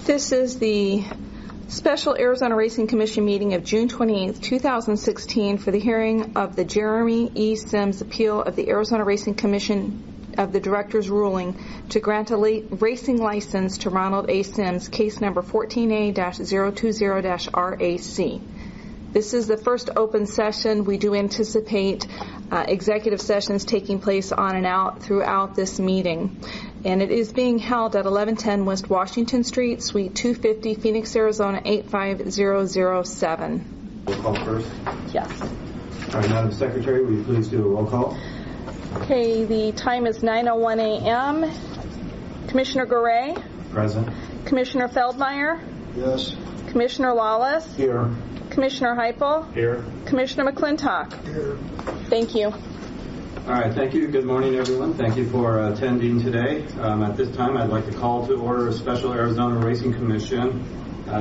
This is the Special Arizona Racing Commission meeting of June 28, 2016 for the hearing of the Jeremy E. Sims appeal of the Arizona Racing Commission of the Director's ruling to grant a racing license to Ronald A. Sims, case number 14A-020-RAC. This is the first open session. We do anticipate executive sessions taking place on and out throughout this meeting. And it is being held at 1110 West Washington Street, Suite 250, Phoenix, Arizona, 85007. Roll call first? Yes. All right, Madam Secretary, will you please do a roll call? Okay, the time is 9:01 a.m. Commissioner Garay? Present. Commissioner Feldmeyer? Yes. Commissioner Lawless? Here. Commissioner Heupel? Here. Commissioner McClintock? Here. Thank you. All right, thank you. Good morning, everyone. Thank you for attending today. At this time, I'd like to call to order a special Arizona Racing Commission.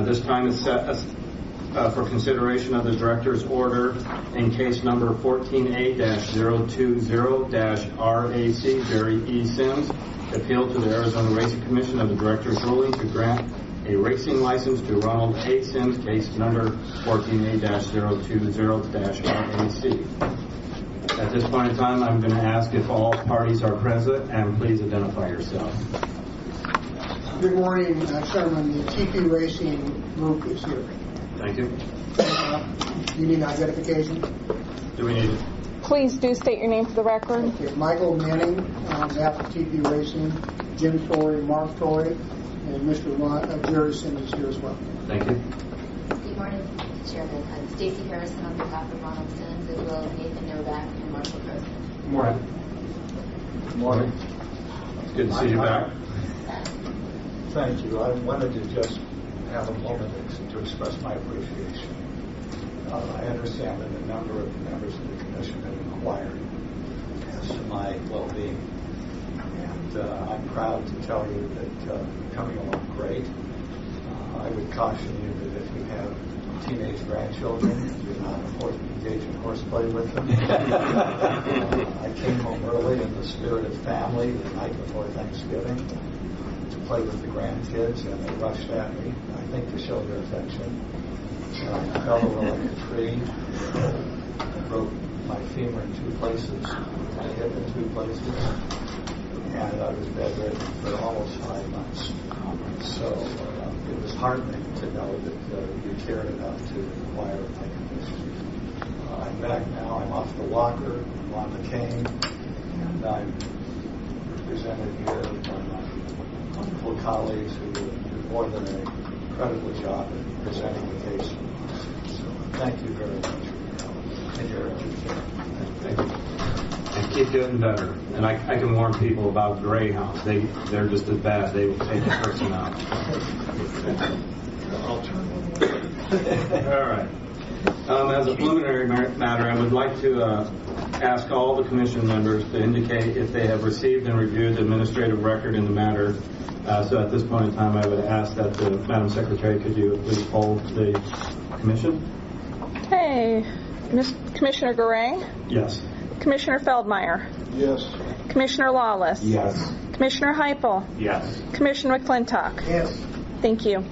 This time is set for consideration of the Director's order in case number 14A-020-RAC, Jerry E. Sims, appeal to the Arizona Racing Commission of the Director's ruling to grant a racing license to Ronald A. Sims, case number 14A-020-RAC. At this point in time, I'm going to ask if all parties are present, and please identify yourself. Good morning, Chairman. The TP Racing Group is here. Thank you. You need identification? Do we need it? Please do state your name for the record. Okay. Michael Manning on behalf of TP Racing, Jim Torrey, Mark Torrey, and Mr. Jerry Sims is here as well. Thank you. Good morning, Chairman. I'm Stacey Harrison on behalf of Ronald Sims, as well as Nathan Novak and Marshall Grossman. Good morning. Good morning. It's good to see you back. Thank you. I wanted to just have a moment to express my appreciation. I understand that a number of members of the Commission have inquired as to my well-being. And I'm proud to tell you that coming along great. I would caution you that if you have teenage grandchildren, do not engage in horseplay with them. I came home early in the spirit of family the night before Thanksgiving to play with the grandkids, and they rushed at me, I think to show their affection. I fell over like a tree, broke my femur in 2 places, my hip in 2 places, and I was bedridden for almost 5 months. So it was heartening to know that you cared enough to inquire of my condition. I'm back now. I'm off the walker, I'm on the cane, and I'm represented here by my wonderful colleagues who do more than an incredible job in presenting the case. So thank you very much for your help and your care. Thank you. And keep getting better. And I can warn people about greyhounds. They're just as bad. They will take the person out. I'll turn one. All right. As a preliminary matter, I would like to ask all the Commission members to indicate if they have received and reviewed the administrative record in the matter. So at this point in time, I would ask that Madam Secretary, could you please poll the Commission? Okay. Commissioner Garay? Yes. Commissioner Feldmeyer? Yes. Commissioner Lawless? Yes. Commissioner Heupel? Yes. Commissioner McClintock? Yes. Thank you.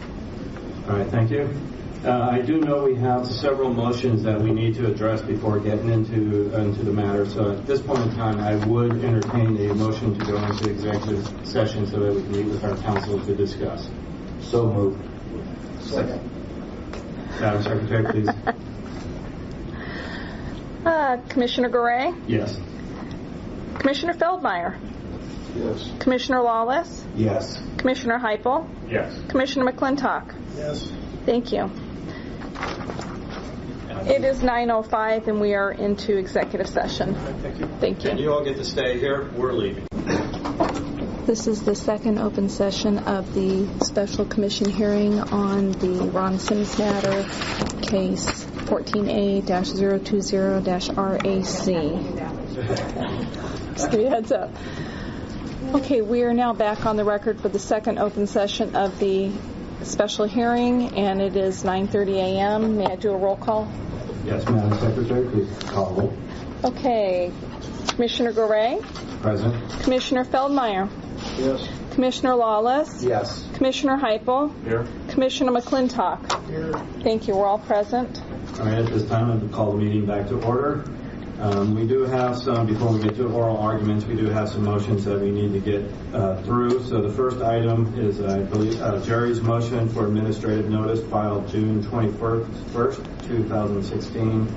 All right, thank you. I do know we have several motions that we need to address before getting into the matter. So at this point in time, I would entertain a motion to go into executive session so that we can meet with our counsel to discuss. So moved. Second. Madam Secretary, please. Commissioner Garay? Yes. Commissioner Feldmeyer? Yes. Commissioner Lawless? Yes. Commissioner Heupel? Yes. Commissioner McClintock? Yes. Thank you. It is 9:05 and we are into executive session. Thank you. Thank you. And you all get to stay here. We're leaving. This is the second open session of the special commission hearing on the Ron Sims matter, case 14A-020-RAC. Just give you a heads up. Okay, we are now back on the record for the second open session of the special hearing, and it is 9:30 a.m. May I do a roll call? Yes, Madam Secretary, please call roll. Okay. Commissioner Garay? Present. Commissioner Feldmeyer? Yes. Commissioner Lawless? Yes. Commissioner Heupel? Here. Commissioner McClintock? Here. Thank you. We're all present. All right, at this time, I'm going to call the meeting back to order. We do have some, before we get to oral arguments, we do have some motions that we need to get through. So the first item is, I believe, Jerry's motion for administrative notice filed June 21st, 2016.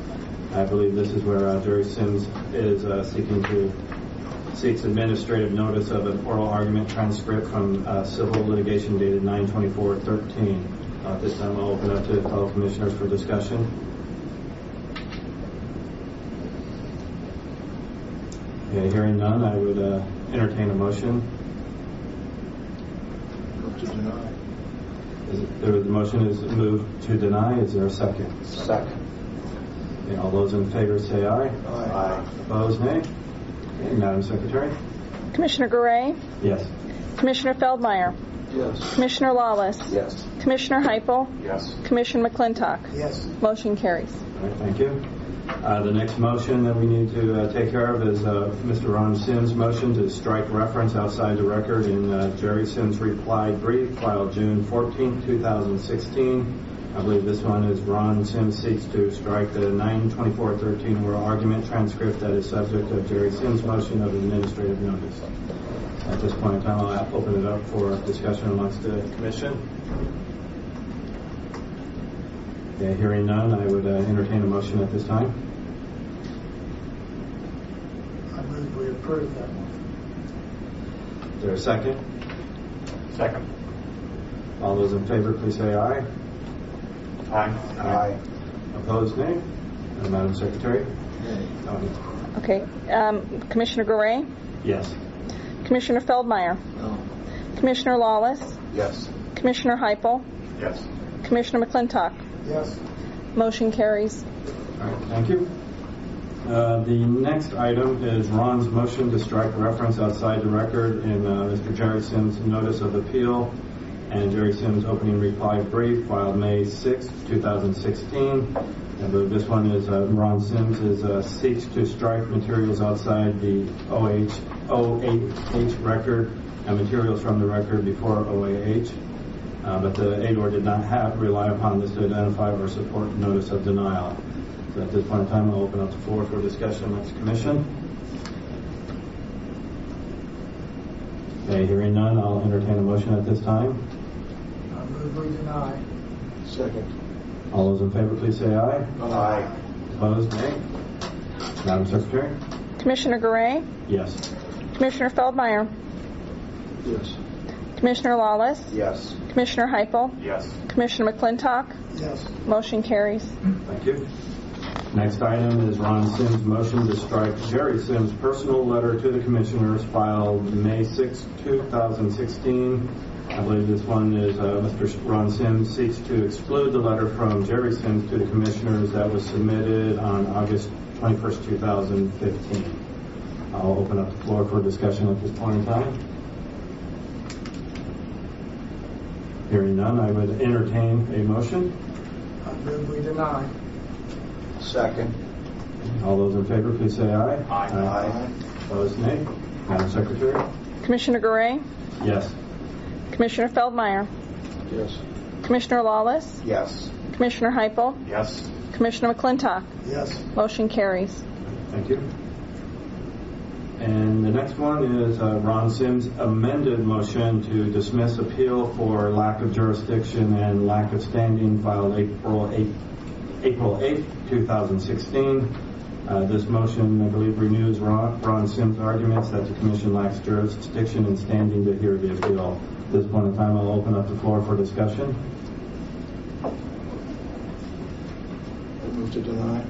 I believe this is where Jerry Sims is seeks administrative notice of an oral argument transcript from civil litigation dated 9/24/13. At this time, I'll open up to fellow commissioners for discussion. Okay, hearing none, I would entertain a motion. Move to deny. The motion is moved to deny. Is there a second? Second. Okay, all those in favor say aye. Aye. Opposed, nay. Okay, Madam Secretary? Commissioner Garay? Yes. Commissioner Feldmeyer? Yes. Commissioner Lawless? Yes. Commissioner Heupel? Yes. Commissioner McClintock? Yes. Motion carries. All right, thank you. The next motion that we need to take care of is Mr. Ron Sims' motion to strike reference outside the record in Jerry Sims' reply brief filed June 14, 2016. I believe this one is Ron Sims seeks to strike the 9/24/13 oral argument transcript that is subject of Jerry Sims' motion of administrative notice. At this point in time, I'll open it up for discussion amongst the commission. Okay, hearing none, I would entertain a motion at this time. I move we approve that one. Is there a second? Second. All those in favor, please say aye. Aye. Aye. Opposed, nay. Madam Secretary? Okay. Commissioner Garay? Yes. Commissioner Feldmeyer? No. Commissioner Lawless? Yes. Commissioner Heupel? Yes. Commissioner McClintock? Yes. Motion carries. All right, thank you. The next item is Ron's motion to strike reference outside the record in Mr. Jerry Sims' notice of appeal and Jerry Sims' opening reply brief filed May 6, 2016. I believe this one is Ron Sims seeks to strike materials outside the OAH record and materials from the record before OAH. But the ADOR did not rely upon this to identify or support notice of denial. So at this point in time, I'll open up the floor for discussion amongst the commission. Okay, hearing none, I'll entertain a motion at this time. I move we deny. Second. All those in favor, please say aye. Aye. Opposed, nay. Madam Secretary? Commissioner Garay? Yes. Commissioner Feldmeyer? Yes. Commissioner Lawless? Yes. Commissioner Heupel? Yes. Commissioner McClintock? Yes. Motion carries. Thank you. Next item is Ron Sims' motion to strike Jerry Sims' personal letter to the commissioners filed May 6, 2016. I believe this one is Mr. Ron Sims seeks to exclude the letter from Jerry Sims to the commissioners that was submitted on August 21st, 2015. I'll open up the floor for discussion at this point in time. Hearing none, I would entertain a motion. I move we deny. Second. All those in favor, please say aye. Aye. Opposed, nay. Madam Secretary? Commissioner Garay? Yes. Commissioner Feldmeyer? Yes. Commissioner Lawless? Yes. Commissioner Heupel? Yes. Commissioner McClintock? Yes. Motion carries. Thank you. And the next one is Ron Sims' amended motion to dismiss appeal for lack of jurisdiction and lack of standing filed April 8, 2016. This motion, I believe, renews Ron Sims' arguments that the Commission lacks jurisdiction and standing to hear the appeal. At this point in time, I'll open up the floor for discussion. I move to deny.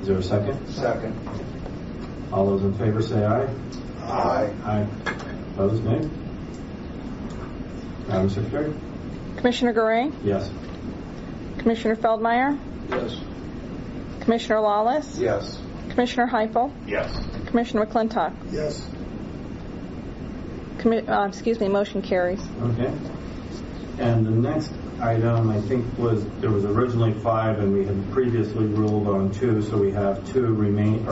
Is there a second? Second. All those in favor say aye. Aye. Aye. Opposed, nay. Madam Secretary? Commissioner Garay? Yes. Commissioner Feldmeyer? Yes. Commissioner Lawless? Yes. Commissioner Heupel? Yes. Commissioner McClintock? Yes. Motion carries. Okay. And the next item, I think, there was originally 5, and we had previously ruled on 2, so we have 3 remaining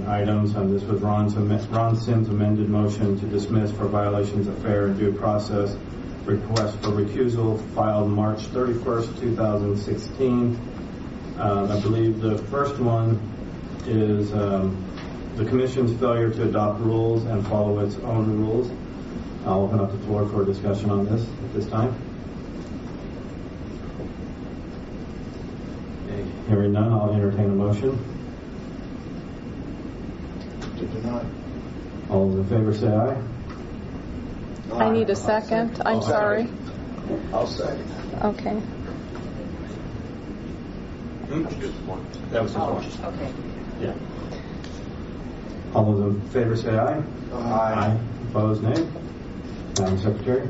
items. And this was Ron Sims' amended motion to dismiss for violations of fair and due process. Request for recusal filed March 31st, 2016. I believe the first one is the Commission's failure to adopt rules and follow its own rules. I'll open up the floor for a discussion on this at this time. Okay, hearing none, I'll entertain a motion. To deny. All those in favor say aye. I need a second. I'm sorry. I'll second. Okay. That was just one. Okay. Yeah. All those in favor say aye. Aye. Opposed, nay. Madam Secretary?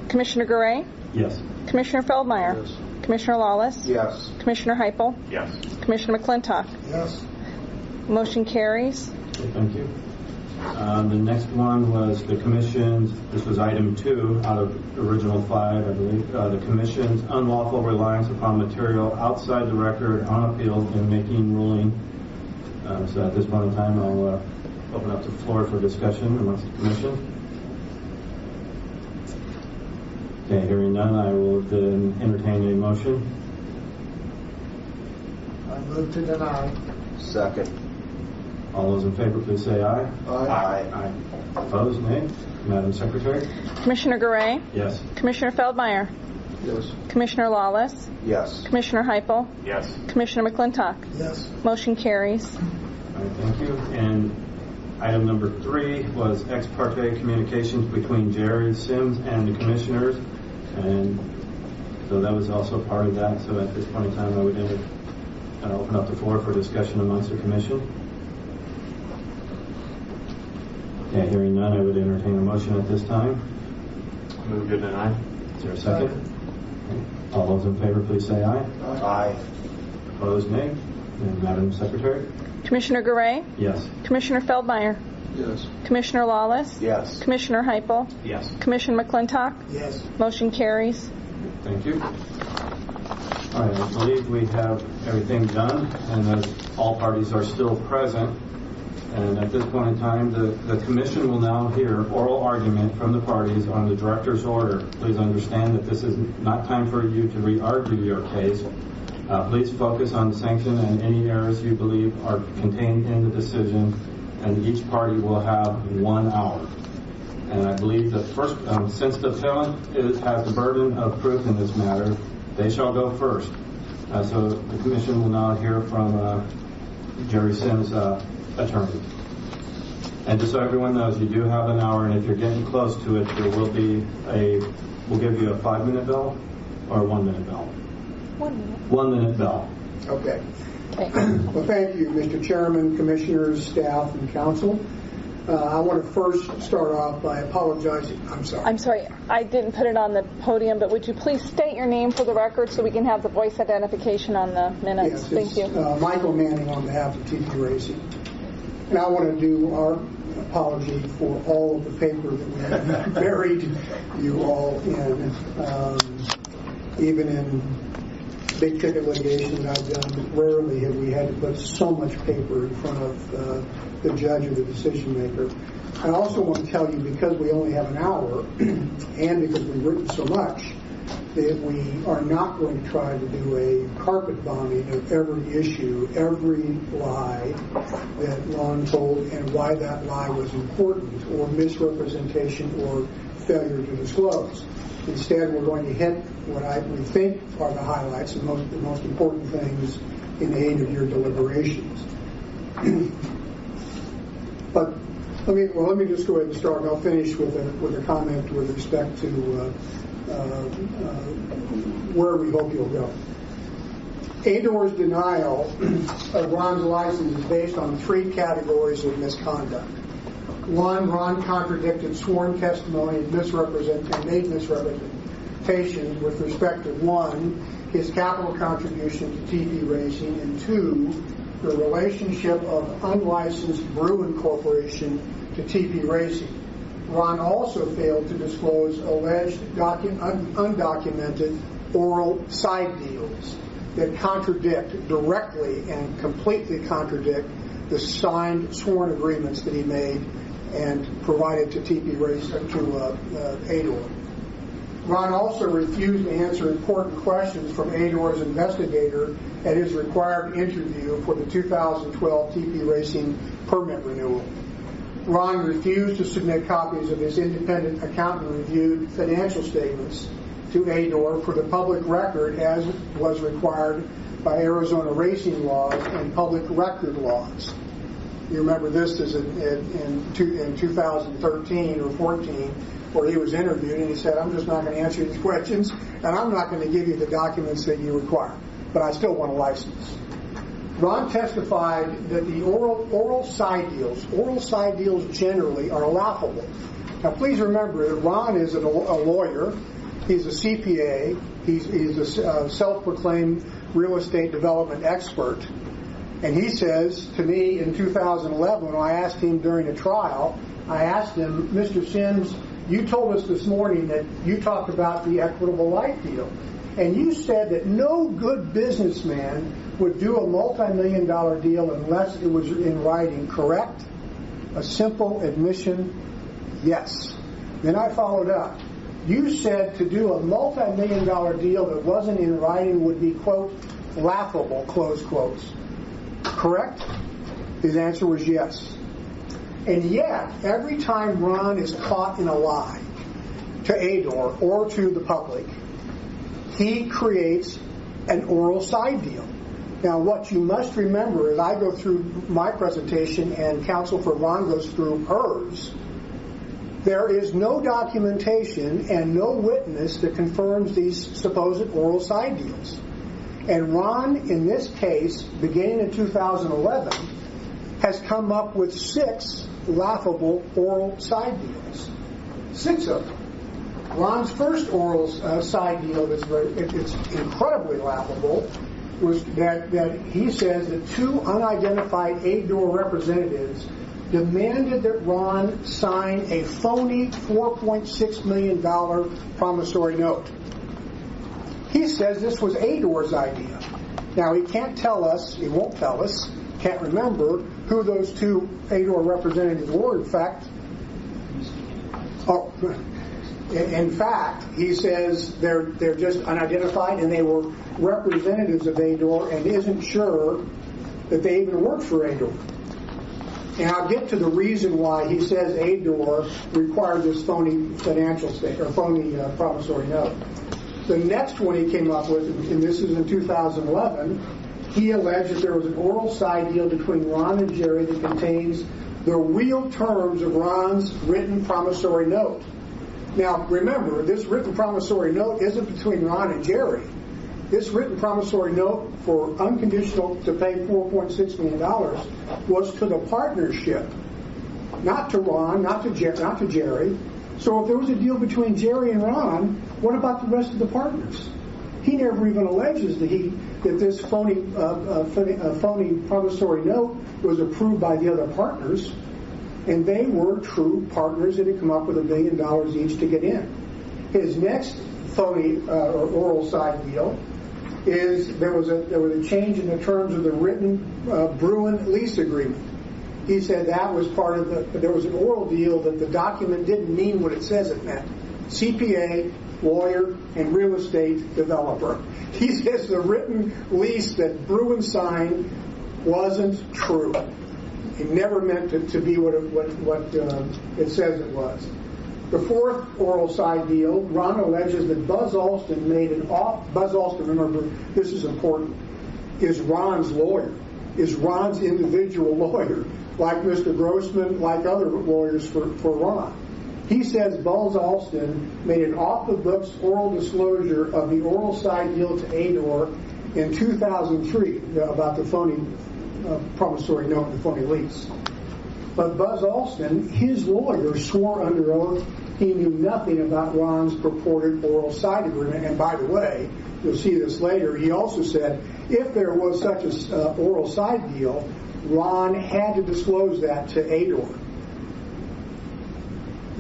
Commissioner Garay? Yes. Commissioner Feldmeyer? Yes. Commissioner Lawless? Yes. Commissioner Heupel? Yes. Commissioner McClintock? Yes. Motion carries. Okay, thank you. The next one was the Commission's, this was item 2 out of the original 5, I believe, the Commission's unlawful reliance upon material outside the record on appeal in making ruling. So at this point in time, I'll open up the floor for discussion amongst the Commission. Okay, hearing none, I will then entertain a motion. I move to deny. Second. All those in favor, please say aye. Aye. Opposed, nay. Madam Secretary? Commissioner Garay? Yes. Commissioner Feldmeyer? Yes. Commissioner Lawless? Yes. Commissioner Heupel? Yes. Commissioner McClintock? Yes. Motion carries. All right, thank you. And item number 3 was ex parte communications between Jerry Sims and the commissioners, and so that was also part of that. So at this point in time, I would open up the floor for discussion amongst the commission. Okay, hearing none, I would entertain a motion at this time. Move to deny. Is there a second? Okay. All those in favor, please say aye. Aye. Opposed, nay. And Madam Secretary? Commissioner Garay? Yes. Commissioner Feldmeyer? Yes. Commissioner Lawless? Yes. Commissioner Heupel? Yes. Commissioner McClintock? Yes. Motion carries. Thank you. All right, I believe we have everything done, and that all parties are still present. And at this point in time, the commission will now hear oral argument from the parties on the director's order. Please understand that this is not time for you to re-argue your case. Please focus on the sanction and any errors you believe are contained in the decision, and each party will have 1 hour. And I believe that first, since the appellant has the burden of proof in this matter, they shall go first. So the commission will now hear from Jerry Sims' attorney. And just so everyone knows, you do have 1 hour, and if you're getting close to it, there will be we'll give you a 5-minute bell or a 1-minute bell. 1 minute. 1-minute bell. Okay. Okay. Well, thank you, Mr. Chairman, Commissioners, staff, and council. I want to first start off by apologizing. I'm sorry, I didn't put it on the podium, but would you please state your name for the record so we can have the voice identification on the minutes? Yes, Thank you. Michael Manning on behalf of TP Racing. And I want to do our apology for all of the paper that we have buried you all in. Even in big ticket litigation that I've done, rarely have we had to put so much paper in front of the judge or the decision maker. I also want to tell you, because we only have 1 hour and because we've written so much, that we are not going to try to do a carpet bombing of every issue, every lie that Ron told and why that lie was important, or misrepresentation or failure to disclose. Instead, we're going to hit what we think are the highlights and the most important things in aid of your deliberations. But let me just go ahead and start. I'll finish with a comment with respect to where we hope you'll go. ADOR's denial of Ron's license is based on 3 categories of misconduct. 1, Ron contradicted sworn testimony and made misrepresentations with respect to 1, his capital contribution to TP Racing, and 2, the relationship of unlicensed Bruin Corporation to TP Racing. Ron also failed to disclose alleged undocumented oral side deals that directly and completely contradict the signed sworn agreements that he made and provided to ADOR. Ron also refused to answer important questions from ADOR's investigator at his required interview for the 2012 TP Racing permit renewal. Ron refused to submit copies of his independent accountant-reviewed financial statements to ADOR for the public record as was required by Arizona racing laws and public record laws. You remember this is in 2013 or 14 where he was interviewed and he said, I'm just not going to answer these questions and I'm not going to give you the documents that you require, but I still want a license. Ron testified that the oral side deals generally are laughable. Now please remember that Ron is a lawyer, he's a CPA, he's a self-proclaimed real estate development expert, and he says to me in 2011 when I asked him during a trial, I asked him, Mr. Sims, you told us this morning that you talked about the equitable life deal, and you said that no good businessman would do a multi-million-dollar deal unless it was in writing, correct? A simple admission, yes. Then I followed up. You said to do a multi-million-dollar deal that wasn't in writing would be, quote, laughable, close quotes. Correct? His answer was yes. And yet, every time Ron is caught in a lie to ADOR or to the public, he creates an oral side deal. Now, what you must remember as I go through my presentation and counsel for Ron goes through hers, there is no documentation and no witness that confirms these supposed oral side deals. And Ron, in this case, beginning in 2011, has come up with 6 laughable oral side deals. 6 of them. Ron's first oral side deal that's it's incredibly laughable was that he says that 2 unidentified ADOR representatives demanded that Ron sign a phony $4.6 million promissory note. He says this was ADOR's idea. Now, he can't tell us, he won't tell us, can't remember who those 2 ADOR representatives were. In fact, he says they're just unidentified and they were representatives of ADOR and isn't sure that they even worked for ADOR. And I'll get to the reason why he says ADOR required this phony financial statement or phony promissory note. The next one he came up with, and this is in 2011, he alleged that there was an oral side deal between Ron and Jerry that contains the real terms of Ron's written promissory note. Now, remember, this written promissory note isn't between Ron and Jerry. This written promissory note for unconditional to pay $4.6 million was to the partnership, not to Ron, not to Jerry. So if there was a deal between Jerry and Ron, what about the rest of the partners? He never even alleges that this phony promissory note was approved by the other partners, and they were true partners that had come up with $1 million each to get in. His next phony or oral side deal is there was a change in the terms of the written Bruin lease agreement. He said that was part of there was an oral deal that the document didn't mean what it says it meant. CPA, lawyer, and real estate developer. He says the written lease that Bruin signed wasn't true. It never meant to be what it says it was. The fourth oral side deal, Ron alleges that Buzz Alston Buzz Alston, remember, this is important, is Ron's lawyer, is Ron's individual lawyer, like Mr. Grossman, like other lawyers for Ron. He says Buzz Alston made an off-the-books oral disclosure of the oral side deal to ADOR in 2003 about the phony promissory note and the phony lease. But Buzz Alston, his lawyer, swore under oath he knew nothing about Ron's purported oral side agreement. And by the way, you'll see this later, he also said if there was such an oral side deal, Ron had to disclose that to ADOR.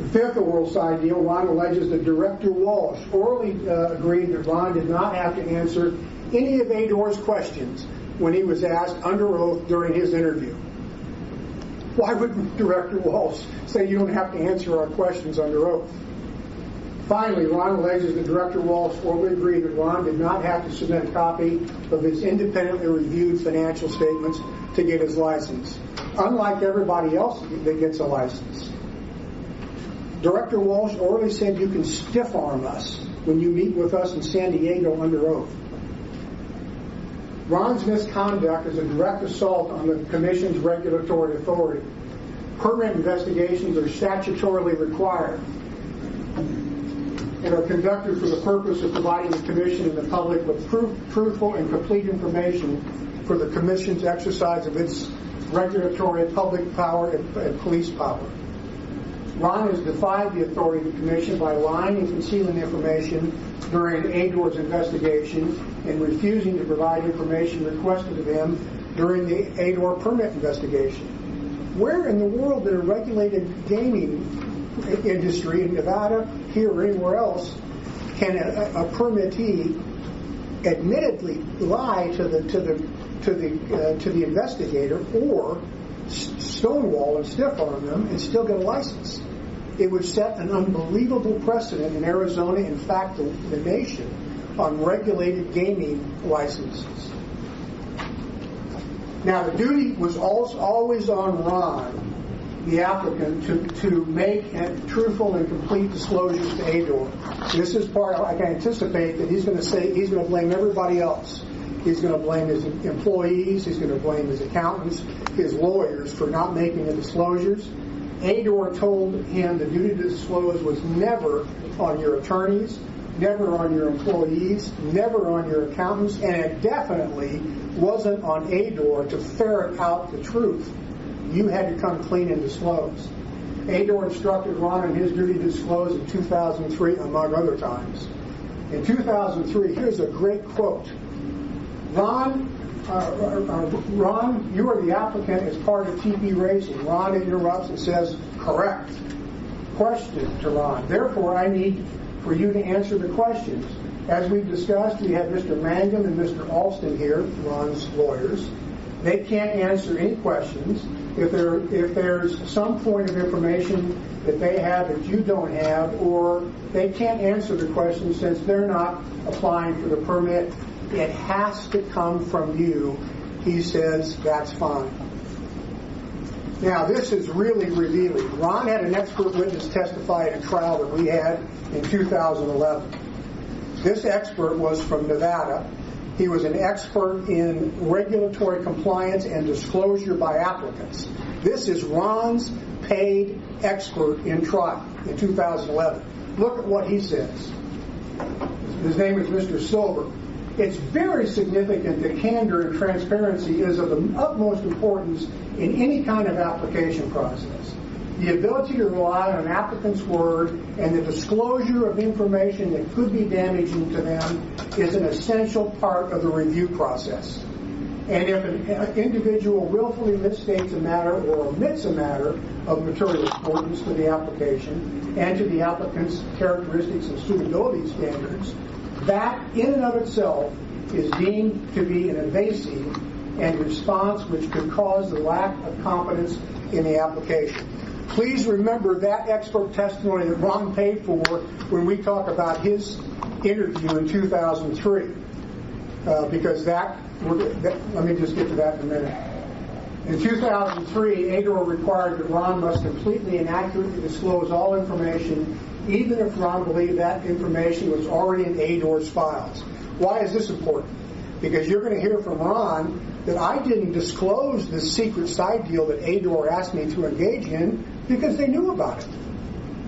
The fifth oral side deal, Ron alleges that Director Walsh orally agreed that Ron did not have to answer any of Ador's questions when he was asked under oath during his interview. Why would Director Walsh say you don't have to answer our questions under oath? Finally, Ron alleges that Director Walsh orally agreed that Ron did not have to submit a copy of his independently reviewed financial statements to get his license, unlike everybody else that gets a license. Director Walsh orally said you can stiff arm us when you meet with us in San Diego under oath. Ron's misconduct is a direct assault on the Commission's regulatory authority. Permit investigations are statutorily required and are conducted for the purpose of providing the Commission and the public with truthful and complete information for the Commission's exercise of its regulatory public power and police power. Ron has defied the authority of the Commission by lying and concealing information during Ador's investigation and refusing to provide information requested of him during the Ador permit investigation. Where in the world in a regulated gaming industry in Nevada, here or anywhere else, can a permittee admittedly lie to the investigator or stonewall and stiff arm them and still get a license? It would set an unbelievable precedent in Arizona, in fact, the nation, on regulated gaming licenses. Now, the duty was always on Ron, the applicant, to make truthful and complete disclosures to Ador. This is part, I can anticipate that he's going to blame everybody else. He's going to blame his employees, he's going to blame his accountants, his lawyers for not making the disclosures. Ador told him the duty to disclose was never on your attorneys, never on your employees, never on your accountants, and it definitely wasn't on Ador to ferret out the truth. You had to come clean and disclose. Ador instructed Ron in his duty to disclose in 2003, among other times. In 2003, here's a great quote. Ron, you are the applicant as part of TP Racing. Ron interrupts and says, correct. Question to Ron. Therefore, I need for you to answer the questions. As we've discussed, we have Mr. Mangum and Mr. Alston here, Ron's lawyers. They can't answer any questions. If there's some point of information that they have that you don't have, or they can't answer the question since they're not applying for the permit, it has to come from you. He says, that's fine. Now, this is really revealing. Ron had an expert witness testify at a trial that we had in 2011. This expert was from Nevada. He was an expert in regulatory compliance and disclosure by applicants. This is Ron's paid expert in trial in 2011. Look at what he says. His name is Mr. Silver. It's very significant that candor and transparency is of the utmost importance in any kind of application process. The ability to rely on an applicant's word and the disclosure of information that could be damaging to them is an essential part of the review process. And if an individual willfully misstates a matter or omits a matter of material importance to the application and to the applicant's characteristics and suitability standards, that in and of itself is deemed to be an evasive and response which could cause the lack of confidence in the application. Please remember that expert testimony that Ron paid for when we talk about his interview in 2003. Because let me just get to that in a minute. In 2003, Ador required that Ron must completely and accurately disclose all information, even if Ron believed that information was already in Ador's files. Why is this important? Because you're going to hear from Ron that I didn't disclose this secret side deal that Ador asked me to engage in because they knew about it.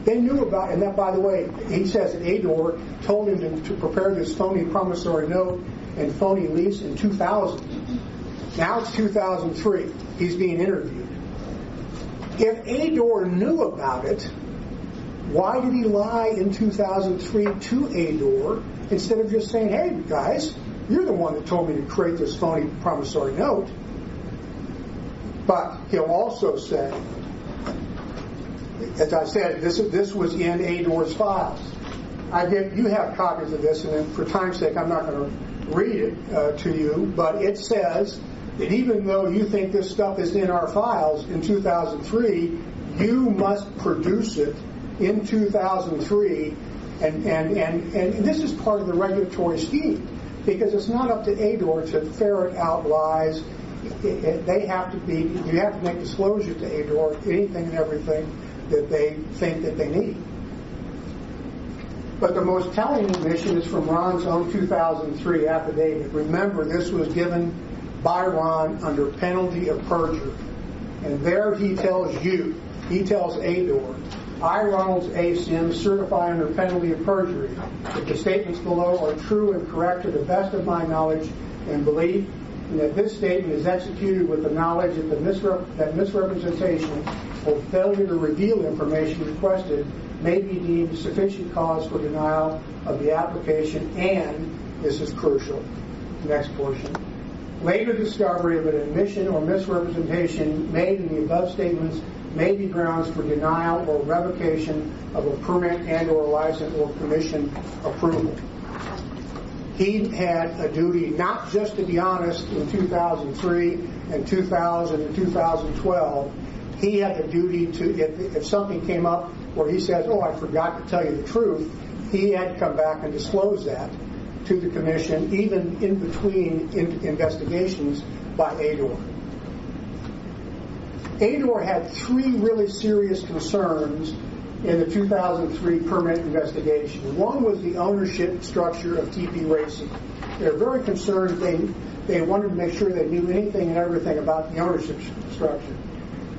They knew about it. And that, by the way, he says that Ador told him to prepare this phony promissory note and phony lease in 2000. Now it's 2003. He's being interviewed. If Ador knew about it, why did he lie in 2003 to Ador instead of just saying, hey, guys, you're the one that told me to create this phony promissory note? But he'll also say, As I said, this was in ADOR's files. You have copies of this, and for time's sake, I'm not going to read it to you, but it says that even though you think this stuff is in our files in 2003, you must produce it in 2003, and this is part of the regulatory scheme, because it's not up to ADOR to ferret out lies. They have to be. You have to make disclosure to ADOR anything and everything that they think that they need. But the most telling admission is from Ron's own 2003 affidavit. Remember, this was given by Ron under penalty of perjury. And there he tells ADOR, I, Ronald A. Sims, certify under penalty of perjury that the statements below are true and correct to the best of my knowledge and belief, and that this statement is executed with the knowledge that misrepresentation or failure to reveal information requested may be deemed sufficient cause for denial of the application, and, this is crucial, next portion, later discovery of an admission or misrepresentation made in the above statements may be grounds for denial or revocation of a permit and or license or commission approval. He had a duty not just to be honest in 2003 and 2000 and 2012. He had the duty to, if something came up where he says, oh, I forgot to tell you the truth, he had to come back and disclose that to the commission, even in between investigations by ADOR. ADOR had three really serious concerns in the 2003 permit investigation. One was the ownership structure of TP Racing. They were very concerned. They wanted to make sure they knew anything and everything about the ownership structure.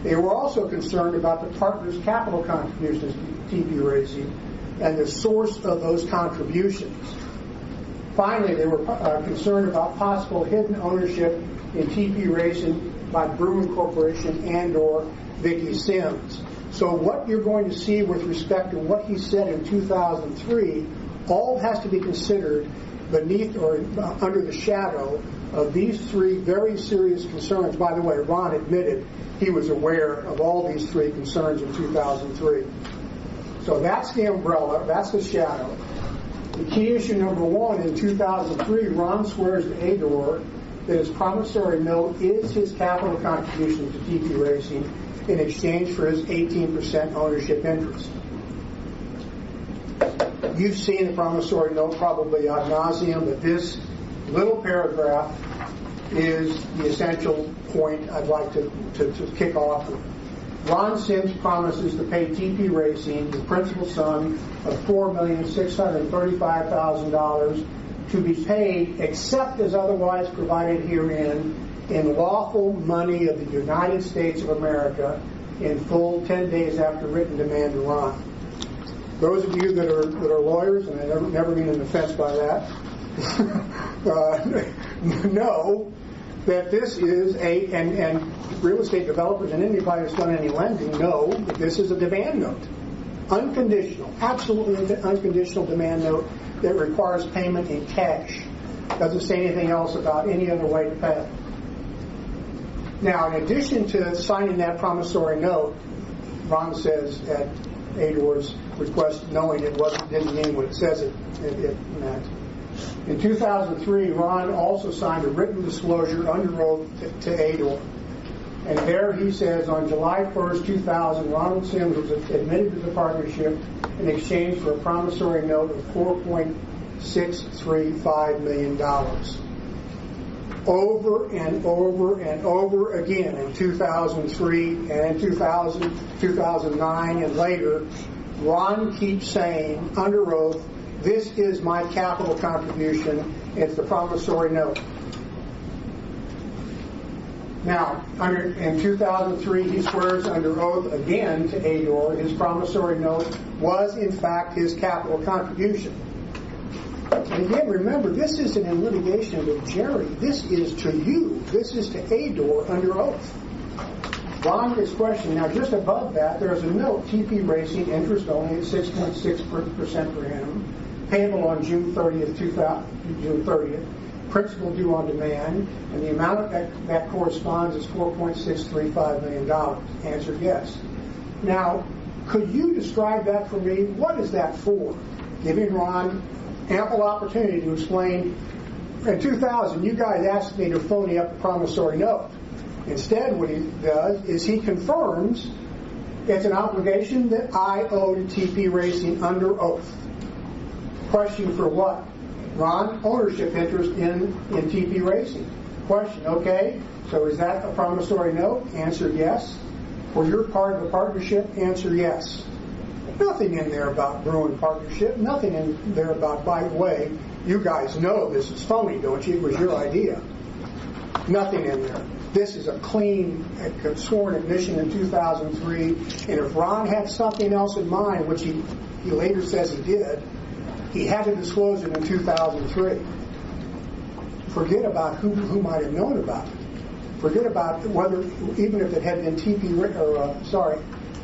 They were also concerned about the partners' capital contributions to TP Racing and the source of those contributions. Finally, they were concerned about possible hidden ownership in TP Racing by Brewing Corporation and or Vicki Sims. So what you're going to see with respect to what he said in 2003 all has to be considered beneath or under the shadow of these three very serious concerns. By the way, Ron admitted he was aware of all these three concerns in 2003. So that's the umbrella, that's the shadow. The key issue number one, in 2003, Ron swears to ADOR that his promissory note is his capital contribution to TP Racing in exchange for his 18% ownership interest. You've seen the promissory note probably ad nauseum, but this little paragraph is the essential point I'd like to kick off with. Ron Sims promises to pay TP Racing the principal sum of $4,635,000 to be paid except as otherwise provided herein in lawful money of the United States of America in full 10 days after written demand to Ron. Those of you that are lawyers, and I never mean an offense by that, know that this is and real estate developers and anybody that's done any lending know that this is a demand note. Unconditional, absolutely unconditional demand note that requires payment in cash. Doesn't say anything else about any other way to pay. Now, in addition to signing that promissory note, Ron says at ADOR's request, knowing it didn't mean what it says it meant. In 2003, Ron also signed a written disclosure under oath to ADOR. And there he says, on July 1st, 2000, Ronald Sims was admitted to the partnership in exchange for a promissory note of $4.635 million. Over and over and over again in 2003 and in 2009 and later, Ron keeps saying under oath, this is my capital contribution. It's the promissory note. Now, in 2003, he swears under oath again to ADOR his promissory note was, in fact, his capital contribution. And again, remember, this isn't in litigation with Jerry. This is to you. This is to ADOR under oath. Ron is questioned. Now, just above that, there's a note, TP Racing, interest only at 6.6% per annum, payable on June 30th, principal due on demand, and the amount that corresponds is $4.635 million. Answer, yes. Now, Could you describe that for me? What is that for? Giving Ron ample opportunity to explain. In 2000, you guys asked me to phony up the promissory note. Instead, what he does is he confirms it's an obligation that I owe to TP Racing under oath. Question for what? Ron, ownership interest in TP Racing. Question, okay, so is that a promissory note? Answer, yes. For your part of the partnership? Answer, yes. Nothing in there about Bruin partnership. Nothing in there about, by the way, you guys know this is phony, don't you? It was your idea. Nothing in there. This is a clean, sworn admission in 2003. And if Ron had something else in mind, which he later says he did, he had to disclose it in 2003. Forget about who might have known about it. Forget about whether, even if it had been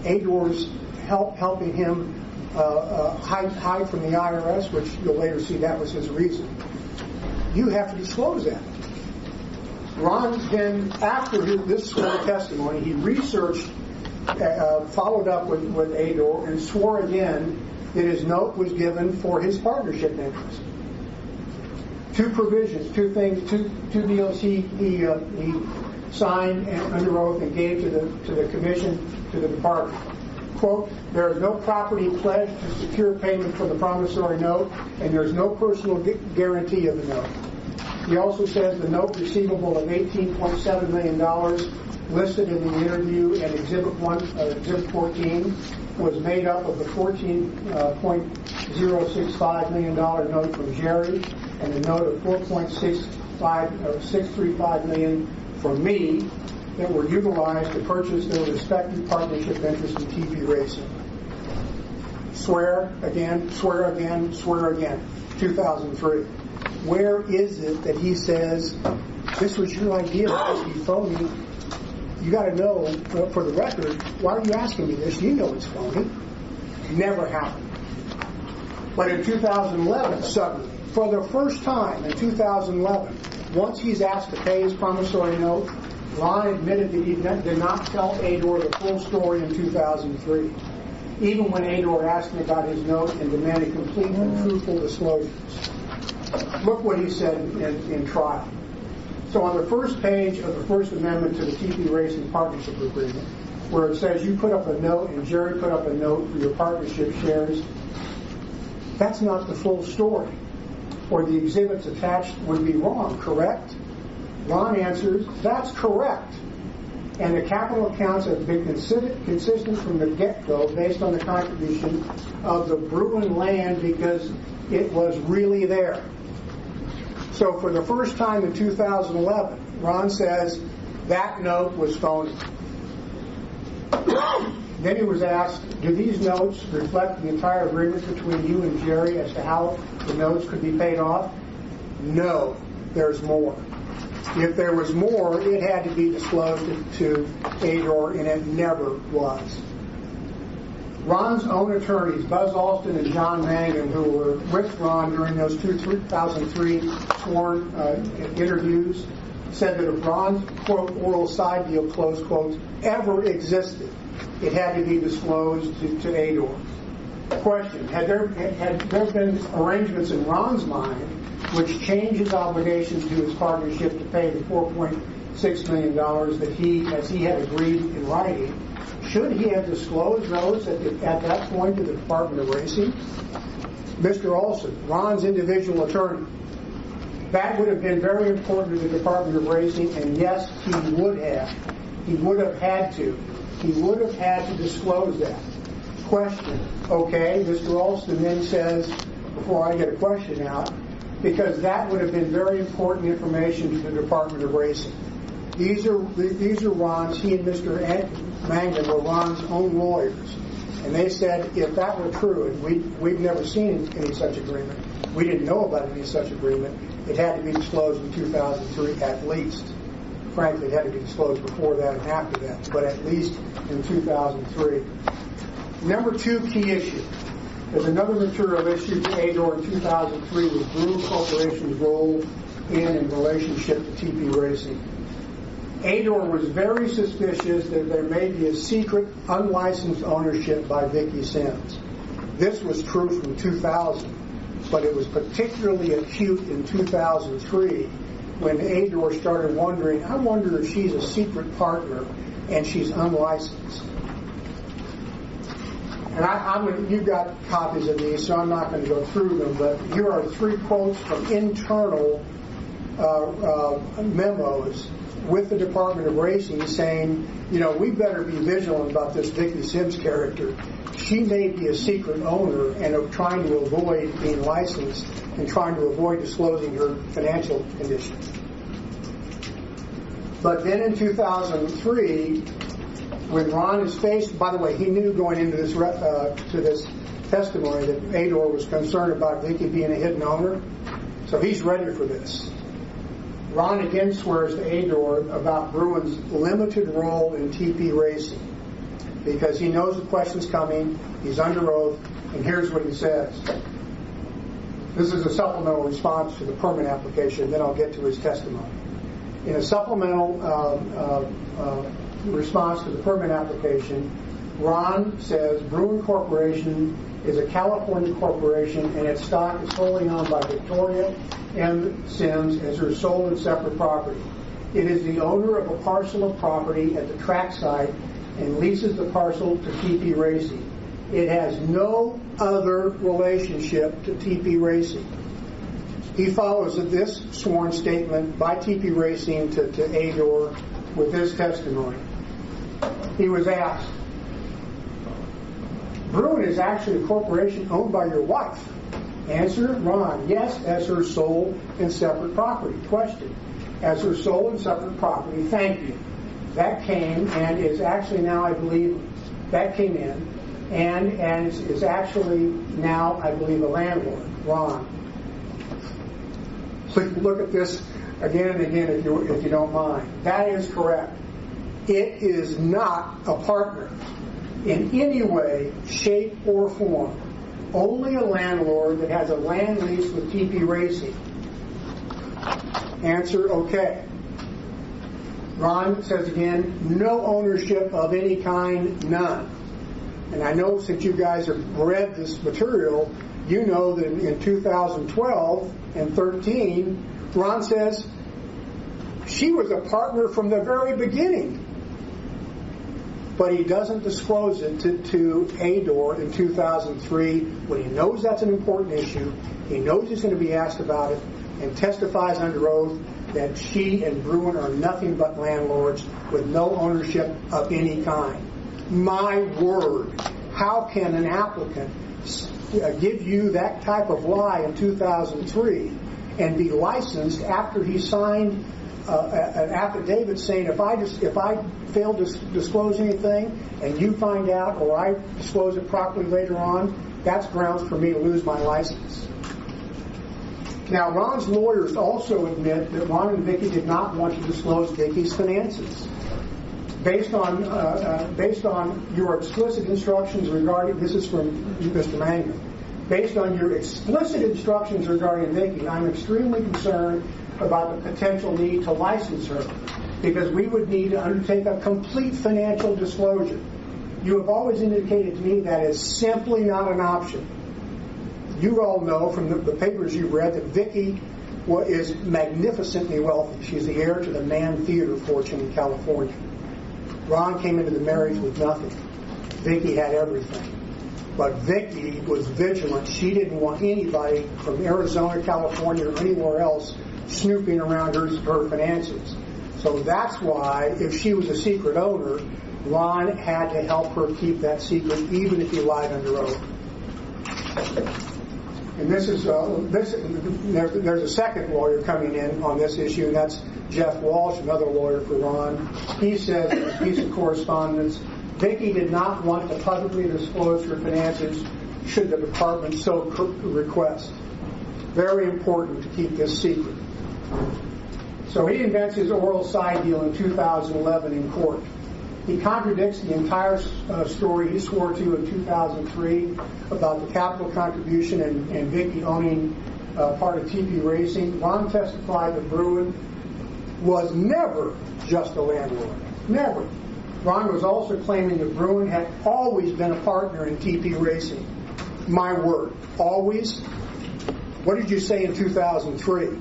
Ador's helping him hide from the IRS, which you'll later see that was his reason. You have to disclose that. Ron then, after this sworn testimony, he researched, followed up with Ador, and swore again that his note was given for his partnership interest. Two provisions, two deals he signed under oath and gave to the commission, to the department. Quote, there is no property pledged to secure payment for the promissory note, and there is no personal guarantee of the note. He also says the note receivable of $18.7 million listed in the interview and Exhibit 14 was made up of the $14.065 million note from Jerry and the note of $4.635 million from me that were utilized to purchase their respective partnership interest in TP Racing. Swear again, swear again, swear again. 2003. Where is it that he says, this was your idea, this be phony? You got to know, for the record, why are you asking me this? You know it's phony. Never happened. But in 2011, suddenly, for the first time in 2011, once he's asked to pay his promissory note, Ron admitted that he did not tell Ador the full story in 2003, even when Ador asked him about his note and demanded complete and truthful disclosures. Look what he said in trial. So on the first page of the First Amendment to the TP Racing Partnership Agreement, where it says you put up a note and Jerry put up a note for your partnership shares, that's not the full story. Or the exhibits attached would be wrong, correct? Ron answers, that's correct. And the capital accounts have been consistent from the get-go based on the contribution of the Bruin land because it was really there. So for the first time in 2011, Ron says that note was phony. Then he was asked, do these notes reflect the entire agreement between you and Jerry as to how the notes could be paid off? No, there's more. If there was more, it had to be disclosed to Ador, and it never was. Ron's own attorneys, Buzz Alston and John Mangan, who were with Ron during those 2003 sworn interviews, said that if Ron's, quote, oral side deal, close quotes, ever existed, it had to be disclosed to Ador. Question, had there been arrangements in Ron's mind which changed his obligations to his partnership to pay the $4.6 million that he, as he had agreed in writing, should he have disclosed those at that point to the Department of Racing? Mr. Olson, Ron's individual attorney, that would have been very important to the Department of Racing, and yes, he would have. He would have had to. He would have had to disclose that. Question, okay, Mr. Olson then says, before I get a question out, because that would have been very important information to the Department of Racing. These are Ron's, he and Mr. Mangan were Ron's own lawyers. And they said if that were true, and we've never seen any such agreement, we didn't know about any such agreement, it had to be disclosed in 2003 at least. Frankly, it had to be disclosed before that and after that, but at least in 2003. Number two key issue. There's another material issue to Ador in 2003 was Bruin Corporation's role in relationship to TP Racing. Ador was very suspicious that there may be a secret, unlicensed ownership by Vicki Sims. This was true from 2000, but it was particularly acute in 2003 when Ador started wondering, I wonder if she's a secret partner and she's unlicensed. And you've got copies of these, so I'm not going to go through them, but here are 3 quotes from internal memos with the Department of Racing saying, we better be vigilant about this Vicki Sims character. She may be a secret owner and of trying to avoid being licensed and trying to avoid disclosing her financial condition. But then in 2003, when Ron is faced, by the way, he knew going into this to this testimony that Ador was concerned about Vicki being a hidden owner, so he's ready for this. Ron again swears to Ador about Bruin's limited role in TP Racing because he knows the question's coming, he's under oath, and here's what he says. This is a supplemental response to the permit application, then I'll get to his testimony. In a supplemental response to the permit application, Ron says Bruin Corporation is a California corporation and its stock is solely owned by Victoria M. Sims as her sole and separate property. It is the owner of a parcel of property at the track site and leases the parcel to TP Racing. It has no other relationship to TP Racing. He follows this sworn statement by TP Racing to Ador with this testimony. He was asked, Bruin is actually a corporation owned by your wife. Answer, Ron, yes, as her sole and separate property. Question, as her sole and separate property, thank you. That came and is actually now, I believe, that came in and is actually now, I believe, a landlord. Ron. So you look at this again and again if you don't mind. That is correct. It is not a partner in any way, shape, or form. Only a landlord that has a land lease with TP Racing. Answer, okay. Ron says again, no ownership of any kind, none. And I know since you guys have read this material, you know that in 2012 and 13, Ron says she was a partner from the very beginning. But he doesn't disclose it to Ador in 2003 when he knows that's an important issue. He knows he's going to be asked about it and testifies under oath that she and Bruin are nothing but landlords with no ownership of any kind. My word, how can an applicant give you that type of lie in 2003 and be licensed after he signed an affidavit saying if I fail to disclose anything and you find out or I disclose it properly later on, that's grounds for me to lose my license. Now, Ron's lawyers also admit that Ron and Vicki did not want to disclose Vicki's finances. Based on your explicit instructions regarding, this is from Mr. Mangum, based on your explicit instructions regarding Vicki, I'm extremely concerned about the potential need to license her because we would need to undertake a complete financial disclosure. You have always indicated to me that is simply not an option. You all know from the papers you've read that Vicki is magnificently wealthy. She's the heir to the Mann Theater fortune in California. Ron came into the marriage with nothing. Vicki had everything. But Vicki was vigilant. She didn't want anybody from Arizona, California, or anywhere else snooping around her finances. So that's why, if she was a secret owner, Ron had to help her keep that secret, even if he lied under oath. And this is there's a second lawyer coming in on this issue, and that's Jeff Walsh, another lawyer for Ron. He says in a piece of correspondence, Vicki did not want to publicly disclose her finances should the department so request. Very important to keep this secret. So he invents his oral side deal in 2011 in court. He contradicts the entire story he swore to in 2003 about the capital contribution and Vicki owning part of TP Racing. Ron testified that Bruin was never just a landlord. Never. Ron was also claiming that Bruin had always been a partner in TP Racing. My word. Always. What did you say in 2003?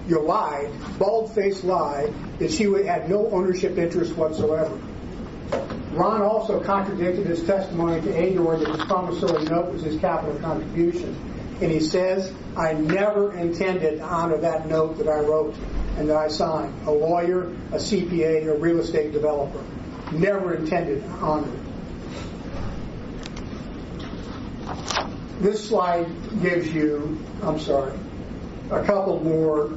You lied, bald-faced lie, that she had no ownership interest whatsoever. Ron also contradicted his testimony to Ador that his promissory note was his capital contribution. And he says, I never intended to honor that note that I wrote and that I signed. A lawyer, a CPA, a real estate developer. Never intended to honor it. This slide gives you, a couple more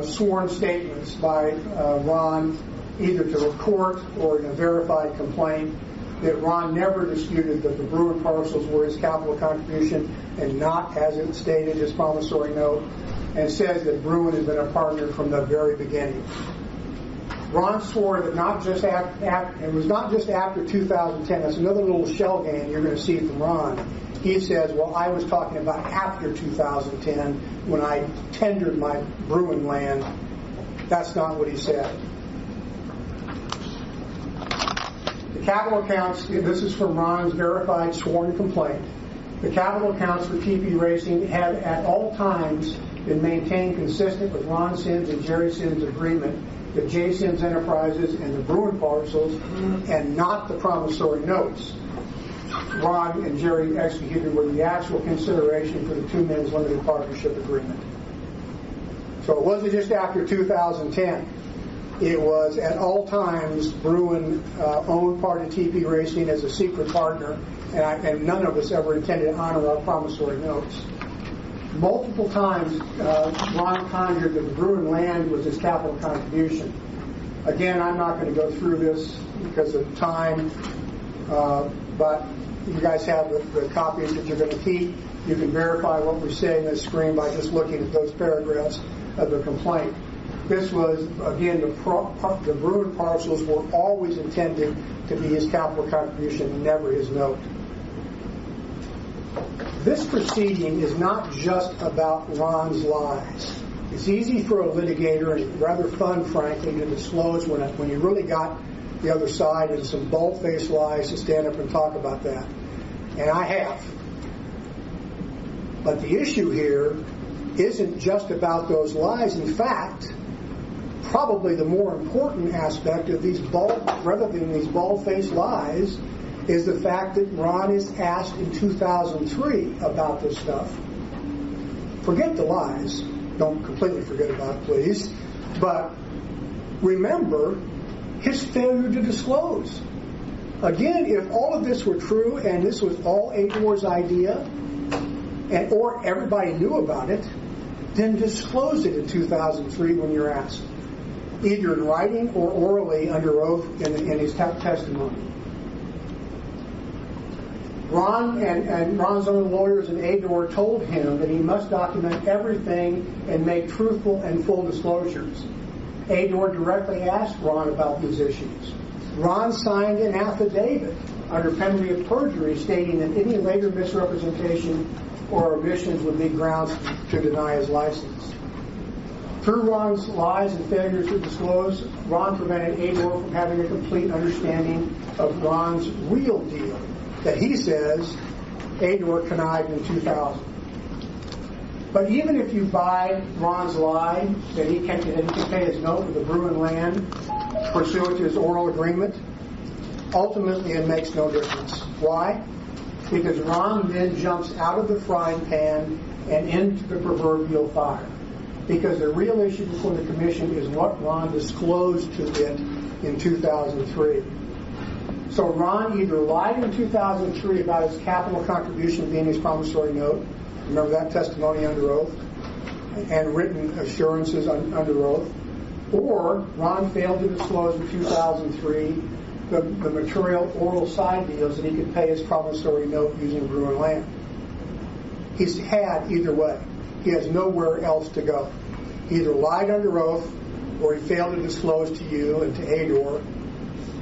sworn statements by Ron, either to a court or in a verified complaint, that Ron never disputed that the Bruin parcels were his capital contribution and not, as it stated, his promissory note, and says that Bruin has been a partner from the very beginning. Ron swore that it was not just after 2010. That's another little shell game you're going to see from Ron. He says, well, I was talking about after 2010 when I tendered my Bruin land. That's not what he said. The capital accounts, this is from Ron's verified sworn complaint. The capital accounts for TP Racing have at all times been maintained consistent with Ron Sims and Jerry Sims' agreement that J. Sims Enterprises and the Bruin parcels and not the promissory notes Ron and Jerry executed were the actual consideration for the two men's limited partnership agreement. So it wasn't just after 2010. It was at all times Bruin owned part of TP Racing as a secret partner, and none of us ever intended to honor our promissory notes. Multiple times, Ron conjured that the Bruin land was his capital contribution. Again, I'm not going to go through this because of time, but you guys have the copies that you're going to keep. You can verify what we say in this screen by just looking at those paragraphs of the complaint. This was, again, the Bruin parcels were always intended to be his capital contribution, never his note. This proceeding is not just about Ron's lies. It's easy for a litigator and rather fun, frankly, to disclose when you really got the other side and some bald-faced lies to stand up and talk about that. And I have. But the issue here isn't just about those lies. In fact, probably the more important aspect of rather than these bald-faced lies is the fact that Ron is asked in 2003 about this stuff. Forget the lies. Don't completely forget about it, please. But remember his failure to disclose. Again, if all of this were true and this was all Ador's idea, or everybody knew about it, then disclose it in 2003 when you're asked, either in writing or orally under oath in his testimony. Ron and Ron's own lawyers and Ador told him that he must document everything and make truthful and full disclosures. Ador directly asked Ron about these issues. Ron signed an affidavit under penalty of perjury stating that any later misrepresentation or omissions would be grounds to deny his license. Through Ron's lies and failures to disclose, Ron prevented Ador from having a complete understanding of Ron's real deal that he says Ador connived in 2000. But even if you buy Ron's lie that he can pay his note for the Bruin land pursuant to his oral agreement, ultimately it makes no difference. Why? Because Ron then jumps out of the frying pan and into the proverbial fire. Because the real issue before the commission is what Ron disclosed to it in 2003. So Ron either lied in 2003 about his capital contribution being his promissory note, remember that testimony under oath, and written assurances under oath, or Ron failed to disclose in 2003 the material oral side deals that he could pay his promissory note using Bruin land. He's had either way. He has nowhere else to go. He either lied under oath or he failed to disclose to you and to Ador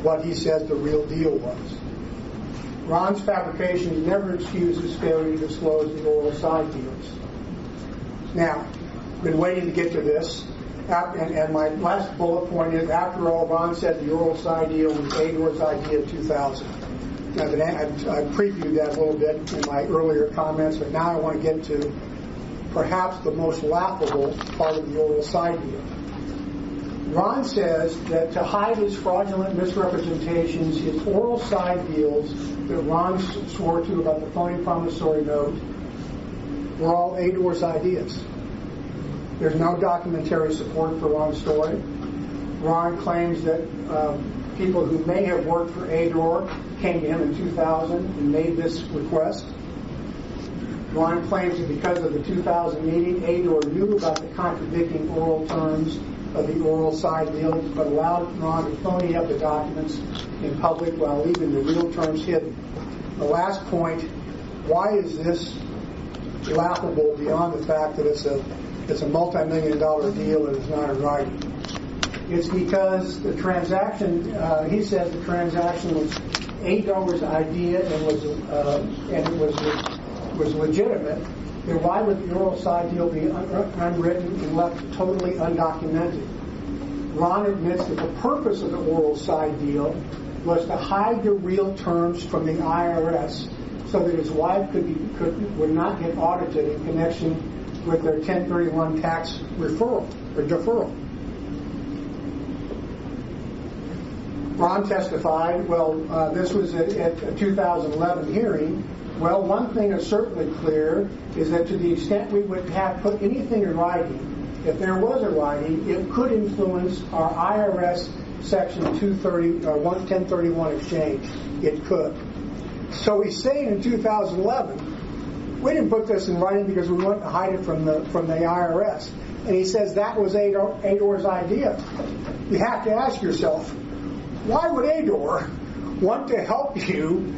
what he says the real deal was. Ron's fabrications never excuse his failure to disclose the oral side deals. Now, been waiting to get to this. And my last bullet point is, after all, Ron said the oral side deal was Ador's idea of 2000. Now, I previewed that a little bit in my earlier comments, but now I want to get to perhaps the most laughable part of the oral side deal. Ron says that to hide his fraudulent misrepresentations, his oral side deals that Ron swore to about the phony promissory note were all Ador's ideas. There's no documentary support for Ron's story. Ron claims that people who may have worked for Ador came to him in 2000 and made this request. Ron claims that because of the 2000 meeting, Ador knew about the contradicting oral terms of the oral side deal, but allowed Ron to phony up the documents in public while leaving the real terms hidden. The last point, why is this laughable beyond the fact that it's a multi-million-dollar deal and it's not in writing? It's because the transaction, he says the transaction was Ador's idea and it was legitimate. Then why would the oral side deal be unwritten and left totally undocumented? Ron admits that the purpose of the oral side deal was to hide the real terms from the IRS so that his wife would not get audited in connection with their 1031 tax referral or deferral. Ron testified, this was at a 2011 hearing. Well, one thing is certainly clear is that to the extent we would have put anything in writing, if there was a writing, it could influence our IRS Section 230 or 1031 exchange. It could. So he's saying in 2011, we didn't put this in writing because we wanted to hide it from the IRS. And he says that was Ador's idea. You have to ask yourself, why would Ador want to help you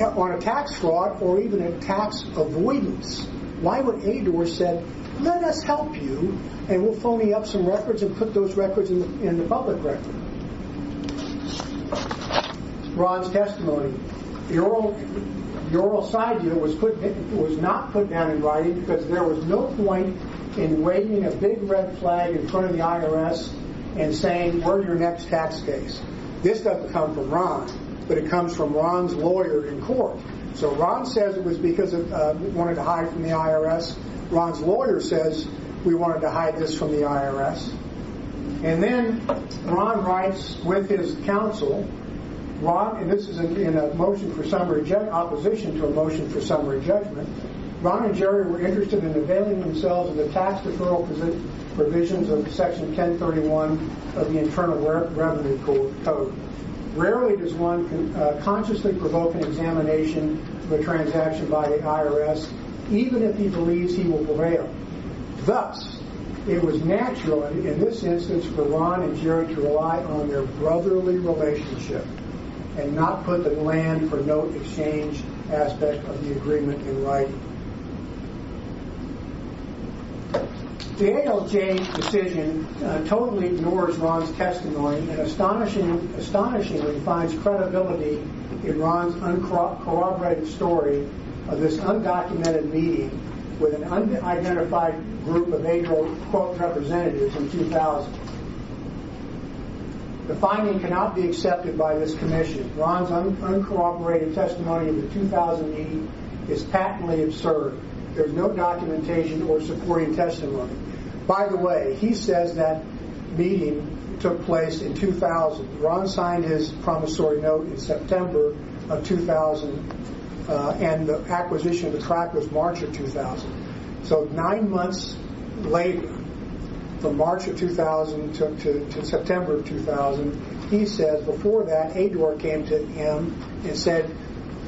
on a tax fraud or even a tax avoidance? Why would Ador said, let us help you and we'll phony up some records and put those records in the public record? Ron's testimony. The oral side deal was not put down in writing because there was no point in waving a big red flag in front of the IRS and saying, we're your next tax case. This doesn't come from Ron, but it comes from Ron's lawyer in court. So Ron says it was because we wanted to hide from the IRS. Ron's lawyer says we wanted to hide this from the IRS. And then Ron writes with his counsel, and this is in a motion for summary opposition to a motion for summary judgment. Ron and Jerry were interested in availing themselves of the tax deferral provisions of Section 1031 of the Internal Revenue Code. Rarely does one consciously provoke an examination of a transaction by the IRS, even if he believes he will prevail. Thus, it was natural in this instance for Ron and Jerry to rely on their brotherly relationship and not put the land for note exchange aspect of the agreement in writing. The ALJ decision totally ignores Ron's testimony and astonishingly finds credibility in Ron's uncorroborated story of this undocumented meeting with an unidentified group of Ador, quote, representatives in 2000. The finding cannot be accepted by this commission. Ron's uncorroborated testimony of the 2000 meeting is patently absurd. There's no documentation or supporting testimony. By the way, he says that meeting took place in 2000. Ron signed his promissory note in September of 2000, and the acquisition of the tract was March of 2000. So 9 months later, from March of 2000 to September of 2000, he says before that, Ador came to him and said,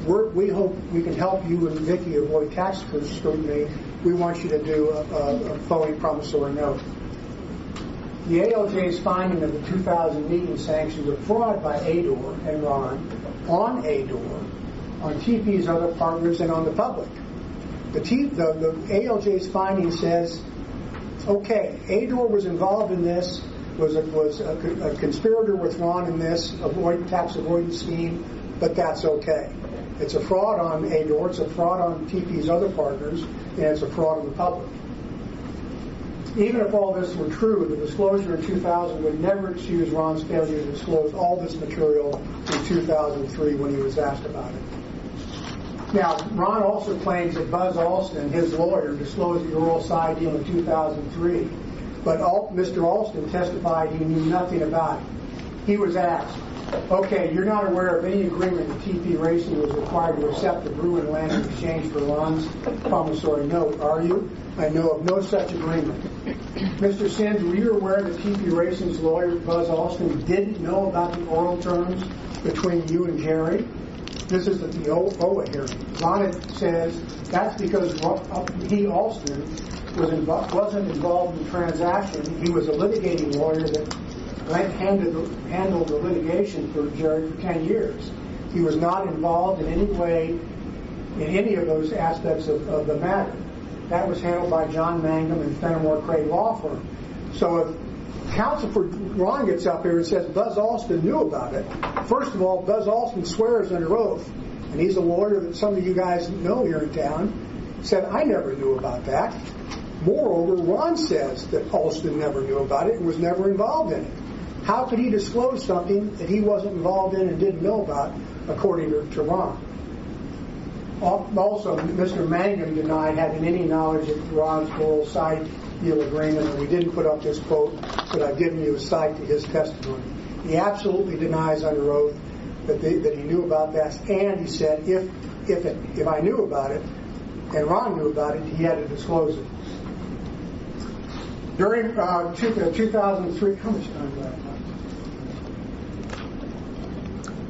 we hope we can help you and Vicki avoid tax scrutiny. We want you to do a phony promissory note. The ALJ's finding of the 2000 meeting sanctions a fraud by Ador and Ron on Ador, on TP's other partners, and on the public. The ALJ's finding says, okay, Ador was involved in this, was a conspirator with Ron in this tax avoidance scheme, but that's okay. It's a fraud on Ador, it's a fraud on TP's other partners, and it's a fraud on the public. Even if all this were true, the disclosure in 2000 would never excuse Ron's failure to disclose all this material in 2003 when he was asked about it. Now, Ron also claims that Buzz Alston, his lawyer, disclosed the oral side deal in 2003, but Mr. Alston testified he knew nothing about it. He was asked, okay, you're not aware of any agreement that TP Racing was required to accept the Bruin land in exchange for Ron's promissory note, are you? I know of no such agreement. Mr. Sims, were you aware that TP Racing's lawyer, Buzz Alston, didn't know about the oral terms between you and Jerry? This is at the OA hearing. Ron says that's because he, Alston, wasn't involved in the transaction. He was a litigating lawyer that handled the litigation for Jerry for 10 years. He was not involved in any way in any of those aspects of the matter. That was handled by John Mangum and Fenimore Craig Law Firm. So if counsel for Ron gets up here and says Buzz Alston knew about it, first of all, Buzz Alston swears under oath, and he's a lawyer that some of you guys know here in town, said, I never knew about that. Moreover, Ron says that Alston never knew about it and was never involved in it. How could he disclose something that he wasn't involved in and didn't know about, according to Ron? Also, Mr. Mangum denied having any knowledge of Ron's oral side deal agreement, and we didn't put up this quote, but I've given you a cite to his testimony. He absolutely denies under oath that he knew about that, and he said if I knew about it, and Ron knew about it, he had to disclose it. During 2003, how much time do I have?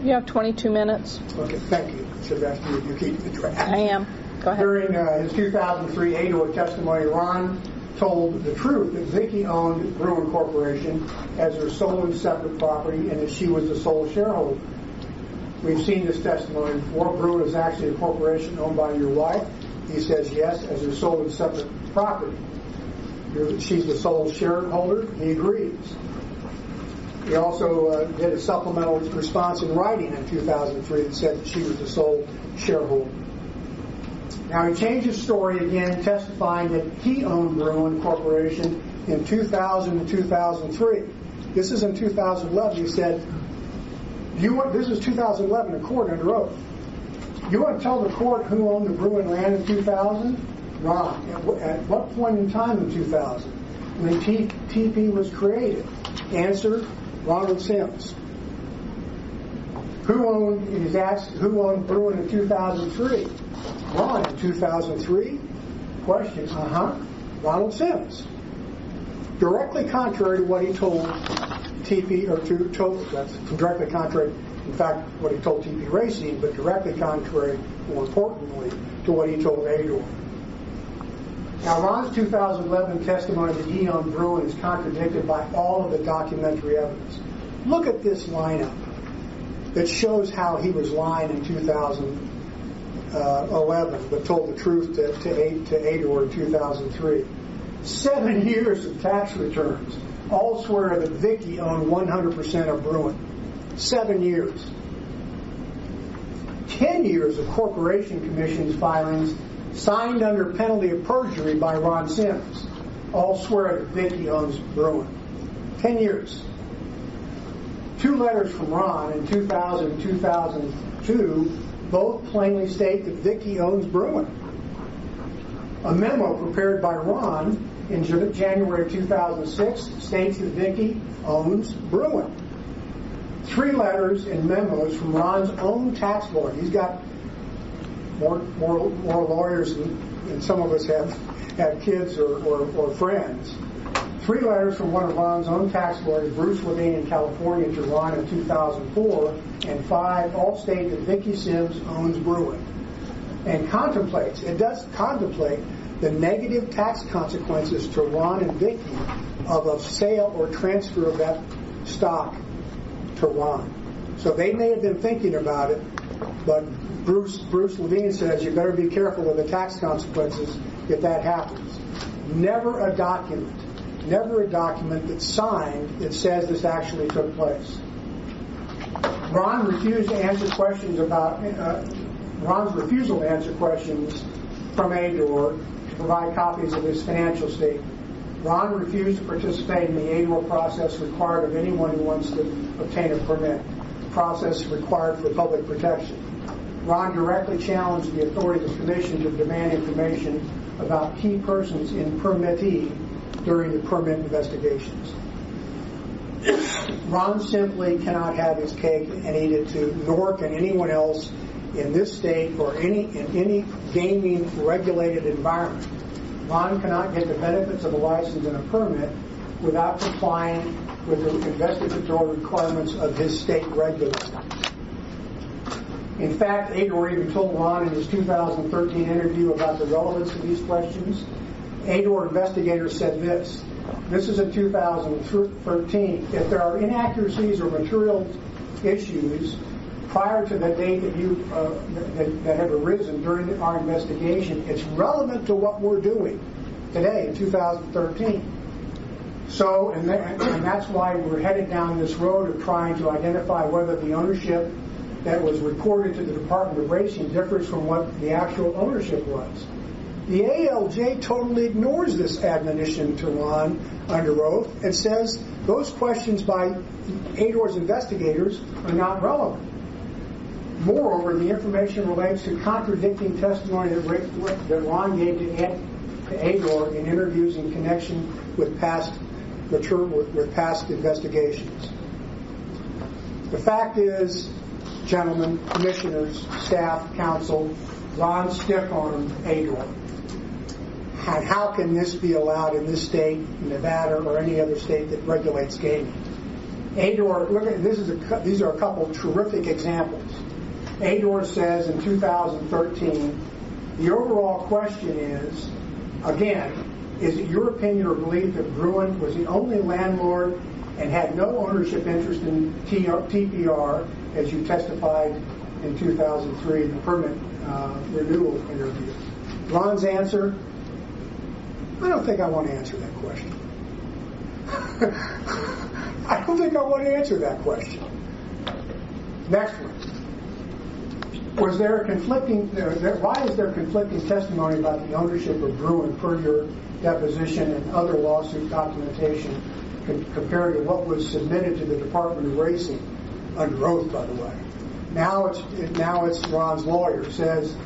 You have 22 minutes. Okay, thank you. So that's you keep the track. I am. Go ahead. During his 2003 ADOR testimony, Ron told the truth that Vicki owned Bruin Corporation as her sole and separate property and that she was the sole shareholder. We've seen this testimony before. Bruin is actually a corporation owned by your wife. He says yes, as her sole and separate property. She's the sole shareholder. He agrees. He also did a supplemental response in writing in 2003 that said that she was the sole shareholder. Now he changed his story again, testifying that he owned Bruin Corporation in 2000 and 2003. This is in 2011. He said, this is 2011 in court under oath. You want to tell the court who owned the Bruin land in 2000? Ron. At what point in time in 2000? When TP was created? Answer, Ronald Sims. Who owned Bruin in 2003? Ron in 2003? Question, Ronald Sims. Directly contrary to what he told TP, that's directly contrary, in fact, what he told TP Racing, but directly contrary, more importantly, to what he told ADOR. Now, Ron's 2011 testimony that he owned Bruin is contradicted by all of the documentary evidence. Look at this lineup that shows how he was lying in 2011, but told the truth to ADOR in 2003. 7 years of tax returns. All swear that Vicki owned 100% of Bruin. 7 years. 10 years of Corporation Commission's filings signed under penalty of perjury by Ron Sims. All swear that Vicki owns Bruin. 10 years. 2 letters from Ron in 2000 and 2002 both plainly state that Vicki owns Bruin. A memo prepared by Ron in January 2006 states that Vicki owns Bruin. 3 letters and memos from Ron's own tax lawyer. He's got more lawyers than some of us have kids or friends. 3 letters from one of Ron's own tax lawyers, Bruce Levine in California, to Ron in 2004, and 5 all state that Vicki Sims owns Bruin. And it does contemplate the negative tax consequences to Ron and Vicki of a sale or transfer of that stock to Ron. So they may have been thinking about it, but Bruce Levine says you better be careful of the tax consequences if that happens. Never a document that's signed that says this actually took place. Ron refused to answer questions about Ron's refusal to answer questions from ADOR to provide copies of his financial statement. Ron refused to participate in the ADOR process required of anyone who wants to obtain a permit, process required for public protection. Ron directly challenged the authority of the Commission to demand information about key persons in permittee during the permit investigations. Ron simply cannot have his cake and eat it too, nor can anyone else in this state or in any gaming regulated environment. Ron cannot get the benefits of a license and a permit without complying with the investigatory requirements of his state regulator. In fact, ADOR even told Ron in his 2013 interview about the relevance of these questions. ADOR investigators said this. This is in 2013. If there are inaccuracies or material issues prior to the date that have arisen during our investigation, it's relevant to what we're doing today in 2013. So, and that's why we're headed down this road of trying to identify whether the ownership that was reported to the Department of Racing differs from what the actual ownership was. The ALJ totally ignores this admonition to Ron under oath and says those questions by ADOR's investigators are not relevant. Moreover, the information relates to contradicting testimony that Ron gave to ADOR in interviews in connection with past investigations. The fact is, gentlemen, commissioners, staff, council, Ron stiff-armed ADOR. And how can this be allowed in this state, Nevada, or any other state that regulates gaming? ADOR, look at these are a couple of terrific examples. ADOR says in 2013, the overall question is, again, is it your opinion or belief that Bruin was the only landlord and had no ownership interest in TPR, as you testified in 2003 in the permit renewal interview? Ron's answer, I don't think I want to answer that question. I don't think I want to answer that question. Next one. Why is there conflicting testimony about the ownership of Bruin per your deposition and other lawsuit documentation compared to what was submitted to the Department of Racing under oath, by the way? Now it's Ron's lawyer says,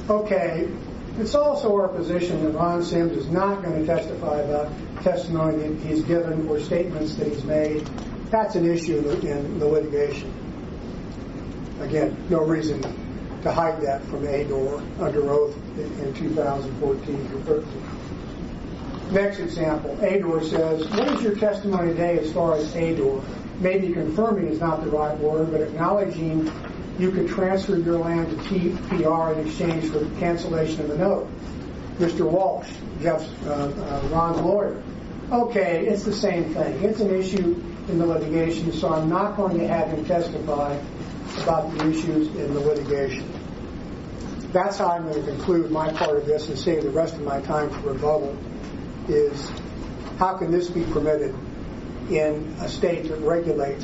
okay, it's also our position that Ron Sims is not going to testify about testimony that he's given or statements that he's made. That's an issue in the litigation. Again, no reason to hide that from ADOR under oath in 2014 or 13. Next example, ADOR says, what is your testimony today as far as ADOR? Maybe confirming is not the right word, but acknowledging you could transfer your land to TPR in exchange for the cancellation of the note. Mr. Walsh, Ron's lawyer. Okay, it's the same thing. It's an issue in the litigation, so I'm not going to have him testify about the issues in the litigation. That's how I'm going to conclude my part of this and save the rest of my time for rebuttal, is how can this be permitted in a state that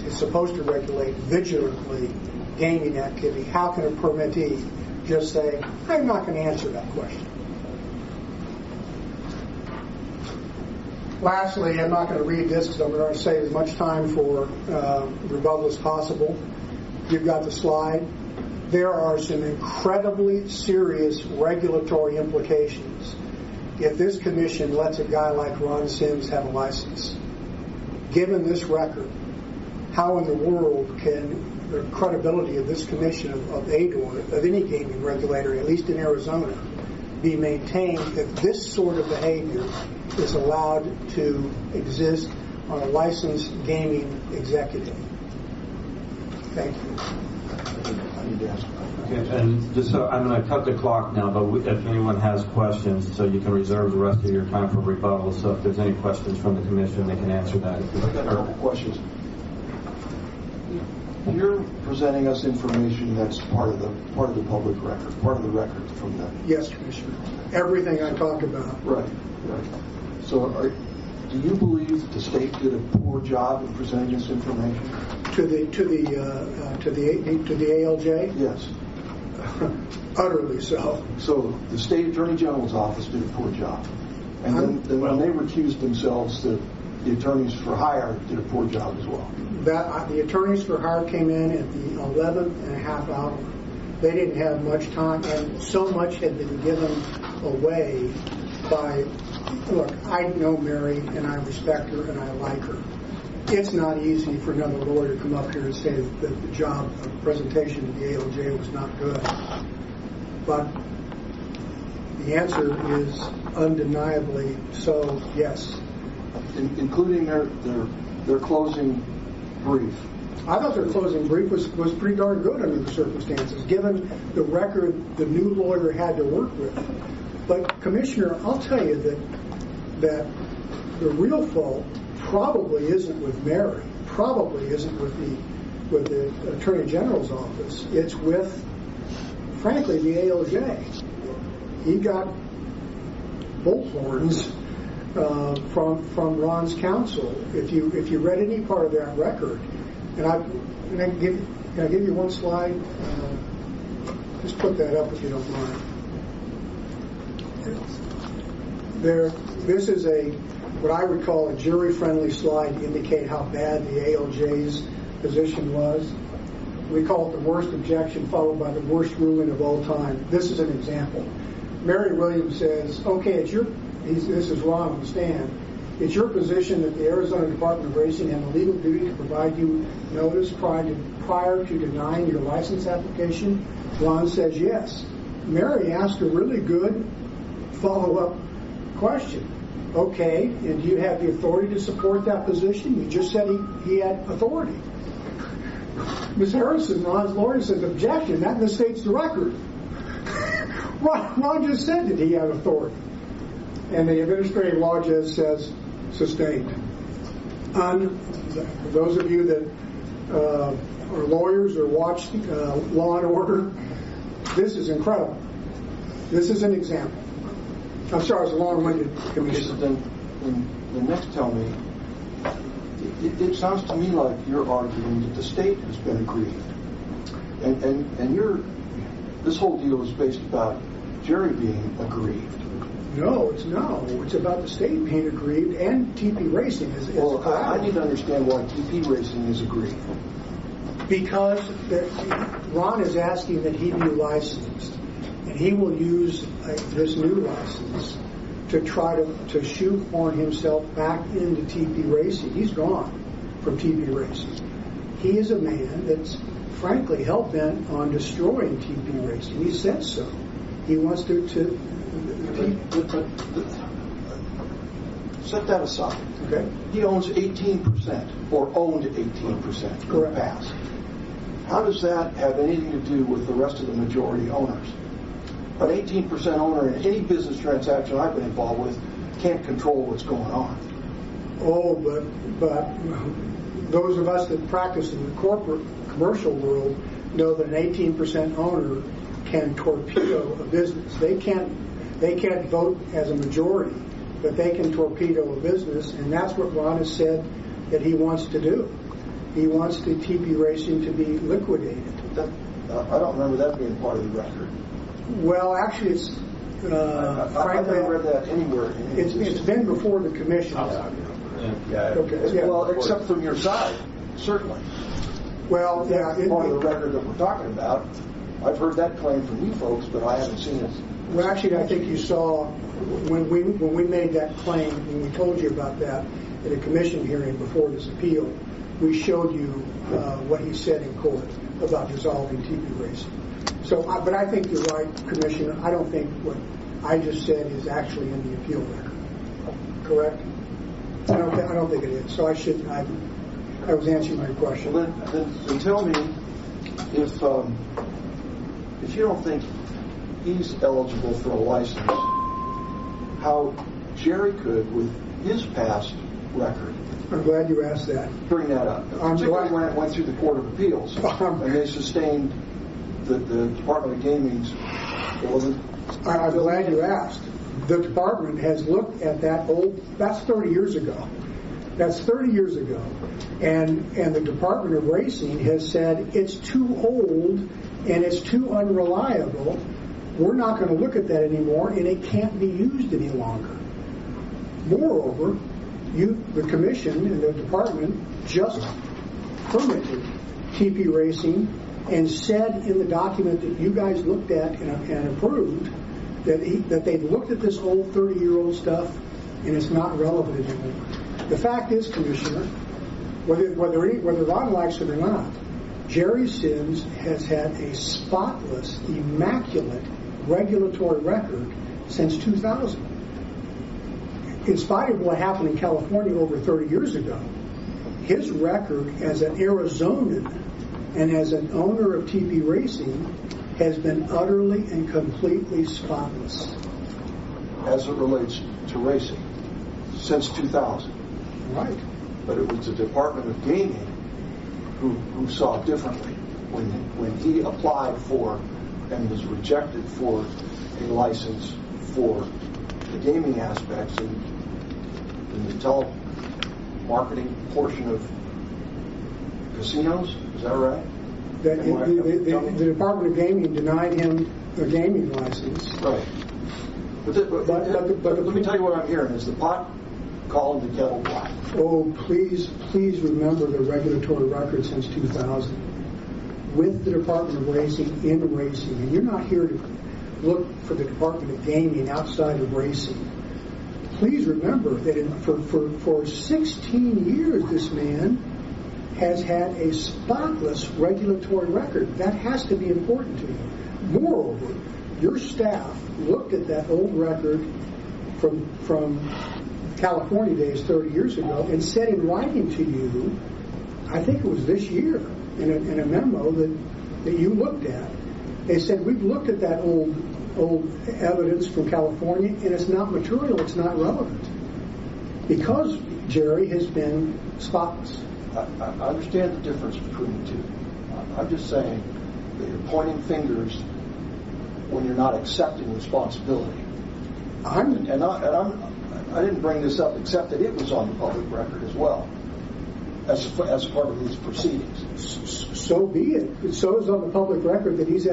is supposed to regulate vigilantly gaming activity? How can a permittee just say, I'm not going to answer that question? Lastly, I'm not going to read this because I'm going to save as much time for rebuttal as possible. You've got the slide. There are some incredibly serious regulatory implications if this commission lets a guy like Ron Sims have a license. Given this record, how in the world can the credibility of this commission of ADOR, of any gaming regulator, at least in Arizona, be maintained if this sort of behavior is allowed to exist on a licensed gaming executive? Thank you. Okay, and just so I'm going to cut the clock now, but if anyone has questions, so you can reserve the rest of your time for rebuttal. So if there's any questions from the commission, they can answer that. I've got a couple questions. You're presenting us information that's part of the public record, part of the record from the. Yes, Commissioner. Everything I talked about. Right. So, do you believe that the state did a poor job of presenting this information? To the ALJ? Yes. Utterly so. So the state attorney general's office did a poor job, And then when they recused themselves, the attorneys for hire did a poor job as well. The attorneys for hire came in at the 11th and a half hour. They didn't have much time, and so much had been given away by, look, I know Mary, and I respect her, and I like her. It's not easy for another lawyer to come up here and say that the job of presentation to the ALJ was not good. But the answer is undeniably so, yes. Including their closing brief. I thought their closing brief was pretty darn good under the circumstances, given the record the new lawyer had to work with. But, Commissioner, I'll tell you that the real fault probably isn't with Mary, probably isn't with the Attorney General's office. It's with, frankly, the ALJ. He got bullhorns from Ron's counsel. If you read any part of that record, can I give you one slide? Just put that up if you don't mind. This is what I would call a jury-friendly slide to indicate how bad the ALJ's position was. We call it the worst objection followed by the worst ruling of all time. This is an example. Mary Williams says, okay, this is Ron on the stand. It's your position that the Arizona Department of Racing had a legal duty to provide you notice prior to denying your license application? Ron says yes. Mary asked a really good follow-up question. Okay, and do you have the authority to support that position? You just said he had authority. Ms. Harrison, Ron's lawyer, says objection. That misstates the record. Ron just said that he had authority. And the administrative law judge says sustained. For those of you that are lawyers or watch Law and Order, this is incredible. This is an example. I'm sorry, it's a long-winded commission. Then next tell me, it sounds to me like you're arguing that the state has been aggrieved. And this whole deal is based about Jerry being aggrieved. No, it's about the state being aggrieved and TP Racing is well, I need to understand why TP Racing is aggrieved. Because Ron is asking that he be licensed, and he will use this new license to try to shoehorn himself back into TP Racing. He's gone from TP Racing. He is a man that's frankly hell-bent on destroying TP Racing. He said so. He wants to set that aside. Okay. He owns 18% or owned 18% in the past. How does that have anything to do with the rest of the majority owners? An 18% owner in any business transaction I've been involved with can't control what's going on. Oh, but those of us that practice in the corporate commercial world know that an 18% owner can torpedo a business. They can't vote as a majority, but they can torpedo a business, and that's what Ron has said that he wants to do. He wants the TP Racing to be liquidated. I don't remember that being part of the record. Well, actually, it's I've never read that anywhere. It's been before the commission. Well, except from your side, certainly. Well, yeah, part of the record that we're talking about. I've heard that claim from you folks, but I haven't seen it. Well, actually, I think you saw when we made that claim, when we told you about that at a commission hearing before this appeal, we showed you what he said in court about dissolving TP Racing. So, but I think you're right, Commissioner. I don't think what I just said is actually in the appeal record. Correct? I don't think it is. So I was answering my question. Well, then tell me if you don't think he's eligible for a license, how Jerry could, with his past record. I'm glad you asked that. Bring that up. Particularly when it went through the Court of Appeals and they sustained the Department of Gaming's. I'm glad you asked. The department has looked at that's 30 years ago. That's 30 years ago. And the Department of Racing has said it's too old and it's too unreliable. We're not going to look at that anymore, and it can't be used any longer. Moreover, the commission and the department just permitted TP Racing and said in the document that you guys looked at and approved that they've looked at this old 30-year-old stuff and it's not relevant anymore. The fact is, Commissioner, whether Ron likes it or not, Jerry Sims has had a spotless, immaculate regulatory record since 2000. In spite of what happened in California over 30 years ago, his record as an Arizonan and as an owner of TP Racing has been utterly and completely spotless. As it relates to racing, since 2000. Right. But it was the Department of Gaming who saw it differently when he applied for and was rejected for a license for the gaming aspects in the telemarketing portion of casinos. Is that right? The Department of Gaming denied him a gaming license. Right. But let me tell you what I'm hearing is the pot calling the kettle black. Oh, please remember the regulatory record since 2000 with the Department of Racing in racing. And you're not here to look for the Department of Gaming outside of racing. Please remember that for 16 years this man has had a spotless regulatory record. That has to be important to you. Moreover, your staff looked at that old record from California days 30 years ago and said in writing to you, I think it was this year, in a memo that you looked at, they said, we've looked at that old evidence from California and it's not material, it's not relevant. Because Jerry has been spotless. I understand the difference between the two. I'm just saying that you're pointing fingers when you're not accepting responsibility. I didn't bring this up except that it was on the public record as well as part of these proceedings. So be it. So is on the public record that he's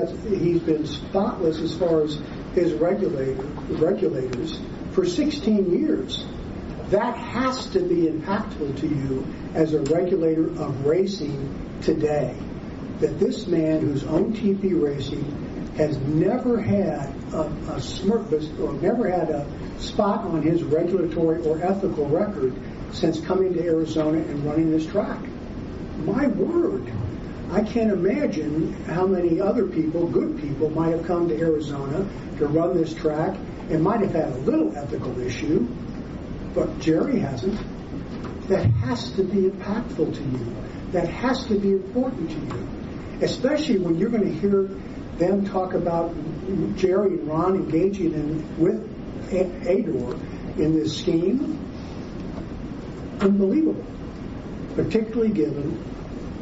been spotless as far as his regulators for 16 years. That has to be impactful to you as a regulator of racing today. That this man who's owned TP Racing has never had a smirk or never had a spot on his regulatory or ethical record since coming to Arizona and running this track. My word, I can't imagine how many other people, good people, might have come to Arizona to run this track and might have had a little ethical issue, but Jerry hasn't. That has to be impactful to you. That has to be important to you, especially when you're going to hear them talk about Jerry and Ron engaging with Ador in this scheme. Unbelievable, particularly given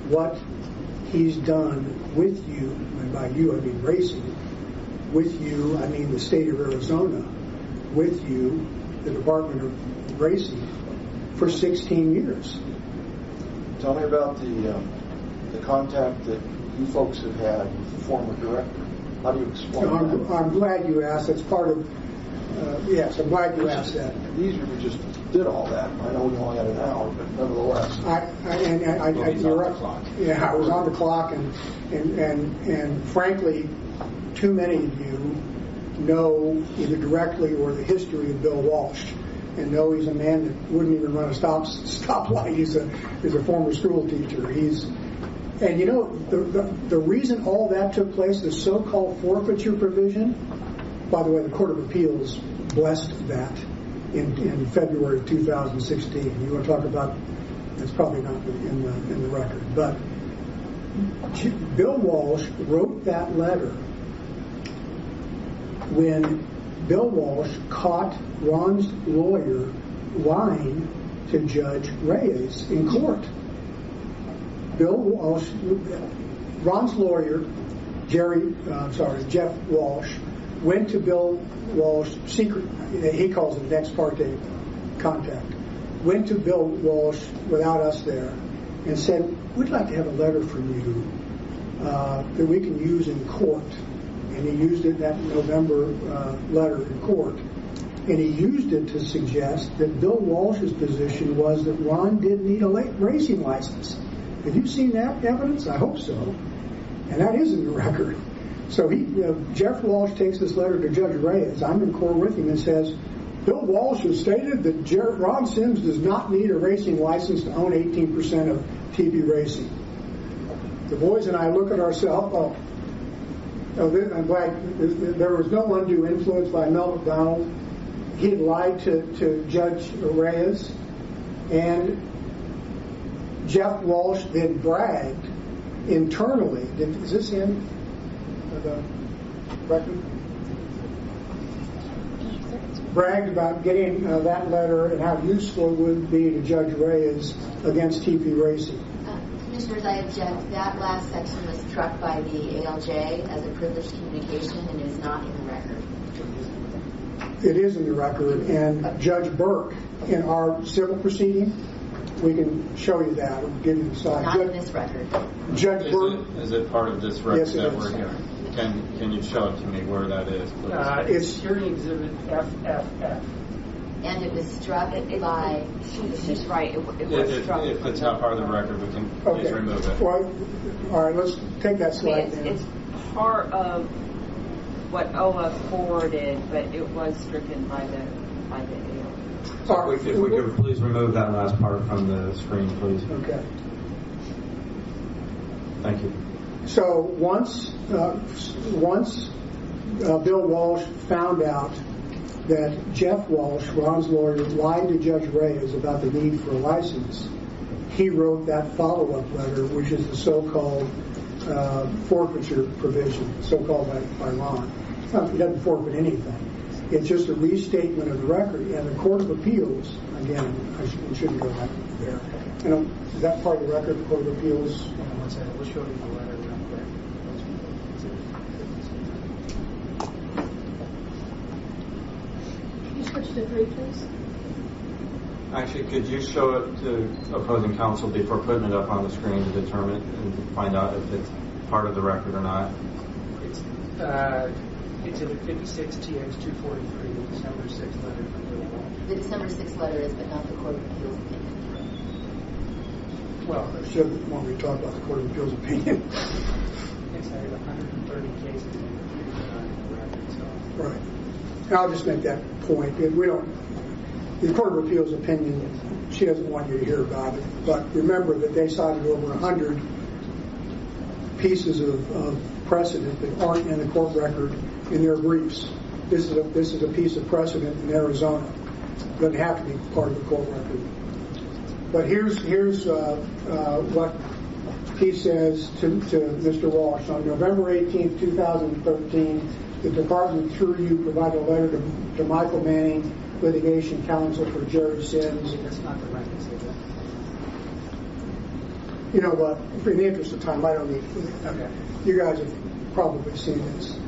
what he's done with you, and by you I mean racing, with you I mean the state of Arizona, with you, the Department of Racing, for 16 years. Tell me about the contact that you folks have had with the former director. How do you explain that? I'm glad you asked. That's part of, yes, I'm glad you asked that. Easier to just did all that. I know we only had an hour, but nevertheless. You're right. Yeah, I was on the clock, and frankly, too many of you know either directly or the history of Bill Walsh, and know he's a man that wouldn't even run a stoplight. He's a former school teacher. And you know, the reason all that took place, the so-called forfeiture provision, by the way, the Court of Appeals blessed that in February of 2016. You want to talk about, it's probably not in the record, but Bill Walsh wrote that letter when Bill Walsh caught Ron's lawyer lying to Judge Reyes in court. Bill Walsh, Ron's lawyer, Jeff Walsh, went to Bill Walsh, secret, he calls it ex parte contact, went to Bill Walsh without us there and said, we'd like to have a letter from you that we can use in court. And he used it, that November letter in court. And he used it to suggest that Bill Walsh's position was that Ron didn't need a racing license. Have you seen that evidence? I hope so. And that is in the record. So Jeff Walsh takes this letter to Judge Reyes. I'm in court with him and says, Bill Walsh has stated that Ron Sims does not need a racing license to own 18% of TP Racing. The boys and I look at ourselves, I'm glad there was no undue influence by Mel McDonald. He had lied to Judge Reyes, and Jeff Walsh then bragged internally. Is this in the record? Bragged about getting that letter and how useful it would be to Judge Reyes against TP Racing. Commissioners, I object. That last section was struck by the ALJ as a privileged communication and is not in the record. It is in the record, and Judge Burke, in our civil proceeding, we can show you that. We'll give you the slide. Not in this record. Judge Burke. Is it part of this record Yes, that it we're is. hearing? Can you show it to me where that is, please? It's hearing exhibit FFF. And it was struck by... She's right. It was struck. If it's not part of the record, we can please remove it. Well, all right, let's take that slide. It's part of what OLA forwarded, but it was stricken by the ALJ. So if we could please remove that last part from the screen, please. Okay. Thank you. So once Bill Walsh found out that Jeff Walsh, Ron's lawyer, lied to Judge Reyes about the need for a license, he wrote that follow-up letter, which is the so-called forfeiture provision, so-called by Ron. He doesn't forfeit anything. It's just a restatement of the record. And the Court of Appeals, again, we shouldn't go back there. Is that part of the record, the Court of Appeals? One second, we'll show you the letter real quick. Can you switch to 3, please? Actually, could you show it to opposing counsel before putting it up on the screen to determine and find out if it's part of the record or not? It's in 56 TX 243, the December 6th letter from Bill Walsh. The December 6th letter is, but not the Court of Appeals opinion. Well, I should want me to talk about the Court of Appeals opinion. It's 130 cases in the record. So. Right. And I'll just make that point. The Court of Appeals opinion, she doesn't want you to hear about it, but remember that they cited over 100 pieces of precedent that aren't in the court record in their briefs. This is a piece of precedent in Arizona. It doesn't have to be part of the court record. But here's what he says to Mr. Walsh. On November 18, 2013, the department, through you, provided a letter to Michael Manning, litigation counsel for Jerry Sims. That's not the record, is it? You know what? In the interest of time, I don't need. Okay. You guys have probably seen this.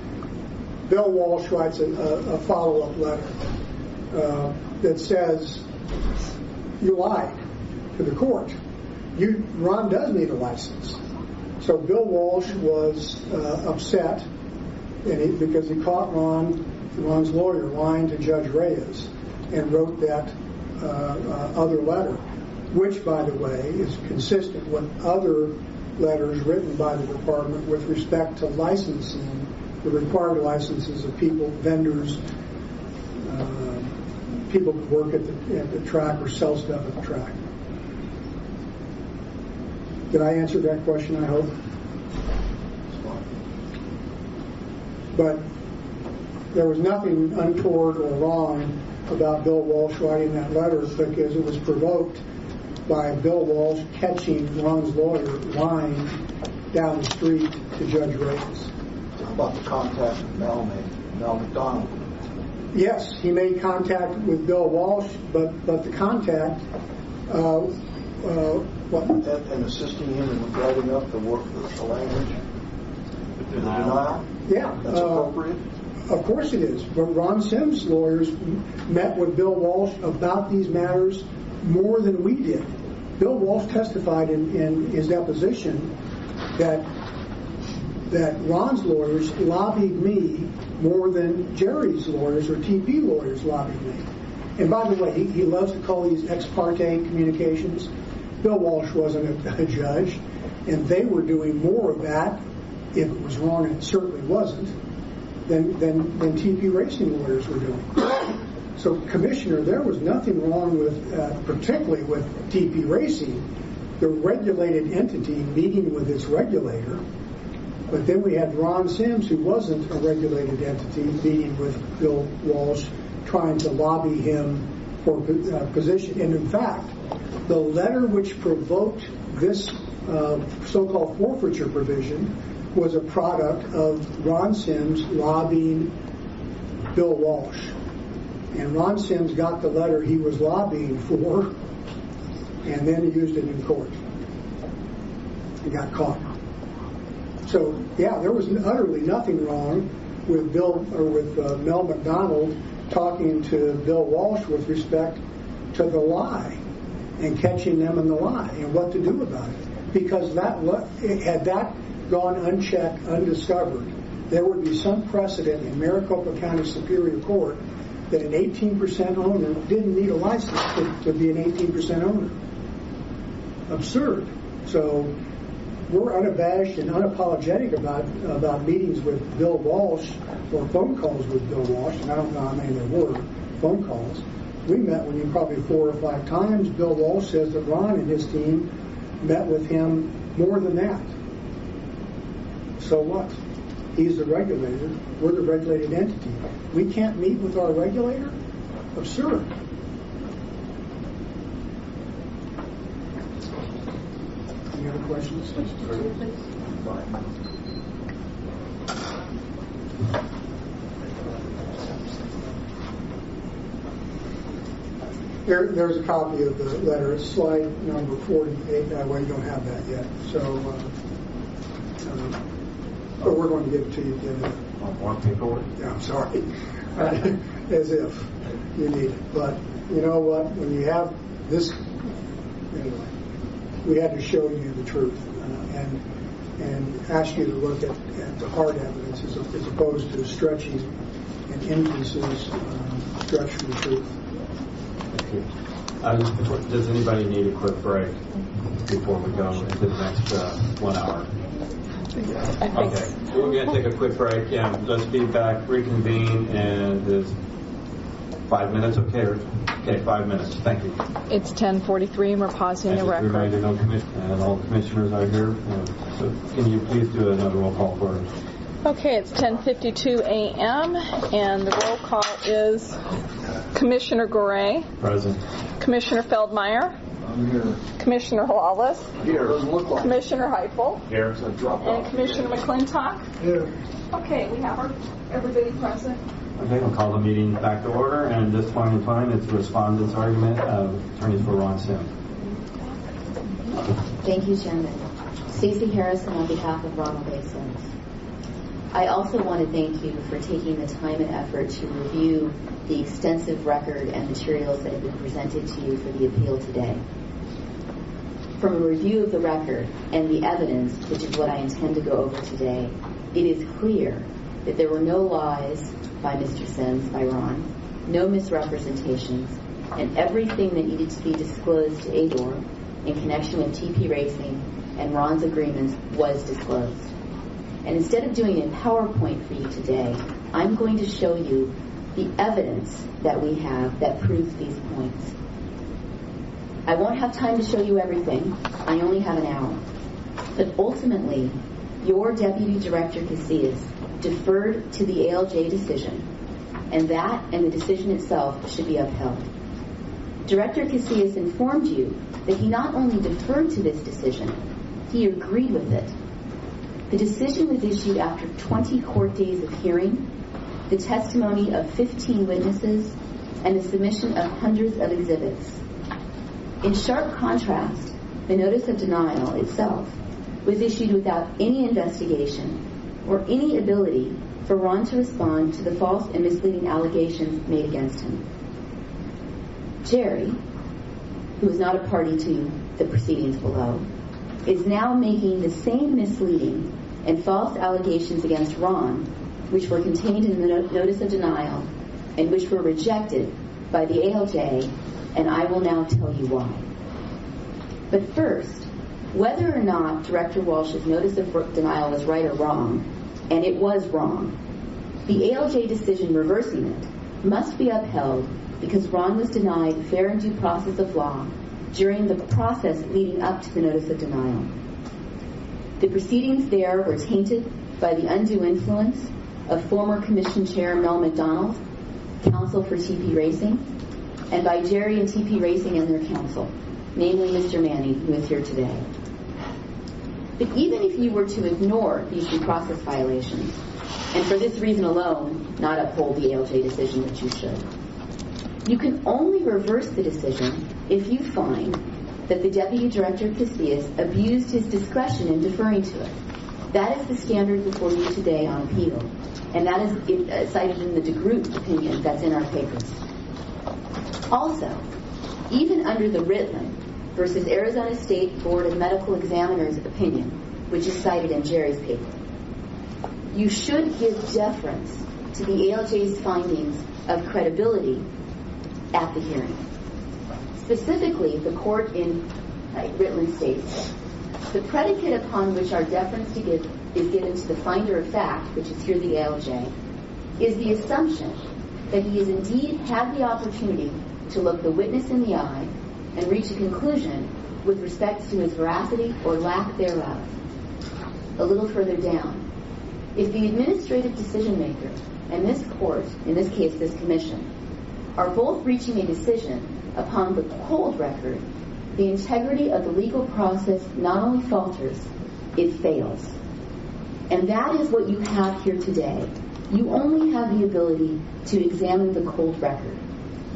Bill Walsh writes a follow-up letter that says, you lied to the court. Ron does need a license. So Bill Walsh was upset because he caught Ron's lawyer lying to Judge Reyes and wrote that other letter, which, by the way, is consistent with other letters written by the department with respect to licensing, the required licenses of people, vendors, people who work at the track or sell stuff at the track. Did I answer that question, I hope? But there was nothing untoward or wrong about Bill Walsh writing that letter because it was provoked by Bill Walsh catching Ron's lawyer lying down the street to Judge Reyes. How about the contact with Mel McDonald? Yes, he made contact with Bill Walsh, but the contact, what? And assisting him in writing up the language? The denial? Yeah. That's appropriate? Of course it is. But Ron Sims' lawyers met with Bill Walsh about these matters more than we did. Bill Walsh testified in his deposition that that Ron's lawyers lobbied me more than Jerry's lawyers or TP lawyers lobbied me. And by the way, he loves to call these ex parte communications. Bill Walsh wasn't a judge, and they were doing more of that, if it was wrong, and it certainly wasn't, than TP Racing lawyers were doing. So, Commissioner, there was nothing wrong with, particularly with TP Racing, the regulated entity meeting with its regulator. But then we had Ron Sims, who wasn't a regulated entity, meeting with Bill Walsh, trying to lobby him for position. And in fact, the letter which provoked this so-called forfeiture provision was a product of Ron Sims lobbying Bill Walsh. And Ron Sims got the letter he was lobbying for, and then he used it in court. He got caught. So, yeah, there was utterly nothing wrong with Mel McDonald talking to Bill Walsh with respect to the lie and catching them in the lie and what to do about it. Because had that gone unchecked, undiscovered, there would be some precedent in Maricopa County Superior Court that an 18% owner didn't need a license to be an 18% owner. Absurd. So we're unabashed and unapologetic about meetings with Bill Walsh or phone calls with Bill Walsh, and I don't know how many there were phone calls. We met with him probably 4 or 5 times. Bill Walsh says that Ron and his team met with him more than that. So what? He's the regulator. We're the regulated entity. We can't meet with our regulator? Absurd. Any other questions? There's a copy of the letter. It's slide number 48. Well, you don't have that yet. So, but we're going to give it to you again. Want paperwork? Yeah, I'm sorry. As if you need it. But you know what? When you have this, anyway, we had to show you the truth and ask you to look at the hard evidence as opposed to stretching and inferences stretch from the truth. Does anybody need a quick break before we go into the next 1 hour? Okay, we're going to take a quick break. Yeah, let's be back, reconvene, and is 5 minutes okay? Okay, 5 minutes. Thank you. It's 10:43, and we're pausing the record. Reminder, no and all the commissioners are here. So can you please do another roll call for us? Okay, it's 10:52 a.m., and the roll call is Commissioner Goray. Present. Commissioner Feldmeyer. I'm here. Commissioner Lawless. Here. Doesn't look like Commissioner Heifel. Here. And Commissioner McClintock. Here. Okay, we have everybody present. Okay, we'll call the meeting back to order, and at this point in time, it's the respondent's argument of attorneys for Ron Sims. Thank you, Chairman. Stacey Harrison on behalf of Ronald A. Sims. I also want to thank you for taking the time and effort to review the extensive record and materials that have been presented to you for the appeal today. From a review of the record and the evidence, which is what I intend to go over today, it is clear that there were no lies by Mr. Sims, by Ron, no misrepresentations, and everything that needed to be disclosed to ADOR in connection with TP Racing and Ron's agreements was disclosed. And instead of doing a PowerPoint for you today, I'm going to show you the evidence that we have that proves these points. I won't have time to show you everything. I only have an hour. But ultimately, your Deputy Director Casillas deferred to the ALJ decision, and that and the decision itself should be upheld. Director Casillas informed you that he not only deferred to this decision, he agreed with it. The decision was issued after 20 court days of hearing, the testimony of 15 witnesses, and the submission of hundreds of exhibits. In sharp contrast, the notice of denial itself was issued without any investigation or any ability for Ron to respond to the false and misleading allegations made against him. Jerry, who is not a party to the proceedings below, is now making the same misleading and false allegations against Ron, which were contained in the notice of denial and which were rejected by the ALJ, and I will now tell you why. But first, whether or not Director Walsh's notice of denial was right or wrong, and it was wrong, the ALJ decision reversing it must be upheld because Ron was denied fair and due process of law during the process leading up to the notice of denial. The proceedings there were tainted by the undue influence of former Commission Chair Mel McDonald, counsel for TP Racing, and by Jerry and TP Racing and their counsel, namely Mr. Manning, who is here today. But even if you were to ignore these due process violations, and for this reason alone, not uphold the ALJ decision, which you should, you can only reverse the decision if you find that the Deputy Director Casillas abused his discretion in deferring to it. That is the standard before you today on appeal, and that is cited in the DeGroot opinion that's in our papers. Also, even under the Ritlin versus Arizona State Board of Medical Examiners opinion, which is cited in Jerry's paper, you should give deference to the ALJ's findings of credibility at the hearing. Specifically, the court in Ritlin states, the predicate upon which our deference is given to the finder of fact, which is here the ALJ, is the assumption that he has indeed had the opportunity to look the witness in the eye and reach a conclusion with respect to his veracity or lack thereof. A little further down, if the administrative decision maker and this court, in this case this commission, are both reaching a decision upon the cold record, the integrity of the legal process not only falters, it fails. And that is what you have here today. You only have the ability to examine the cold record.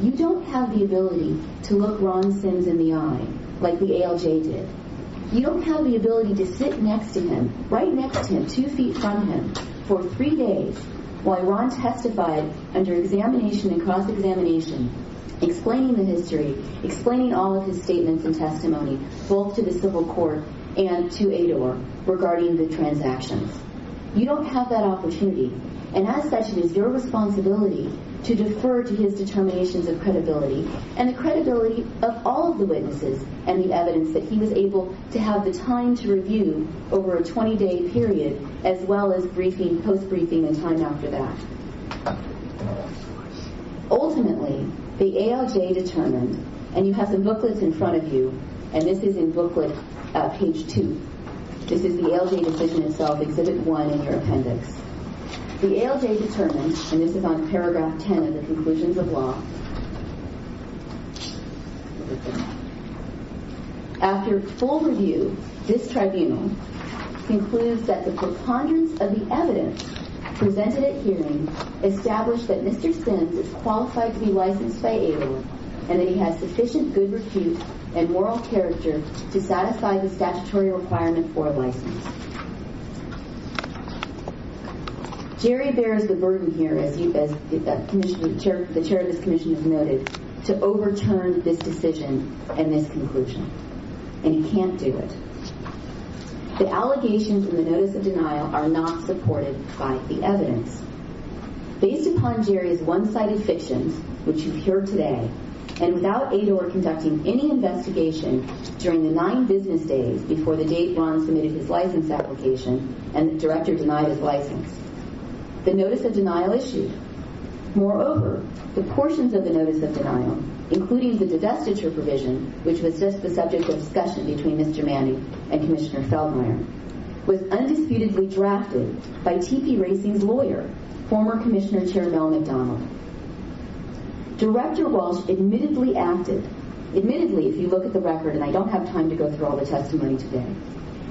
You don't have the ability to look Ron Sims in the eye like the ALJ did. You don't have the ability to sit next to him, right next to him, 2 feet from him, for 3 days while Ron testified under examination and cross-examination, explaining the history, explaining all of his statements and testimony, both to the civil court and to ADOR regarding the transactions. You don't have that opportunity, and as such, it is your responsibility to defer to his determinations of credibility and the credibility of all of the witnesses and the evidence that he was able to have the time to review over a 20-day period, as well as briefing, post-briefing, and time after that. Ultimately, the ALJ determined, and you have some booklets in front of you, and this is in booklet page 2. This is the ALJ decision itself, Exhibit 1 in your appendix. The ALJ determined, and this is on paragraph 10 of the conclusions of law, after full review, this tribunal concludes that the preponderance of the evidence presented at hearing established that Mr. Sims is qualified to be licensed by ADOR and that he has sufficient good repute and moral character to satisfy the statutory requirement for a license. Jerry bears the burden here, as the chair of this commission has noted, to overturn this decision and this conclusion. And he can't do it. The allegations in the notice of denial are not supported by the evidence. Based upon Jerry's one-sided fictions, which you've heard today, and without ADOR conducting any investigation during the 9 business days before the date Ron submitted his license application and the director denied his license, the notice of denial issued. Moreover, the portions of the notice of denial, including the divestiture provision, which was just the subject of discussion between Mr. Manning and Commissioner Feldmeyer, was undisputedly drafted by TP Racing's lawyer, former Commissioner Chair Mel McDonald. Director Walsh admittedly, if you look at the record, and I don't have time to go through all the testimony today,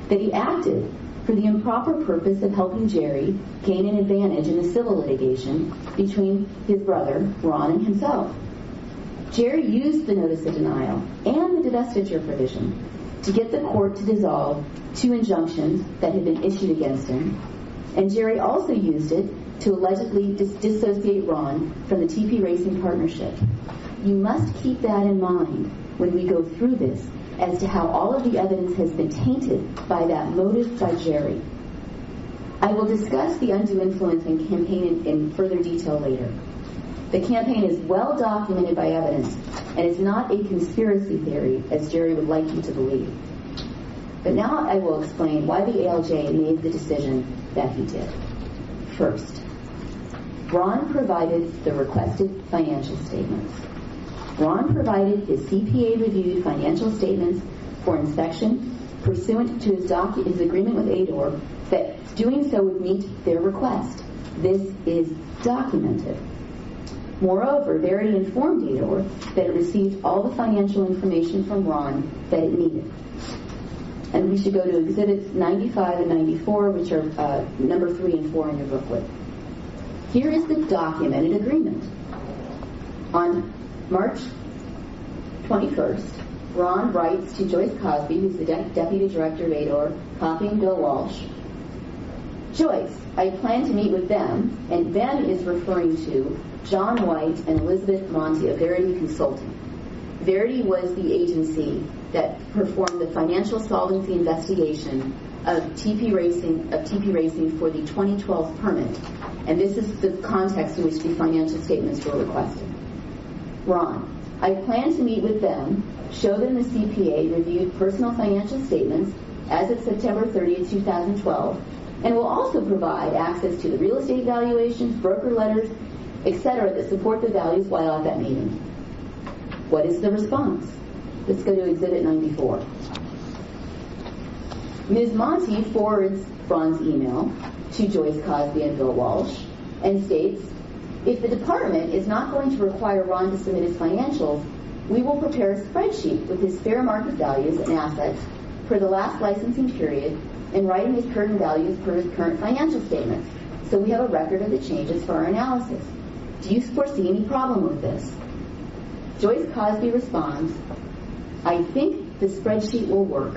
that he acted for the improper purpose of helping Jerry gain an advantage in the civil litigation between his brother, Ron, and himself. Jerry used the notice of denial and the divestiture provision to get the court to dissolve 2 injunctions that had been issued against him, and Jerry also used it to allegedly dissociate Ron from the TP Racing partnership. You must keep that in mind when we go through this as to how all of the evidence has been tainted by that motive by Jerry. I will discuss the undue influence and campaign in further detail later. The campaign is well documented by evidence and is not a conspiracy theory, as Jerry would like you to believe. But now I will explain why the ALJ made the decision that he did. First, Ron provided the requested financial statements. Ron provided his CPA-reviewed financial statements for inspection pursuant to his agreement with ADOR that doing so would meet their request. This is documented. Moreover, Verity informed ADOR that it received all the financial information from Ron that it needed. And we should go to Exhibits 95 and 94, which are number 3 and 4 in your booklet. Here is the documented agreement. On March 21st, Ron writes to Joyce Cosby, who's the Deputy Director of ADOR, copying Bill Walsh, Joyce, I plan to meet with them, and them is referring to John White and Elizabeth Monty of Verity Consulting. Verity was the agency that performed the financial solvency investigation of TP Racing for the 2012 permit, and this is the context in which the financial statements were requested. Ron, I plan to meet with them, show them the CPA-reviewed personal financial statements as of September 30th, 2012, and will also provide access to the real estate valuations, broker letters, etc. that support the values while at that meeting. What is the response? Let's go to Exhibit 94. Ms. Monty forwards Ron's email to Joyce Cosby and Bill Walsh and states, if the department is not going to require Ron to submit his financials, we will prepare a spreadsheet with his fair market values and assets for the last licensing period and writing his current values per his current financial statements. So we have a record of the changes for our analysis. Do you foresee any problem with this? Joyce Cosby responds, I think the spreadsheet will work.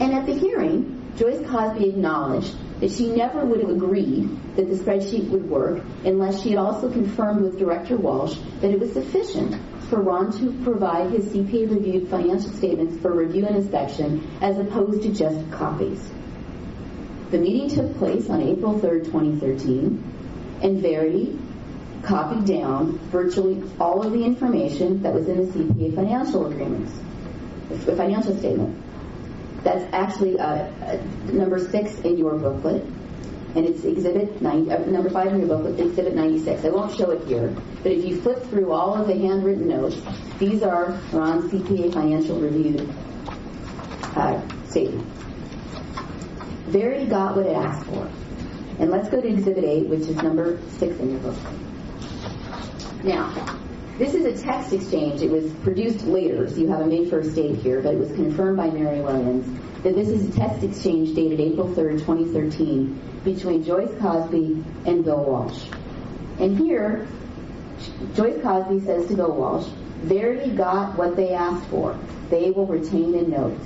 And at the hearing, Joyce Cosby acknowledged that she never would have agreed that the spreadsheet would work unless she had also confirmed with Director Walsh that it was sufficient for Ron to provide his CPA-reviewed financial statements for review and inspection as opposed to just copies. The meeting took place on April 3rd, 2013, and Verity copied down virtually all of the information that was in the CPA financial agreements, the financial statement. That's actually number 6 in your booklet, and it's number 5 in your booklet, Exhibit 96. I won't show it here, but if you flip through all of the handwritten notes, these are Ron's CPA financial reviewed statement. Verity got what it asked for. And let's go to Exhibit 8, which is number 6 in your book. Now, this is a text exchange. It was produced later, so you have a May 1st date here, but it was confirmed by Mary Williams that this is a text exchange dated April 3rd, 2013, between Joyce Cosby and Bill Walsh. And here, Joyce Cosby says to Bill Walsh, Verity got what they asked for. They will retain the notes.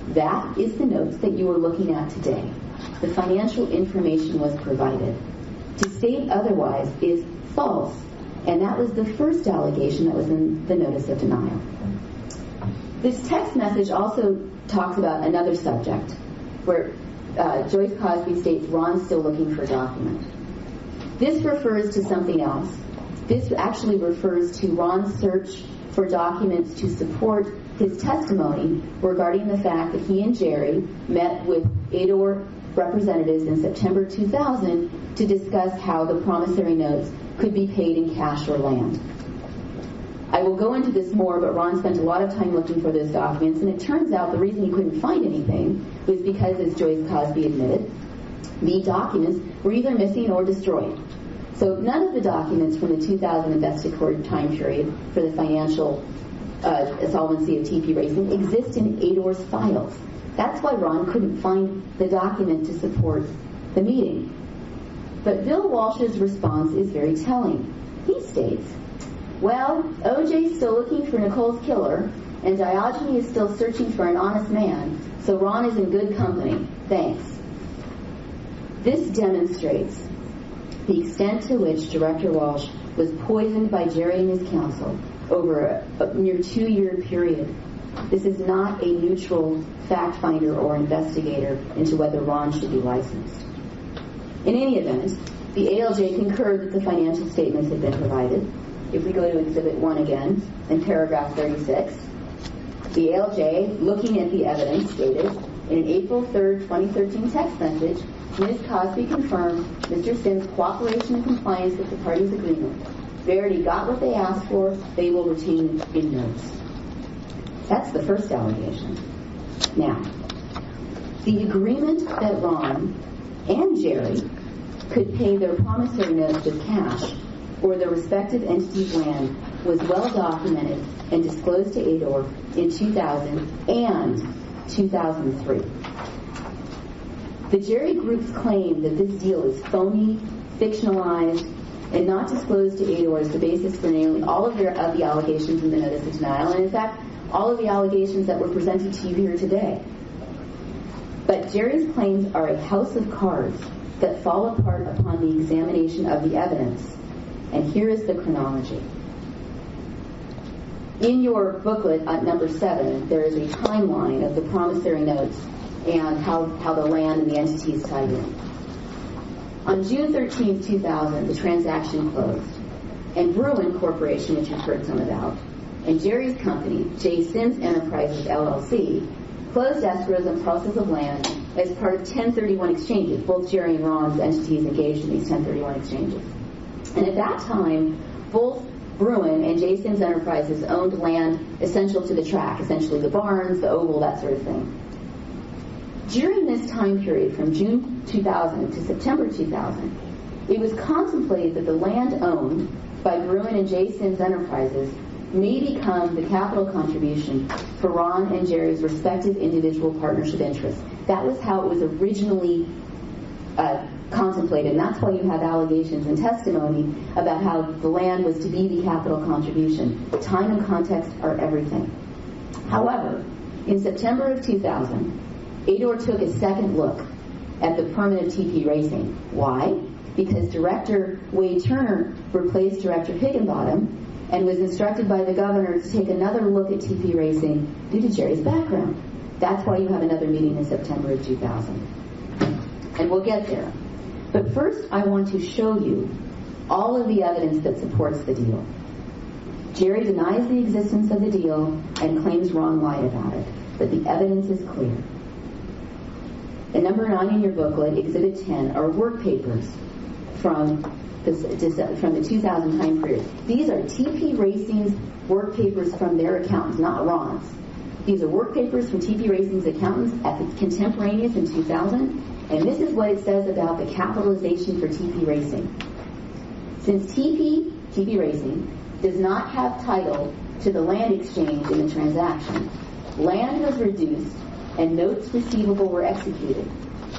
That is the notes that you are looking at today. The financial information was provided. To state otherwise is false, and that was the first allegation that was in the notice of denial. This text message also talks about another subject, where Joyce Cosby states Ron's still looking for a document. This refers to something else. This actually refers to Ron's search for documents to support his testimony regarding the fact that he and Jerry met with ADOR representatives in September 2000 to discuss how the promissory notes could be paid in cash or land. I will go into this more, but Ron spent a lot of time looking for those documents, and it turns out the reason he couldn't find anything was because, as Joyce Cosby admitted, the documents were either missing or destroyed. So none of the documents from the 2000 investigatory time period for the financial solvency of TP Racing exist in ADOR's files. That's why Ron couldn't find the document to support the meeting. But Bill Walsh's response is very telling. He states, well, OJ's still looking for Nicole's killer, and Diogenes is still searching for an honest man, so Ron is in good company. Thanks. This demonstrates the extent to which Director Walsh was poisoned by Jerry and his counsel over a near 2-year period. This is not a neutral fact finder or investigator into whether Ron should be licensed. In any event, the ALJ concurred that the financial statements had been provided. If we go to Exhibit 1 again, in paragraph 36, the ALJ, looking at the evidence, stated, in an April 3rd, 2013 text message, Ms. Cosby confirmed Mr. Sims' cooperation and compliance with the parties' agreement. Verity got what they asked for, they will retain in notes. That's the first allegation. Now, the agreement that Ron and Jerry could pay their promissory notes with cash or their respective entities' land was well documented and disclosed to ADOR in 2000 and 2003. The Jerry Group's claim that this deal is phony, fictionalized, and not disclosed to ADOR is the basis for nearly all of the allegations in the notice of denial, and in fact, all of the allegations that were presented to you here today. But Jerry's claims are a house of cards that fall apart upon the examination of the evidence. And here is the chronology. In your booklet at number 7, there is a timeline of the promissory notes and how the land and the entities tied in. On June 13, 2000, the transaction closed, and Bruin Corporation, which you've heard some about, and Jerry's company, J. Sims Enterprises, LLC, closed escrows and parcels of land as part of 1031 exchanges. Both Jerry and Ron's entities engaged in these 1031 exchanges. And at that time, both Bruin and J. Sims Enterprises owned land essential to the track, essentially the barns, the oval, that sort of thing. During this time period, from June 2000 to September 2000, it was contemplated that the land owned by Bruin and J. Sims Enterprises may become the capital contribution for Ron and Jerry's respective individual partnership interests. That was how it was originally contemplated, and that's why you have allegations and testimony about how the land was to be the capital contribution. Time and context are everything. However, in September of 2000, ADOR took a second look at the permanent TP Racing. Why? Because Director Wade Turner replaced Director Higginbottom and was instructed by the governor to take another look at TP Racing due to Jerry's background. That's why you have another meeting in September of 2000. And we'll get there. But first, I want to show you all of the evidence that supports the deal. Jerry denies the existence of the deal and claims Ron lied about it, but the evidence is clear. At number 9 in your booklet, Exhibit 10, are work papers from the 2000 time period. These are TP Racing's work papers from their accountants, not Ron's. These are work papers from TP Racing's accountants at the contemporaneous in 2000, and this is what it says about the capitalization for TP Racing. Since TP Racing does not have title to the land exchange in the transaction, land was reduced and notes receivable were executed.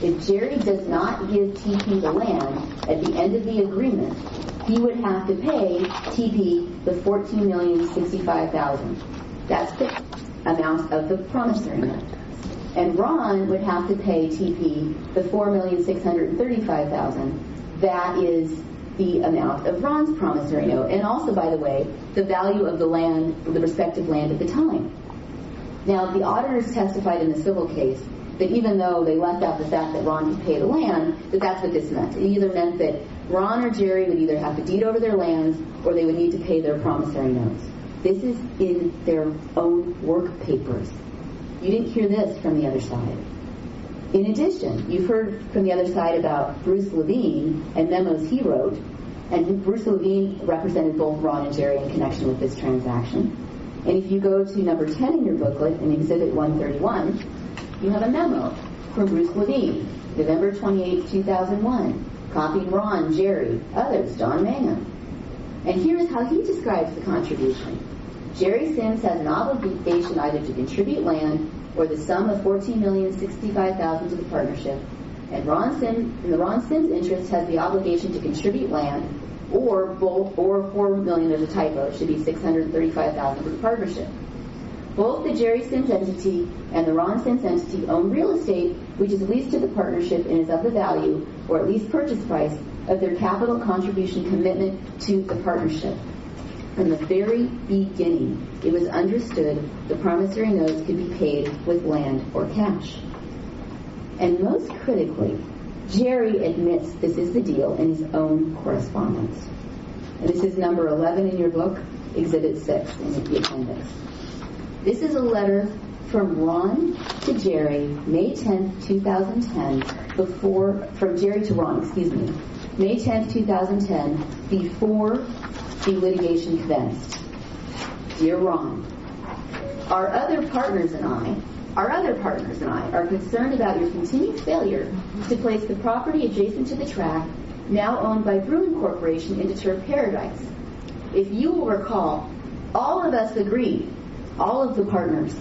If Jerry does not give TP the land at the end of the agreement, he would have to pay TP the $14,065,000. That's the amount of the promissory note. And Ron would have to pay TP the $4,635,000. That is the amount of Ron's promissory note. And also, by the way, the value of the land, the respective land at the time. Now, the auditors testified in the civil case that even though they left out the fact that Ron could pay the land, that's what this meant. It either meant that Ron or Jerry would either have to deed over their lands or they would need to pay their promissory notes. This is in their own work papers. You didn't hear this from the other side. In addition, you've heard from the other side about Bruce Levine and memos he wrote, and Bruce Levine represented both Ron and Jerry in connection with this transaction. And if you go to number 10 in your booklet, in Exhibit 131, you have a memo from Bruce Levine, November 28, 2001, copying Ron, Jerry, others, Don Mangum. And here's how he describes the contribution. Jerry Sims has an obligation either to contribute land or the sum of $14,065,000 to the partnership, and the Ron Sims interest has the obligation to contribute land or both, or $4 million, there's a typo, it should be $635,000 to the partnership. Both the Jerry Sims entity and the Ron Sims entity own real estate which is leased to the partnership and is of the value, or at least purchase price, of their capital contribution commitment to the partnership. From the very beginning, it was understood the promissory notes could be paid with land or cash. And most critically, Jerry admits this is the deal in his own correspondence. And this is number 11 in your book, Exhibit 6 in the appendix. This is a letter from Ron to Jerry, May 10th, 2010, from Jerry to Ron, May 10th, 2010, before the litigation commenced. Dear Ron, our other partners and I are concerned about your continued failure to place the property adjacent to the track, now owned by Bruin Corporation, into Turf Paradise. If you will recall, all of us agreed, all of the partners,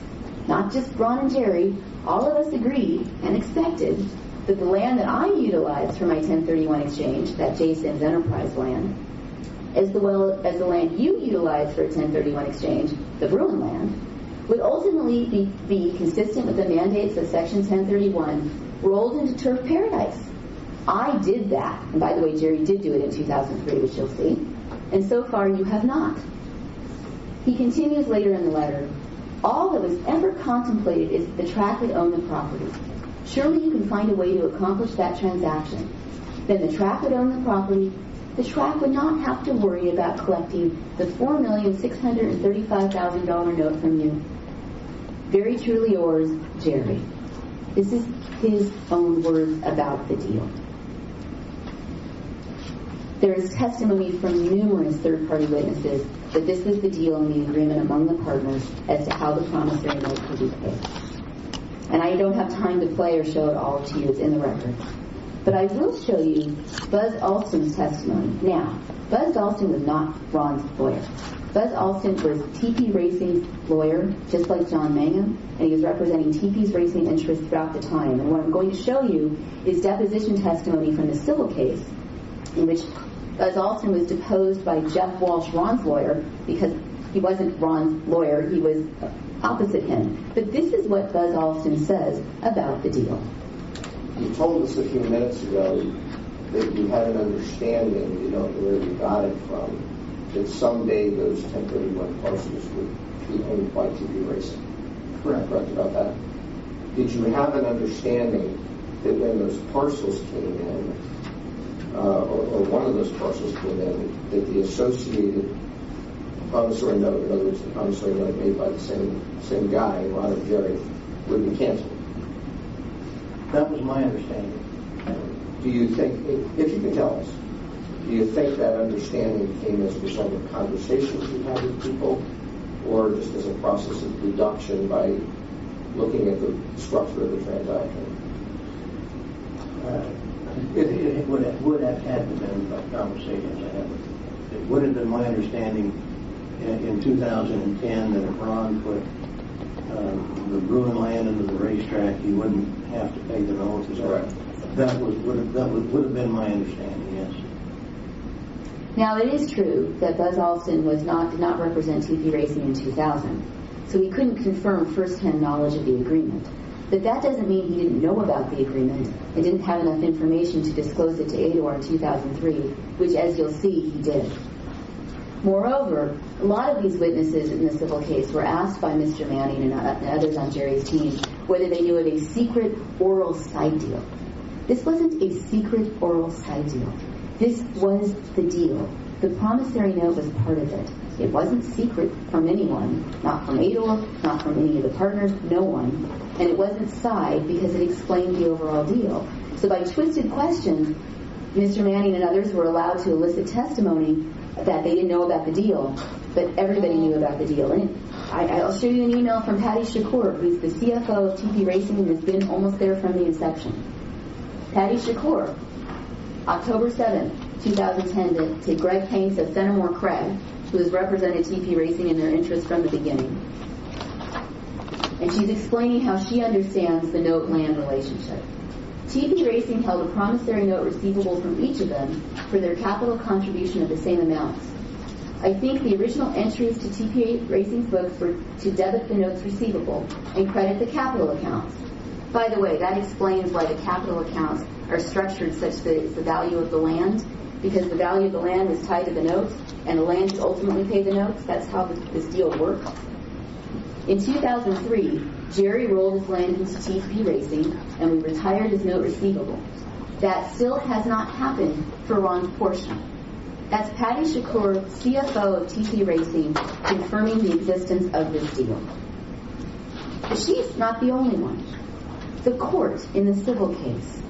not just Ron and Jerry, all of us agreed and expected that the land that I utilized for my 1031 exchange, that J. Sims Enterprise land, as well as the land you utilized for a 1031 exchange, the Bruin land, would ultimately be consistent with the mandates of Section 1031, rolled into Turf Paradise. I did that. And by the way, Jerry did do it in 2003, which you'll see. And so far, you have not. He continues later in the letter, all that was ever contemplated is that the tract would own the property. Surely you can find a way to accomplish that transaction. Then the tract would own the property. The tract would not have to worry about collecting the $4,635,000 note from you. Very truly yours, Jerry. This is his own words about the deal. There is testimony from numerous third-party witnesses that this was the deal and the agreement among the partners as to how the promissory note could be paid. And I don't have time to play or show it all to you. It's in the record. But I will show you Buzz Alston's testimony. Now, Buzz Alston was not Ron's lawyer. Buzz Alston was TP Racing's lawyer, just like John Mangum, and he was representing TP's racing interests throughout the time. And what I'm going to show you is deposition testimony from the civil case in which Buzz Alston was deposed by Jeff Walsh, Ron's lawyer, because he wasn't Ron's lawyer, he was opposite him. But this is what Buzz Alston says about the deal. You told us a few minutes ago that you had an understanding, you don't know where you got it from, that someday those 1031 parcels would be owned by TP Racing. Correct about that? Did you have an understanding that when those parcels came in, or one of those parcels came in, that the associated promissory note, in other words, the promissory note made by the same guy, Ron and Jerry, would be canceled? That was my understanding. Do you think, if you can tell us, do you think that understanding came as a result of conversations you had with people, or just as a process of deduction by looking at the structure of the transaction? It would have had to been by conversations I had. It would have been my understanding in 2010 that if Ron put the Bruin land into the racetrack, he wouldn't have to pay the notes. Right. That would have been my understanding. Yes. Now, it is true that Buzz Alston did not represent TP Racing in 2000, so he couldn't confirm first-hand knowledge of the agreement. But that doesn't mean he didn't know about the agreement and didn't have enough information to disclose it to ADOR in 2003, which, as you'll see, he did. Moreover, a lot of these witnesses in the civil case were asked by Mr. Manning and others on Jerry's team whether they knew of a secret oral side deal. This wasn't a secret oral side deal. This was the deal. The promissory note was part of it. It wasn't secret from anyone, not from ADOR, not from any of the partners, no one. And it wasn't side because it explained the overall deal. So by twisted questions, Mr. Manning and others were allowed to elicit testimony that they didn't know about the deal, but everybody knew about the deal. And I'll show you an email from Patty Shakur, who's the CFO of TP Racing and has been almost there from the inception. Patty Shakur, October 7th, 2010, to Greg Hanks of Fenimore Craig, who has represented TP Racing in their interests from the beginning. And she's explaining how she understands the note-land relationship. TP Racing held a promissory note receivable from each of them for their capital contribution of the same amounts. I think the original entries to TP Racing's books were to debit the notes receivable and credit the capital accounts. By the way, that explains why the capital accounts are structured such that it's the value of the land, because the value of the land was tied to the notes, and the land would ultimately pay the notes. That's how this deal worked. In 2003, Jerry rolled his land into TP Racing, and we retired his note receivable. That still has not happened for Ron's portion. That's Patty Shakur, CFO of TP Racing, confirming the existence of this deal. But she's not the only one. The court, in the civil case,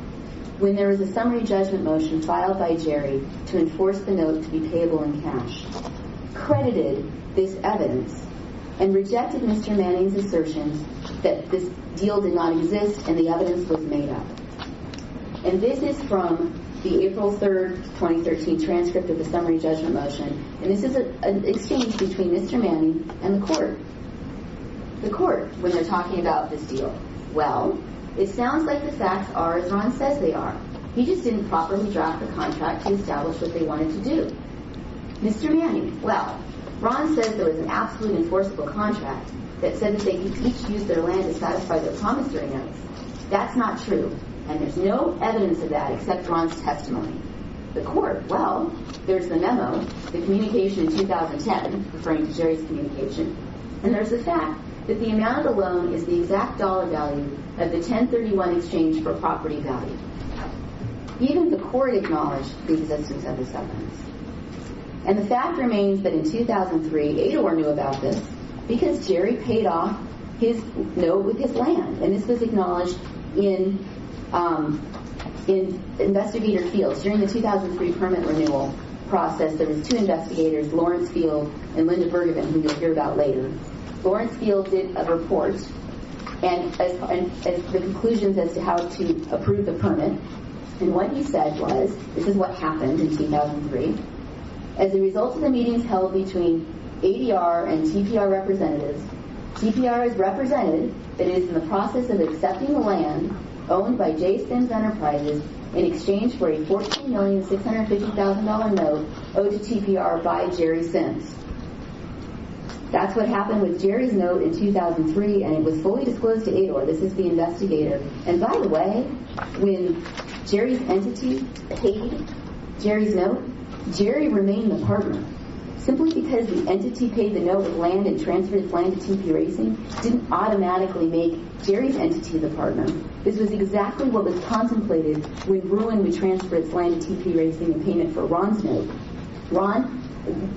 when there was a summary judgment motion filed by Jerry to enforce the note to be payable in cash, credited this evidence and rejected Mr. Manning's assertions that this deal did not exist and the evidence was made up. And this is from the April 3rd, 2013 transcript of the summary judgment motion. And this is an exchange between Mr. Manning and the court. The court, when they're talking about this deal. Well, it sounds like the facts are as Ron says they are. He just didn't properly draft the contract to establish what they wanted to do. Mr. Manning, well, Ron says there was an absolute enforceable contract that said that they could each use their land to satisfy their promissory notes. That's not true. And there's no evidence of that except Ron's testimony. The court, well, there's the memo, the communication in 2010, referring to Jerry's communication, and there's the fact that the amount of the loan is the exact dollar value of the 1031 exchange for property value. Even the court acknowledged the existence of this evidence. And the fact remains that in 2003, Ador knew about this because Jerry paid off his note with his land, and this was acknowledged in investigator fields. During the 2003 permit renewal process, there was two investigators, Lawrence Field and Linda Bergevin, who you'll hear about later. Lawrence Field did a report and the conclusions as to how to approve the permit. And what he said was, this is what happened in 2003. As a result of the meetings held between ADR and TPR representatives, TPR has represented that it is in the process of accepting the land owned by J. Sims Enterprises in exchange for a $14,650,000 note owed to TPR by Jerry Sims. That's what happened with Jerry's note in 2003, and it was fully disclosed to Ador. This is the investigator. And by the way, when Jerry's entity paid Jerry's note, Jerry remained the partner. Simply because the entity paid the note with land and transferred its land to TP Racing didn't automatically make Jerry's entity the partner. This was exactly what was contemplated when Bruin would transfer its land to TP Racing in payment for Ron's note.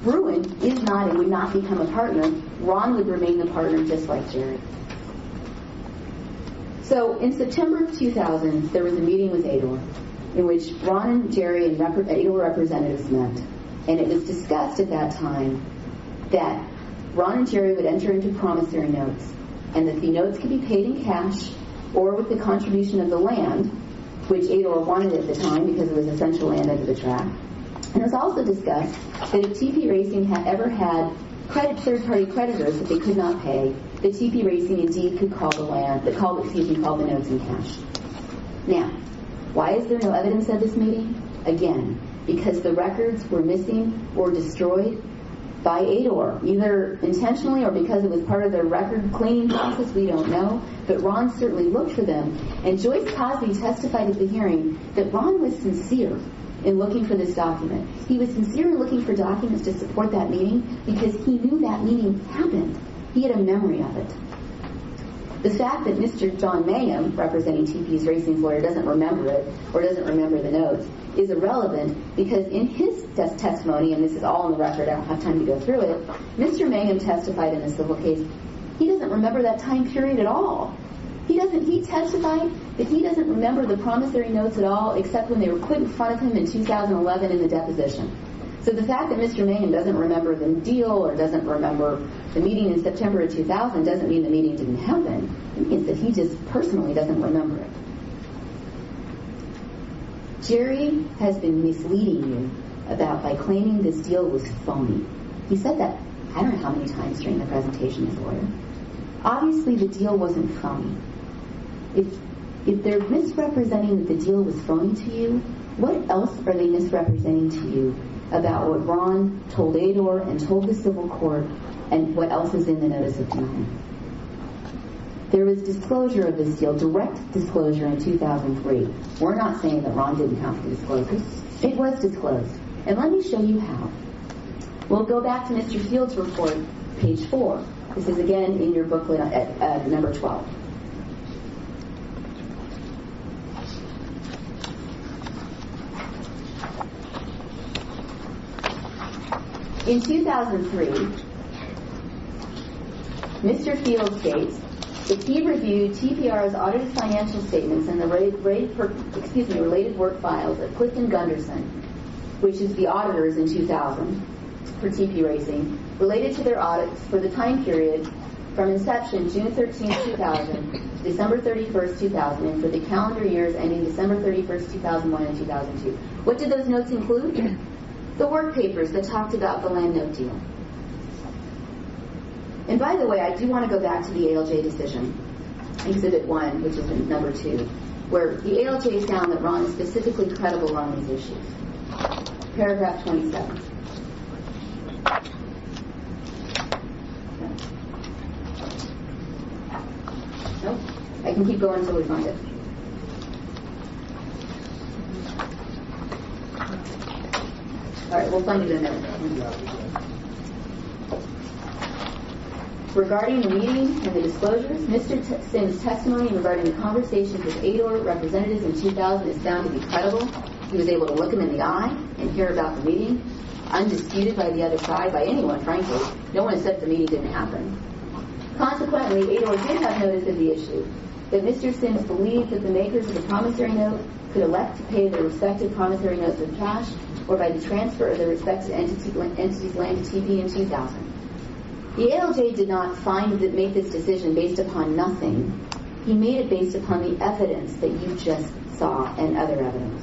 Bruin is not and would not become a partner. Ron would remain the partner just like Jerry. So in September of 2000, there was a meeting with Ador in which Ron and Jerry and Ador representatives met. And it was discussed at that time that Ron and Jerry would enter into promissory notes and that the notes could be paid in cash or with the contribution of the land, which Ador wanted at the time because it was essential land under the track. And it was also discussed that if TP Racing had ever had third-party creditors that they could not pay, that TP Racing indeed could call the notes in cash. Now, why is there no evidence of this meeting? Again, because the records were missing or destroyed by Ador, either intentionally or because it was part of their record cleaning process, we don't know, but Ron certainly looked for them. And Joyce Cosby testified at the hearing that Ron was sincere in looking for this document. He was sincere in looking for documents to support that meeting because he knew that meeting happened. He had a memory of it. The fact that Mr. John Mayhem, representing TP's Racing's lawyer, doesn't remember it or doesn't remember the notes is irrelevant because in his testimony, and this is all on the record, I don't have time to go through it, Mr. Mayhem testified in the civil case, he doesn't remember that time period at all. He testified that he doesn't remember the promissory notes at all except when they were put in front of him in 2011 in the deposition. So the fact that Mr. Mayhem doesn't remember the deal or doesn't remember the meeting in September of 2000 doesn't mean the meeting didn't happen. It means that he just personally doesn't remember it. Jerry has been misleading you by claiming this deal was phony. He said that I don't know how many times during the presentation as a lawyer. Obviously the deal wasn't phony. If they're misrepresenting that the deal was phony to you, what else are they misrepresenting to you about what Ron told Ador and told the civil court and what else is in the notice of denial? There was disclosure of this deal, direct disclosure in 2003. We're not saying that Ron didn't have to disclose this. It was disclosed, and let me show you how. We'll go back to Mr. Fields' report, page 4. This is again in your booklet at number 12. In 2003, Mr. Fields states that he reviewed TPR's audited financial statements and the related work files of Clifton Gunderson, which is the auditors in 2000 for TP Racing, related to their audits for the time period from inception June 13, 2000 to December 31st, 2000, and for the calendar years ending December 31st, 2001 and 2002. What did those notes include? The work papers that talked about the land note deal. And by the way, I do want to go back to the ALJ decision, Exhibit 1, which is in number 2, where the ALJ found that Ron is specifically credible on these issues. Paragraph 27. Nope. I can keep going until we find it. All right, we'll find it in there. Regarding the meeting and the disclosures, Mr. Sims' testimony regarding the conversations with ADOR representatives in 2000 is found to be credible. He was able to look him in the eye and hear about the meeting, undisputed by the other side, by anyone, frankly. No one has said the meeting didn't happen. Consequently, ADOR did have notice of the issue, that Mr. Sims believed that the makers of the promissory note could elect to pay their respective promissory notes with cash or by the transfer of their respective entities' land to TP in 2000. The ALJ did not make this decision based upon nothing. He made it based upon the evidence that you just saw and other evidence.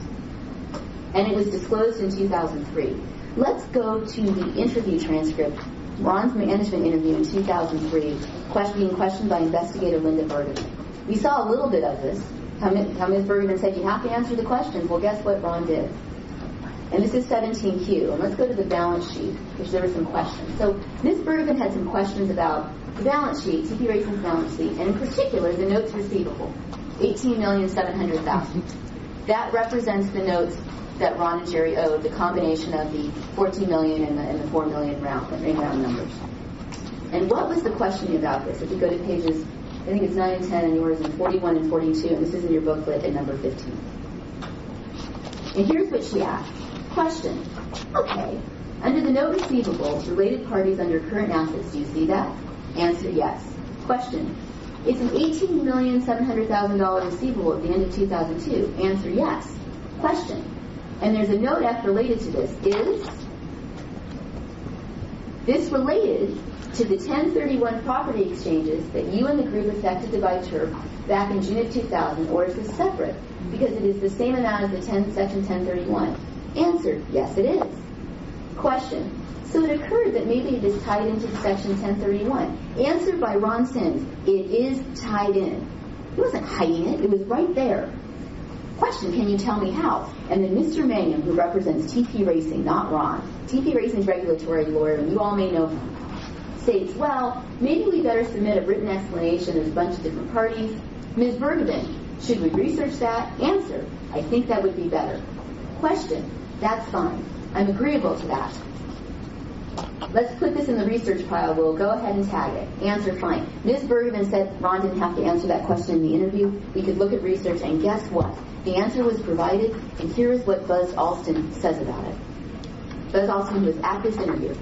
And it was disclosed in 2003. Let's go to the interview transcript, Ron's management interview in 2003, being questioned by investigator Linda Bergman. We saw a little bit of this, how Ms. Bergman said you have to answer the questions. Well, guess what Ron did? And this is 17Q. And let's go to the balance sheet, which there were some questions. So Ms. Bergman had some questions about the balance sheet, TP Racing's balance sheet, and in particular, the notes receivable, $18,700,000. That represents the notes that Ron and Jerry owed, the combination of the $14 million and the $4 million in round numbers. And what was the questioning about this? If you go to pages, I think it's 9 and 10 and yours, and 41 and 42, and this is in your booklet at number 15. And here's what she asked. Question. Okay. Under the note receivable, related parties under current assets, do you see that? Answer, yes. Question. It's an $18,700,000 receivable at the end of 2002. Answer, yes. Question. And there's a note F related to this. Is this related to the 1031 property exchanges that you and the group effected by TURP back in June of 2000, or is this separate? Because it is the same amount as the section 1031. Answer, yes it is. Question, so it occurred that maybe it is tied into section 1031. Answered by Ron Sims, it is tied in. He wasn't hiding it, it was right there. Question, can you tell me how? And then Mr. Mangum, who represents TP Racing, not Ron, TP Racing's regulatory lawyer, and you all may know him, states, well, maybe we better submit a written explanation. There's a bunch of different parties. Ms. Bergman, should we research that? Answer, I think that would be better. Question, that's fine. I'm agreeable to that. Let's put this in the research pile. We'll go ahead and tag it. Answer, fine. Ms. Bergman said Ron didn't have to answer that question in the interview. We could look at research, and guess what? The answer was provided, and here is what Buzz Alston says about it. Buzz Alston was at this interview.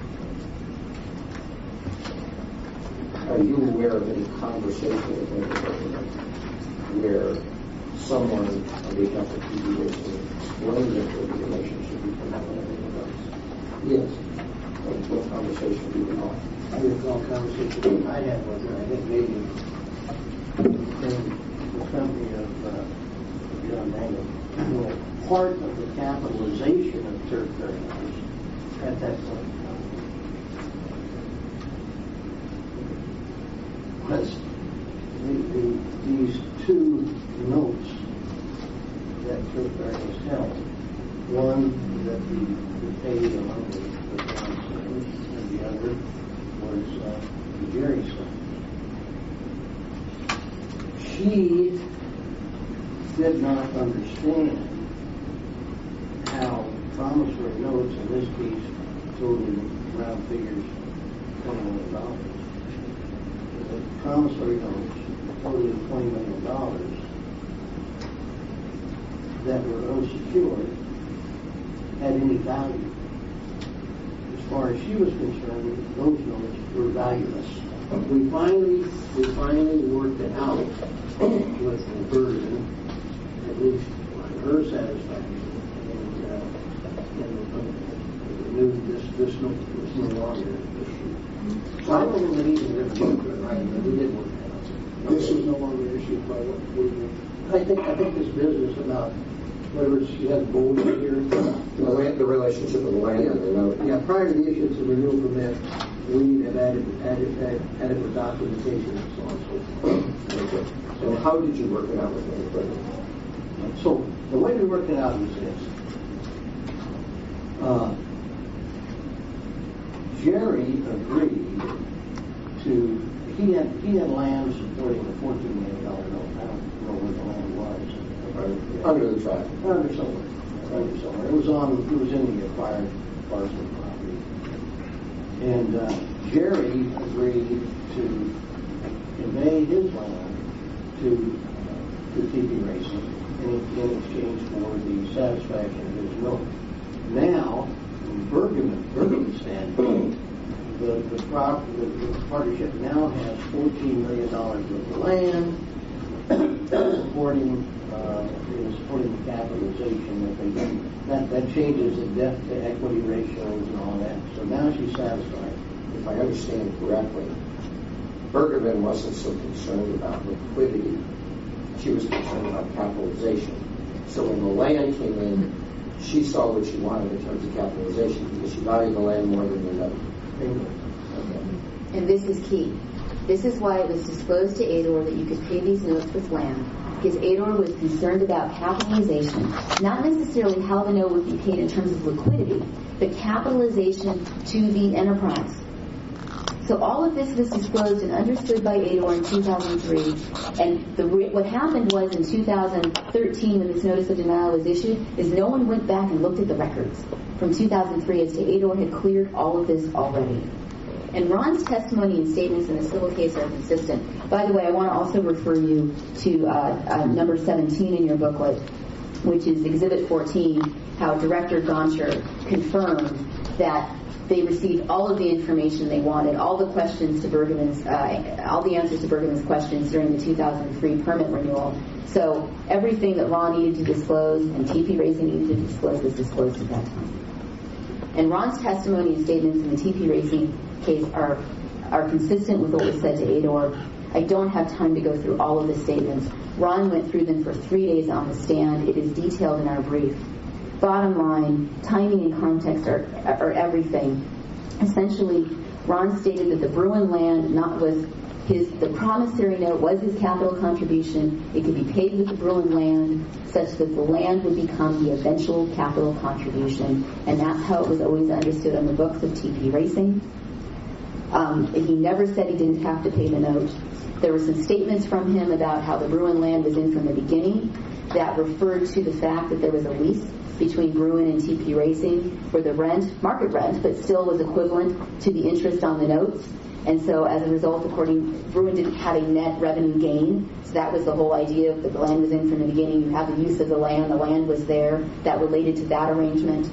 Are you aware of any conversation with Ms. Bergman where someone on behalf of TP Racing explained that the relationship between them and everyone else? Yes. What conversation do you recall? I recall a conversation I had with her. I think maybe in the company of John Mangum. Well, part of the capitalization of Turf Paradise at that point was these two notes that Turf Paradise held. One that the paid among the Johnson, and the other was the Jerry son. She did not understand how promissory notes, in this case, totaling round figures $20 million. The promissory notes totaling $20 million that were unsecured had any value. As far as she was concerned, those notes were valueless. We finally worked it out with the burden, at least on her satisfaction, and this no longer an issue. So I don't think we need to work it right, but we did work it out. This is no longer an issue by what we do. I think this business about whether she had gold in here, The relationship with the landowner. yeah, prior to the issuance of the renewal permit, we need to have adequate documentation and so on and so forth. Okay. So how did you work it out with the equipment? So the way we worked it out is this. Jerry agreed to, he had land supporting the $14 million note. I don't know where the land was. Under the track. Under somewhere. It was in the acquired parcel of property. And Jerry agreed to convey his land to TP Racing in exchange for the satisfaction of his note. Now, from Bergen's standpoint, the partnership now has $14 million worth of land supporting the capitalization that they do. That changes the debt to equity ratios and all that. So now she's satisfied. If I understand correctly, Bergerman wasn't so concerned about liquidity. She was concerned about capitalization. So when the land came in, she saw what she wanted in terms of capitalization because she valued the land more than the note. Bingo. Okay. And this is key. This is why it was disclosed to Ador that you could pay these notes with land, because Ador was concerned about capitalization, not necessarily how the note would be paid in terms of liquidity, but capitalization to the enterprise. So all of this was disclosed and understood by Ador in 2003, and what happened was in 2013, when this notice of denial was issued, is no one went back and looked at the records from 2003 as to Ador had cleared all of this already. And Ron's testimony and statements in the civil case are consistent. By the way, I want to also refer you to number 17 in your booklet, which is Exhibit 14, how Director Goncher confirmed that they received all of the information they wanted, all the questions to all the answers to Bergman's questions during the 2003 permit renewal. So everything that Ron needed to disclose and TP Racing needed to disclose was disclosed at that time. And Ron's testimony and statements in the TP Racing case are consistent with what was said to Ador. I don't have time to go through all of the statements. Ron went through them for 3 days on the stand. It is detailed in our brief. Bottom line, timing and context are everything. Essentially, Ron stated that the Bruin land the promissory note was his capital contribution. It could be paid with the Bruin land such that the land would become the eventual capital contribution. And that's how it was always understood on the books of TP Racing. He never said he didn't have to pay the note. There were some statements from him about how the Bruin land was in from the beginning that referred to the fact that there was a lease between Bruin and TP Racing where the market rent, but still was equivalent to the interest on the notes. And so as a result, Bruin didn't have a net revenue gain. So that was the whole idea of the land was in from the beginning. You have the use of the land was there. That related to that arrangement.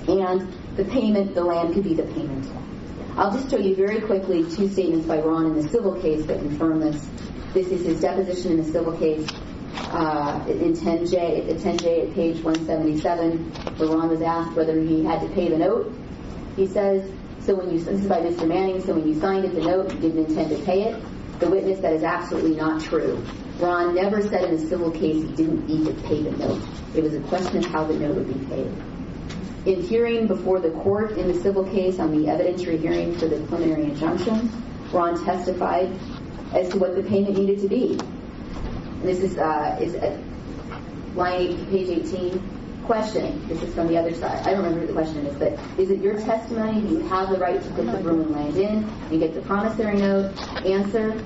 And the payment, the land could be the payment. I'll just show you very quickly 2 statements by Ron in the civil case that confirm this. This is his deposition in the civil case in 10J at page 177, where Ron was asked whether he had to pay the note. He says, this is by Mr. Manning, so when you signed it, the note, you didn't intend to pay it. The witness, that is absolutely not true. Ron never said in the civil case he didn't need to pay the note. It was a question of how the note would be paid. In hearing before the court in the civil case on the evidentiary hearing for the preliminary injunction, Ron testified as to what the payment needed to be. And this is line 8, page 18. Question. This is from the other side. I don't remember who the question is, but is it your testimony that you have the right to put the Bruin land in and get the promissory note? Answer.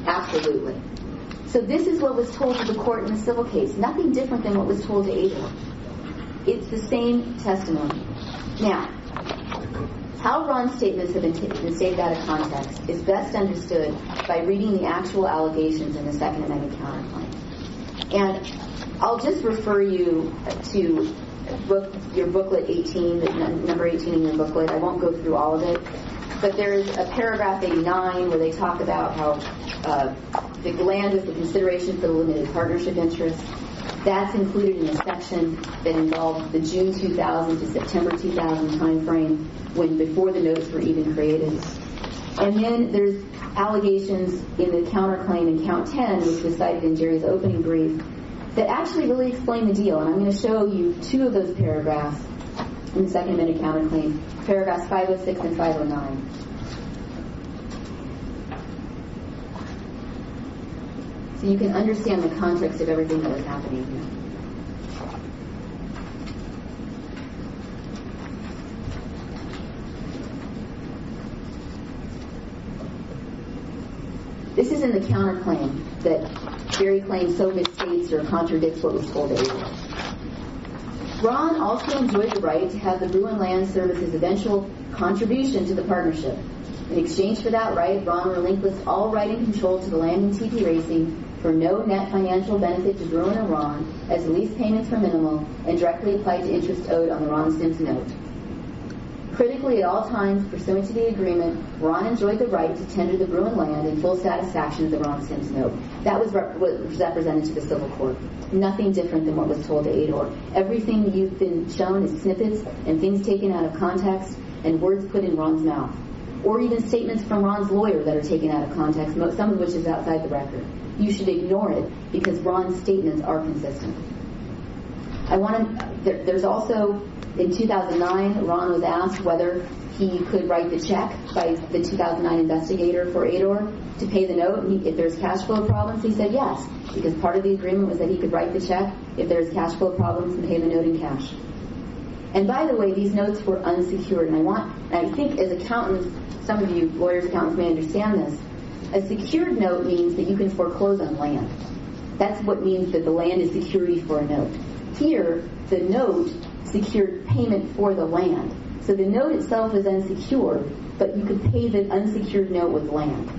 Absolutely. So this is what was told to the court in the civil case. Nothing different than what was told to Ador. It's the same testimony. Now, how Ron's statements have been stated out of context is best understood by reading the actual allegations in the Second Amendment counterclaim. And I'll just refer you to your booklet 18, number 18 in your booklet. I won't go through all of it. But there's a paragraph 89 where they talk about how the land was the consideration for the limited partnership interest. That's included in a section that involved the June 2000 to September 2000 time frame, when before the notes were even created. And then there's allegations in the counterclaim in count 10, which was cited in Jerry's opening brief, that actually really explain the deal. And I'm going to show you two of those paragraphs in the Second Amendment counterclaim, paragraphs 506 and 509. So you can understand the context of everything that was happening here. This is in the counterclaim that Jerry claims so misstates or contradicts what was told to April. Ron also enjoyed the right to have the Bruin Land Service's eventual contribution to the partnership. In exchange for that right, Ron relinquished all right and control to the land in TP Racing for no net financial benefit to Bruin or Ron, as the lease payments were minimal and directly applied to interest owed on the Ron Sims note. Critically, at all times, pursuant to the agreement, Ron enjoyed the right to tender the Bruin land in full satisfaction of the Ron Sims note. That was represented to the civil court. Nothing different than what was told to Ador. Everything you've been shown is snippets and things taken out of context and words put in Ron's mouth. Or even statements from Ron's lawyer that are taken out of context, some of which is outside the record. You should ignore it because Ron's statements are consistent. There's also, in 2009, Ron was asked whether he could write the check by the 2009 investigator for Ador to pay the note. If there's cash flow problems, he said yes, because part of the agreement was that he could write the check if there's cash flow problems and pay the note in cash. And by the way, these notes were unsecured. And I think as accountants, some of you lawyers, accountants may understand this. A secured note means that you can foreclose on land. That's what means that the land is security for a note. Here, the note secured payment for the land. So the note itself is unsecured, but you could pay the unsecured note with land.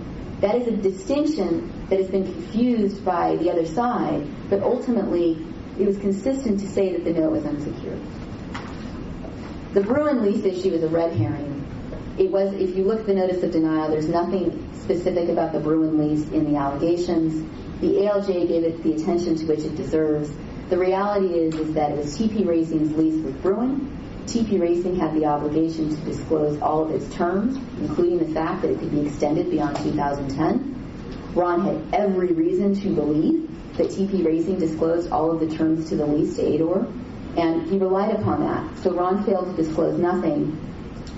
That is a distinction that has been confused by the other side, but ultimately it was consistent to say that the note was unsecured. The Bruin lease issue is a red herring. It was, if you look at the notice of denial, there's nothing specific about the Bruin lease in the allegations. The ALJ gave it the attention to which it deserves. The reality is that it was TP Racing's lease with Bruin. TP Racing had the obligation to disclose all of its terms, including the fact that it could be extended beyond 2010. Ron had every reason to believe that TP Racing disclosed all of the terms to the lease to Ador, and he relied upon that. So Ron failed to disclose nothing.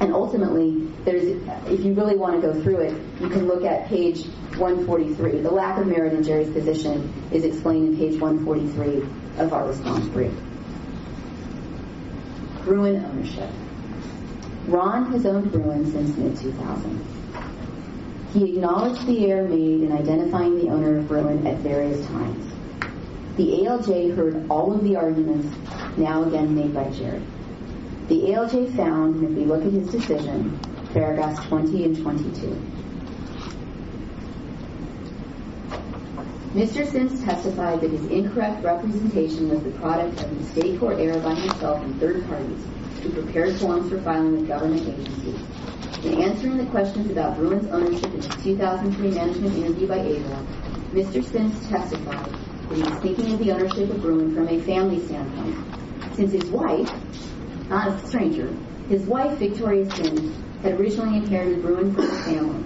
And ultimately, if you really want to go through it, you can look at page 143. The lack of merit in Jerry's position is explained in page 143 of our response brief. Bruin ownership. Ron has owned Bruin since mid-2000. He acknowledged the error made in identifying the owner of Bruin at various times. The ALJ heard all of the arguments, now again made by Jerry. The ALJ found, and if we look at his decision, paragraphs 20 and 22. Mr. Sims testified that his incorrect representation was the product of mistake or error by himself and third parties who prepared forms for filing with government agencies. In answering the questions about Bruin's ownership in his 2003 management interview by Ador, Mr. Sims testified that he was thinking of the ownership of Bruin from a family standpoint, since his wife, not a stranger, his wife, Victoria Sims, had originally inherited Bruin from his family.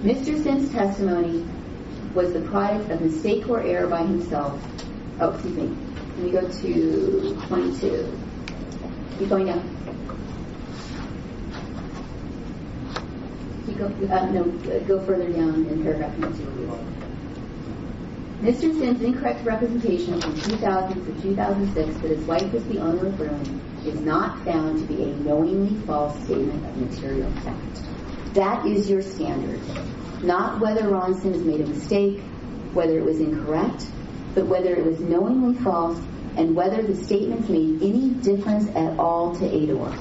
Mr. Sims' testimony was the product of mistake or error by himself. Oh, excuse me. Let me go to 22. Keep going down. Go further down in paragraph 22. Mr. Sims' incorrect representation from 2000 to 2006 that his wife was the owner of Bruin is not found to be a knowingly false statement of material fact. That is your standard. Not whether Ron Sims made a mistake, whether it was incorrect, but whether it was knowingly false and whether the statements made any difference at all to Ador.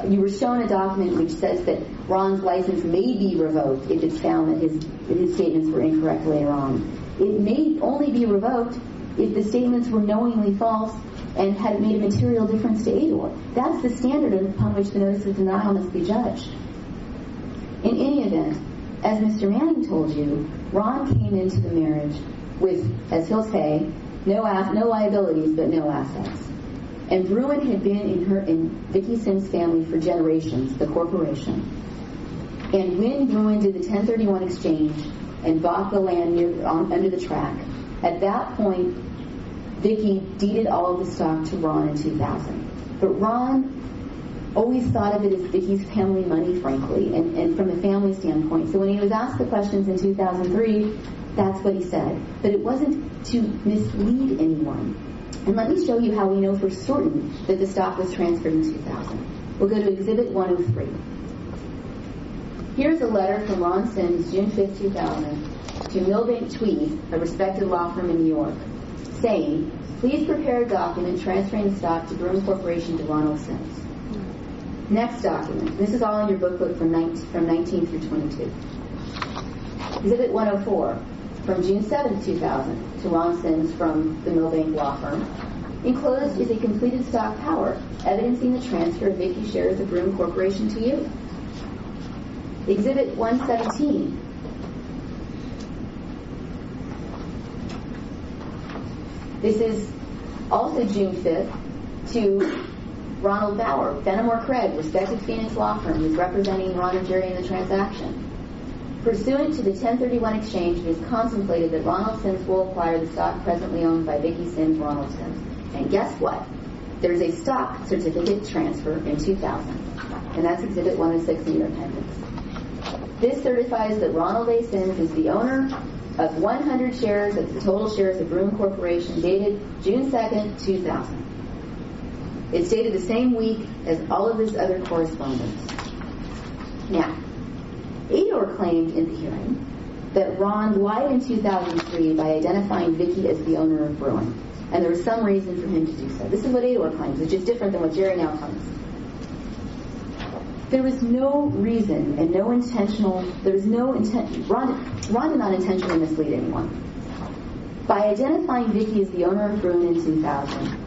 You were shown a document which says that Ron's license may be revoked if it's found that his statements were incorrect later on. It may only be revoked if the statements were knowingly false and had made a material difference to Ador. That's the standard upon which the notice of denial must be judged. In any event, as Mr. Manning told you, Ron came into the marriage with, as he'll say, no liabilities but no assets. And Bruin had been in Vicki Sims' family for generations, the corporation. And when Bruin did the 1031 exchange and bought the land under the track, at that point, Vicki deeded all of the stock to Ron in 2000. But Ron always thought of it as Vicki's family money, frankly, and from a family standpoint. So when he was asked the questions in 2003, that's what he said. But it wasn't to mislead anyone. And let me show you how we know for certain that the stock was transferred in 2000. We'll go to Exhibit 103. Here's a letter from Ron Sims, June 5, 2000, to Milbank Tweed, a respected law firm in New York, saying, please prepare a document transferring the stock to Bruin Corporation to Ronald Sims. Next document. This is all in your booklet from 19 through 22. Exhibit 104, from June 7, 2000, to Ron Sims from the Milbank law firm. Enclosed is a completed stock power, evidencing the transfer of Vicki shares of Bruin Corporation to you. Exhibit 117. This is also June 5th to Ronald Bauer, Fenimore Craig, respected Phoenix law firm, who's representing Ron and Jerry in the transaction. Pursuant to the 1031 exchange, it is contemplated that Ronald Sims will acquire the stock presently owned by Vicki Sims, Ronald Sims. And guess what? There's a stock certificate transfer in 2000. And that's Exhibit 106 in your appendix. This certifies that Ronald A. Sims is the owner of 100 shares of the total shares of Bruin Corporation dated June 2nd, 2000. It's dated the same week as all of this other correspondence. Now, Ador claimed in the hearing that Ron lied in 2003 by identifying Vicki as the owner of Bruin, and there was some reason for him to do so. This is what Ador claims, which is different than what Jerry now claims. There was no reason and no intentional, there was no intent, Ron did not intentionally mislead anyone. By identifying Vicki as the owner of Bruin in 2000,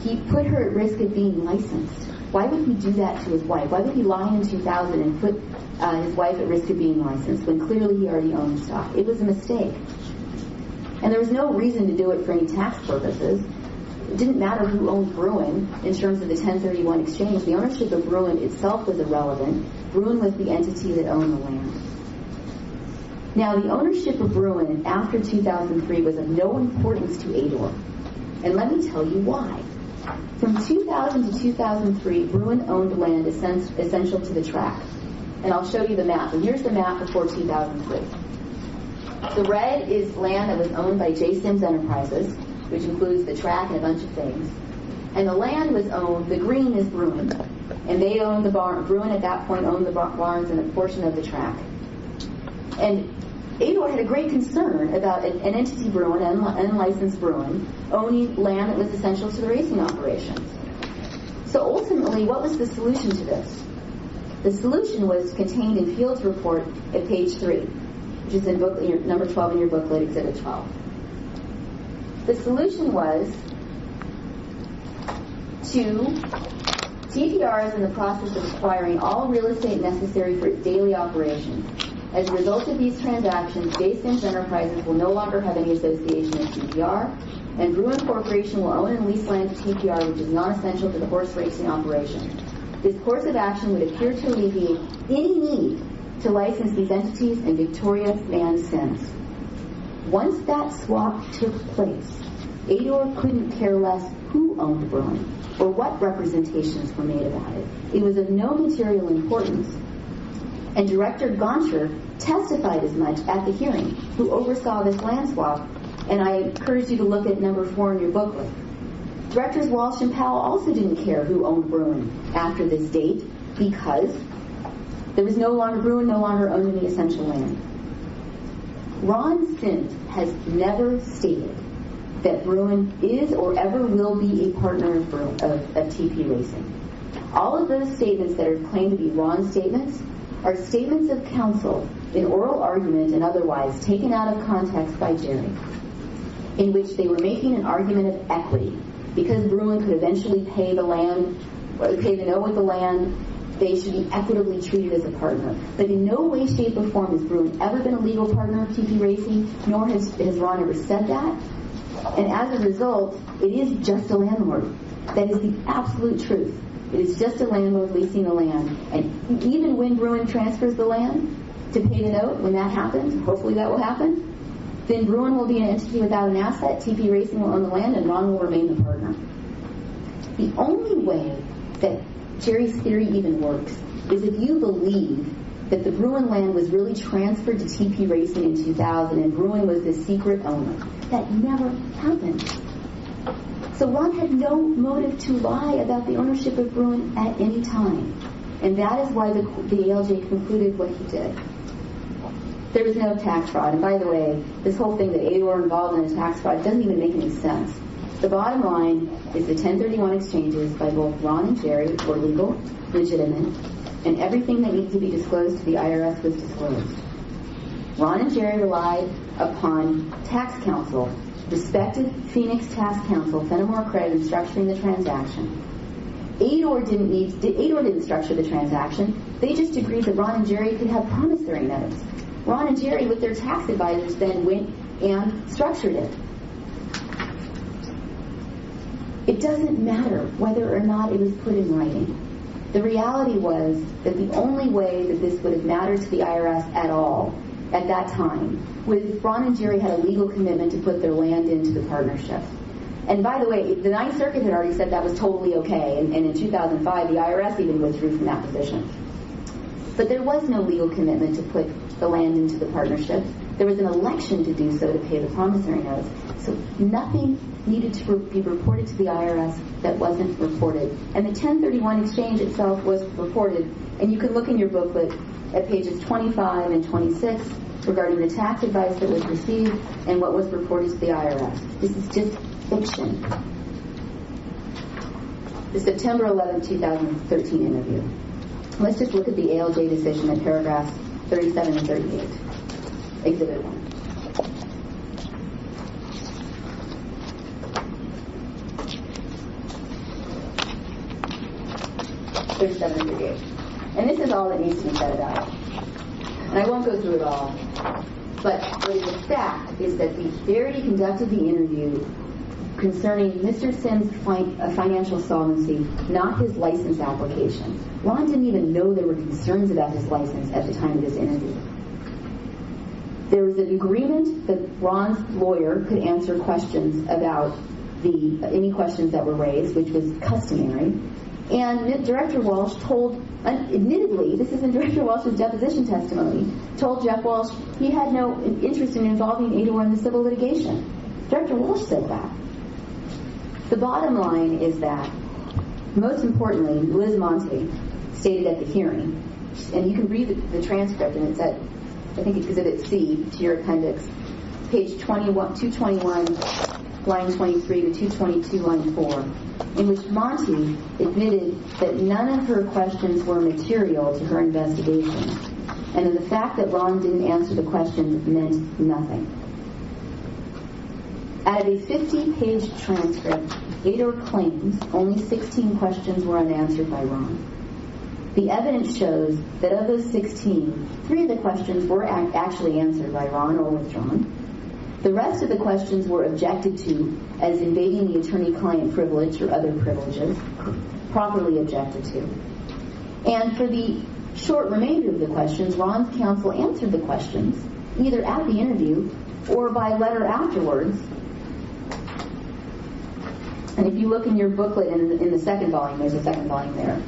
he put her at risk of being licensed. Why would he do that to his wife? Why would he lie in 2000 and put his wife at risk of being licensed when clearly he already owned stock? It was a mistake. And there was no reason to do it for any tax purposes. It didn't matter who owned Bruin in terms of the 1031 exchange. The ownership of Bruin itself was irrelevant. Bruin was the entity that owned the land. Now, the ownership of Bruin after 2003 was of no importance to Ador. And let me tell you why. From 2000 to 2003, Bruin owned land essential to the track. And I'll show you the map. And here's the map before 2003. The red is land that was owned by J. Sims Enterprises, which includes the track and a bunch of things. And the land was owned, the green is Bruin, and they owned the barn. Bruin at that point owned the barns and a portion of the track. And Ador had a great concern about an entity Bruin, an unlicensed Bruin, owning land that was essential to the racing operations. So ultimately, what was the solution to this? The solution was contained in Field's report at page 3, which is in number 12 in your booklet, Exhibit 12. The solution was TPR is in the process of acquiring all real estate necessary for its daily operations. As a result of these transactions, J. Sims Enterprises will no longer have any association with TPR, and Bruin Corporation will own and lease land to TPR, which is non-essential to the horse racing operation. This course of action would appear to alleviate any need to license these entities and Victoria Van Sims. Once that swap took place, Ador couldn't care less who owned Bruin or what representations were made about it. It was of no material importance. And Director Goncher testified as much at the hearing, who oversaw this land swap, and I encourage you to look at number 4 in your booklet. Directors Walsh and Powell also didn't care who owned Bruin after this date because there was Bruin no longer owned any essential land. Ron Sims has never stated that Bruin is or ever will be a partner of TP Racing. All of those statements that are claimed to be Ron's statements are statements of counsel in oral argument and otherwise taken out of context by Jerry, in which they were making an argument of equity. Because Bruin could eventually pay the note with the land, they should be equitably treated as a partner. But in no way, shape, or form has Bruin ever been a legal partner of TP Racing, nor has Ron ever said that. And as a result, it is just a landlord. That is the absolute truth. It is just a landlord leasing the land. And even when Bruin transfers the land to pay the note, when that happens, hopefully that will happen, then Bruin will be an entity without an asset, TP Racing will own the land, and Ron will remain the partner. The only way that Jerry's theory even works is if you believe that the Bruin land was really transferred to TP Racing in 2000 and Bruin was the secret owner. That never happened. So Ron had no motive to lie about the ownership of Bruin at any time. And that is why the ALJ concluded what he did. There was no tax fraud. And by the way, this whole thing that ADOR involved in a tax fraud doesn't even make any sense. The bottom line is the 1031 exchanges by both Ron and Jerry were legal, legitimate, and everything that needed to be disclosed to the IRS was disclosed. Ron and Jerry relied upon tax counsel, respected Phoenix tax counsel, Fenimore Craig, in structuring the transaction. ADOR didn't structure the transaction. They just agreed that Ron and Jerry could have promissory notes. Ron and Jerry, with their tax advisors, then went and structured it. It doesn't matter whether or not it was put in writing. The reality was that the only way that this would have mattered to the IRS at all at that time was if Ron and Jerry had a legal commitment to put their land into the partnership. And by the way, the Ninth Circuit had already said that was totally okay, and in 2005 the IRS even withdrew from that position. But there was no legal commitment to put the land into the partnership. There was an election to do so to pay the promissory notes. So nothing needed to be reported to the IRS that wasn't reported. And the 1031 exchange itself was reported. And you can look in your booklet at pages 25 and 26 regarding the tax advice that was received and what was reported to the IRS. This is just fiction. The September 11, 2013 interview. Let's just look at the ALJ decision at paragraphs 37 and 38. Exhibit 1. And this is all that needs to be said about it. And I won't go through it all. But what is a fact is that the Verity conducted the interview concerning Mr. Sims' financial solvency, not his license application. Ron didn't even know there were concerns about his license at the time of this interview. There was an agreement that Ron's lawyer could answer questions about any questions that were raised, which was customary. And Director Walsh told, admittedly, this is in Director Walsh's deposition testimony, told Jeff Walsh he had no interest in involving ADOR in the civil litigation. Director Walsh said that. The bottom line is that, most importantly, Liz Monte stated at the hearing, and you can read the transcript, and it's at, I think it's Exhibit C to your appendix, page 221, line 23 to 222, line 4, in which Monte admitted that none of her questions were material to her investigation, and that the fact that Ron didn't answer the questions meant nothing. Out of a 50-page transcript, ADOR claims only 16 questions were unanswered by Ron. The evidence shows that of those 16, 3 of the questions were actually answered by Ron or withdrawn. The rest of the questions were objected to as invading the attorney-client privilege or other privileges, properly objected to. And for the short remainder of the questions, Ron's counsel answered the questions, either at the interview or by letter afterwards. And if you look in your booklet in the second volume, there's a second volume there,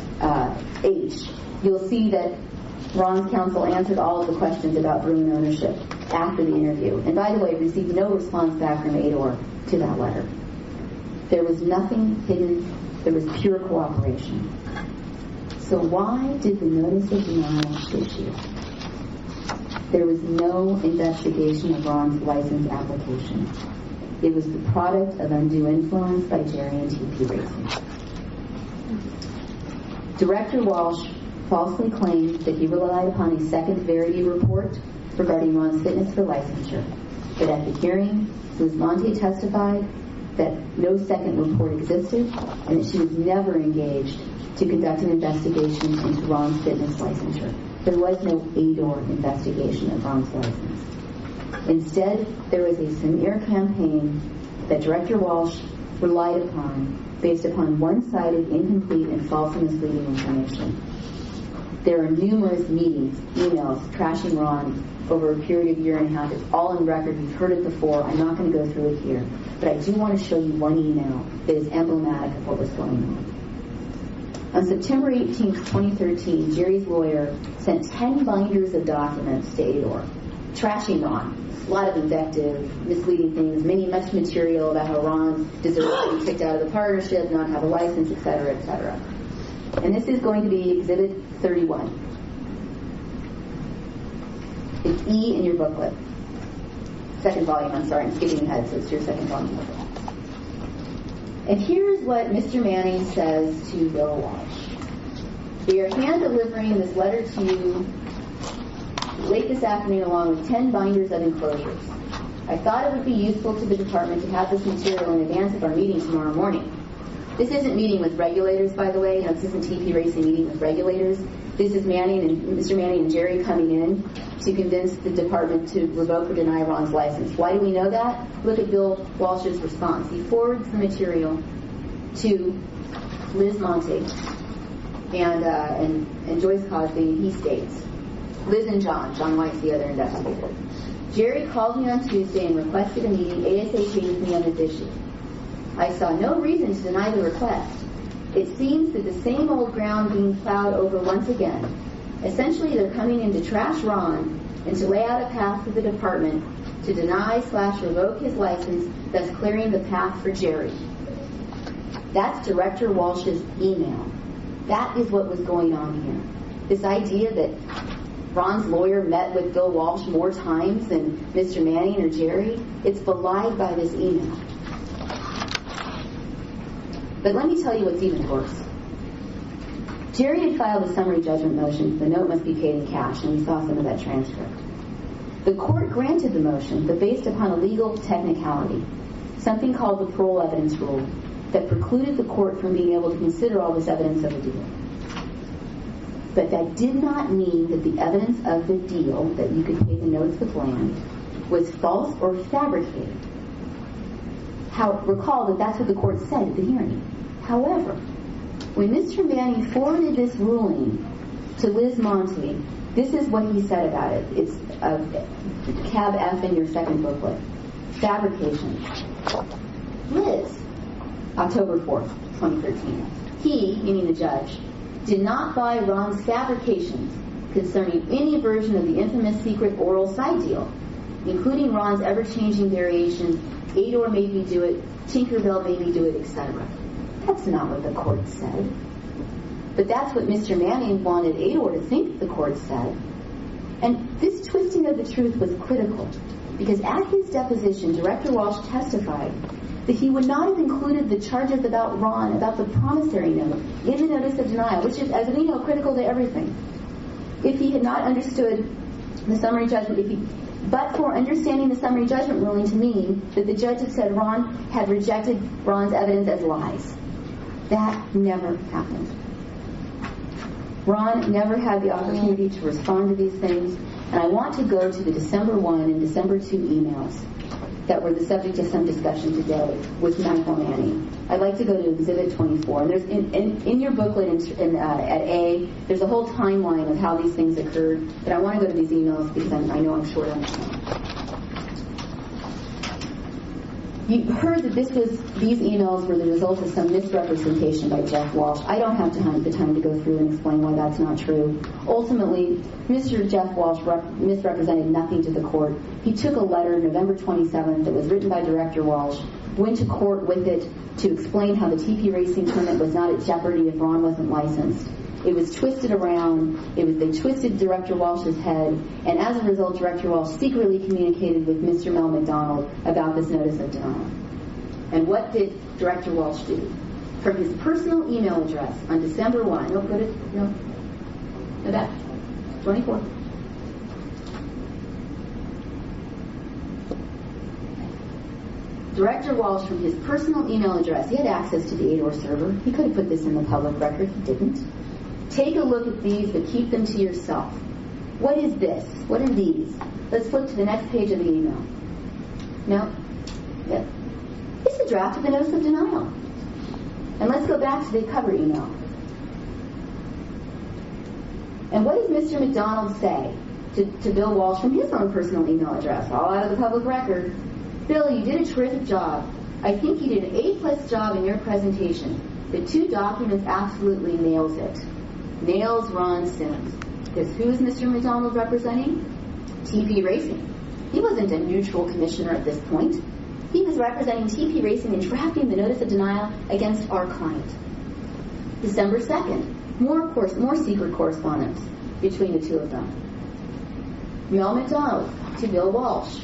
H, you'll see that Ron's counsel answered all of the questions about Bruin ownership after the interview. And by the way, received no response back from ADOR to that letter. There was nothing hidden. There was pure cooperation. So why did the notice of denial issue? There was no investigation of Ron's license application. It was the product of undue influence by Jerry and TP Racing. Director Walsh falsely claimed that he relied upon a second Verity report regarding Ron's fitness for licensure. But at the hearing, Liz Monte testified that no second report existed and that she was never engaged to conduct an investigation into Ron's fitness licensure. There was no ADOR investigation of Ron's license. Instead, there was a smear campaign that Director Walsh relied upon based upon one-sided, incomplete, and false and misleading information. There are numerous meetings, emails, trashing Ron over a period of a year and a half. It's all in record. You've heard it before. I'm not going to go through it here. But I do want to show you one email that is emblematic of what was going on. On September 18, 2013, Jerry's lawyer sent 10 binders of documents to ADOR, trashing Ron. A lot of invective, misleading things, much material about how Ron deserves to be kicked out of the partnership, not have a license, etc., etc. And this is going to be Exhibit 31. It's E in your booklet. Second volume, I'm sorry, I'm skipping ahead, so it's your second volume booklet. And here's what Mr. Manning says to Bill Walsh. We are hand-delivering this letter to you late this afternoon along with 10 binders of enclosures. I thought it would be useful to the department to have this material in advance of our meeting tomorrow morning. This isn't meeting with regulators, by the way. This isn't TP Racing meeting with regulators. This is Mr. Manning and Jerry coming in to convince the department to revoke or deny Ron's license. Why do we know that? Look at Bill Walsh's response. He forwards the material to Liz Monte and Joyce Cosby, and he states, Liz and John White's the other investigator. Jerry called me on Tuesday and requested a meeting ASAP with me on this issue. I saw no reason to deny the request. It seems that the same old ground being plowed over once again. Essentially, they're coming in to trash Ron and to lay out a path for the department to deny/revoke his license, thus clearing the path for Jerry. That's Director Walsh's email. That is what was going on here. This idea that Ron's lawyer met with Bill Walsh more times than Mr. Manning or Jerry, it's belied by this email. But let me tell you what's even worse. Jerry had filed a summary judgment motion. The note must be paid in cash, and we saw some of that transcript. The court granted the motion, but based upon a legal technicality, something called the parole evidence rule, that precluded the court from being able to consider all this evidence of a deal. But that did not mean that the evidence of the deal, that you could pay the notes with land, was false or fabricated. Recall that that's what the court said at the hearing. However, when Mr. Manning forwarded this ruling to Liz Monte, this is what he said about it. It's cab F in your second booklet. Fabrication. Liz, October 4th, 2013. He, meaning the judge, did not buy Ron's fabrications concerning any version of the infamous secret oral side deal, including Ron's ever-changing variations, ADOR made me do it, Tinkerbell made me do it, etc. That's not what the court said. But that's what Mr. Manning wanted ADOR to think the court said. And this twisting of the truth was critical, because at his deposition, Director Walsh testified that he would not have included the charges about Ron, about the promissory note, in the notice of denial, which is, as we know, critical to everything. If he had not understood the summary judgment, but for understanding the summary judgment ruling to mean that the judge had said Ron had rejected Ron's evidence as lies. That never happened. Ron never had the opportunity to respond to these things, and I want to go to the December 1 and December 2 emails that were the subject of some discussion today with Michael Manning. I'd like to go to Exhibit 24. And there's in your booklet at A, there's a whole timeline of how these things occurred, but I want to go to these emails because I know I'm short on time. You heard that these emails were the result of some misrepresentation by Jeff Walsh. I don't have the time to go through and explain why that's not true. Ultimately, Mr. Jeff Walsh misrepresented nothing to the court. He took a letter November 27th that was written by Director Walsh, went to court with it to explain how the TP Racing permit was not at jeopardy if Ron wasn't licensed. It was twisted around. They twisted Director Walsh's head, and as a result, Director Walsh secretly communicated with Mr. Mel McDonald about this notice of denial. And what did Director Walsh do? From his personal email address on December 1, no, that 24. Director Walsh, from his personal email address, he had access to the ADOR server. He could have put this in the public record. He didn't. Take a look at these, but keep them to yourself. What is this? What are these? Let's flip to the next page of the email. No? Yep. It's a draft of the notice of denial. And let's go back to the cover email. And what does Mr. McDonald say to Bill Walsh from his own personal email address, all out of the public record? Bill, you did a terrific job. I think you did an A+ job in your presentation. The 2 documents absolutely nails it. Nails Ron Sims. Because who is Mr. McDonald representing? TP Racing. He wasn't a neutral commissioner at this point. He was representing TP Racing and drafting the notice of denial against our client. December 2nd, more secret correspondence between the two of them. Mel McDonald to Bill Walsh,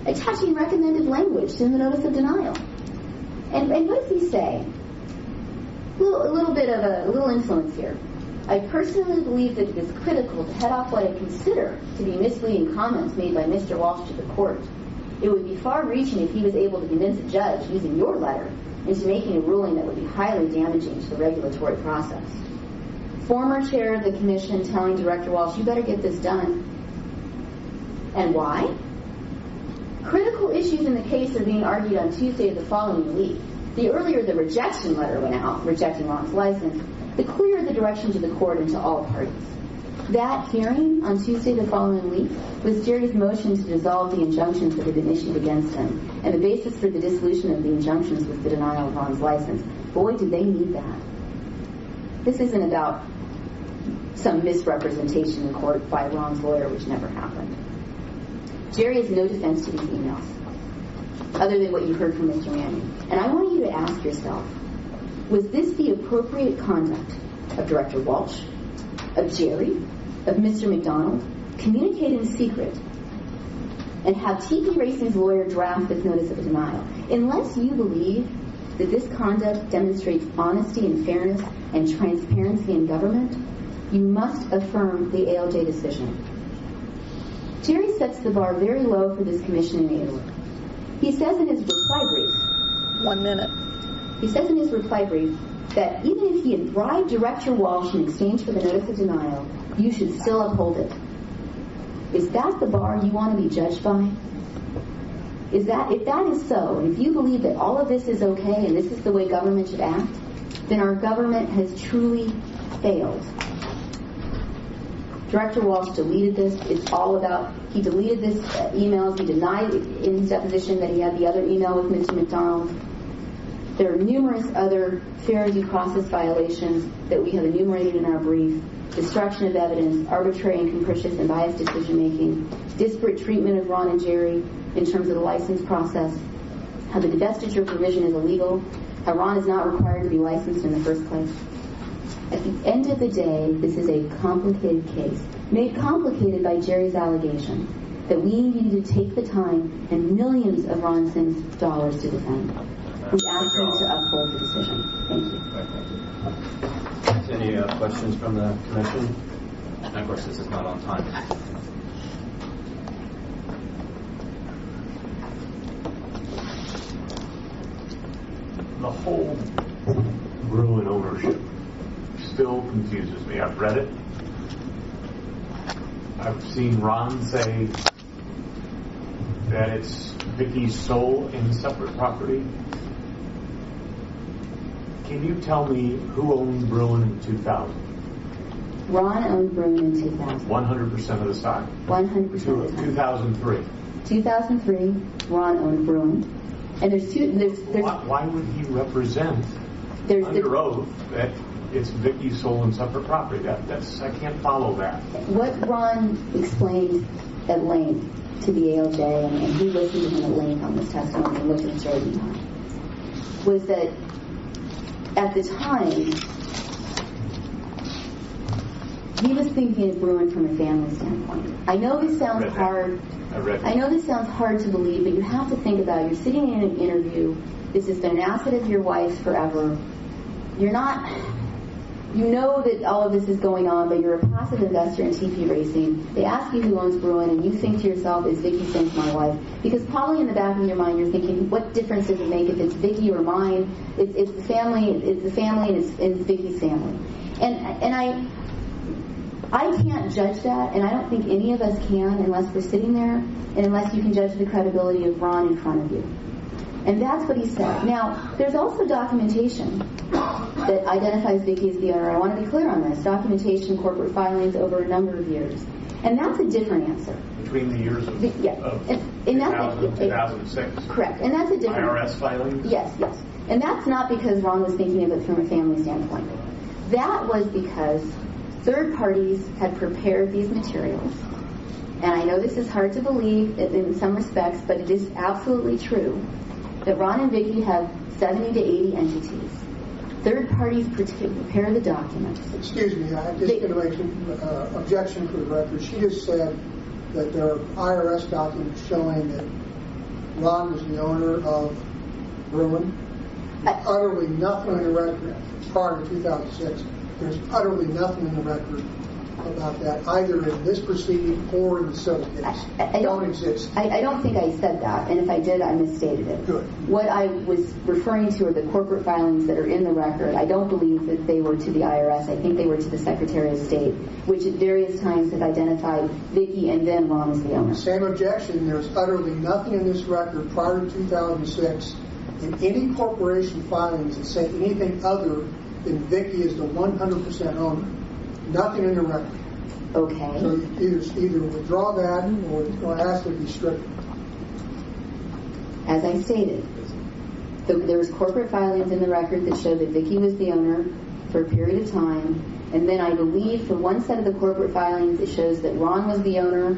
attaching recommended language to the notice of denial. And what does he say? A little influence here. I personally believe that it is critical to head off what I consider to be misleading comments made by Mr. Walsh to the court. It would be far-reaching if he was able to convince a judge using your letter into making a ruling that would be highly damaging to the regulatory process. Former chair of the commission telling Director Walsh, you better get this done. And why? Critical issues in the case are being argued on Tuesday of the following week. The earlier the rejection letter went out, rejecting Ron's license, the clearer the direction to the court and to all parties. That hearing on Tuesday the following week was Jerry's motion to dissolve the injunctions that had been issued against him, and the basis for the dissolution of the injunctions was the denial of Ron's license. Boy, did they need that. This isn't about some misrepresentation in court by Ron's lawyer, which never happened. Jerry has no defense to these emails, other than what you heard from Mr. Manning. And I want you to ask yourself, was this the appropriate conduct of Director Walsh, of Jerry, of Mr. McDonald, communicate in secret, and have TP Racing's lawyer draft this notice of denial? Unless you believe that this conduct demonstrates honesty and fairness and transparency in government, you must affirm the ALJ decision. Jerry sets the bar very low for this commission in ADOR. He says in his reply brief, 1 minute. He says in his reply brief that even if he had bribed Director Walsh in exchange for the notice of denial, you should still uphold it. Is that the bar you want to be judged by? If that is so, and if you believe that all of this is okay and this is the way government should act, then our government has truly failed. Director Walsh deleted this. It's all about, he deleted this emails. He denied in his deposition that he had the other email with Mr. McDonald. There are numerous other fair due process violations that we have enumerated in our brief. Destruction of evidence, arbitrary and capricious and biased decision-making, disparate treatment of Ron and Jerry in terms of the license process, how the divestiture provision is illegal, how Ron is not required to be licensed in the first place. At the end of the day, this is a complicated case, made complicated by Jerry's allegation that we needed to take the time and millions of Ron Sims' dollars to defend. We ask you to uphold the decision. Thank you. Any questions from the commission? And of course, this is not on time. The whole Bruin ownership still confuses me. I've read it. I've seen Ron say that it's Vicky's sole and separate property. Can you tell me who owned Bruin in 2000? Ron owned Bruin in 2000. 100% of the stock? 100% of the time. 2003? 2003, Ron owned Bruin. And there's two... Why would he represent under oath that it's Vicky's sole and separate property? I can't follow that. What Ron explained at length to the ALJ, and he listened to him at length on this testimony and looked at the story behind, was that at the time, he was thinking of Bruin from a family standpoint. I know this sounds hard. I know this sounds hard to believe, but you have to think about it. You're sitting in an interview. This has been an asset of your wife's forever. You're not... You know that all of this is going on, but you're a passive investor in TP Racing. They ask you who owns Bruin, and you think to yourself, is Vicky Sims my wife? Because probably in the back of your mind, you're thinking, what difference does it make if it's Vicky or mine? It's the family, and it's Vicky's family. And I can't judge that, and I don't think any of us can unless we're sitting there, and unless you can judge the credibility of Ron in front of you. And that's what he said. Now, there's also documentation that identifies Vicky as the owner. I want to be clear on this. Documentation, corporate filings over a number of years. And that's a different answer. Between the years of 2000 2006? Correct. And that's a different... IRS filings? Yes. And that's not because Ron was thinking of it from a family standpoint. That was because third parties had prepared these materials. And I know this is hard to believe in some respects, but it is absolutely true that Ron and Vicky have 70 to 80 entities. Third parties prepare the documents. Excuse me, I'm just going to make an objection for the record. She just said that there are IRS documents showing that Ron was the owner of Bruin. There's utterly nothing in the record prior to 2006. There's utterly nothing in the record about that, either in this proceeding or in the civil case. I don't exist. I don't think I said that, and if I did, I misstated it. Good. What I was referring to are the corporate filings that are in the record. I don't believe that they were to the IRS. I think they were to the Secretary of State, which at various times have identified Vicky and then Ron as the owner. Same objection. There's utterly nothing in this record prior to 2006 in any corporation filings that say anything other than Vicky is the 100% owner. Nothing in the record. Okay. So either withdraw that or ask it to be stricken. As I stated, there was corporate filings in the record that showed that Vicky was the owner for a period of time, and then I believe for one set of the corporate filings it shows that Ron was the owner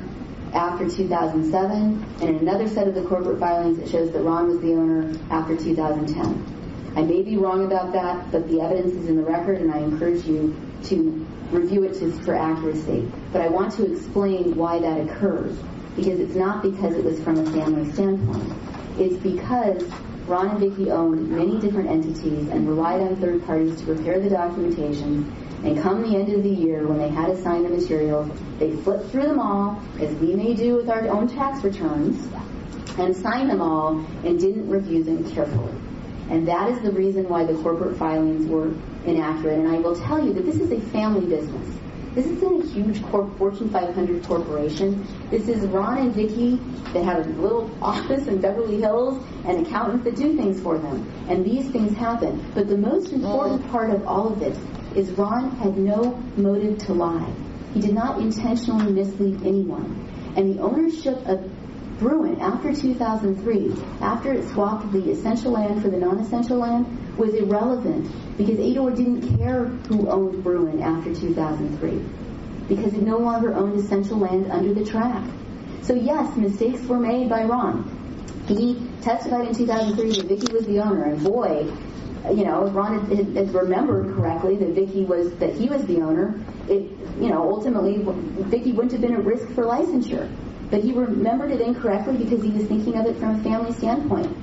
after 2007, and in another set of the corporate filings it shows that Ron was the owner after 2010. I may be wrong about that, but the evidence is in the record, and I encourage you to review it for accuracy. But I want to explain why that occurred, because it's not because it was from a family standpoint. It's because Ron and Vicky owned many different entities and relied on third parties to prepare the documentation, and come the end of the year when they had to sign the materials, they flipped through them all, as we may do with our own tax returns, and signed them all and didn't review them carefully. And that is the reason why the corporate filings were inaccurate. And I will tell you that this is a family business. This isn't a huge Fortune 500 corporation. This is Ron and Vicky that have a little office in Beverly Hills and accountants that do things for them. And these things happen. But the most important part of all of it is Ron had no motive to lie. He did not intentionally mislead anyone. And the ownership of Bruin, after 2003, after it swapped the essential land for the non-essential land, was irrelevant because Ador didn't care who owned Bruin after 2003 because it no longer owned essential land under the track. So yes, mistakes were made by Ron. He testified in 2003 that Vicky was the owner, and boy, if Ron had remembered correctly that he was the owner, ultimately Vicky wouldn't have been at risk for licensure. But he remembered it incorrectly because he was thinking of it from a family standpoint.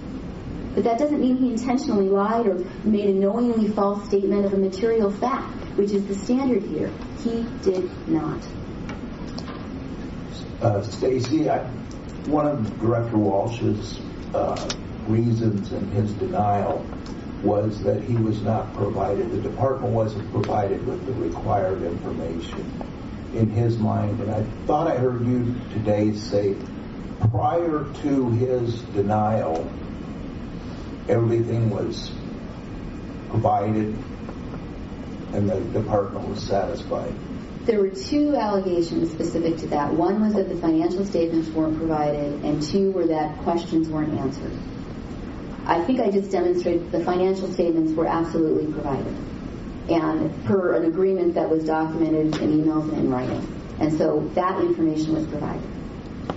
But that doesn't mean he intentionally lied or made a knowingly false statement of a material fact, which is the standard here. He did not. Stacy, one of Director Walsh's reasons in his denial was that he was not provided, the department wasn't provided with the required information in his mind. And I thought I heard you today say prior to his denial, everything was provided and the department was satisfied. There were two allegations specific to that. One was that the financial statements weren't provided, and two were that questions weren't answered. I think I just demonstrated the financial statements were absolutely provided, and per an agreement that was documented in emails and in writing. And so that information was provided.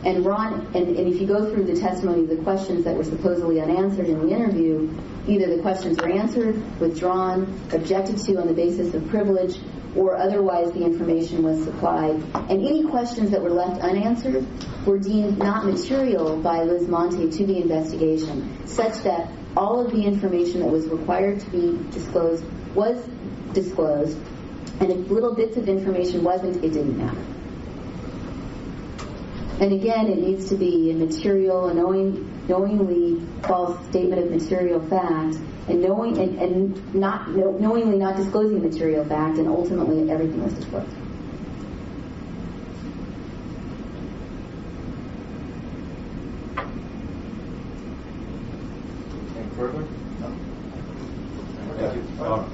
And Ron, and if you go through the testimony of the questions that were supposedly unanswered in the interview, either the questions were answered, withdrawn, objected to on the basis of privilege, or otherwise the information was supplied. And any questions that were left unanswered were deemed not material by Liz Monte to the investigation, such that all of the information that was required to be disclosed was disclosed, and if little bits of information wasn't, it didn't matter. And again, it needs to be a material, a knowingly false statement of material fact, and knowingly not disclosing the material fact, and ultimately everything was disclosed. Anything further? No.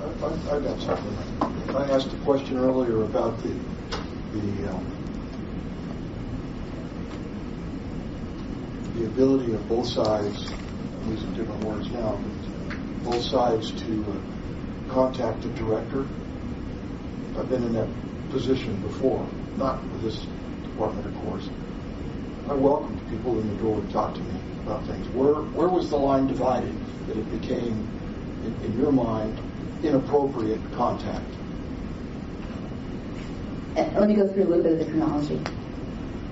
I got something. I asked a question earlier about the ability of both sides, I'm using different words now, but both sides to contact the director. I've been in that position before, not with this department, of course. I welcomed people in the door to talk to me about things. Where was the line divided that it became, in your mind, inappropriate contact? Let me go through a little bit of the chronology.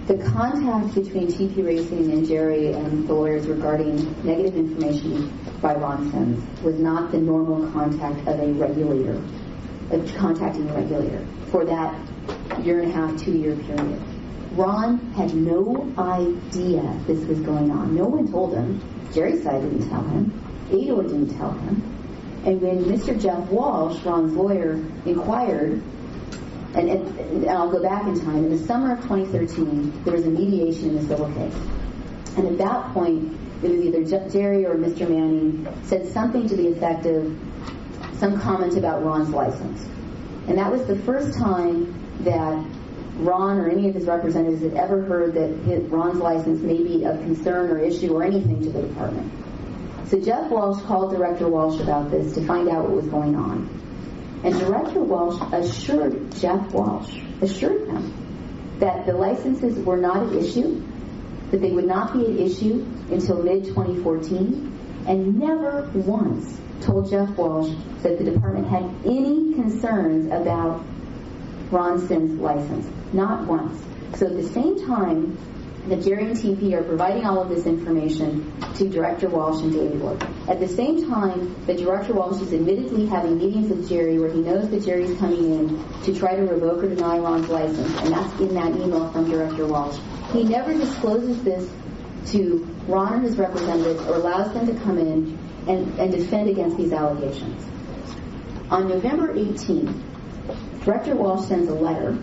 The contact between TP Racing and Jerry and the lawyers regarding negative information by Ron Sims was not the normal contact of a regulator, of contacting a regulator for that 1.5 to 2 year period. Ron had no idea this was going on. No one told him. Jerry's side didn't tell him. Ador didn't tell him. And when Mr. Jeff Walsh, Ron's lawyer, inquired, and I'll go back in time, in the summer of 2013, there was a mediation in the civil case. And at that point, it was either Jerry or Mr. Manning said something to the effect of some comment about Ron's license. And that was the first time that Ron or any of his representatives had ever heard that Ron's license may be of concern or issue or anything to the department. So Jeff Walsh called Director Walsh about this to find out what was going on. And Director Walsh assured him that the licenses were not at issue, that they would not be at issue until mid-2014, and never once told Jeff Walsh that the department had any concerns about Ron Sims' license. Not once. So at the same time that Jerry and TP are providing all of this information to Director Walsh and David Wood, at the same time that Director Walsh is admittedly having meetings with Jerry where he knows that Jerry's coming in to try to revoke or deny Ron's license, and that's in that email from Director Walsh, he never discloses this to Ron or his representatives or allows them to come in and defend against these allegations. On November 18th, Director Walsh sends a letter,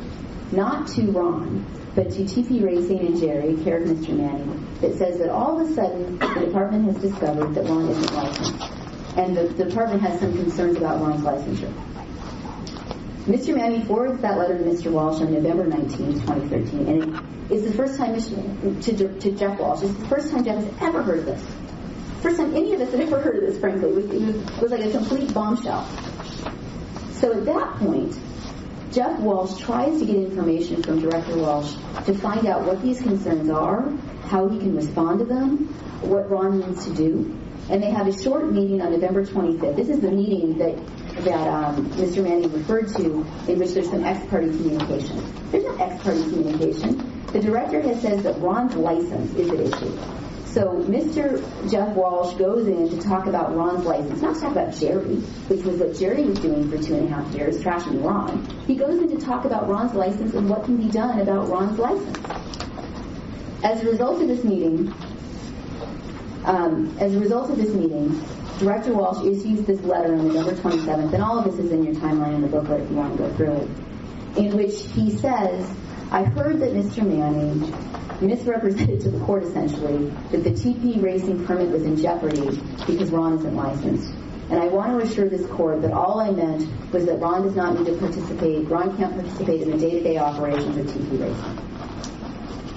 not to Ron, but to TP Racing and Jerry, care of Mr. Manning, that says that all of a sudden the department has discovered that Ron isn't licensed, and the department has some concerns about Ron's licensure. Mr. Manning forwards that letter to Mr. Walsh on November 19, 2013, and it's the first time to Jeff Walsh. It's the first time Jeff has ever heard of this. First time any of us had ever heard of this, frankly. It was like a complete bombshell. So at that point, Jeff Walsh tries to get information from Director Walsh to find out what these concerns are, how he can respond to them, what Ron needs to do. And they have a short meeting on November 25th. This is the meeting that Mr. Manning referred to, in which there's some ex-party communication. There's no ex-party communication. The director has said that Ron's license is at issue. So Mr. Jeff Walsh goes in to talk about Ron's license, not to talk about Jerry, which was what Jerry was doing for 2.5 years, trashing Ron. He goes in to talk about Ron's license and what can be done about Ron's license. As a result of this meeting, Director Walsh issues this letter on November 27th, and all of this is in your timeline in the booklet if you want to go through it, in which he says, I heard that Mr. Manning misrepresented to the court, essentially, that the TP Racing permit was in jeopardy because Ron isn't licensed. And I want to assure this court that all I meant was that Ron does not need to participate, Ron can't participate in the day-to-day operations of TP Racing.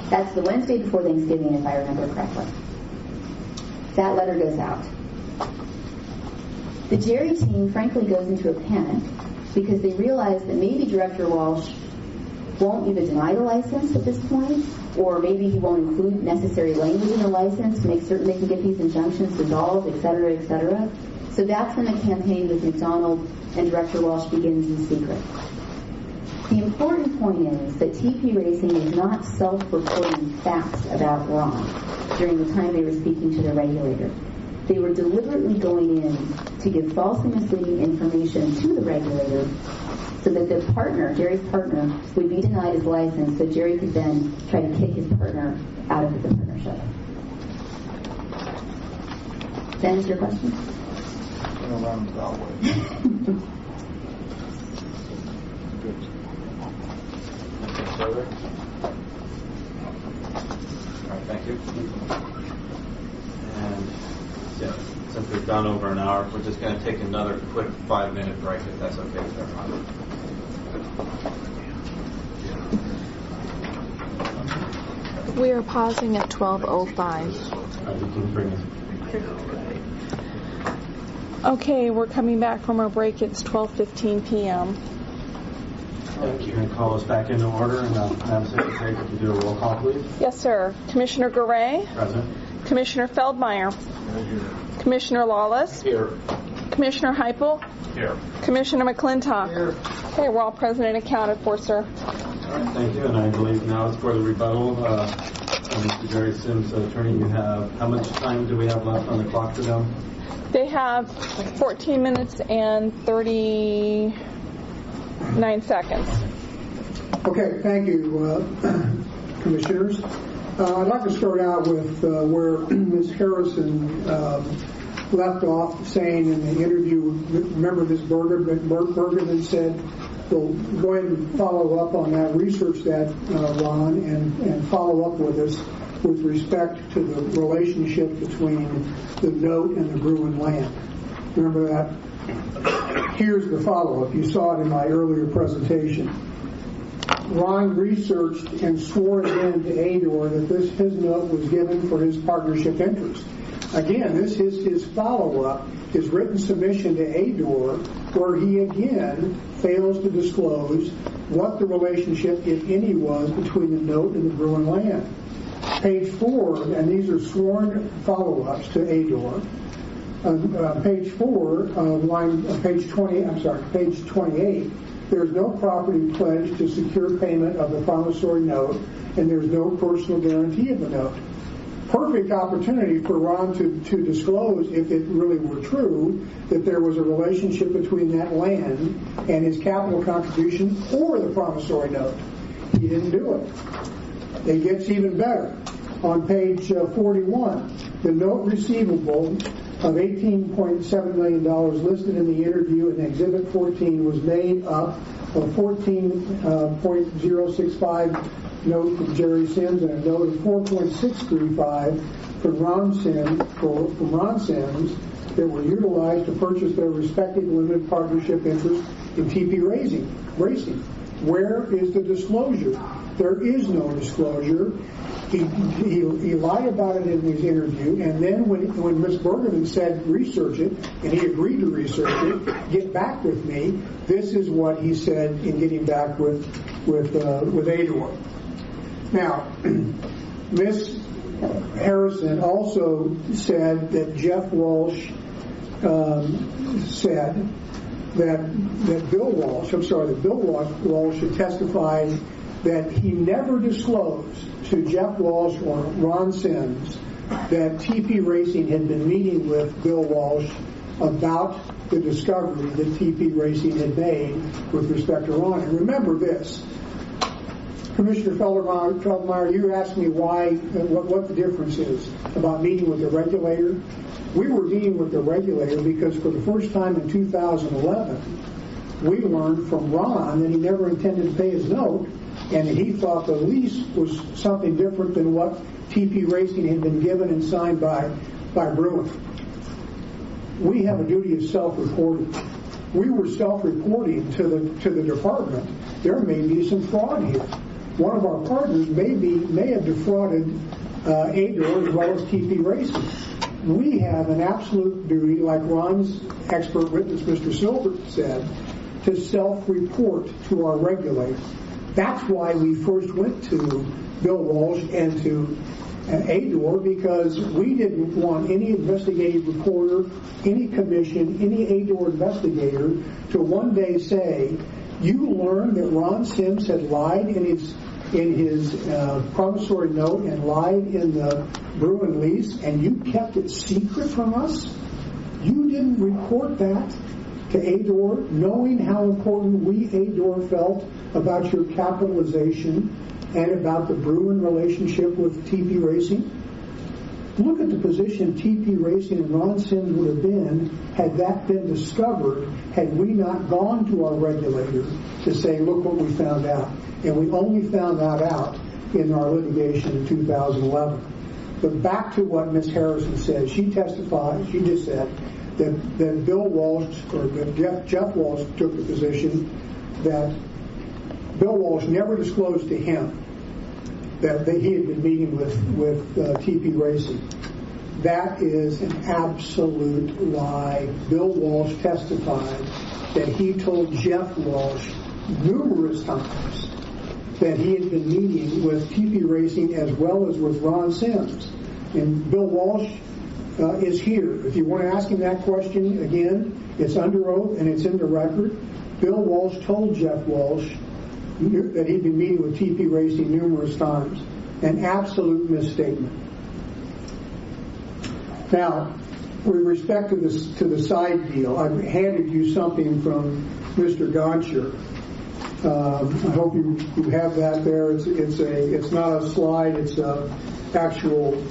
That's the Wednesday before Thanksgiving, if I remember correctly. That letter goes out. The Jerry team, frankly, goes into a panic because they realize that maybe Director Walsh won't either deny the license at this point, or maybe he won't include necessary language in the license to make certain they can get these injunctions dissolved, et cetera, et cetera. So that's when the campaign with McDonald and Director Walsh begins in secret. The important point is that TP Racing is not self-reporting facts about Ron during the time they were speaking to the regulator. They were deliberately going in to give false and misleading information to the regulator so that the partner, Jerry's partner, would be denied his license so Jerry could then try to kick his partner out of the partnership. Does that answer your question? Further? All right, thank you. And yeah, since we've gone over an hour, we're just going to take another quick 5-minute break, if that's okay with everyone. We are pausing at 12:05. You can bring us. Okay, we're coming back from our break. It's 12:15 p.m. Thank you. And call us back into order, and Madam Secretary, if you do a roll call, please. Yes, sir. Commissioner Garay. Present. Commissioner Feldmeyer. Commissioner Lawless. Here. Commissioner Heupel. Here. Commissioner McClintock. Here. Okay, we're all present and accounted for, sir. All right, thank you. And I believe now it's for the rebuttal. Mr. Jerry Sims, attorney, you have, how much time do we have left on the clock for them? They have 14 minutes and 39 seconds. Okay, thank you, commissioners. I'd like to start out with where Ms. Harrison left off, saying in the interview, remember Ms. Bergerman said, well, go ahead and follow up on that, research that, Ron, and follow up with us with respect to the relationship between the note and the Bruin land. Remember that? Here's the follow-up. You saw it in my earlier presentation. Ron researched and swore again to Ador that his note was given for his partnership interest. Again, this is his follow-up, his written submission to Ador, where he again fails to disclose what the relationship, if any, was between the note and the Bruin land. Page 4, and these are sworn follow-ups to Ador. Page 4, page 28. There's no property pledge to secure payment of the promissory note, and there's no personal guarantee of the note. Perfect opportunity for Ron to disclose, if it really were true, that there was a relationship between that land and his capital contribution or the promissory note. He didn't do it. It gets even better. On page 41, the note receivable of $18.7 million listed in the interview in Exhibit 14 was made up of 14.065 note from Jerry Sims and a note of 4.635 from Ron Sims that were utilized to purchase their respective limited partnership interest in TP Racing. Where is the disclosure? There is no disclosure. He lied about it in his interview, and then when Ms. Bergerman said research it, and he agreed to research it, get back with me, this is what he said in getting back with Ador. Now, Ms. Harrison also said that Jeff Walsh said that Bill Walsh had testified that he never disclosed to Jeff Walsh or Ron Sims that TP Racing had been meeting with Bill Walsh about the discovery that TP Racing had made with respect to Ron. And remember this, Commissioner Feldmeyer, you asked me what the difference is about meeting with the regulator. We were meeting with the regulator because for the first time in 2011, we learned from Ron that he never intended to pay his note, and he thought the lease was something different than what TP Racing had been given and signed by Bruin. We have a duty of self-reporting. We were self-reporting to the department. There may be some fraud here. One of our partners may have defrauded Ador as well as TP Racing. We have an absolute duty, like Ron's expert witness, Mr. Silbert, said, to self-report to our regulator. That's why we first went to Bill Walsh and to Ador, because we didn't want any investigative reporter, any commission, any Ador investigator to one day say You learned that Ron Sims had lied in his promissory note and lied in the Bruin lease, and you kept it secret from us? You didn't report that to ADOR, knowing how important we, ADOR, felt about your capitalization and about the Bruin relationship with TP Racing? Look at the position TP Racing and Ron Sims would have been had that been discovered, had we not gone to our regulator to say, look what we found out. And we only found that out in our litigation in 2011. But back to what Ms. Harrison said. She testified, she just said, that Bill Walsh, or that Jeff Walsh took the position that Bill Walsh never disclosed to him that he had been meeting with TP Racing. That is an absolute lie. Bill Walsh testified that he told Jeff Walsh numerous times that he had been meeting with TP Racing as well as with Ron Sims. And Bill Walsh is here. If you want to ask him that question again, it's under oath and it's in the record. Bill Walsh told Jeff Walsh that he'd been meeting with TP Racing numerous times. An absolute misstatement. Now, with respect to the side deal, I've handed you something from Mr. Gonsher. I hope you have that there. It's not a slide. It's an actual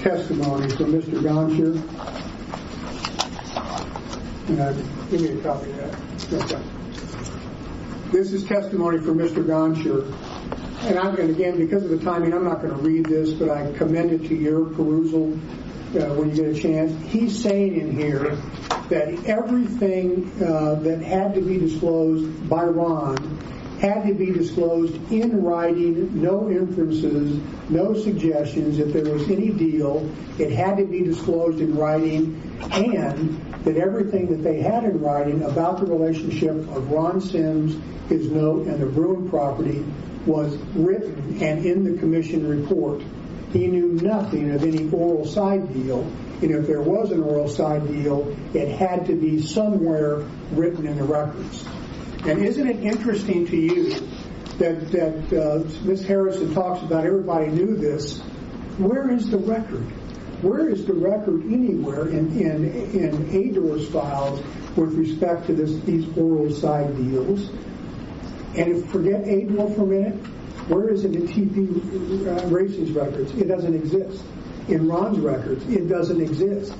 testimony from Mr. Gonsher. Give me a copy of that. Okay. This is testimony from Mr. Gonsher. And again, because of the timing, I'm not going to read this, but I commend it to your perusal when you get a chance. He's saying in here that everything that had to be disclosed by Ron had to be disclosed in writing, no inferences, no suggestions. If there was any deal, it had to be disclosed in writing, and that everything that they had in writing about the relationship of Ron Sims, his note, and the Bruin property was written and in the commission report. He knew nothing of any oral side deal, and if there was an oral side deal, it had to be somewhere written in the records. And isn't it interesting to you that Ms. Harrison talks about everybody knew this? Where is the record? Where is the record anywhere in ADOR's files with respect to these oral side deals? And forget ADOR for a minute. Where is it in TP Racing's records? It doesn't exist. In Ron's records, it doesn't exist.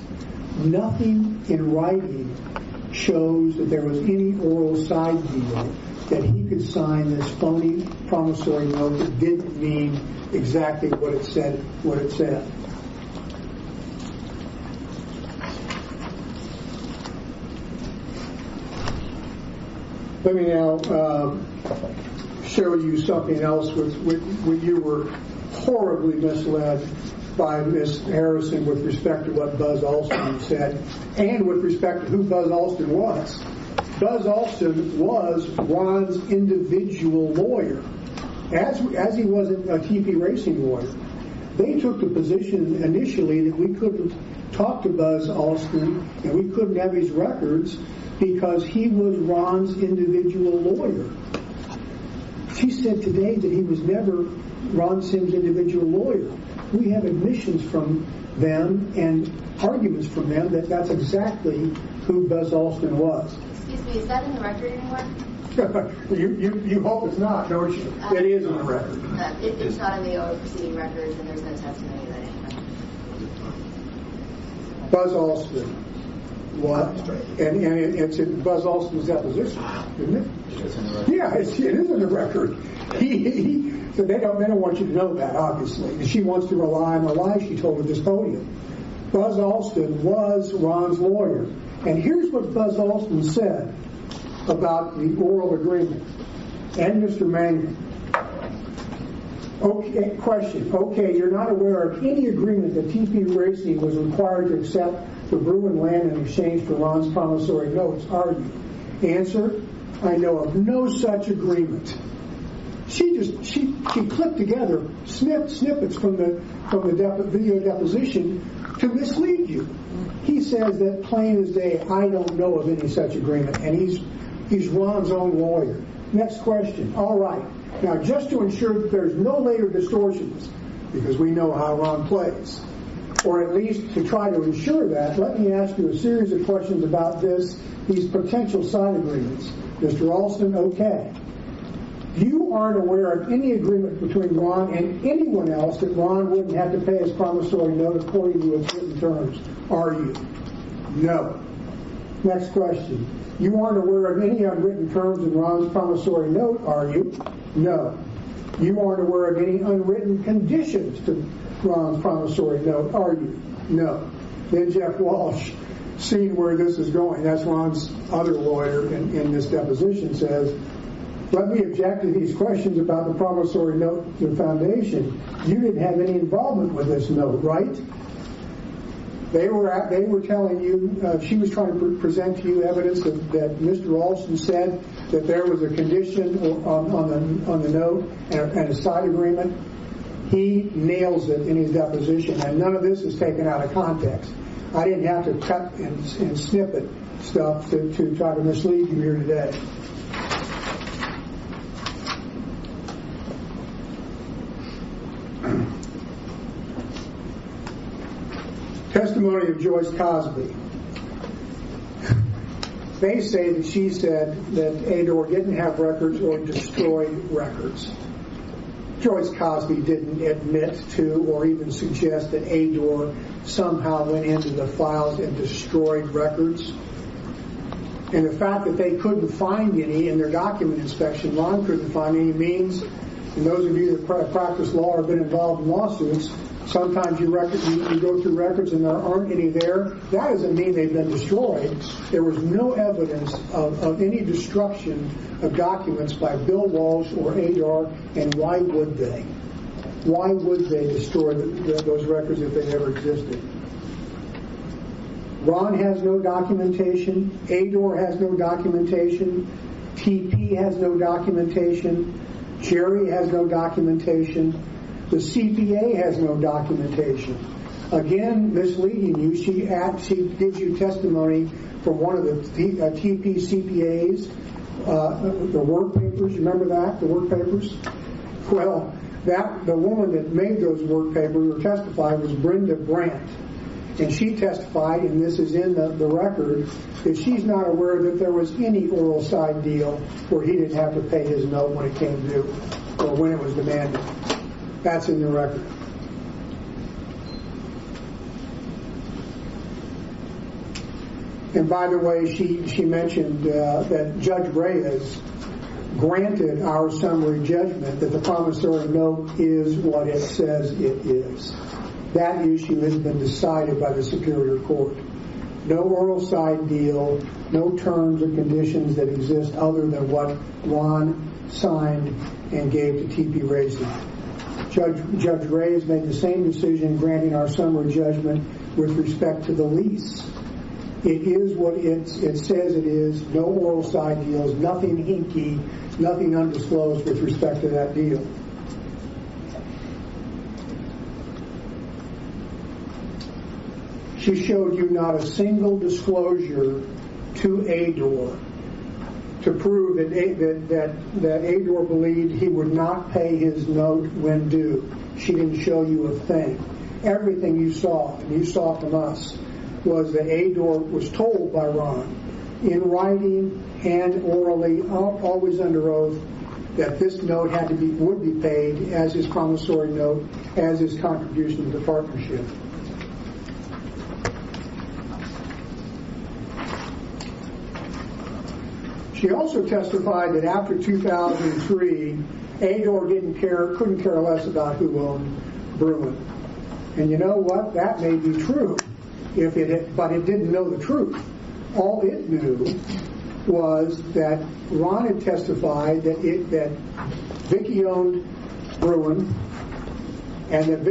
Nothing in writing shows that there was any oral side deal that he could sign this phony promissory note that didn't mean exactly what it said. Let me now show you something else when you were horribly misled by Ms. Harrison with respect to what Buzz Alston said and with respect to who Buzz Alston was. Buzz Alston was Ron's individual lawyer, as he was a TP Racing lawyer. They took the position initially that we couldn't talk to Buzz Alston and we couldn't have his records because he was Ron's individual lawyer. She said today that he was never Ron Sims' individual lawyer. We have admissions from them and arguments from them that that's exactly who Buzz Alston was. Excuse me, is that in the record anywhere? You hope it's not, don't you? It is in the record. It's not in the OA proceeding records, and there's no testimony of that anyway. Buzz Alston. What? And it's in Buzz Alston's deposition, isn't it? Yeah, it is in the record. So they don't want you to know that, obviously. And she wants to rely on the lie she told at this podium. Buzz Alston was Ron's lawyer. And here's what Buzz Alston said about the oral agreement. And Mr. Mangan. Okay, question. Okay, you're not aware of any agreement that TP Racing was required to accept the Bruin land in exchange for Ron's promissory notes, are you? Answer, I know of no such agreement. She clipped together snippets from the video deposition to mislead you. He says that plain as day, I don't know of any such agreement, and he's Ron's own lawyer. Next question. All right. Now, just to ensure that there's no later distortions, because we know how Ron plays, or at least to try to ensure that, let me ask you a series of questions about these potential side agreements. Mr. Alston, okay. You aren't aware of any agreement between Ron and anyone else that Ron wouldn't have to pay his promissory note according to its written terms, are you? No. Next question. You aren't aware of any unwritten terms in Ron's promissory note, are you? No. You aren't aware of any unwritten conditions to Ron's promissory note, are you? No. Then Jeff Walsh, seeing where this is going, that's Ron's other lawyer in this deposition, says, let me object to these questions about the promissory note to the foundation. You didn't have any involvement with this note, right? They were telling you, she was trying to present to you evidence that Mr. Alston said that there was a condition on the note and a side agreement. He nails it in his deposition, and none of this is taken out of context. I didn't have to cut and snippet stuff to try to mislead you here today. Testimony of Joyce Cosby. They say that she said that Ador didn't have records or destroyed records. Joyce Cosby didn't admit to or even suggest that Ador somehow went into the files and destroyed records. And the fact that they couldn't find any in their document inspection, Ron couldn't find any, means, and those of you that practice law or have been involved in lawsuits, sometimes you go through records and there aren't any there. That doesn't mean they've been destroyed. There was no evidence of any destruction of documents by Bill Walsh or Adar, and why would they? Why would they destroy those records if they never existed? Ron has no documentation. Ador has no documentation. TP has no documentation. Jerry has no documentation. The CPA has no documentation. Again, misleading you, she gives you testimony from one of the TP CPAs, the work papers. You remember that, the work papers? Well, the woman that made those work papers or testified was Brenda Brandt. And she testified, and this is in the record, that she's not aware that there was any oral side deal where he didn't have to pay his note when it came due or when it was demanded. That's in the record. And by the way, she mentioned that Judge Reyes granted our summary judgment that the promissory note is what it says it is. That issue has been decided by the Superior Court. No oral side deal, no terms or conditions that exist other than what Ron signed and gave to TP Racing. Judge Reyes made the same decision granting our summary judgment with respect to the lease. It is what it says it is. No oral side deals, nothing hinky, nothing undisclosed with respect to that deal. She showed you not a single disclosure to Ador to prove that Ador believed he would not pay his note when due. She didn't show you a thing. Everything you saw, and you saw from us, was that Ador was told by Ron, in writing and orally, always under oath, that this note would be paid as his promissory note, as his contribution to the partnership. She also testified that after 2003, Ador couldn't care less about who owned Bruin. And you know what? That may be true, but it didn't know the truth. All it knew was that Ron had testified that Vicky owned Bruin, and that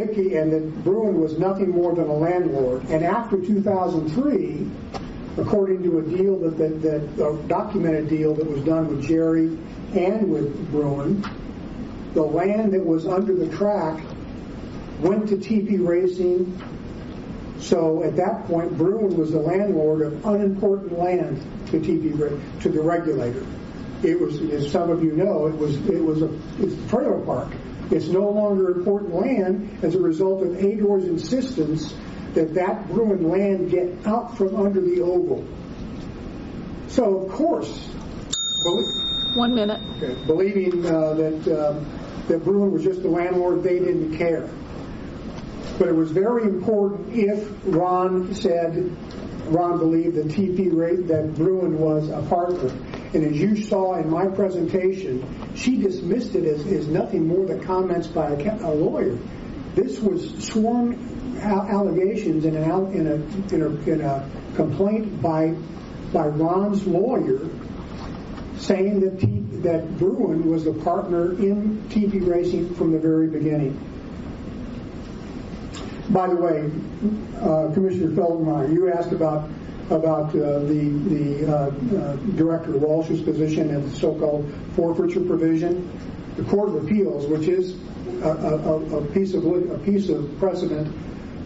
Bruin was nothing more than a landlord. And after 2003, according to a deal a documented deal that was done with Jerry and with Bruin, the land that was under the track went to TP Racing. So at that point, Bruin was the landlord of unimportant land to the regulator. It was, as some of you know, it's a trailer park. It's no longer important land as a result of Ador's insistence that Bruin land get out from under the oval. So, of course, 1 minute. Believing that Bruin was just the landlord, they didn't care. But it was very important if Ron believed that Bruin was a partner. And as you saw in my presentation, she dismissed it as nothing more than comments by a lawyer. This was sworn allegations in a complaint by Ron's lawyer, saying that Bruin was the partner in TV racing from the very beginning. By the way, Commissioner Feldmeyer, you asked about the Director Walsh's position and the so-called forfeiture provision. The Court of Appeals, which is a piece of precedent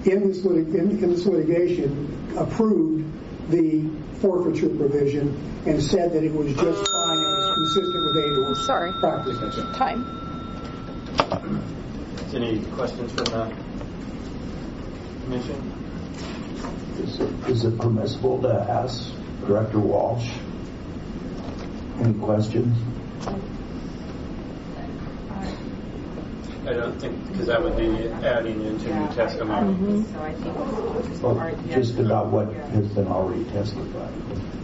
in this litigation, approved the forfeiture provision and said that it was just fine and was consistent with Ador's practices. Time. Any questions from the Commission? Is it permissible to ask Director Walsh any questions? I don't think, because that would be adding into new testimony. So I think Just about what has been already testified.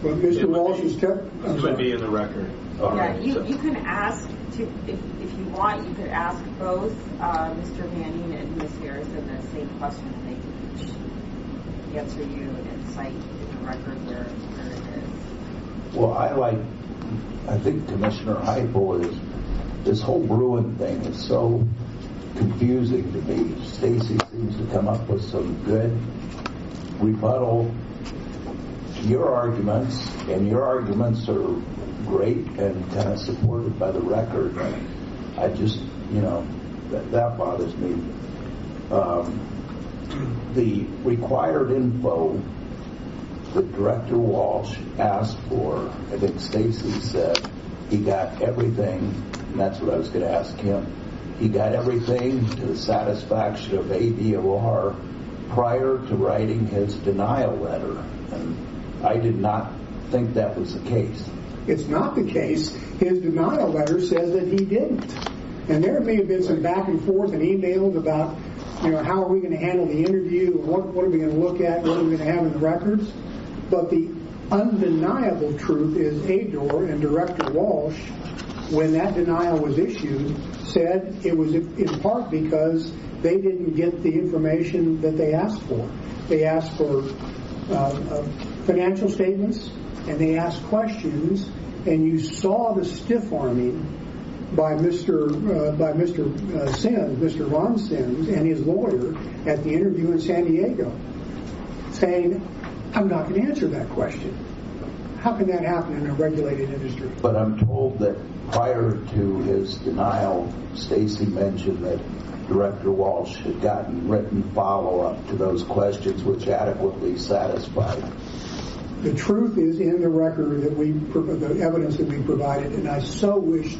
Well, Mr. Walsh's It would be in the record. Yeah, you can ask if you want. You could ask both Mr. Manning and Ms. Harrison the same question, and they could each answer you and cite in the record where it is. Well, I think Commissioner Heupel is, this whole Bruin thing is so confusing to me. Stacy seems to come up with some good rebuttal to your arguments, and your arguments are great and kind of supported by the record. I just, that bothers me. The required info that Director Walsh asked for, I think Stacy said he got everything, and that's what I was going to ask him. He got everything to the satisfaction of ADOR prior to writing his denial letter, and I did not think that was the case. It's not the case. His denial letter says that he didn't. And there may have been some back and forth and emails about, how are we going to handle the interview, what are we going to look at, what are we going to have in the records. But the undeniable truth is Ador and Director Walsh, when that denial was issued, said it was in part because they didn't get the information that they asked for. They asked for financial statements, and they asked questions, and you saw the stiff arming by Mr. Sims, Mr. Ron Sims, and his lawyer at the interview in San Diego, saying, I'm not going to answer that question. How can that happen in a regulated industry? But I'm told that prior to his denial, Stacy mentioned that Director Walsh had gotten written follow-up to those questions which adequately satisfied. The truth is in the record that the evidence that we provided, and I so wish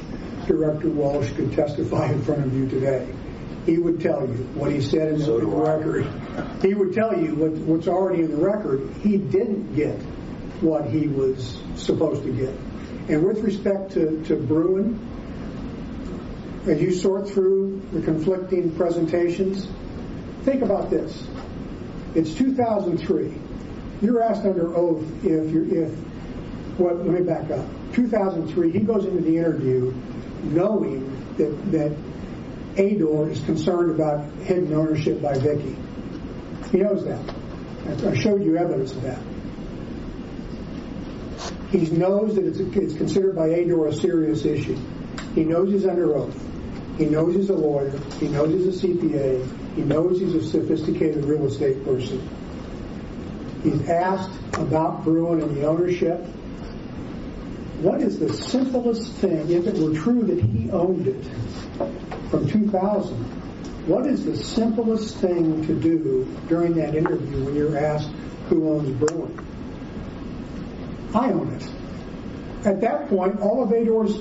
Director Walsh could testify in front of you today. He would tell you what he said in the record. He would tell you what's already in the record. He didn't get what he was supposed to get. And with respect to Bruin, as you sort through the conflicting presentations, think about this. It's 2003. You're asked under oath let me back up. 2003, he goes into the interview knowing that Ador is concerned about hidden ownership by Vicky. He knows that. I showed you evidence of that. He knows that it's considered by Ador a serious issue. He knows he's under oath. He knows he's a lawyer. He knows he's a CPA. He knows he's a sophisticated real estate person. He's asked about Bruin and the ownership. What is the simplest thing, if it were true that he owned it from 2000, what is the simplest thing to do during that interview when you're asked who owns Bruin? I own it. At that point, all of Ador's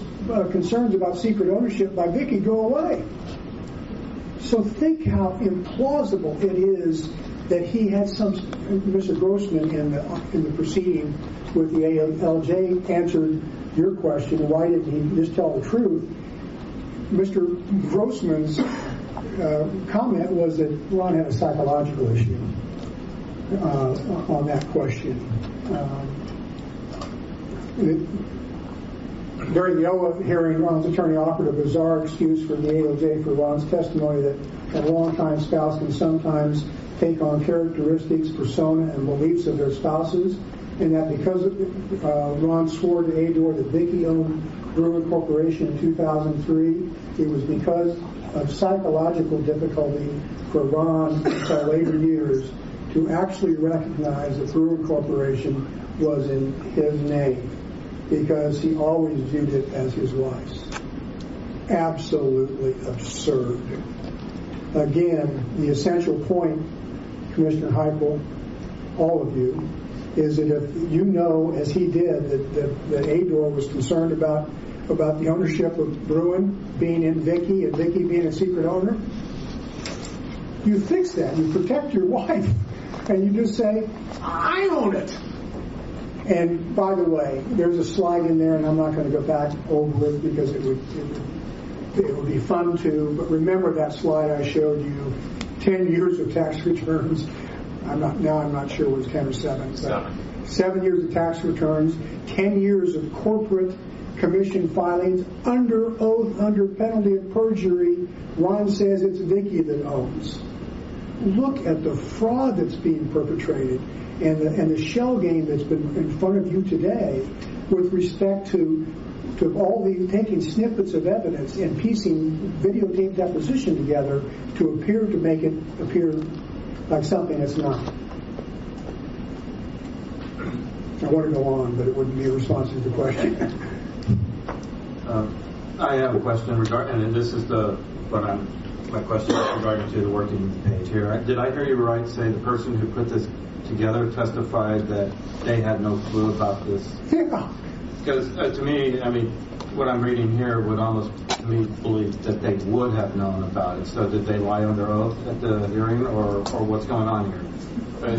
concerns about secret ownership by Vicky go away. So think how implausible it is that he had Mr. Grossman in the proceeding with the ALJ answered your question, why didn't he just tell the truth? Mr. Grossman's comment was that Ron had a psychological issue on that question. During the OA hearing, Ron's attorney offered a bizarre excuse for the ALJ for Ron's testimony that a longtime spouse can sometimes take on characteristics, persona, and beliefs of their spouses, and that because Ron swore to Ador that Vicky owned Bruin Corporation in 2003, it was because of psychological difficulty for Ron until later years to actually recognize that Bruin Corporation was in his name, because he always viewed it as his wife's. Absolutely absurd. Again, the essential point, Commissioner Heupel, all of you, is that if you know, as he did, that Ador was concerned about the ownership of Bruin being in Vicky and Vicky being a secret owner, you fix that. You protect your wife, and you just say, I own it. And by the way, there's a slide in there, and I'm not going to go back over it because it would be fun to. But remember that slide I showed you, 10 years of tax returns. I'm not sure it was 10 or 7. 7 years of tax returns, 10 years of corporate commission filings under oath, under penalty of perjury. Ron says it's Vicky that owns. Look at the fraud that's being perpetrated and the shell game that's been in front of you today with respect to all the taking snippets of evidence and piecing videotape deposition together to make it appear like something it's not. I want to go on, but it wouldn't be a response to the question. I have a question regarding, and this is my question is regarding to the working page here. Did I hear you right? Say the person who put this together testified that they had no clue about this? Yeah. Because to me, I mean, what I'm reading here would almost make me believe that they would have known about it. So did they lie under oath at the hearing, or what's going on here?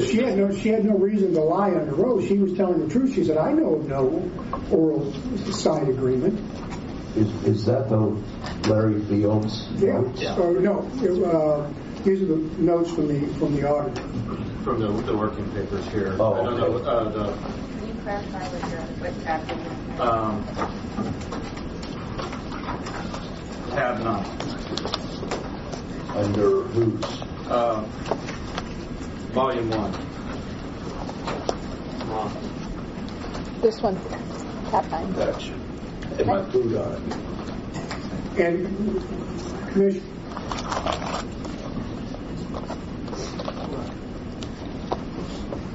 She had no reason to lie under oath. She was telling the truth. She said, I know of no oral side agreement. Is that the Larry Fields notes? Yeah. No. These are the notes from the auditor. From the working papers here. Oh, I don't know. Can you clarify what tab you're looking at? Tab 9. Under whose? Volume 1. This one, tab 9. Gotcha. And my food on it. And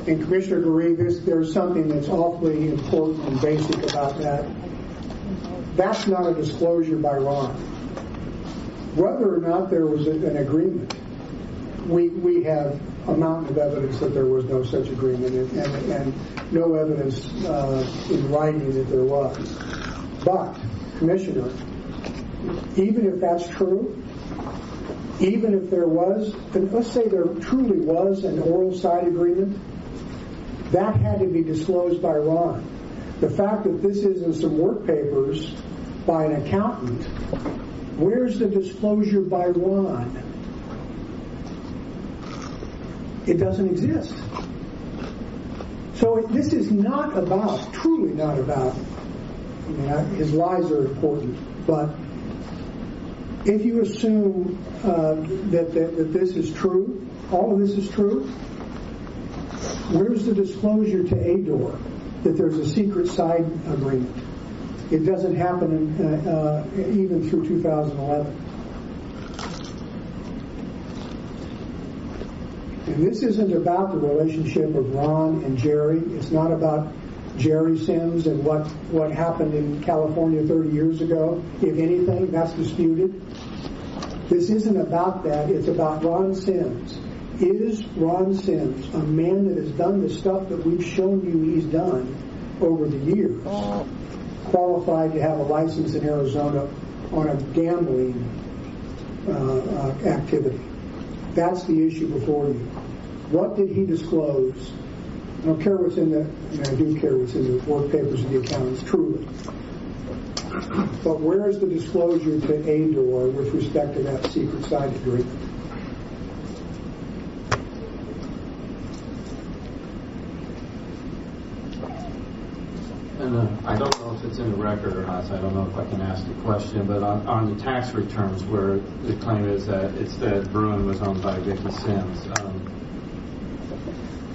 Commissioner Garee, there's something that's awfully important and basic about that. That's not a disclosure by Ron. Whether or not there was an agreement, we have a mountain of evidence that there was no such agreement and no evidence in writing that there was. But, Commissioner, even if that's true, even if there was, and let's say there truly was an oral side agreement, that had to be disclosed by Ron. The fact that this is in some work papers by an accountant, where's the disclosure by Ron? It doesn't exist. So this is not about, truly not about, I mean, his lies are important, but if you assume that this is true, all of this is true, where's the disclosure to Ador that there's a secret side agreement? It doesn't happen even through 2011. And this isn't about the relationship of Ron and Jerry. It's not about Jerry Sims and what happened in California 30 years ago. If anything, that's disputed. This isn't about that. It's about Ron Sims. Is Ron Sims a man that has done the stuff that we've shown you he's done over the years? qualified to have a license in Arizona on a gambling activity. That's the issue before you. What did he disclose? I don't care what's in the, and I do care what's in the work papers of the accountants, truly. But where is the disclosure to ADOR with respect to that secret side agreement? And I don't know if it's in the record or not, so I don't know if I can ask the question, but on the tax returns where the claim is that it's that Bruin was owned by Vicki Sims,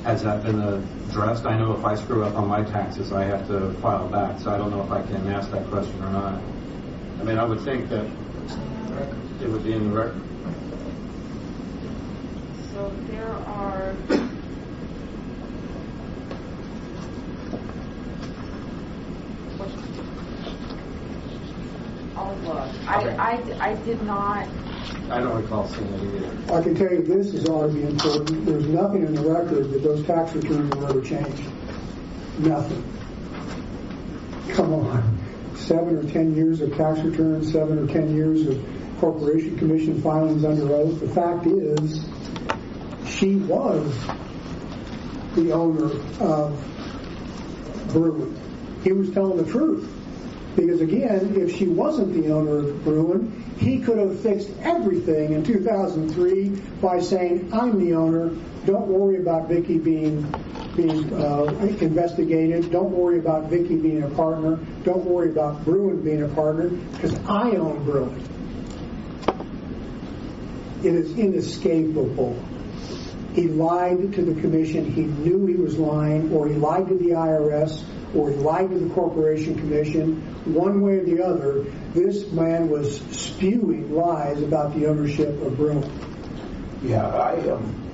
has that been addressed? I know if I screw up on my taxes, I have to file back, so I don't know if I can ask that question or not. I mean, I would think that it would be in the record. So there are... I'll look. Okay. I did not... I don't recall seeing it either. I can tell you this is ought to be important. There's nothing in the record that those tax returns were ever changed. Nothing. Come on. 7 or 10 years of tax returns, 7 or 10 years of Corporation Commission filings under oath. The fact is, she was the owner of Bruin. He was telling the truth. Because again, if she wasn't the owner of Bruin, he could have fixed everything in 2003 by saying, I'm the owner, don't worry about Vicki being investigated, don't worry about Vicki being a partner, don't worry about Bruin being a partner, because I own Bruin. It is inescapable. He lied to the commission, he knew he was lying, or he lied to the IRS, or he lied to the Corporation Commission. One way or the other, this man was spewing lies about the ownership of Bruin. Yeah,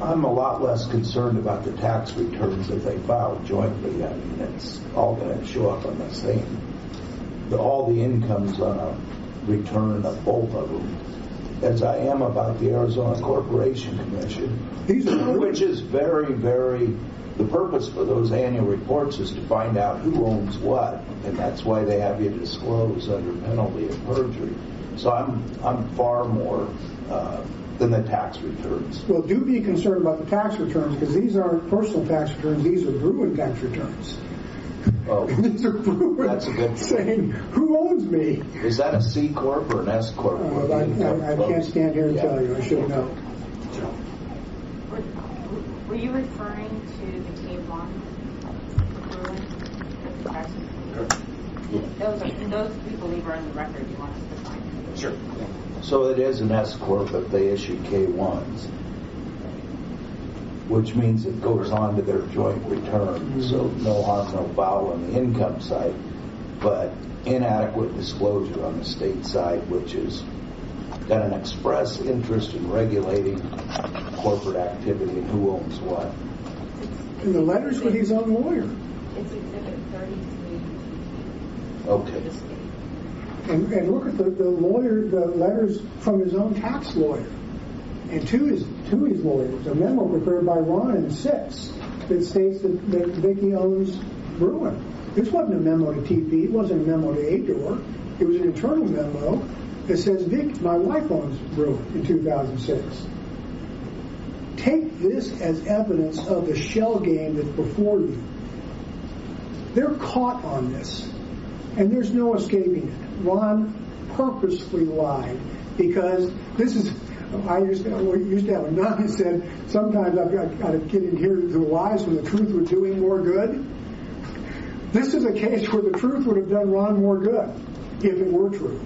I'm a lot less concerned about the tax returns that they filed jointly. I mean, it's all going to show up on the same. All the incomes on a return of both of them, as I am about the Arizona Corporation Commission, which is very, very... The purpose for those annual reports is to find out who owns what, and that's why they have you disclose under penalty of perjury. So I'm far more than the tax returns. Well, do be concerned about the tax returns, because these aren't personal tax returns, these are Bruin tax returns. Oh, these are Bruin that's a good saying, who owns me? Is that a C Corp or an S Corp? I can't stand here and tell you, I should know. Were you referring to the K1 Bruin? Those we believe are in the record. You want us to find them? Sure. So it is an S Corp, but they issue K1s, which means it goes on to their joint return. Mm-hmm. So no harm, no foul on the income side, but inadequate disclosure on the state side, which is got an express interest in regulating corporate activity and who owns what. And the letters with his own lawyer. It's Exhibit 33. Okay. And look at the letters from his own tax lawyer, and to his lawyers. A memo prepared by Ron in 6 that states that Vicki owns Bruin. This wasn't a memo to TP. It wasn't a memo to ADOR. It was an internal memo that says, Vic, my wife owns Bruin in 2006. Take this as evidence of the shell game that's before you. They're caught on this, and there's no escaping it. Ron purposefully lied, because this is, I used to have a nun who said, sometimes I've got to get in here to the lies when the truth was doing more good. This is a case where the truth would have done Ron more good if it were true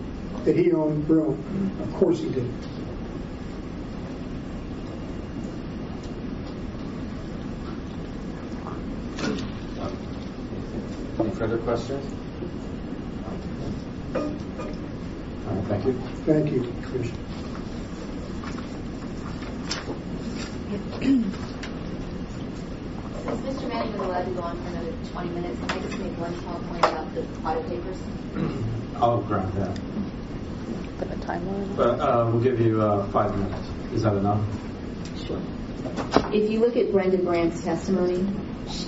that he owned Bruin. Of course he didn't. Any further questions? All right, thank you. Thank you, Commissioner. Since Mr. Manning was allowed to go on for another 20 minutes, can I just make one small point about the audit papers? I'll grant that. The timeline. But we'll give you 5 minutes. Is that enough? Sure. If you look at Brenda Brandt's testimony,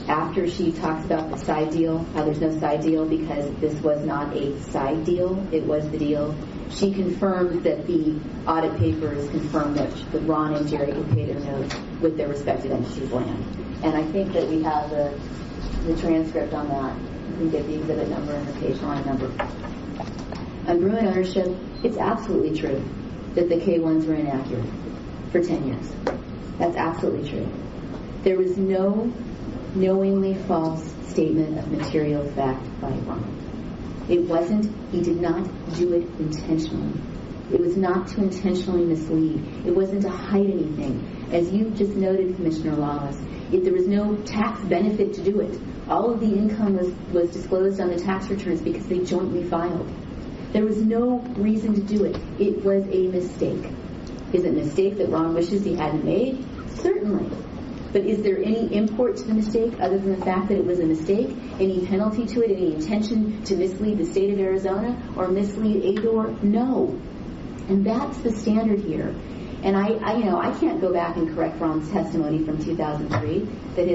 after she talks about the side deal, how there's no side deal because this was not a side deal, it was the deal, she confirmed that the audit papers confirmed that Ron and Jerry could pay their notes with their respective entities' land. And I think that we have the transcript on that. You can get the exhibit number and the page line number. On Bruin ownership, it's absolutely true that the K-1s were inaccurate for 10 years. That's absolutely true. There was no knowingly false statement of material fact by Ron. It wasn't, he did not do it intentionally. It was not to intentionally mislead. It wasn't to hide anything. As you just noted, Commissioner Wallace, there was no tax benefit to do it. All of the income was disclosed on the tax returns because they jointly filed. There was no reason to do it. It was a mistake. Is it a mistake that Ron wishes he hadn't made? Certainly. But is there any import to the mistake other than the fact that it was a mistake? Any penalty to it? Any intention to mislead the state of Arizona or mislead ADOR? No. And that's the standard here. And I can't go back and correct Ron's testimony from 2003 that he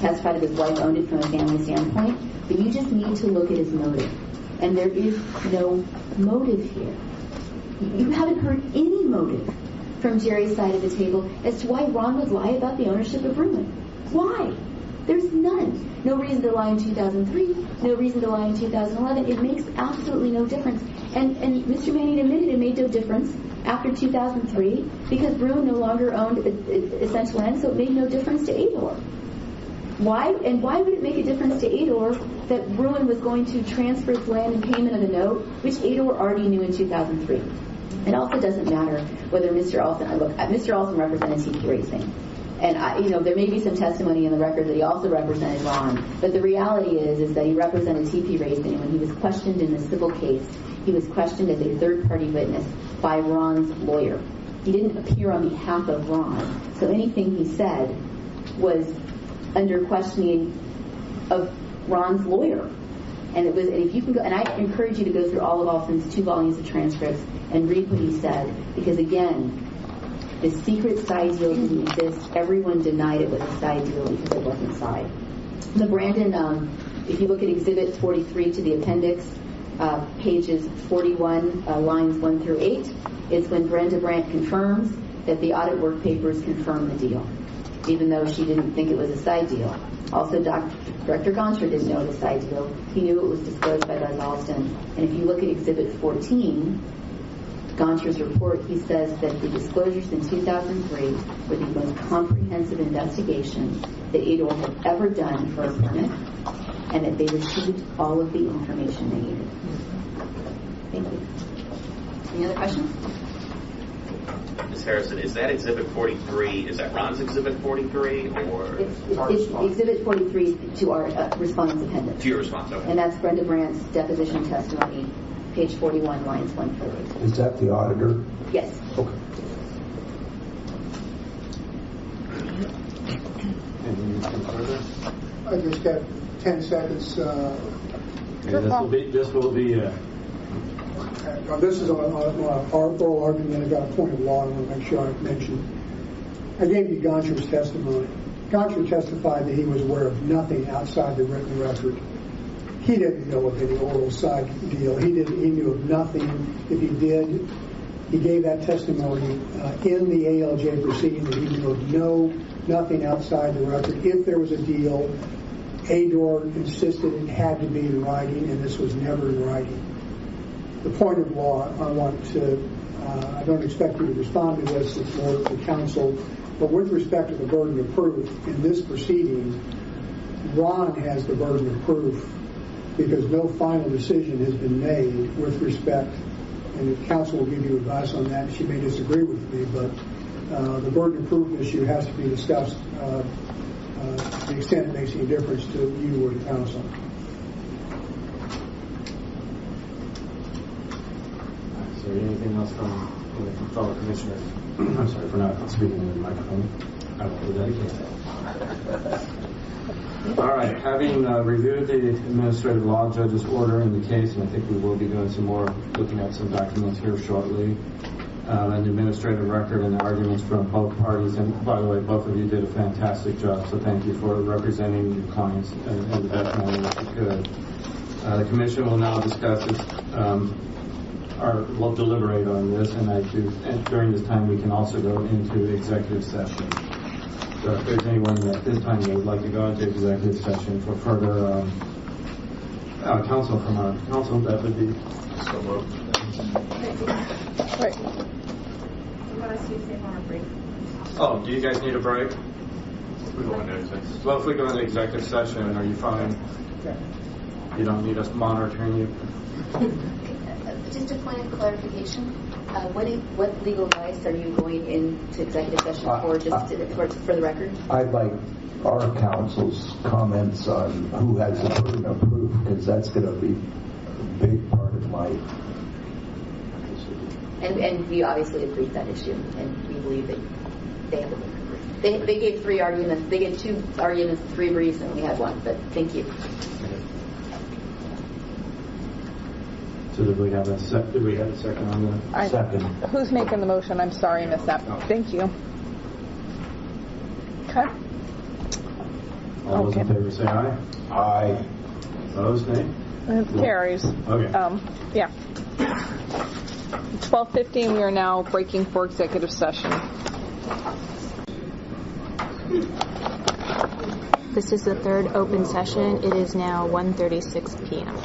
testified that his wife owned it from a family standpoint. But you just need to look at his motive. And there is no motive here. You haven't heard any motive from Jerry's side of the table as to why Ron would lie about the ownership of Bruin. Why? There's none. No reason to lie in 2003. No reason to lie in 2011. It makes absolutely no difference. And Mr. Manning admitted it made no difference after 2003 because Bruin no longer owned essential land, so it made no difference to ADOR. Why? And why would it make a difference to ADOR that Bruin was going to transfer its land in payment of a note, which ADOR already knew in 2003? It also doesn't matter whether Mr. Olson represented TP Racing. And there may be some testimony in the record that he also represented Ron, but the reality is that he represented TP Racing, and when he was questioned in the civil case, he was questioned as a third-party witness by Ron's lawyer. He didn't appear on behalf of Ron, so anything he said was under questioning of Ron's lawyer. And if you can go, and I encourage you to go through all of Olson's 2 volumes of transcripts and read what he said, because again, the secret side deal didn't exist. Everyone denied it was a side deal because it wasn't side. The Brandon, if you look at Exhibit 43 to the appendix, pages 41, lines 1 through 8, it's when Brenda Brandt confirms that the audit work papers confirm the deal, even though she didn't think it was a side deal. Also, Director Gonsher didn't know it was a side deal. He knew it was disclosed by Buzz Alston. And if you look at Exhibit 14, Gonsher's report, he says that the disclosures in 2003 were the most comprehensive investigation that ADOR had ever done for a permit, and that they received all of the information they needed. Thank you. Any other questions? Ms. Harrison, is that Exhibit 43, is that Ron's Exhibit 43, or? It's Exhibit 43 to our response appendix. To your response, okay. And that's Brenda Brandt's deposition testimony, page 41, lines 1 through 8. Is that the auditor? Yes. Okay. Anything further? I just got 10 seconds. This will be this is on our oral argument about a point of law I want to make sure I mention. I gave you Gonsher's testimony. Gonsher testified that he was aware of nothing outside the written record. He didn't know of any oral side deal. He knew of nothing. If he did, he gave that testimony in the ALJ proceeding that he knew of nothing outside the record. If there was a deal, ADOR insisted it had to be in writing, and this was never in writing. The point of law, I don't expect you to respond to this, it's more to counsel, but with respect to the burden of proof, in this proceeding, Ron has the burden of proof because no final decision has been made with respect, and the counsel will give you advice on that. She may disagree with me, but the burden of proof issue has to be discussed to the extent it makes any difference to you or to counsel. Is there anything else from fellow commissioners? I'm sorry for not speaking in the microphone. I will dedicate that. All right. Having reviewed the administrative law judge's order in the case, and I think we will be doing some more, looking at some documents here shortly, an administrative record and arguments from both parties. And by the way, both of you did a fantastic job, so thank you for representing your clients in the best manner that you could. The commission will now discuss this, we'll deliberate on this, and during this time we can also go into executive session. So if there's anyone at this time that would like to go into executive session for further counsel from our counsel, that would be so moved. Right. You want to see if they want a break? Oh, do you guys need a break? We go into executive. Well, if we go into executive session, are you fine? Okay. You don't need us monitoring you? Just a point of clarification. What legal advice are you going into executive session for, for the record? I'd like our counsel's comments on who has the burden of proof, because that's going to be a big part of my decision. And we obviously have briefed that issue, and we believe that they have the burden of proof. They gave 3 arguments. They gave 2 arguments, 3 briefs, and we had 1. But thank you. So did we have a second on that? Second. Who's making the motion? I'm sorry, I missed that. Thank you. Okay. All those in favor say aye. Aye. Opposed, nay? It carries. Okay. Yeah. 12:15. We are now breaking for executive session. This is the third open session. It is now 1:36 p.m.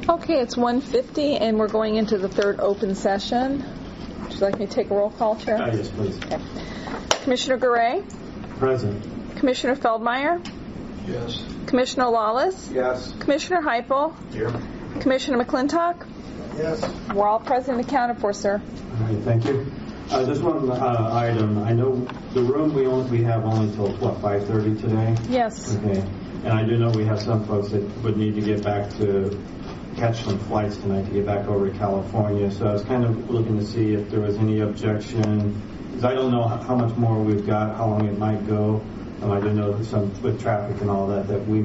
Okay, it's 1:50, and we're going into the third open session. Would you like me to take a roll call, Chair? Yes, please. Okay. Commissioner Garay? Present. Commissioner Feldmeyer? Yes. Commissioner Lawless? Yes. Commissioner Heupel? Here. Commissioner McClintock? Yes. We're all present and accounted for, sir. All right, thank you. Just one item. I know the room we have only till 5:30 today. Yes. Okay. And I do know we have some folks that would need to get back to catch some flights tonight to get back over to California. So I was kind of looking to see if there was any objection, because I don't know how much more we've got, how long it might go. I do know some with traffic and all that we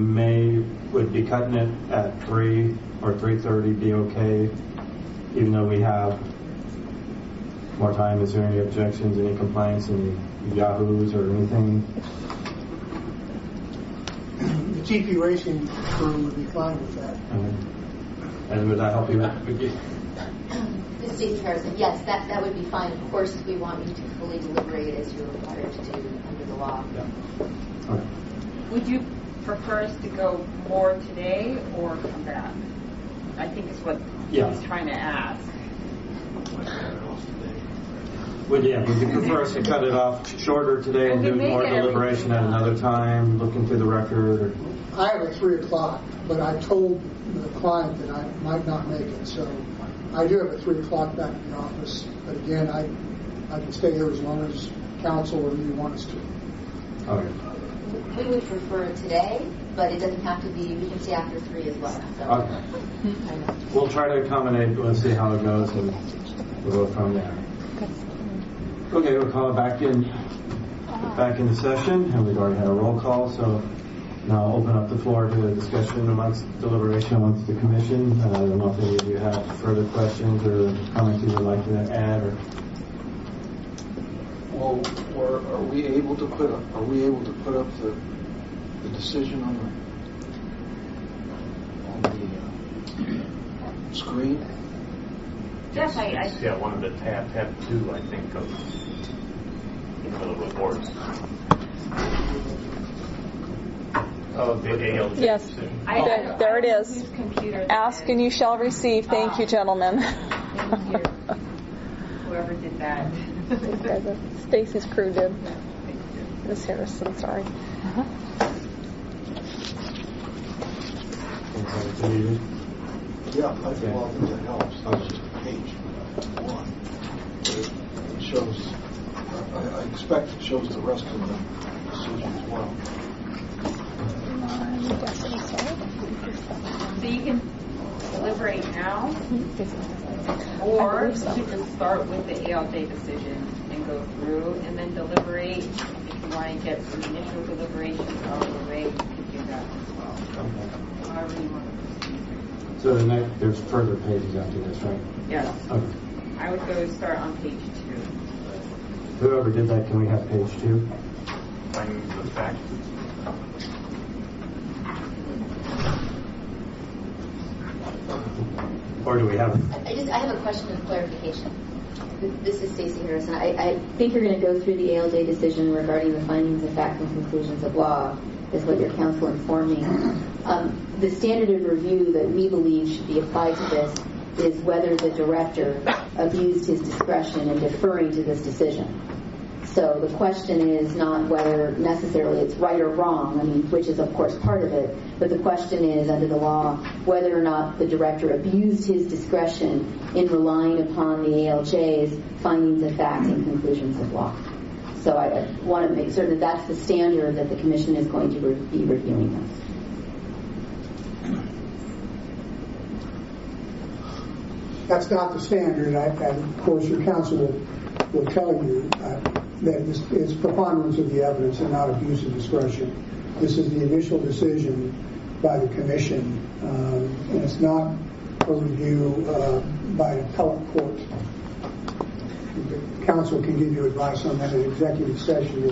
would be cutting it at 3 or 3:30 be okay, even though we have more time. Is there any objections, any complaints, any yahoos or anything? The TP Racing crew would be fine with that. And would that help you? This is Stacey Harrison. Yes, that would be fine. Of course, we want you to fully deliberate as you're required to do under the law. Yeah. Okay. Would you prefer us to go more today or come back? I think is what he's trying to ask. Would you prefer us to cut it off shorter today and do more deliberation at another time, looking through the record? Or? I have at 3 o'clock, but I told the client that I might not make it, so I do have at 3 o'clock back in the office. But again, I can stay here as long as council or you want us to. Okay. We would prefer today, but it doesn't have to be. We can stay after 3 as well. So. Okay. We'll try to accommodate. We'll see how it goes, and we'll go from there. Okay, we'll call it back into session, and we've already had a roll call, so now I'll open up the floor to a discussion deliberation amongst the commission. I don't know if any of you have further questions or comments you would like to add. Well, are we able to put up the decision on the screen? Yes, Yeah, one of the tab 2, I think, of the reports. Of the ALJ. Yes, there it is. Ask and you shall receive. Thank you, gentlemen. Thank you. Whoever did that. Stacy's crew did. Miss Harrison, sorry. Yeah, I think that helps. That's just page 1. It shows, I expect it shows the rest of the decision as well. So you can deliberate now, or you can start with the ALJ decision and go through and then deliberate. If you want to get some initial deliberations out of the way, you can do that as well. However you want to proceed. So there's further pages after this, right? Yes. Okay. I would go start on page 2. Whoever did that, can we have page 2? Findings of fact. Or do we have it? I have a question of clarification. This is Stacey Harrison. I think you're going to go through the ALJ decision regarding the findings of fact and conclusions of law, is what your counsel informed me. The standard of review that we believe should be applied to this is whether the director abused his discretion in deferring to this decision. So the question is not whether necessarily it's right or wrong, which is of course part of it, but the question is under the law whether or not the director abused his discretion in relying upon the ALJ's findings of fact and conclusions of law. So I want to make certain that that's the standard that the commission is going to be reviewing this. That's not the standard. Of course, your counsel will tell you that it's preponderance of the evidence and not abuse of discretion. This is the initial decision by the commission, and it's not a review by an appellate court. The counsel can give you advice on that in executive session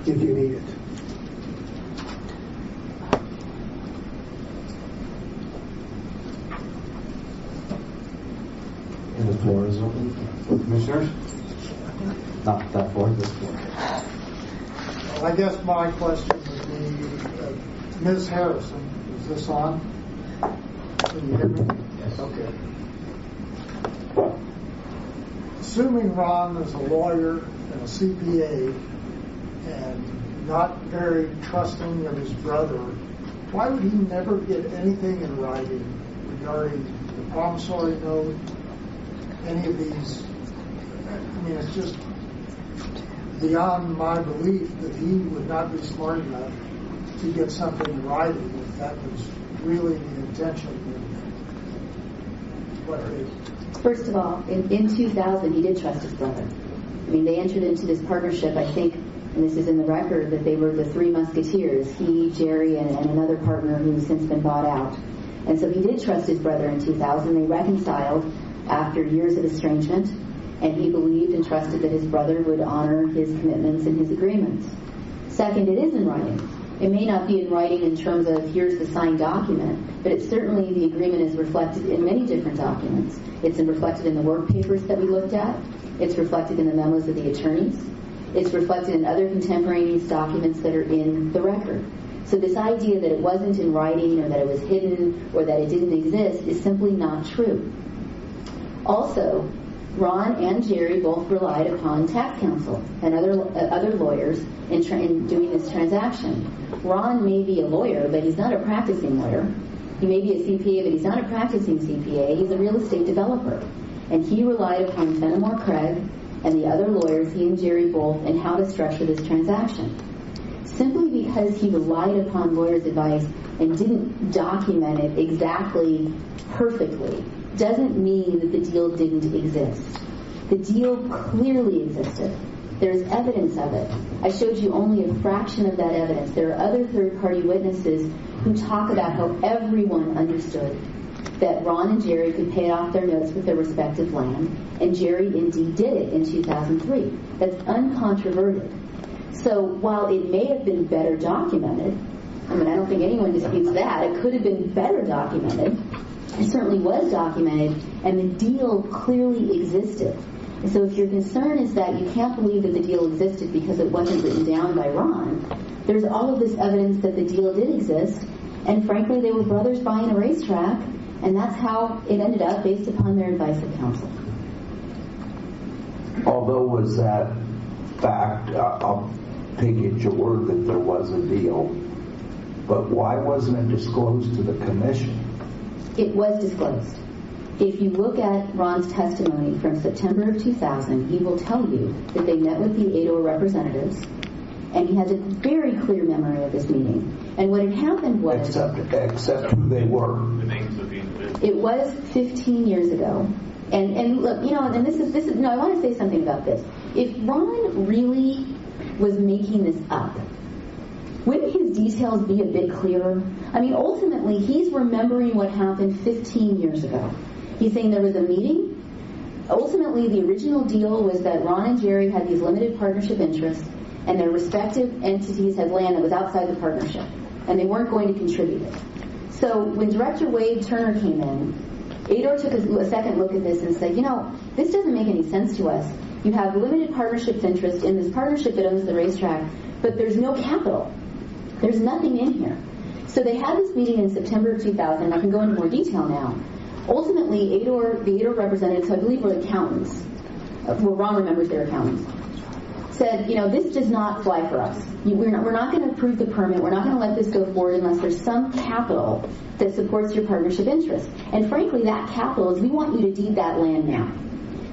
if you need it. And the floor is open for commissioners. Not that floor, this floor. Well, I guess my question would be, Ms. Harrison, is this on? Can you hear me? Yes. Okay. Assuming Ron is a lawyer and a CPA and not very trusting of his brother, why would he never get anything in writing regarding the promissory note, any of these? It's just beyond my belief that he would not be smart enough to get something in writing if that was really the intention of what it is. First of all, in 2000, he did trust his brother. They entered into this partnership, I think, and this is in the record, that they were the three musketeers, he, Jerry, and another partner who's since been bought out. And so he did trust his brother in 2000. They reconciled after years of estrangement, and he believed and trusted that his brother would honor his commitments and his agreements. Second, it is in writing. It may not be in writing in terms of here's the signed document, but it's certainly the agreement is reflected in many different documents. It's reflected in the work papers that we looked at. It's reflected in the memos of the attorneys. It's reflected in other contemporaneous documents that are in the record. So this idea that it wasn't in writing or that it was hidden or that it didn't exist is simply not true. Also, Ron and Jerry both relied upon tax counsel and other lawyers in doing this transaction. Ron may be a lawyer, but he's not a practicing lawyer. He may be a CPA, but he's not a practicing CPA. He's a real estate developer. And he relied upon Fenimore Craig and the other lawyers, he and Jerry both, in how to structure this transaction. Simply because he relied upon lawyers' advice and didn't document it exactly perfectly doesn't mean that the deal didn't exist. The deal clearly existed. There's evidence of it. I showed you only a fraction of that evidence. There are other third-party witnesses who talk about how everyone understood that Ron and Jerry could pay off their notes with their respective land, and Jerry indeed did it in 2003. That's uncontroverted. So while it may have been better documented, I don't think anyone disputes that. It could have been better documented. It certainly was documented, and the deal clearly existed. And so if your concern is that you can't believe that the deal existed because it wasn't written down by Ron, there's all of this evidence that the deal did exist, and frankly, they were brothers buying a racetrack, and that's how it ended up based upon their advice of counsel. Although was that fact, I'll take it your word that there was a deal, but why wasn't it disclosed to the commission? It was disclosed. If you look at Ron's testimony from September of 2000, he will tell you that they met with the ADOR representatives, and he has a very clear memory of this meeting. And what had happened was... Except who they were. The names of the individuals. It was 15 years ago. And look, and this is I want to say something about this. If Ron really was making this up, wouldn't his details be a bit clearer? I mean, ultimately, he's remembering what happened 15 years ago. He's saying there was a meeting. Ultimately, the original deal was that Ron and Jerry had these limited partnership interests, and their respective entities had land that was outside the partnership, and they weren't going to contribute it. So when Director Wade Turner came in, Ador took a second look at this and said, this doesn't make any sense to us. You have limited partnership interest in this partnership that owns the racetrack, but there's no capital. There's nothing in here. So they had this meeting in September of 2000, and I can go into more detail now. Ultimately, the Ador representatives, who I believe were accountants, well, Ron remembers their accountants, said, this does not fly for us. We're not going to approve the permit. We're not going to let this go forward unless there's some capital that supports your partnership interest. And frankly, that capital is we want you to deed that land now.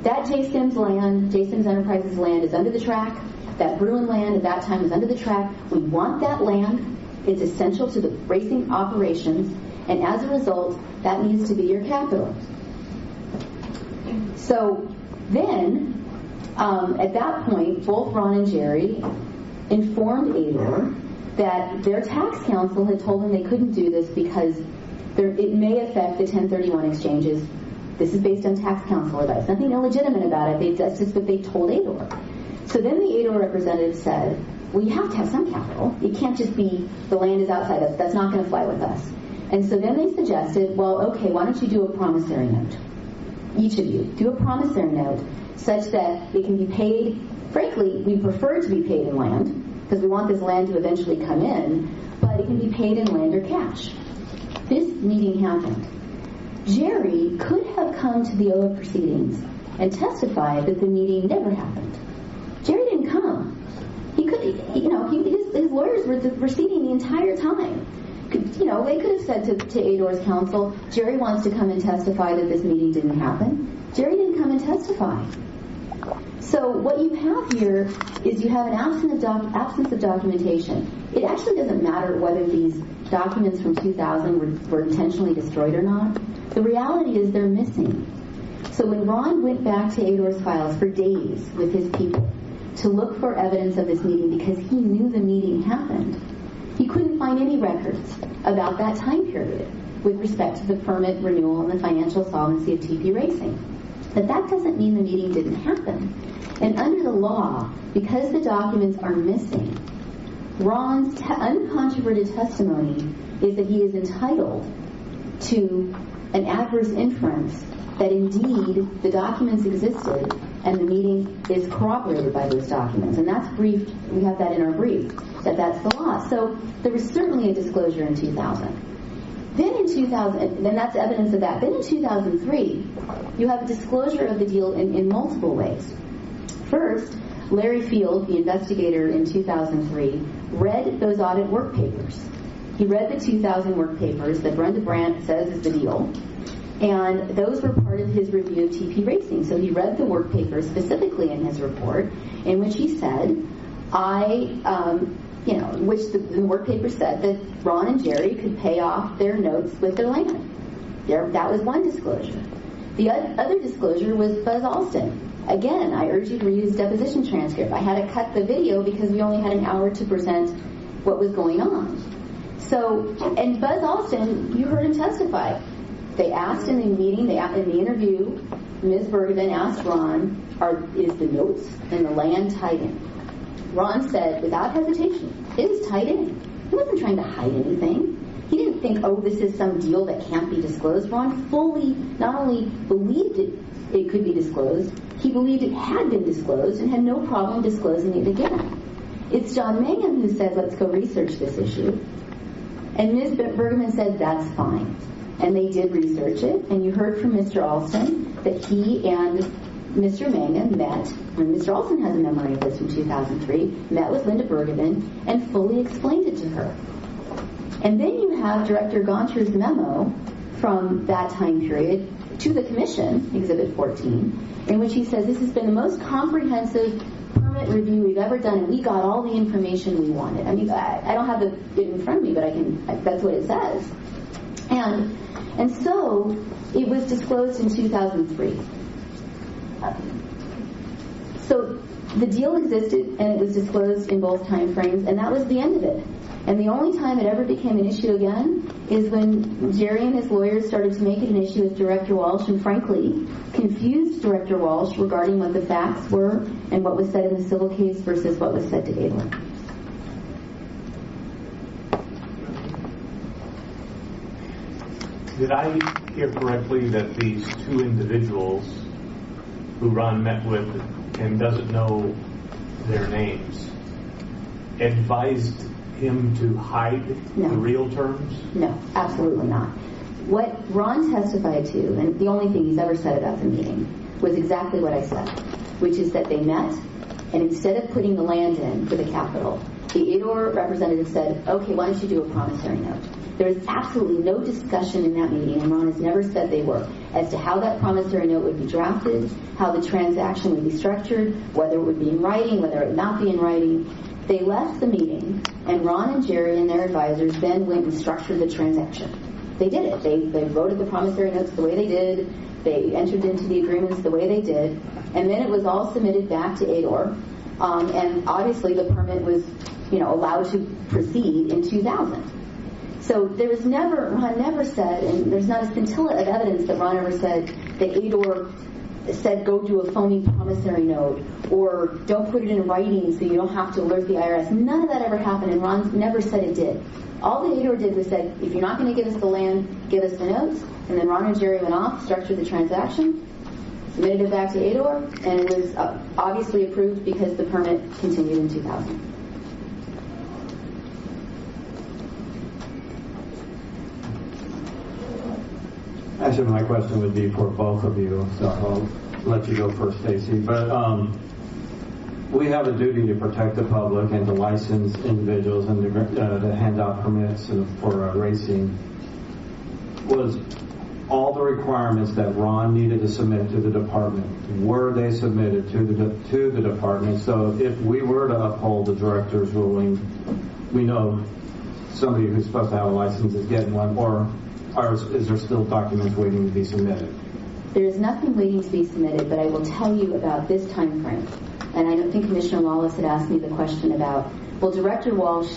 That J. Sims land, J. Sims Enterprises land is under the track. That Bruin land at that time was under the track. We want that land. It's essential to the racing operations. And as a result, that needs to be your capital. So then, at that point, both Ron and Jerry informed Ador that their tax counsel had told them they couldn't do this because it may affect the 1031 exchanges. This is based on tax counsel advice. Nothing illegitimate about it. That's just what they told Ador. So then the Ador representative said, well, you have to have some capital. It can't just be the land is outside us. That's not going to fly with us. And so then they suggested, well, okay, why don't you do a promissory note? Each of you, do a promissory note such that it can be paid. Frankly, we prefer to be paid in land because we want this land to eventually come in, but it can be paid in land or cash. This meeting happened. Jerry could have come to the OA proceedings and testified that the meeting never happened. Jerry didn't come. He could, his lawyers were at the proceeding the entire time. They could have said to Ador's counsel, Jerry wants to come and testify that this meeting didn't happen. Jerry didn't come and testify. So what you have here is you have an absence of documentation. It actually doesn't matter whether these documents from 2000 were intentionally destroyed or not. The reality is they're missing. So when Ron went back to Ador's files for days with his people to look for evidence of this meeting because he knew the meeting happened, he couldn't find any records about that time period with respect to the permit renewal and the financial solvency of TP Racing. But that doesn't mean the meeting didn't happen. And under the law, because the documents are missing, Ron's uncontroverted testimony is that he is entitled to an adverse inference that indeed the documents existed and the meeting is corroborated by those documents. And that's briefed, we have that in our brief, that that's the law. So there was certainly a disclosure in 2000. Then in 2000, then that's evidence of that. Then in 2003, you have a disclosure of the deal in multiple ways. First, Larry Field, the investigator in 2003, read those audit work papers. He read the 2000 work papers that Brenda Brandt says is the deal, and those were part of his review of TP Racing. So he read the work papers specifically in his report, in which he said, which the work paper said that Ron and Jerry could pay off their notes with their land. That was one disclosure. The other disclosure was Buzz Alston. Again, I urge you to read his deposition transcript. I had to cut the video because we only had an hour to present what was going on. So, and Buzz Alston, you heard him testify. They asked in the meeting, in the interview, Ms. Bergevin asked Ron, is the notes and the land tied in? Ron said, without hesitation, it is tied in. He wasn't trying to hide anything. He didn't think, this is some deal that can't be disclosed. Ron fully not only believed it could be disclosed, he believed it had been disclosed and had no problem disclosing it again. It's John Mangum who said, let's go research this issue. And Ms. Bergman said, that's fine. And they did research it, and you heard from Mr. Alston that he and Mr. Mangum met, and Mr. Alston has a memory of this from 2003, met with Linda Bergevin and fully explained it to her. And then you have Director Gonter's memo from that time period to the Commission, Exhibit 14, in which he says this has been the most comprehensive permit review we've ever done, and we got all the information we wanted. I mean, I don't have it in front of me, but that's what it says. And so it was disclosed in 2003. So The deal existed and it was disclosed in both time frames, and that was the end of it. And the only time it ever became an issue again is when Jerry and his lawyers started to make it an issue with Director Walsh, and frankly confused Director Walsh regarding what the facts were and what was said in the civil case versus what was said to Adler. Did I hear correctly that these two individuals who Ron met with and doesn't know their names advised him to hide the real terms? No, absolutely not. What Ron testified to, and the only thing he's ever said about the meeting, was exactly what I said, which is that they met, and instead of putting the land in for the capital, the ADOR representative said, okay, why don't you do a promissory note? There was absolutely no discussion in that meeting, and Ron has never said they were, as to how that promissory note would be drafted, how the transaction would be structured, whether it would be in writing, whether it would not be in writing. They left the meeting, and Ron and Jerry and their advisors then went and structured the transaction. They did it. They voted the promissory notes the way they did. They entered into the agreements the way they did. And then it was all submitted back to ADOR. And obviously the permit was, allowed to proceed in 2000. So there was Ron never said, and there's not a scintilla of evidence that Ron ever said that ADOR said go do a phony promissory note, or don't put it in writing so you don't have to alert the IRS. None of that ever happened, and Ron never said it did. All the ADOR did was said, if you're not going to give us the land, give us the notes. And then Ron and Jerry went off, structured the transaction, submitted it back to ADOR, and it was obviously approved because the permit continued in 2000. Actually, my question would be for both of you, so I'll let you go first, Stacy. But we have a duty to protect the public and to license individuals and to hand out permits for racing. Was all the requirements that Ron needed to submit to the department, were they submitted to the department? So if we were to uphold the director's ruling, we know somebody who's supposed to have a license is getting one, or is there still documents waiting to be submitted? There is nothing waiting to be submitted, but I will tell you about this time frame. And I don't think Commissioner Wallace had asked me the question about, well, Director Walsh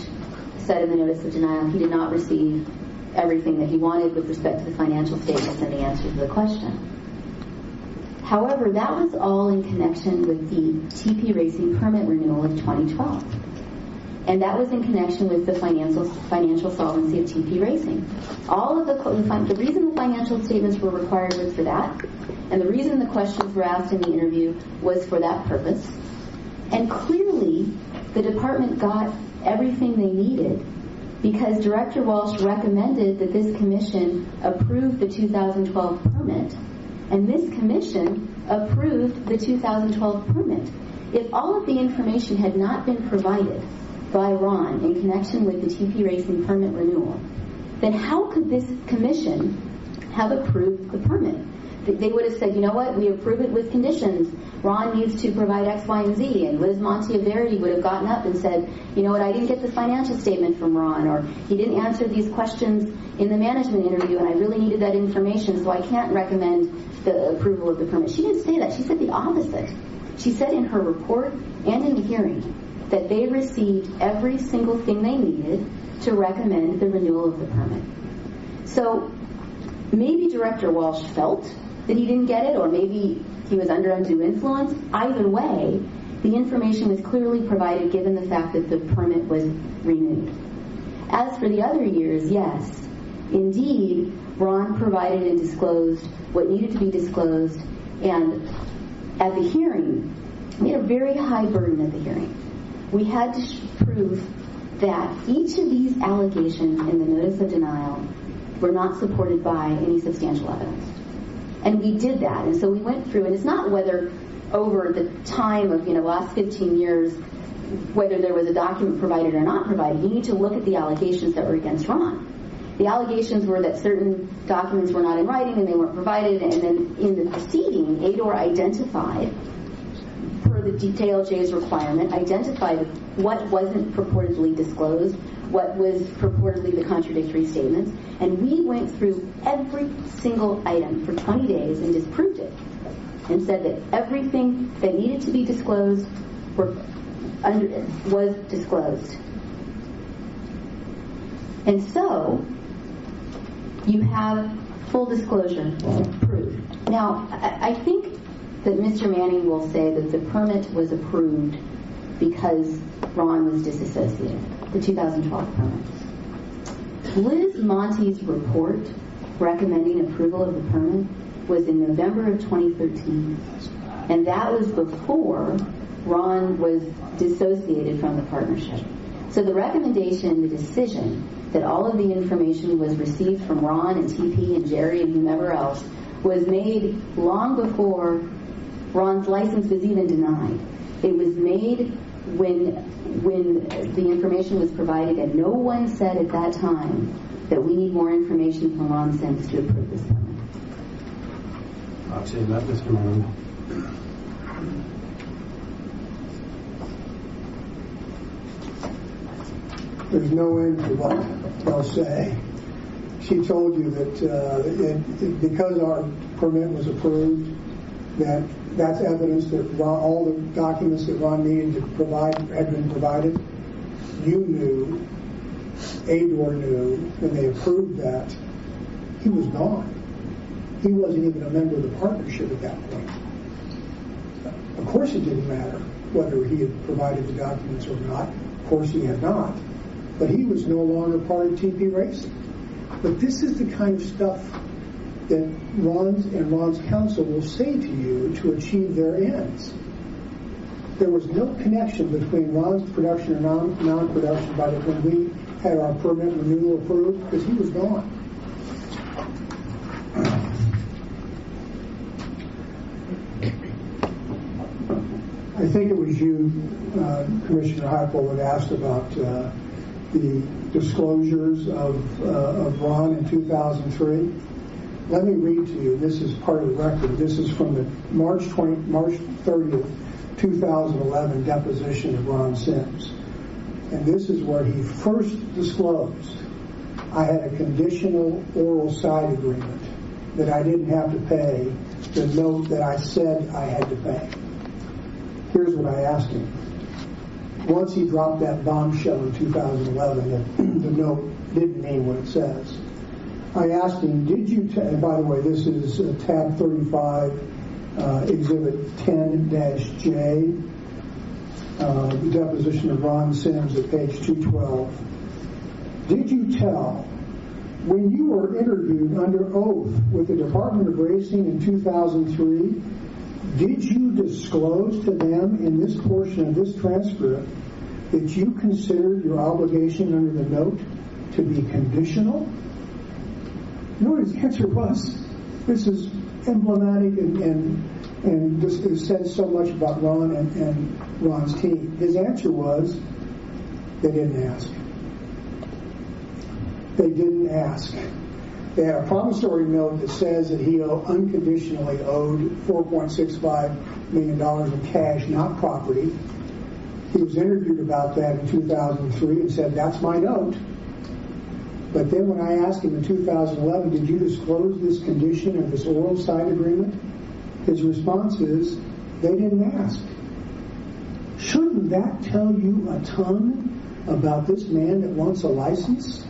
said in the notice of denial he did not receive everything that he wanted with respect to the financial statements and the answer to the question. However, that was all in connection with the TP Racing permit renewal of 2012. And that was in connection with the financial solvency of TP Racing. All of the reason the financial statements were required was for that, and the reason the questions were asked in the interview was for that purpose. And clearly, the department got everything they needed because Director Walsh recommended that this commission approve the 2012 permit, and this commission approved the 2012 permit. If all of the information had not been provided by Ron in connection with the TP Racing permit renewal, then how could this commission have approved the permit? They would have said, you know what, we approve it with conditions. Ron needs to provide X, Y, and Z. And Liz Monteverdi would have gotten up and said, you know what, I didn't get the financial statement from Ron, or he didn't answer these questions in the management interview, and I really needed that information, so I can't recommend the approval of the permit. She didn't say that. She said the opposite. She said in her report and in the hearing that they received every single thing they needed to recommend the renewal of the permit. So maybe Director Walsh felt that he didn't get it, or maybe he was under undue influence. Either way, the information was clearly provided given the fact that the permit was renewed. As for the other years, yes, indeed, Ron provided and disclosed what needed to be disclosed, and at the hearing, we had a very high burden at the hearing. We had to prove that each of these allegations in the notice of denial were not supported by any substantial evidence. And we did that. And so we went through, and it's not whether over the time of, the last 15 years, whether there was a document provided or not provided. You need to look at the allegations that were against Ron. The allegations were that certain documents were not in writing and they weren't provided, and then in the proceeding, ADOR identified, per the DLJ's requirement, identified what wasn't purportedly disclosed, what was purportedly the contradictory statements, and we went through every single item for 20 days and disproved it, and said that everything that needed to be disclosed was disclosed. And so, you have full disclosure proof. Now, I think that Mr. Manning will say that the permit was approved because Ron was disassociated, the 2012 permit. Liz Monte's report recommending approval of the permit was in November of 2013, and that was before Ron was dissociated from the partnership. So the recommendation, the decision that all of the information was received from Ron and TP and Jerry and whomever else was made long before Ron's license was even denied. It was made when the information was provided, and no one said at that time that we need more information from Ron Sims to approve this permit. I'll say that, Mr. Manning. There's no end to what they'll say. She told you that because our permit was approved, that's evidence that all the documents that Ron needed to provide had been provided. You knew, Ador knew, when they approved that, he was gone. He wasn't even a member of the partnership at that point. Of course it didn't matter whether he had provided the documents or not. Of course he had not. But he was no longer part of TP Racing. But this is the kind of stuff that Ron's counsel will say to you to achieve their ends. There was no connection between Ron's production or non-production by the when we had our permit renewal approved, because he was gone. I think it was you, Commissioner Heupel, that asked about the disclosures of Ron in 2003. Let me read to you. This is part of the record. This is from the March 30th, 2011 deposition of Ron Sims. And this is where he first disclosed I had a conditional oral side agreement that I didn't have to pay the note that I said I had to pay. Here's what I asked him. Once he dropped that bombshell in 2011 that the note didn't mean what it says, I asked him, did you, and by the way, this is tab 35, exhibit 10-J, the deposition of Ron Sims at page 212. Did you tell, when you were interviewed under oath with the Department of Racing in 2003, did you disclose to them in this portion of this transcript that you considered your obligation under the note to be conditional? You know what his answer was? This is emblematic and this says so much about Ron and Ron's team. His answer was, they didn't ask. They didn't ask. They had a promissory note that says that he unconditionally owed $4.65 million in cash, not property. He was interviewed about that in 2003 and said, that's my note. But then when I asked him in 2011, did you disclose this condition of this oral side agreement? His response is, they didn't ask. Shouldn't that tell you a ton about this man that wants a license?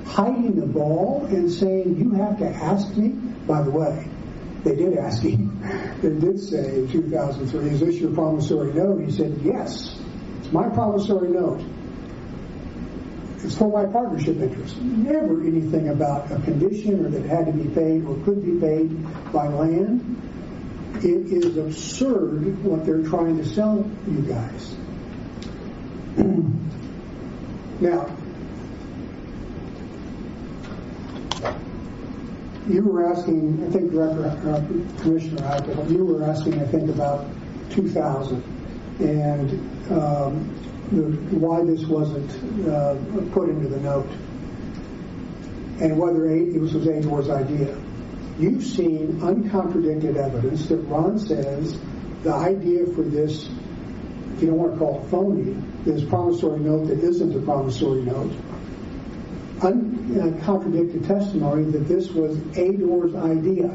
Hiding the ball and saying, you have to ask me? By the way, they did ask him. They did say in 2003, is this your promissory note? He said, yes, it's my promissory note. It's for my partnership interest. Never anything about a condition or that had to be paid or could be paid by land. It is absurd what they're trying to sell you guys. Now, you were asking, I think, Commissioner Heupel, you were asking, I think, about 2000 and why this wasn't put into the note and whether it was Ador's idea. You've seen uncontradicted evidence that Ron says the idea for this, if you don't want to call it phony, this promissory note that isn't a promissory note, uncontradicted testimony that this was Ador's idea.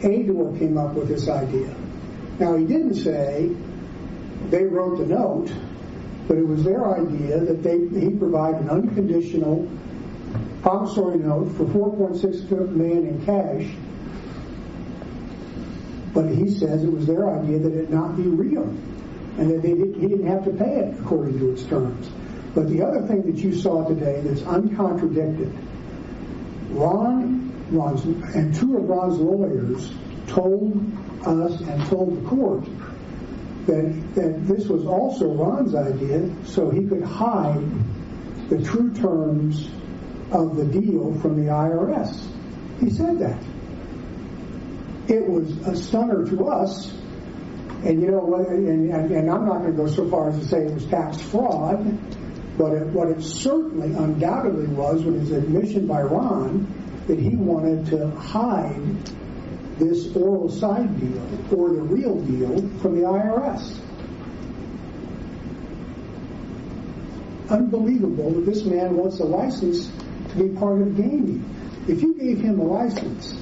Ador came up with this idea. Now, he didn't say, they wrote the note, but it was their idea that he provide an unconditional promissory note for $4.6 million in cash. But he says it was their idea that it not be real, and that he didn't have to pay it according to its terms. But the other thing that you saw today that's uncontradicted, Ron's and two of Ron's lawyers told us and told the court that this was also Ron's idea so he could hide the true terms of the deal from the IRS. He said that. It was a stunner to us, and you know what? And I'm not going to go so far as to say it was tax fraud, but what it certainly, undoubtedly was his admission by Ron that he wanted to hide this oral side deal or the real deal from the IRS. Unbelievable that this man wants a license to be part of gaming. If you gave him a license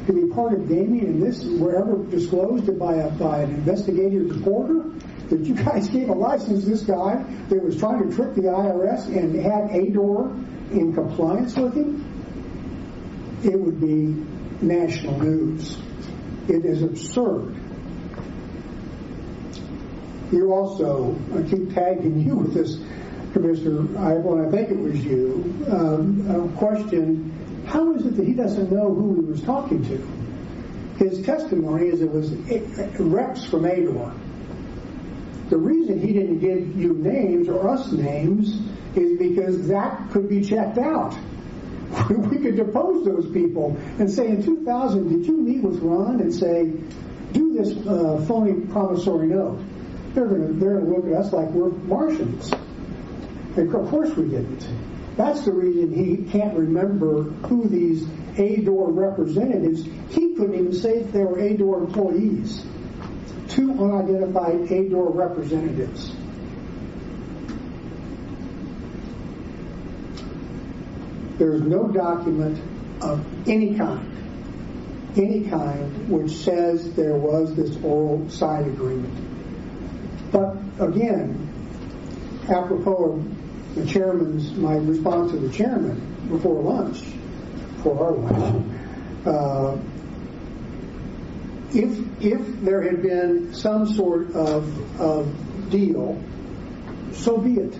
to be part of gaming, and this were ever disclosed by an investigative reporter, that you guys gave a license to this guy that was trying to trick the IRS and had ADOR in compliance with him, it would be national news. It is absurd. You also, I keep tagging you with this, Commissioner, I think it was you, questioned, how is it that he doesn't know who he was talking to? His testimony is it was reps from ADOR. The reason he didn't give you names or us names is because that could be checked out. We could depose those people and say, in 2000, did you meet with Ron and say, do this phony promissory note? They're going to look at us like we're Martians. And of course we didn't. That's the reason he can't remember who these ADOR representatives. He couldn't even say if they were ADOR employees. Two unidentified ADOR representatives. There is no document of any kind which says there was this oral side agreement. But again, apropos of my response to the chairman before our lunch, if there had been some sort of deal, so be it.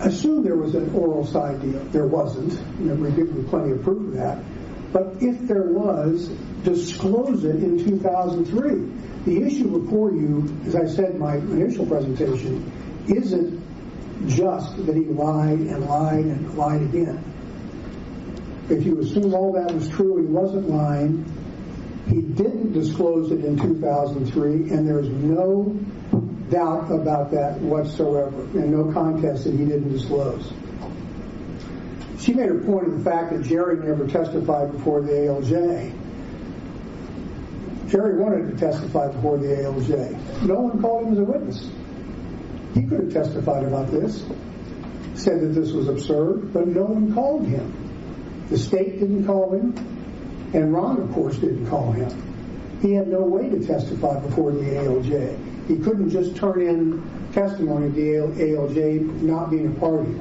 Assume there was an oral side deal. There wasn't. We give plenty of proof of that. But if there was, disclose it in 2003. The issue before you, as I said in my initial presentation, isn't just that he lied and lied and lied again. If you assume all that was true, he wasn't lying. He didn't disclose it in 2003, and there's no doubt about that whatsoever, and no contest that he didn't disclose. She made a point of the fact that Jerry never testified before the ALJ. Jerry wanted to testify before the ALJ. No one called him as a witness. He could have testified about this, said that this was absurd, but no one called him. The state didn't call him, and Ron, of course, didn't call him. He had no way to testify before the ALJ. He couldn't just turn in testimony of the ALJ not being a party.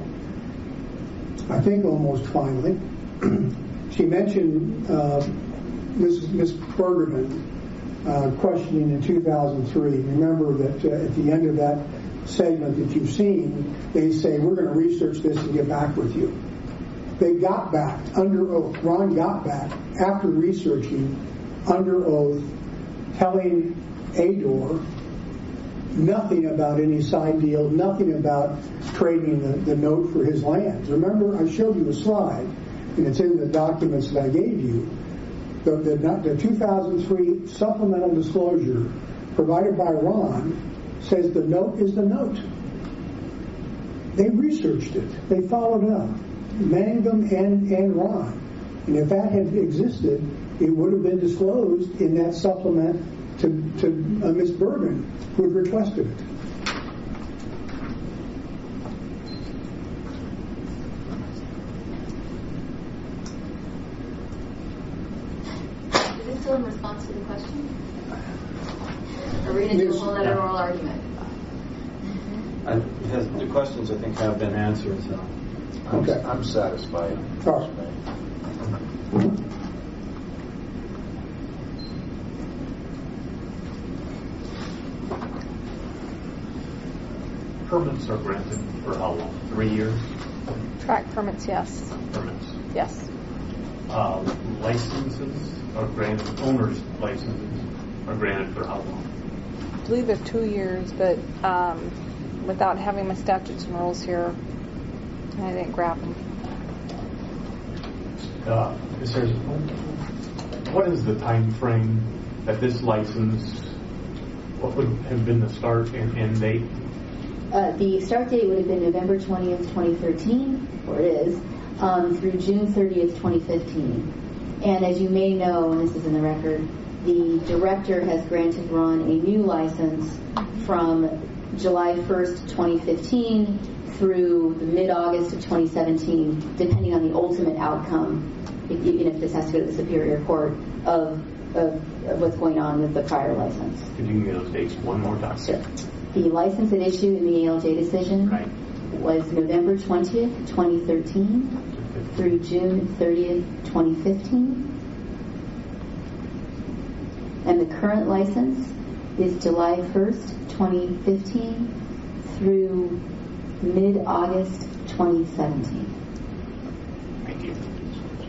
I think almost finally, she mentioned Ms. Bergerman questioning in 2003. Remember that at the end of that segment that you've seen, they say, we're going to research this and get back with you. They got back under oath. Ron got back after researching under oath, telling ADOR nothing about any side deal, nothing about trading the note for his lands. Remember, I showed you a slide, and it's in the documents that I gave you. The 2003 supplemental disclosure provided by Ron says the note is the note. They researched it. They followed up. Mangum and Ron. And if that had existed, it would have been disclosed in that supplement to Ms. Bergen, who had requested it. Is this still in response to the question? Are we going to do a whole other The questions, I think, have been answered. So. Okay. I'm satisfied. All right. Permits are granted for how long? 3 years? Track permits, yes. Permits. Yes. Licenses are granted, owner's licenses are granted for how long? I believe they're 2 years, but without having my statutes and rules here, I didn't grab them. What is the time frame that this license, what would have been the start and end date? The start date would have been November 20th, 2013, or it is, through June 30th, 2015. And as you may know, and this is in the record, the director has granted Ron a new license from July 1st, 2015 through the mid-August of 2017, depending on the ultimate outcome, even if this has to go to the Superior Court, of what's going on with the prior license. Could you give me those dates one more time? Sure. The license at issue in the ALJ decision was November 20th, 2013 through June 30th, 2015. And the current license is July 1st, 2015 through mid-August 2017. Thank you.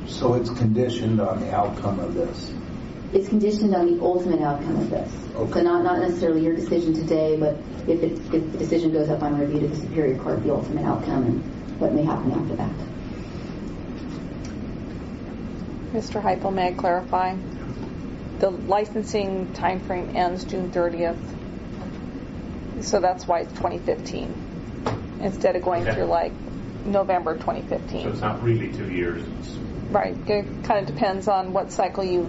So it's conditioned on the outcome of this? It's conditioned on the ultimate outcome of this. Okay. So not necessarily your decision today, but if the decision goes up on review to the Superior Court, the ultimate outcome and what may happen after that. Mr. Heupel, may I clarify? The licensing time frame ends June 30th, so that's why it's 2015 instead of going through like November 2015. So it's not really 2 years. Right. It kind of depends on what cycle you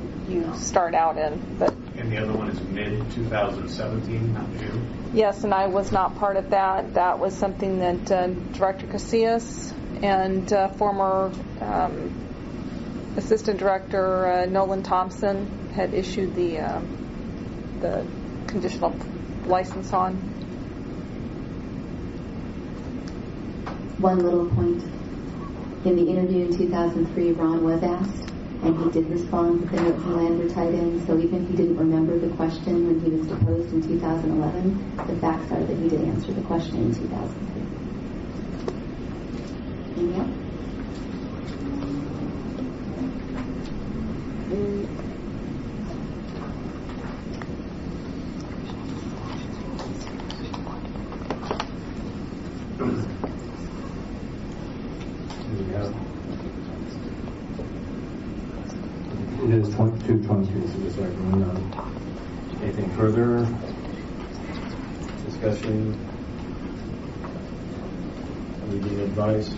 start out in. But And the other one is mid-2017, not June? Yes, and I was not part of that. That was something that Director Casillas and former Assistant Director Nolan Thompson had issued the conditional license on. One little point. In the interview in 2003, Ron was asked, and he did respond with the note from Lander tied in, so even if he didn't remember the question when he was deposed in 2011, the facts are that he did answer the question in 2003. Anything else? It is 2:23, so just everyone. Anything further? Discussion? Any advice?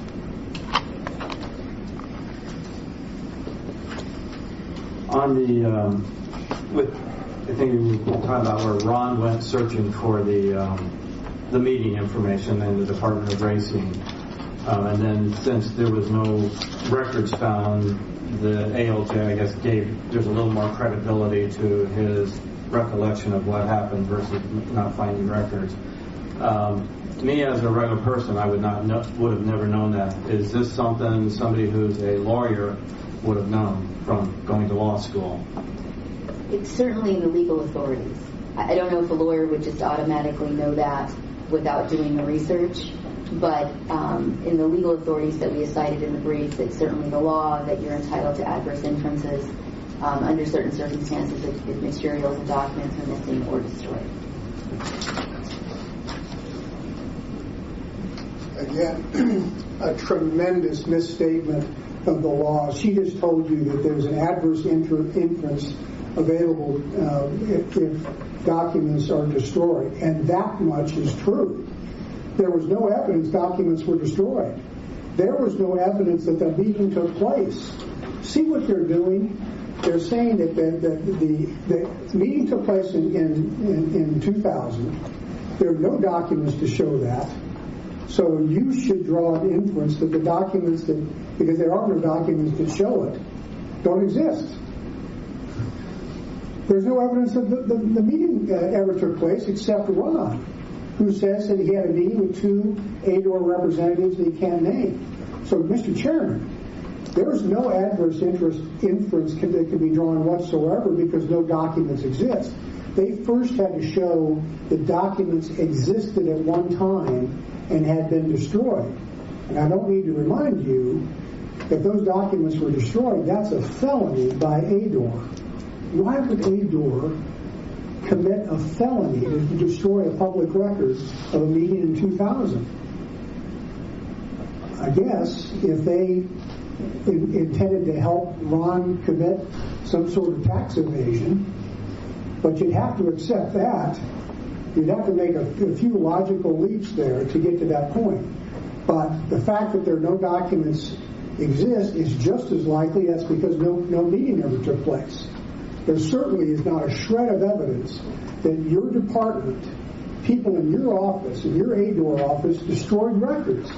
On the, I think we were talking about where Ron went searching for the meeting information in the Department of Racing. And then since there was no records found, the ALJ, I guess, there's a little more credibility to his recollection of what happened versus not finding records. Me as a regular person, I would have never known that. Is this something somebody who's a lawyer would have known from going to law school? It's certainly in the legal authorities. I don't know if a lawyer would just automatically know that without doing the research. But in the legal authorities that we have cited in the brief, it's certainly the law that you're entitled to adverse inferences under certain circumstances if materials and documents are missing or destroyed. Again, a tremendous misstatement of the law. She just told you that there's an adverse inference available if documents are destroyed, and that much is true. There was no evidence documents were destroyed. There was no evidence that the meeting took place. See what they're doing? They're saying that the meeting took place in 2000. There are no documents to show that. So you should draw an inference that the documents because there are no documents that show it, don't exist. There's no evidence that the meeting ever took place except Ron. who says that he had a meeting with two ADOR representatives that he can't name. So, Mr. Chairman, there is no adverse inference that can be drawn whatsoever because no documents exist. They first had to show that documents existed at one time and had been destroyed. And I don't need to remind you, if those documents were destroyed, that's a felony by ADOR. Why would ADOR commit a felony to destroy a public record of a meeting in 2000? I guess if they intended to help Ron commit some sort of tax evasion, but you'd have to accept that. You'd have to make a few logical leaps there to get to that point. But the fact that there are no documents exist is just as likely that's because no meeting ever took place. There certainly is not a shred of evidence that your department, people in your office, in your ADOR office, destroyed records.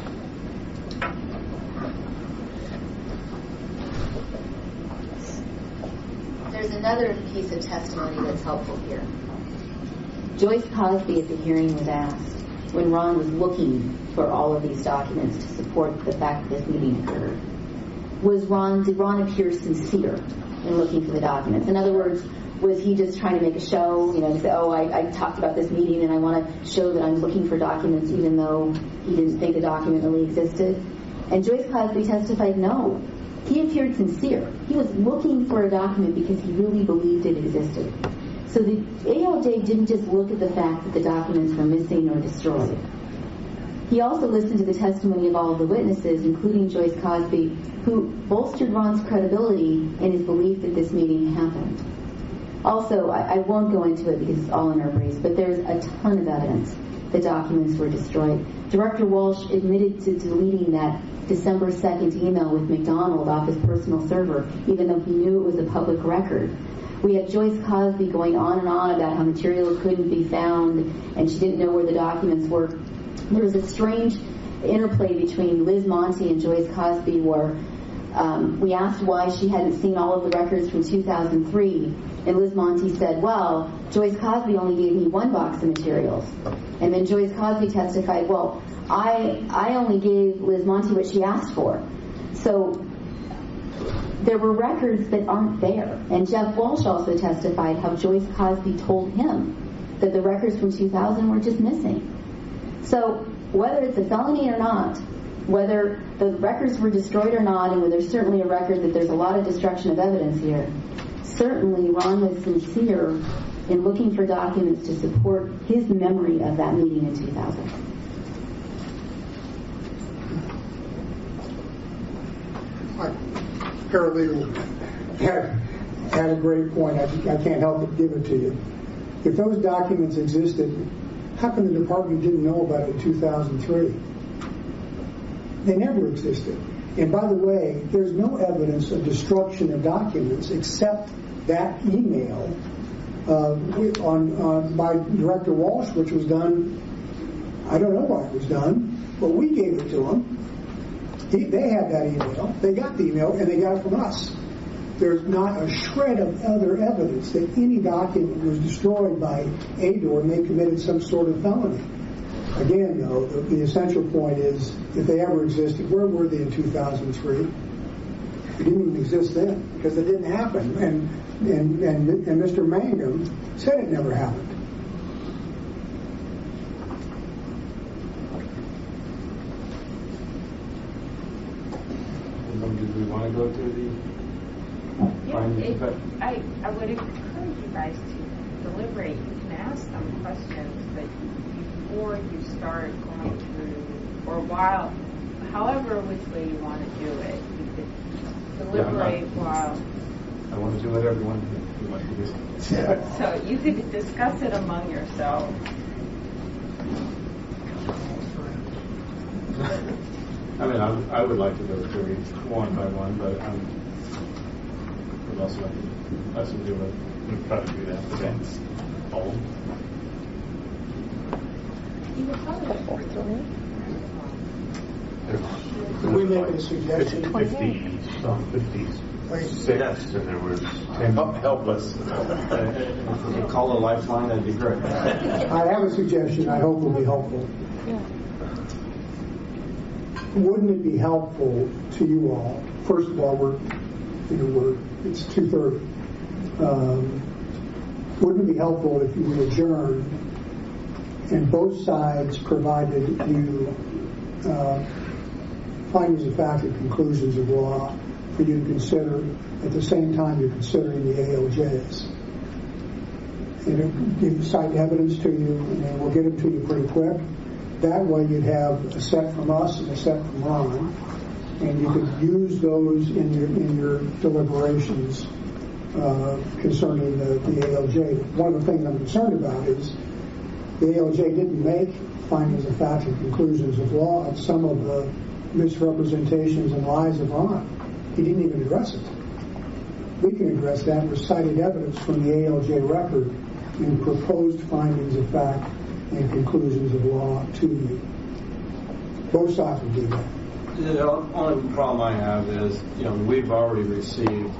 There's another piece of testimony that's helpful here. Joyce Cosby at the hearing was asked, when Ron was looking for all of these documents to support the fact that this meeting occurred, did Ron appear sincere in looking for the documents? In other words, was he just trying to make a show, to say, I talked about this meeting and I want to show that I'm looking for documents even though he didn't think a document really existed? And Joyce Cosby testified, no. He appeared sincere. He was looking for a document because he really believed it existed. So the ALJ didn't just look at the fact that the documents were missing or destroyed. He also listened to the testimony of all of the witnesses, including Joyce Cosby, who bolstered Ron's credibility in his belief that this meeting happened. Also, I won't go into it because it's all in our briefs, but there's a ton of evidence the documents were destroyed. Director Walsh admitted to deleting that December 2nd email with McDonald off his personal server, even though he knew it was a public record. We have Joyce Cosby going on and on about how materials couldn't be found and she didn't know where the documents were. There was a strange interplay between Liz Monty and Joyce Cosby where we asked why she hadn't seen all of the records from 2003, and Liz Monty said, well, Joyce Cosby only gave me one box of materials. And then Joyce Cosby testified, well, I only gave Liz Monty what she asked for. So there were records that aren't there. And Jeff Walsh also testified how Joyce Cosby told him that the records from 2000 were just missing. So whether it's a felony or not, whether the records were destroyed or not, and there's certainly a record that there's a lot of destruction of evidence here, certainly Ron was sincere in looking for documents to support his memory of that meeting in 2000. Paralegal had a great point. I can't help but give it to you. If those documents existed, how come the department didn't know about it in 2003? They never existed. And by the way, there's no evidence of destruction of documents except that email by Director Walsh, which was done, I don't know why it was done, but we gave it to them. They had that email. They got the email, and they got it from us. There's not a shred of other evidence that any document was destroyed by ADOR and they committed some sort of felony. Again, though, the essential point is, if they ever existed, where were they in 2003? They didn't even exist then, because it didn't happen. And Mr. Mangum said it never happened. Do we want to go to the findings? I would encourage you guys to deliberate. You can ask some questions, but before you start going through, or while, however which way you want to do it, you could deliberate while. I want to do what everyone wants to do. So you could discuss it among yourselves. I mean, I would like to go through each one by one, but would also like us to do it. We'll try to do that. Okay. All. You would probably Can we make a suggestion? 56, and there was 10. Help us. If we could call a lifeline, that'd be great. I have a suggestion I hope will be helpful. Wouldn't it be helpful to you all? First of all, it's 2:30. Wouldn't it be helpful if you adjourned and both sides provided you findings of fact and conclusions of law for you to consider at the same time you're considering the ALJs? And give cite evidence to you, and we'll get them to you pretty quick. That way you'd have a set from us and a set from Ron, and you could use those in your deliberations concerning the ALJ. One of the things I'm concerned about is the ALJ didn't make findings of fact and conclusions of law of some of the misrepresentations and lies of Ron. He didn't even address it. We can address that with cited evidence from the ALJ record and proposed findings of fact and conclusions of law to you. Both sides will do that. The only problem I have is, we've already received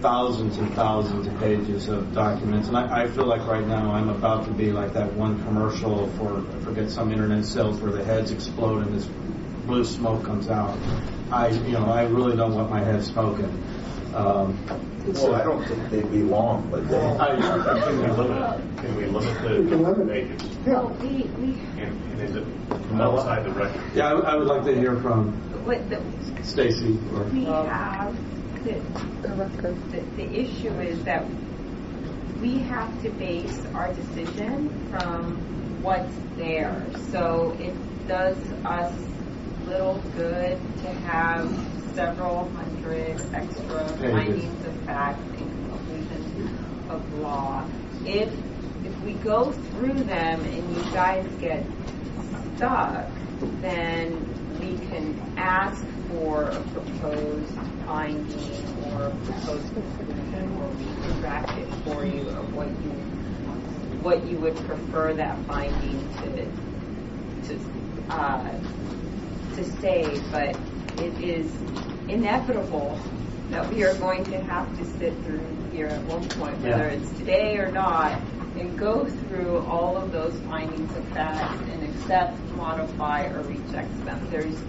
thousands and thousands of pages of documents, and I feel like right now I'm about to be like that one commercial for, I forget, some internet sales where the heads explode and this blue smoke comes out. I really don't want my head smoking. Well, I don't think they'd be long, but Can we limit the pages? Yeah. And is it from outside the record? Yeah, I would like to hear from Stacy. We have the issue is that we have to base our decision from what's there. So it does us little good to have several hundred extra findings of fact and conclusions of law. If we go through them and you guys get stuck, then we can ask for a proposed finding or a proposed conclusion, or we can draft it for you of what you would prefer that finding to say. But it is inevitable that we are going to have to sit through here at one point, whether it's today or not, and go through all of those findings of fact and accept, modify, or reject them. There's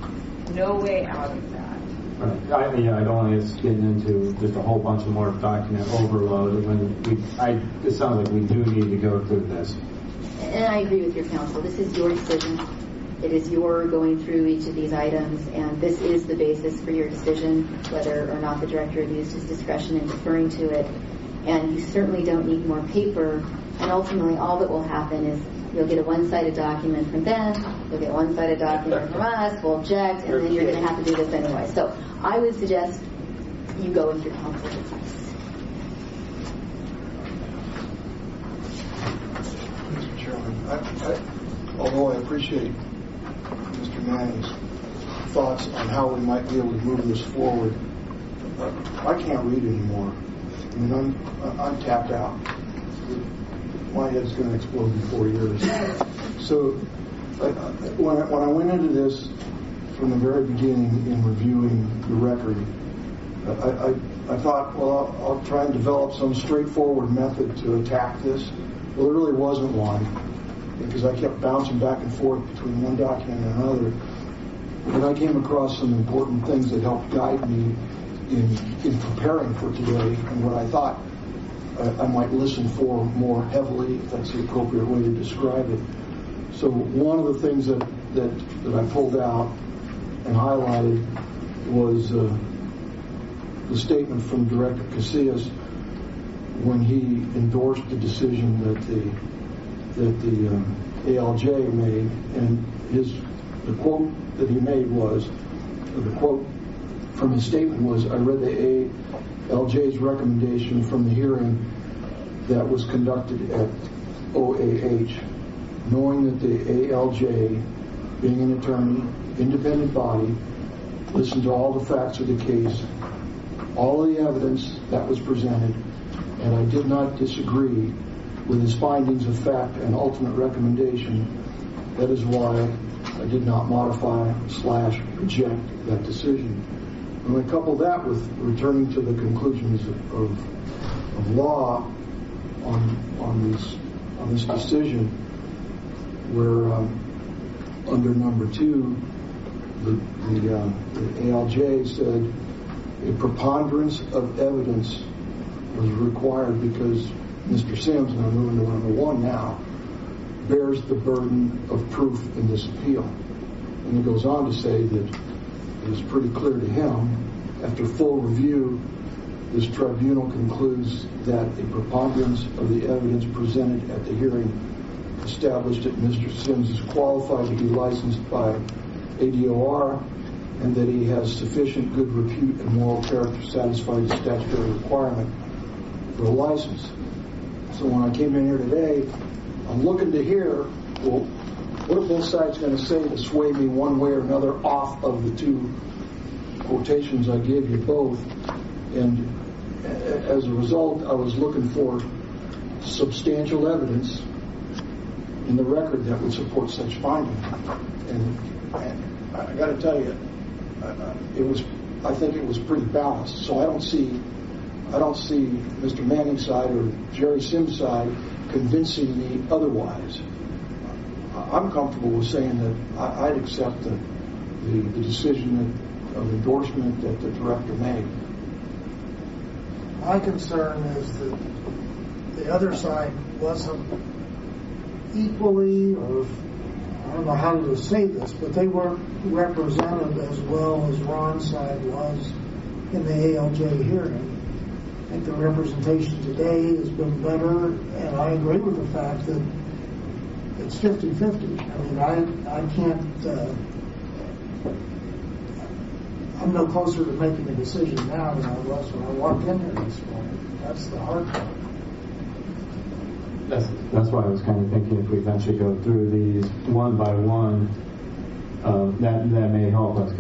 no way out of that. Right. I don't want to get into just a whole bunch of more document overload. It sounds like we do need to go through this. And I agree with your counsel. This is your decision. It is your going through each of these items, and this is the basis for your decision, whether or not the director used his discretion in deferring to it. And you certainly don't need more paper. And ultimately, all that will happen is you'll get a one-sided document from them, you'll get a one-sided document from us, we'll object, and then you're going to have to do this anyway. So I would suggest you go with your counsel's advice. Mr. Chairman, although I appreciate Mr. Manning's thoughts on how we might be able to move this forward, I can't read anymore. I mean, I'm tapped out. My head's going to explode in 4 years. So when I went into this from the very beginning in reviewing the record, I thought, well, I'll try and develop some straightforward method to attack this. Well, there really wasn't one, because I kept bouncing back and forth between one document and another. And I came across some important things that helped guide me in preparing for today, and what I thought I might listen for more heavily, if that's the appropriate way to describe it. So one of the things that I pulled out and highlighted was the statement from Director Casillas when he endorsed the decision that the ALJ made, and the quote that he made was, the quote from his statement was, I read the ALJ's recommendation from the hearing that was conducted at OAH, knowing that the ALJ, being an attorney, independent body, listened to all the facts of the case, all of the evidence that was presented, and I did not disagree with his findings of fact and ultimate recommendation. That is why I did not modify/reject that decision. And I couple that with returning to the conclusions of law on this decision, where under number 2, the ALJ said a preponderance of evidence was required because Mr. Sims, and I'm moving to number 1 now, bears the burden of proof in this appeal. And he goes on to say that it is pretty clear to him, after full review, this tribunal concludes that a preponderance of the evidence presented at the hearing established that Mr. Sims is qualified to be licensed by ADOR and that he has sufficient good repute and moral character to satisfy the statutory requirement for a license. So when I came in here today, I'm looking to hear, well, what are both sides going to say to sway me one way or another off of the 2 quotations I gave you both? And as a result, I was looking for substantial evidence in the record that would support such finding. And I got to tell you, I think it was pretty balanced. So I don't see Mr. Manning's side or Jerry Sims' side convincing me otherwise. I'm comfortable with saying that I'd accept the decision of endorsement that the director made. My concern is that the other side wasn't equally, or I don't know how to say this, but they weren't represented as well as Ron's side was in the ALJ hearing. I think the representation today has been better, and I agree with the fact that it's 50-50. I mean, I can't, I'm no closer to making a decision now than I was when I walked in here this morning. That's the hard part. That's why I was kind of thinking if we eventually go through these one by one, that may help us.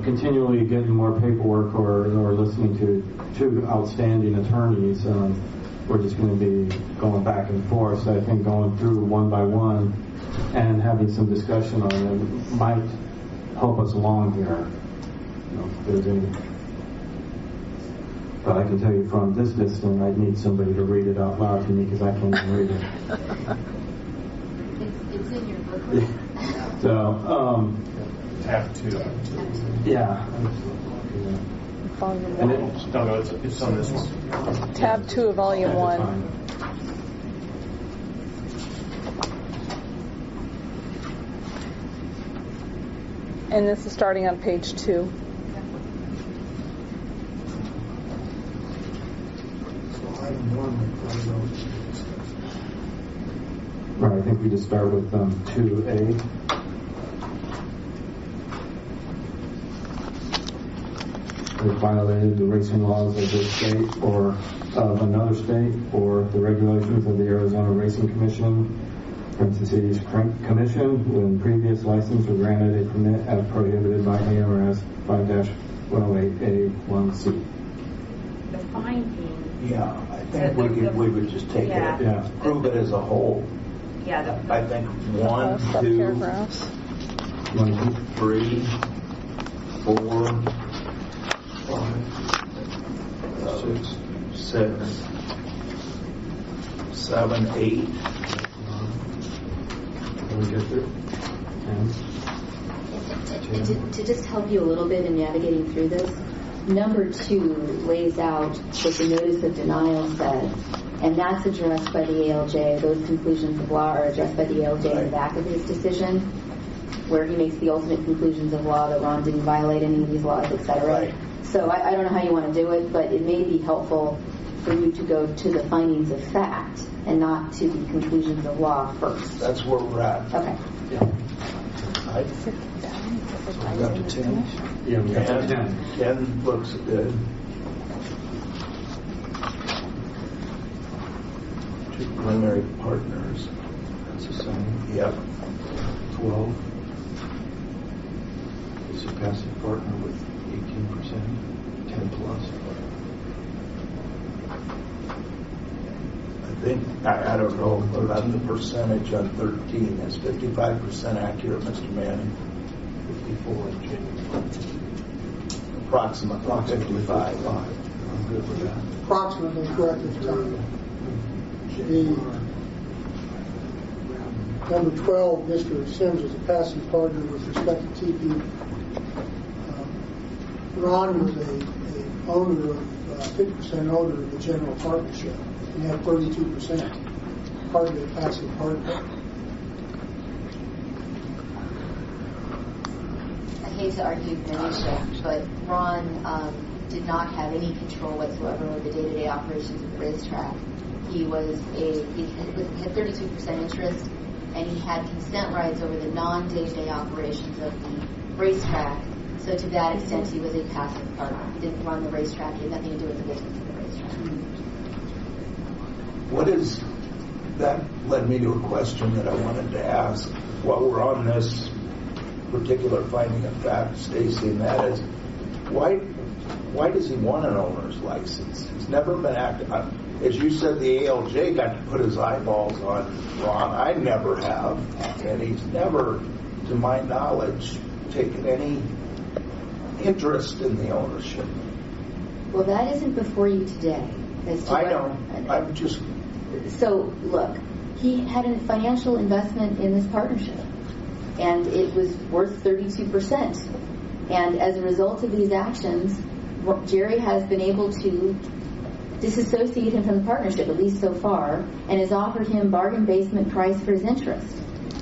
Continually getting more paperwork or listening to 2 outstanding attorneys, we're just going to be going back and forth. So I think going through one by one and having some discussion on them might help us along here. If there's any. But I can tell you from this distance, I'd need somebody to read it out loud to me because I can't even read it. It's in your booklet. So, tab 2. Yeah. Volume 1. It's on this one. Tab 2 of Volume 1. And this is starting on page 2. Right, I think we just start with 2A. They violated the racing laws of this state or of another state or the regulations of the Arizona Racing Commission, parentheses, Commission, when previous license or granted a permit as prohibited by ARS 5-108A1C. The finding. Yeah, I think we would just take it, prove it as a whole. Yeah. I think 1, 2, 3, 4, 5, 6, 7, 8. To just help you a little bit in navigating through this, number 2 lays out what the notice of denial said, and that's addressed by the ALJ. Those conclusions of law are addressed by the ALJ in the back of his decision, where he makes the ultimate conclusions of law that Ron didn't violate any of these laws, etc. Right. So I don't know how you want to do it, but it may be helpful for you to go to the findings of fact and not to the conclusions of law first. That's where we're at. Okay. Yeah. I got to 10. Yeah, we got to 10. 10 looks good. 2 preliminary partners. That's the same. Yep. 12. Is a passive partner with 18%, 10 plus. I think, I don't know about the percentage on 13. Is 55% accurate, Mr. Manning? 54 and change. Approximately 55. I'm good with that. Approximately correct at the time. The number 12, Mr. Sims was a passive partner with respect to TP. Ron was a owner of 50% owner of the general partnership. He had 32%, hardly a passive partner. I hate to argue minutia, but Ron did not have any control whatsoever over the day-to-day operations of the racetrack. He had 32% interest, and he had consent rights over the non-day-to-day operations of the racetrack. So to that extent, he was a passive partner. He didn't run the racetrack. He had nothing to do with the business of the racetrack. What is that? Led me to a question that I wanted to ask while we're on this particular finding of fact, Stacy, and that is, why does he want an owner's license? He's never been active. As you said, the ALJ got to put his eyeballs on Ron. I never have, and he's never, to my knowledge, taken any interest in the ownership. Well, that isn't before you today. I know. I'm just... So, look, he had a financial investment in this partnership, and it was worth 32%. And as a result of these actions, Jerry has been able to disassociate him from the partnership, at least so far, and has offered him bargain basement price for his interest.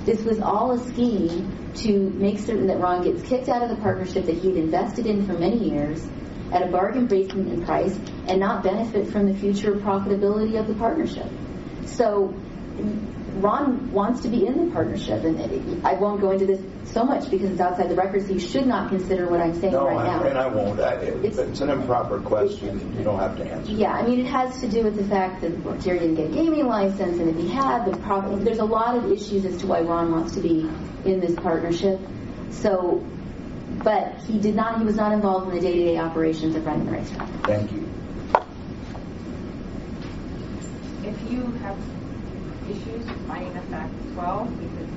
This was all a scheme to make certain that Ron gets kicked out of the partnership that he had invested in for many years at a bargain basement price and not benefit from the future profitability of the partnership. So Ron wants to be in the partnership, and I won't go into this so much because it's outside the record, so you should not consider what I'm saying right now. No, and I won't. It's an improper question. You don't have to answer. Yeah, I mean, it has to do with the fact that Jerry didn't get a gaming license, and if he had, there's a lot of issues as to why Ron wants to be in this partnership. So, but he was not involved in the day-to-day operations of running the racetrack. Thank you. If you have issues with finding a fact as well, we could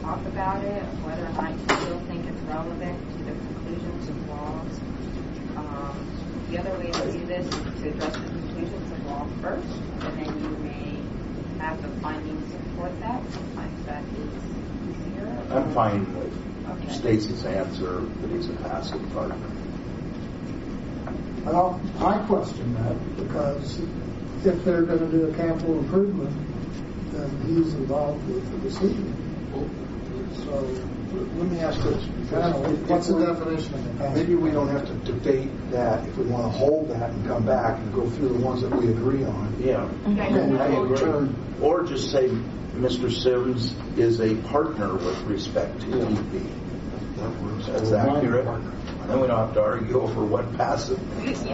talk about it, whether or not you still think it's relevant to the conclusions of law. The other way to do this is to address the conclusions of law first, and then you may have the findings support that. Sometimes that is easier. I'm fine with Stacy's answer that he's a passive partner. Well, I question that because if they're going to do a capital improvement, then he's involved with the decision. So let me ask this. What's the definition of a passive? Maybe we don't have to debate that if we want to hold that and come back and go through the ones that we agree on. Yeah. And I agree. Or just say Mr. Sims is a partner with respect to TP. That's accurate. Then we don't have to argue over what passive means.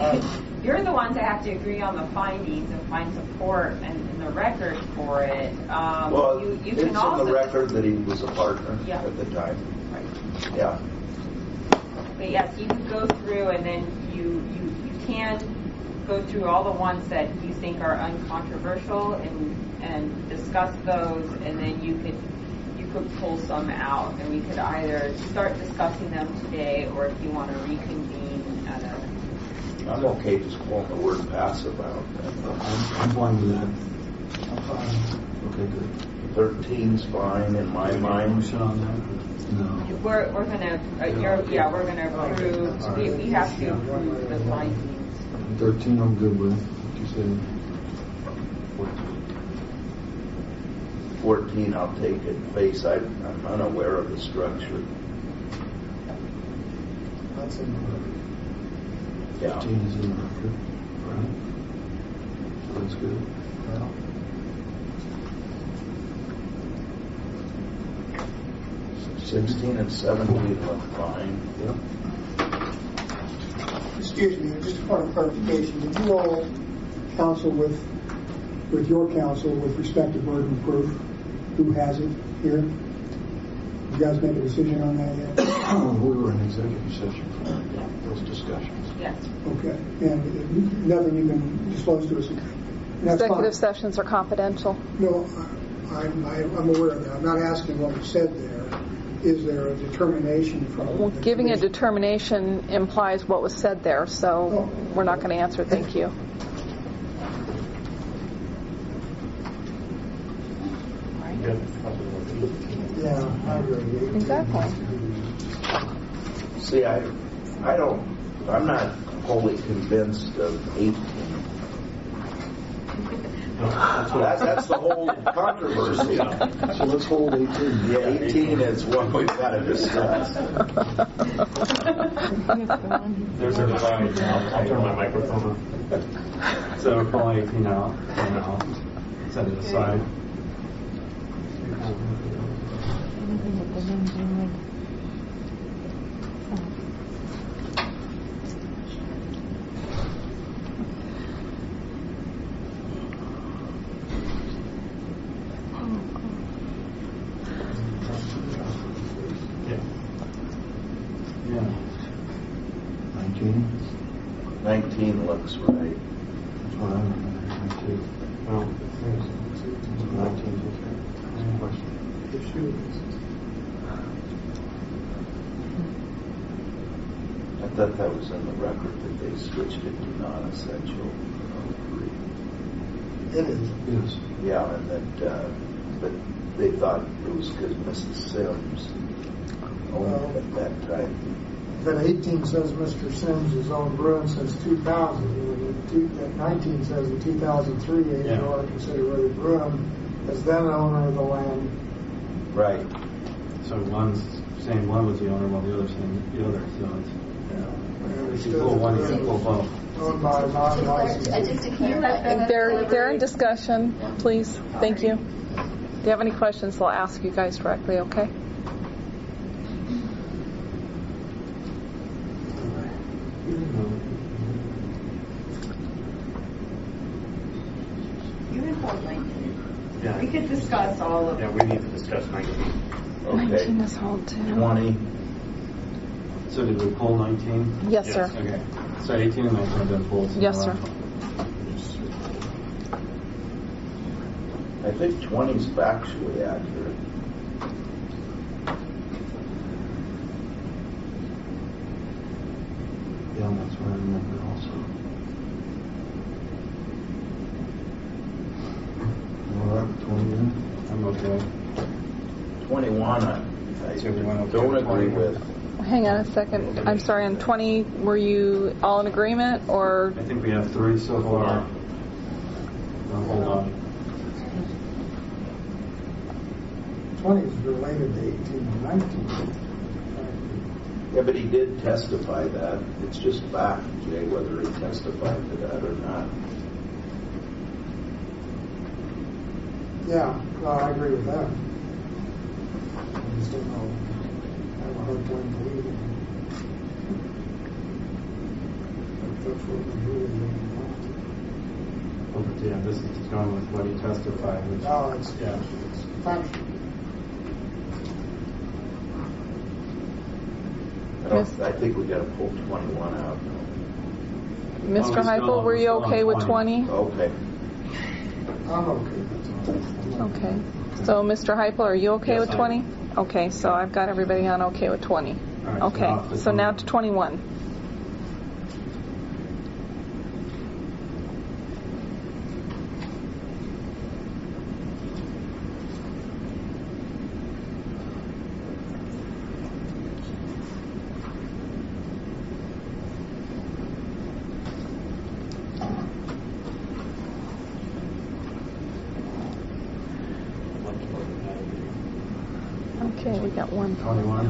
You're the ones that have to agree on the findings and find support and the record for it. Well, you it's can also in the record that he was a partner at the time. Right. Yeah. But yes, you can go through and then you can go through all the ones that you think are uncontroversial and discuss those, and then you could pull some out, and we could either start discussing them today, or if you want to reconvene at a... I'm okay just pulling the word passive out. I'm fine with that. I'm fine. Okay, good. 13's fine in my mind. Motion on that? No. We're gonna we're gonna approve. We have to approve the findings. 13 I'm good with. You said 14 I'll take at face. I'm unaware of the structure. That's in the record. Yeah. 15 is in the record. Right. So that's good. Yeah. Yeah. 16 and 17 look fine. Yep. Excuse me, just a point of clarification. Did you all counsel with your counsel with respect to burden of proof? Who has it here? You guys make a decision on that yet? We were in executive session for those discussions. Yes. Okay. And nothing you can disclose to us Executive sessions are confidential. No, I'm aware of that. I'm not asking what was said there. Is there a determination from... Well, giving a determination implies what was said there, so we're not going to answer. Thank you. Yeah, I agree. Exactly. See, I'm not wholly convinced of 18. That's the whole controversy. So let's hold 18. Yeah, 18 is one we've got to discuss. There's a slide. I'll turn my microphone on. So we're calling 18 out, and I'll set it aside. Yeah. 19 looks right. That's what I remember too. Well, 19 is okay. Question. I thought that was in the record that they switched it to non-essential. It is. Yes. Yeah, and that, but they thought it was because Mrs. Sims owned it at that time. But 18 says Mr. Sims' own Bruin since 2000. And 19 says in 2003, H.R. considered whether Bruin as then owner of the land. Right. So one's saying one was the owner while the other's saying the other. So it's equal one is equal both. Owned by a non-licensed. They're in discussion, please. Thank you. If you have any questions, they'll ask you guys directly, okay? You can hold 19. Yeah. We could discuss all of Yeah, we need to discuss 19. Okay. 19 is hold too. 20. So did we pull 19? Yes, sir. Okay. So 18 and 19 have been pulled. Yes, sir. I think 20 is factually accurate. Yeah, that's what I remember also. All right, 20 then? I'm okay. 21, I don't agree with. Hang on a second. I'm sorry, on 20, were you all in agreement, or? I think we have 3 so far. Hold on. 20 is related to 18 and 19. Yeah, but he did testify that. It's just fact, Jay, whether he testified to that or not. Yeah, well, I agree with that. I just don't know. I have a hard time believing it. That's what we're doing. Oh, but yeah, this is going with what he testified. Which, No, it's factual. I think we got to pull 21 out. Mr. Heupel, were you okay with 20? Okay. I'm okay with 20. Okay. So, Mr. Heupel, are you okay with 20? Okay, so I've got everybody on okay with 20. right, Okay, so now to 21. Okay, we got one 21.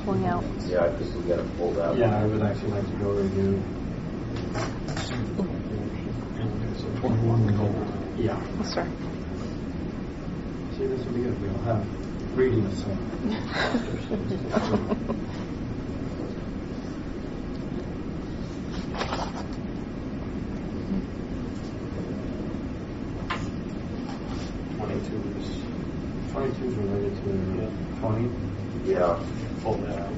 pulling out. Yeah, I think we got to pull that. Yeah, I would actually like to go review. So 21 we hold. Yeah. Yes, sir. See, this will be good. We'll have reading this. Twenty-two is related to 20. Yeah. Pull that out.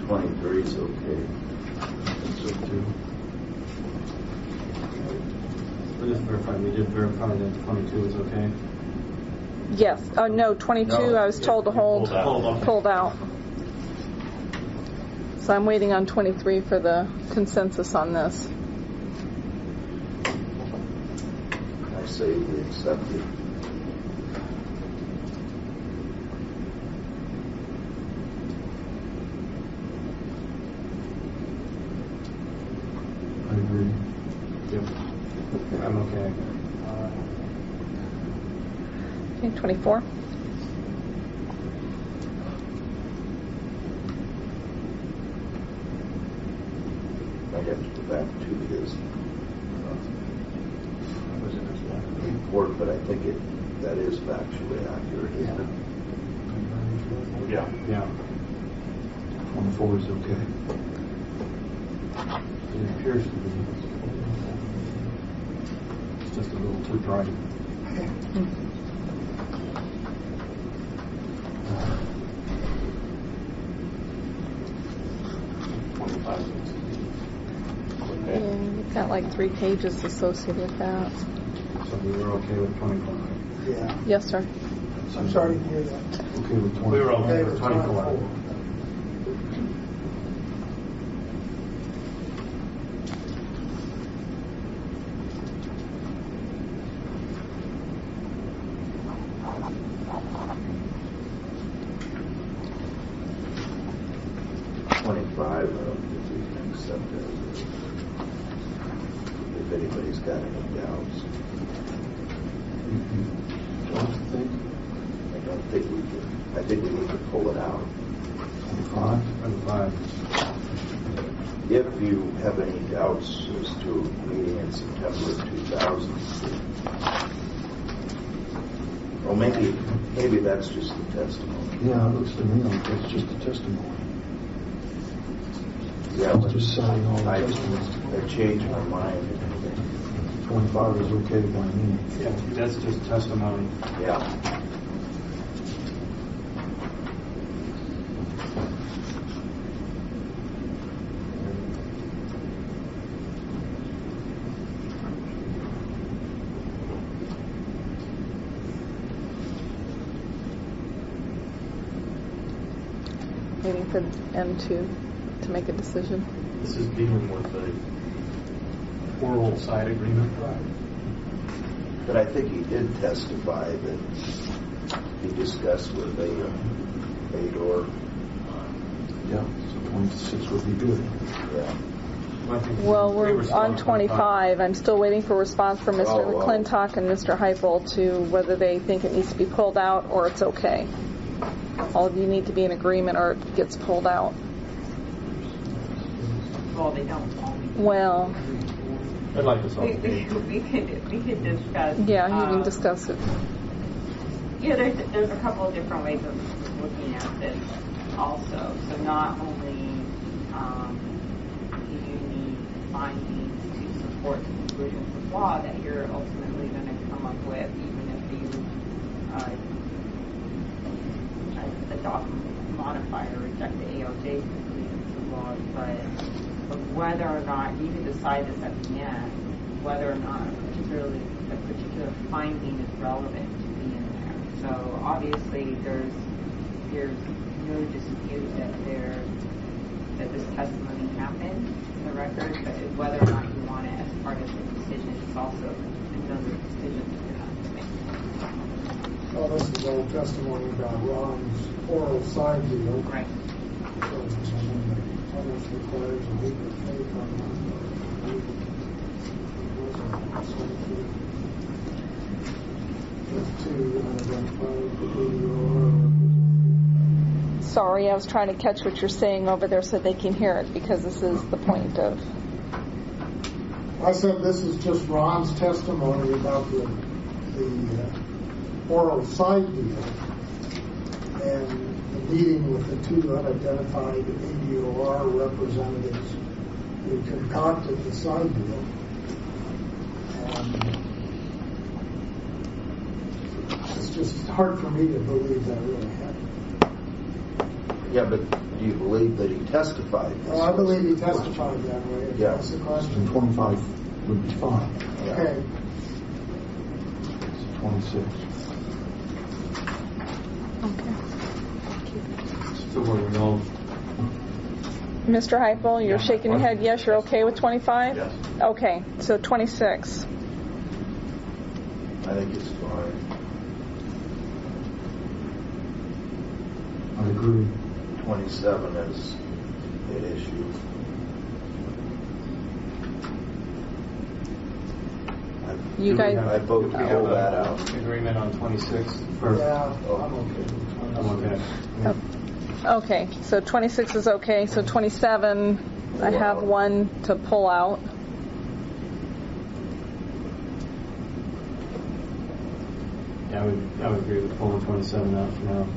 23 is okay. So too. We just verified. We did verify that 22 is okay. Yes. Oh, no, 22 I was told to hold. Pulled out. So I'm waiting on 23 for the consensus on this. I say we accept it. I agree. Yep. I'm okay. Okay, 24. I have to go back to his report, but I think that is factually accurate, isn't it? Yeah. Yeah. 24 is okay. It appears to be. It's just a little too dry. And you've got like 3 pages associated with that. So we were okay with 25. Yeah. Yes, sir. I'm sorry to hear that. Okay with 24. We were okay with 24. I don't think we can accept it. If anybody's got any doubts. Don't you think? I don't think we can. I think we need to pull it out. 25. If you have any doubts as to a meeting in September of 2000, well, maybe that's just the testimony. Yeah, it looks to me like that's just a testimony. Yeah, It's just citing all the testimonies. I changed my mind. 25 is okay by me. Yeah, that's just testimony. Yeah. Waiting for M2 to make a decision. This is dealing with the oral side agreement. But I think he did testify that he discussed with Ador. Yeah, so 26 would be good. Yeah. Well, we're on 25. I'm still waiting for response from Mr. McClintock and Mr. Heupel to whether they think it needs to be pulled out or it's okay. All of you need to be in agreement or it gets pulled out. Well, they don't. Well, I'd like to solve we could discuss. Yeah, you can discuss it. Yeah, there's a couple of different ways of looking at this also. So not only do you need findings to support the conclusions of law that you're ultimately going to come up with, even if you adopt, modify, or reject the ALJ's conclusions of law, but whether or not you can decide this at the end, whether or not a particular finding is relevant to be in there. So obviously there's no dispute that this testimony happened in the record, but whether or not you want it as part of the decision is also another decision that you have to make. Well, this is all testimony about Ron's oral side deal. Right. So almost requires a leap of faith on sorry, I was trying to catch what you're saying over there so they can hear it because this is the point of. I said this is just Ron's testimony about the oral side deal and the meeting with the two unidentified ADOR representatives who concocted the side deal. It's just hard for me to believe that really happened. Yeah, but Do you believe that he testified? Well, I believe he testified that way. Yeah. That's the question. 25 would be fine. Okay. 26. So we're all. Mr. Heupel, you're shaking your head. Yes, you're okay with 25? Yes. Okay, so 26. I think it's fine. I agree. 27 is an issue. You guys. I vote to pull that out. Agreement on 26. Yeah, I'm okay. Okay, so 26 is okay. So 27, I have one to pull out. Yeah, I would agree with pulling 27 out for now.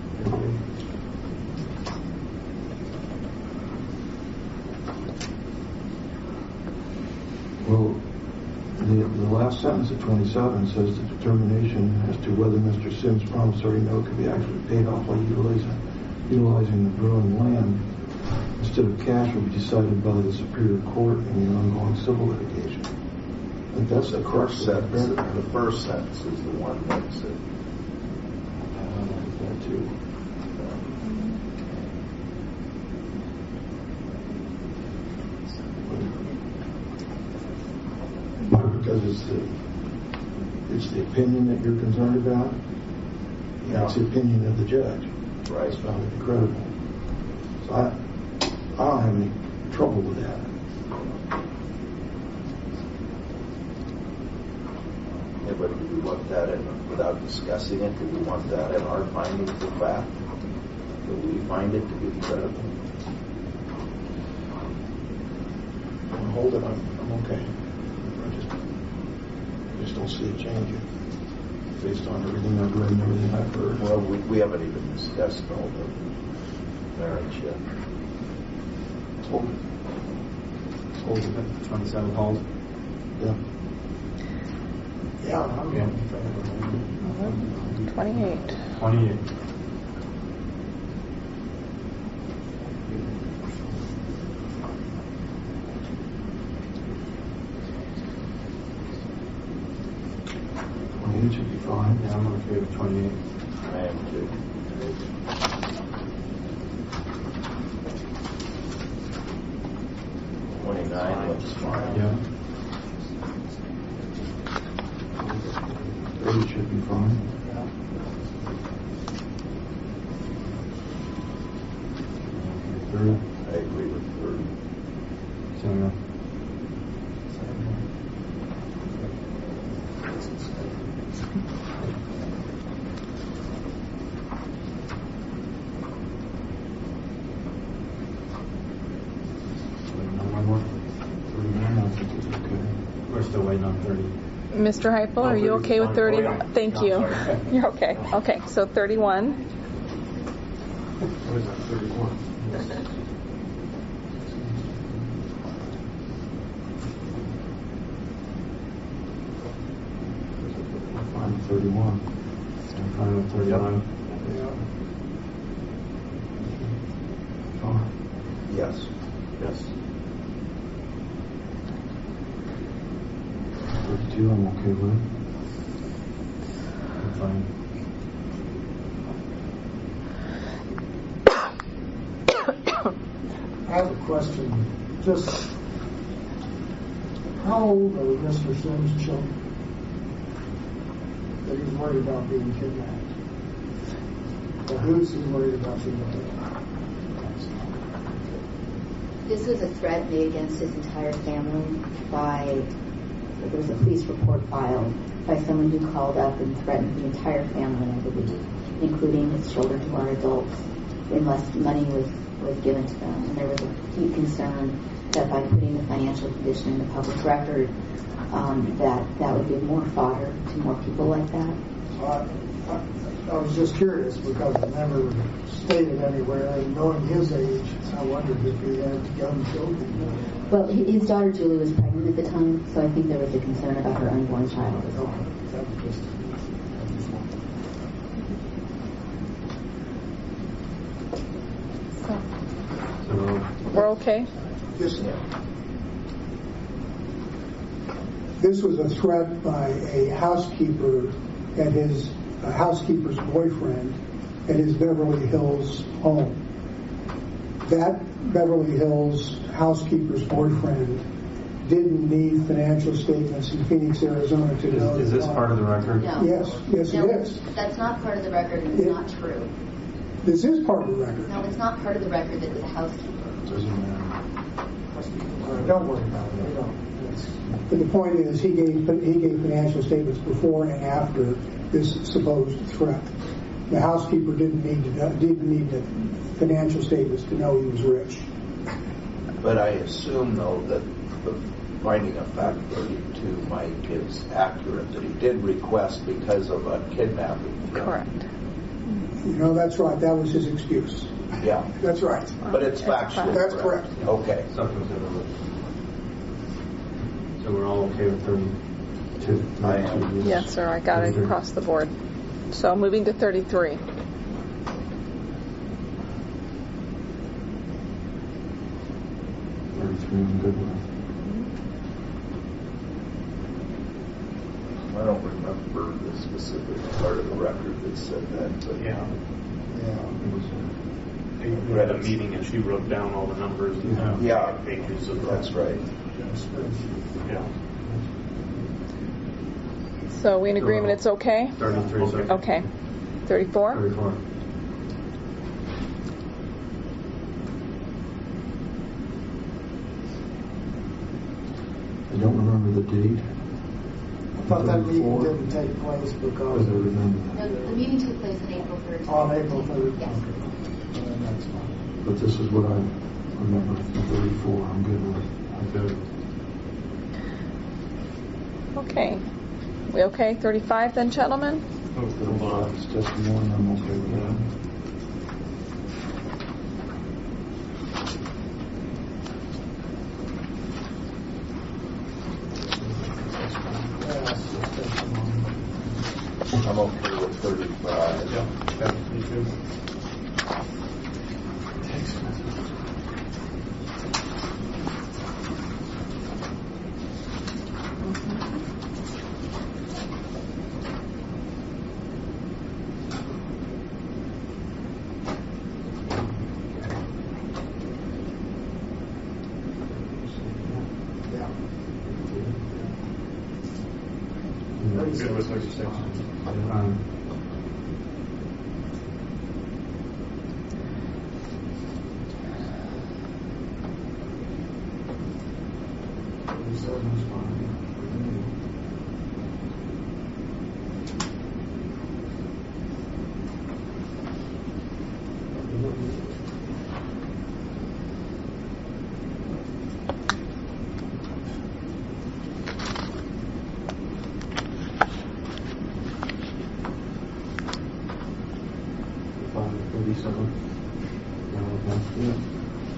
Well, the last sentence of 27 says the determination as to whether Mr. Sims' promissory note could be actually paid off while utilizing the Bruin land instead of cash will be decided by the Superior Court in the ongoing civil litigation. I think that's the crux sentence. The first sentence is the one that's it. I like that too. Because it's the opinion that you're concerned about. Yeah. It's the opinion of the judge. Right. It's found to be credible. So I don't have any trouble with that. Yeah, but do we want that in, without discussing it, do we want that in our findings of fact? Do we find it to be credible? Hold it, I'm okay. I just don't see it changing based on everything I've read and everything I've heard. Well, we haven't even discussed all the merits yet. Hold it. Hold it. 27 hold. Yeah. Yeah, I'm Yeah. 28. 28. It should be fine. Yeah, I'm okay with 28. I am too. 29 looks fine. Yeah. 30 should be fine. Okay, 30. I agree with 30. So, yeah. We're still waiting on 30. Mr. Heupel, are you okay with 30? Thank you. You're okay. Okay, so 31. What is that, 31? I'm fine with 31. I'm fine with 31. Fine. Yes. Yes. 32, I'm okay with. I'm fine. I have a question. Just how old are Mr. Sims' children that he's worried about being kidnapped? Or who's he worried about being kidnapped? This was a threat made against his entire family by, there was a police report filed by someone who called up and threatened the entire family, I believe, including his children who are adults, unless money was given to them. And there was a deep concern that by putting the financial condition in the public record, that would give more fodder to more people like that. I was just curious because it never stated anywhere, and knowing his age, I wondered if he had young children. Well, his daughter Julie was pregnant at the time, so I think there was a concern about her unborn child as well. That was just... okay? Yes, this was a threat by a housekeeper at his housekeeper's boyfriend at his Beverly Hills home. That Beverly Hills housekeeper's boyfriend didn't need financial statements in Phoenix, Arizona to know. Is this part of the record? No. Yes, No, it is. That's not part of the record, and it's not true. This is part of the record. No, it's not part of the record that it was a housekeeper. Doesn't matter. Don't worry about it. We don't. But the point is, he gave financial statements before and after this supposed threat. The housekeeper didn't need the financial statements to know he was rich. But I assume, though, that the finding of fact 32, Mike, is accurate, that he did request because of a kidnapping. Correct. You know, that's right. That was his excuse. Yeah. That's right. But it's factual. That's correct. Okay. So we're all okay with 32? I am. Yes, sir. I got it across the board. So moving to 33. I'm good with. I don't remember the specific part of the record that said that, but Yeah. We had a meeting and she wrote down all the numbers and pages of that's right. Yeah. So we in agreement it's okay? 33 is okay. Okay. 34? 34. I don't remember the date. I thought that meeting didn't take place because No, the meeting took place on April 3rd. on April 3rd. Yes. That's fine. But this is what I remember from 34. I'm good with. I'm good. Okay. We okay? 35 then, gentlemen? Hold on. It's just one. I'm okay with that. I'm okay with 35. Yeah, me too. Good with 36.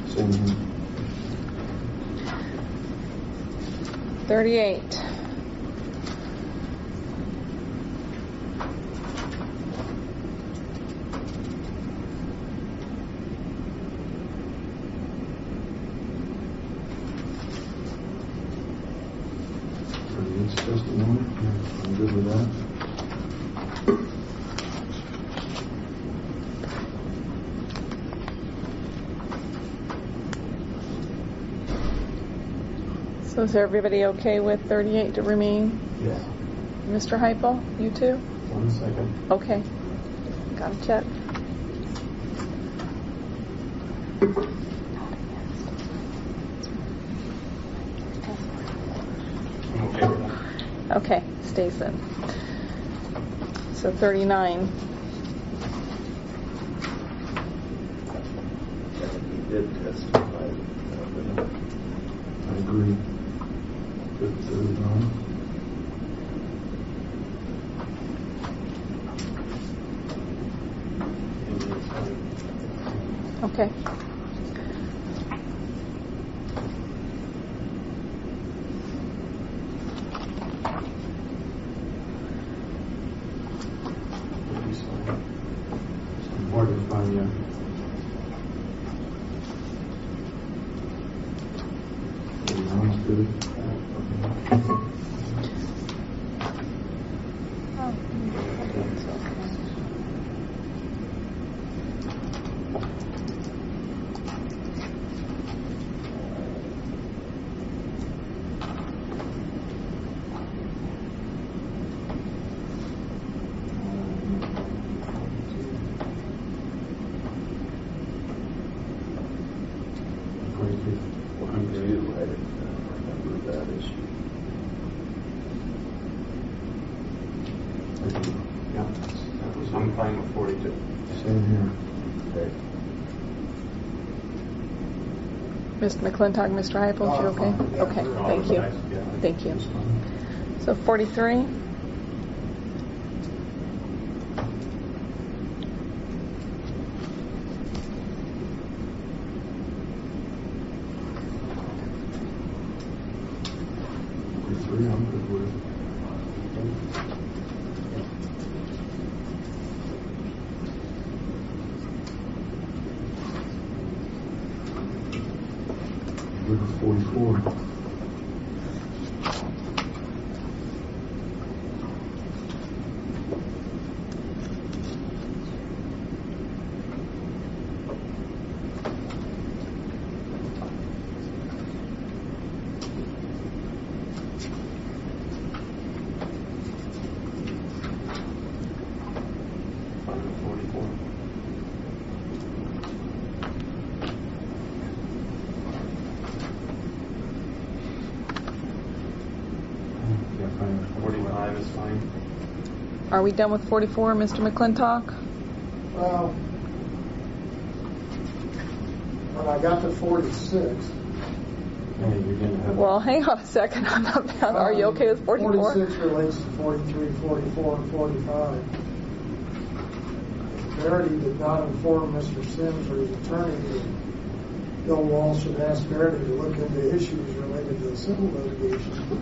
Same here. 38. It's testimony. I'm good with that. So is everybody okay with 38 to remain? Yeah. Mr. Heupel, you too? 1 second. Okay. Got to check. I'm okay with that. Okay, stays in. So 39. He did testify. I agree. Good 39. Okay. More than fine, yeah. included. I'm fine with 42. Same here. Mr. McClintock, Mr. Heupel, you okay? Okay, thank you. Thank you. So 43. I'm good with. Good with 44. Are we done with 44, Mr. McClintock? Well, when I got to 46. Well, hang on a second. I'm not done. Are you okay with 44? 46 relates to 43, 44, and 45. Verity did not inform Mr. Sims or his attorney that Bill Walsh had asked Verity to look into issues related to the civil litigation.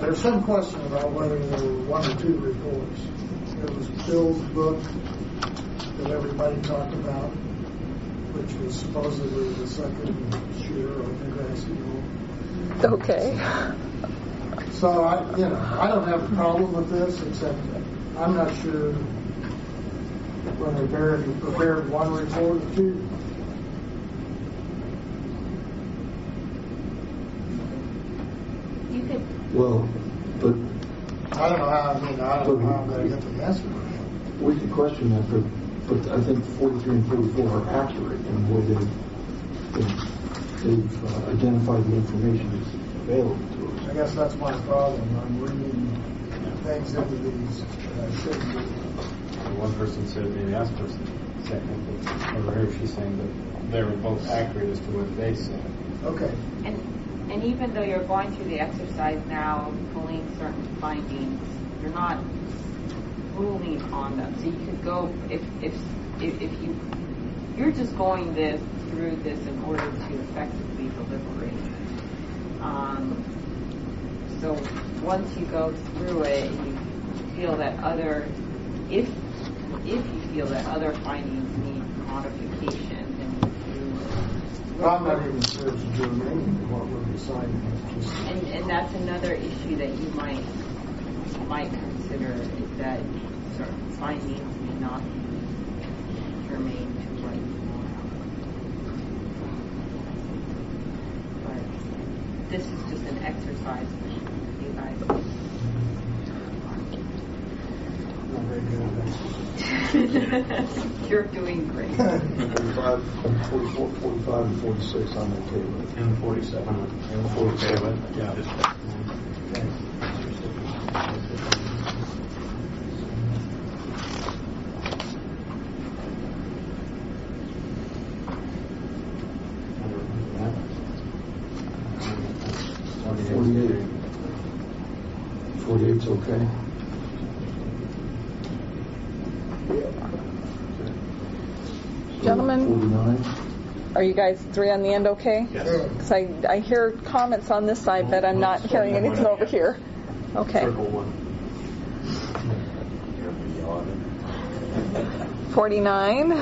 There's some question about whether there were one or two reports. There was Bill's book that everybody talked about, which was supposedly the second shooter of the grassy knoll. Okay. So I don't have a problem with this, except I'm not sure whether Verity prepared one report or two. You could. Well, but I don't know how I'm going to get the answer. We could question that, but I think 43 and 44 are accurate in the way they've identified the information that's available to us. I guess that's my problem. I'm reading things into these shouldn't be. One person said, maybe the last person said, over here she's saying that they were both accurate as to what they said. Okay. And even though you're going through the exercise now, pulling certain findings, you're not ruling on them. So you could go if you're just going through this in order to effectively deliberate. So once you go through it and you feel that if you feel that other findings need modification, then I'm not even sure it's germane to what we're deciding. And that's another issue that you might consider, is that certain findings may not be germane to what you want. But this is just an exercise for you guys. Not very good at that. You're doing great. 45, 45, and 46, I'm okay with. And 47, I'm okay with. Yeah. It's okay. Gentlemen, 49. are you guys three on the end okay? Yes. Because I hear comments on this side, but I'm not hearing anything over here. Okay. Circle one. 49.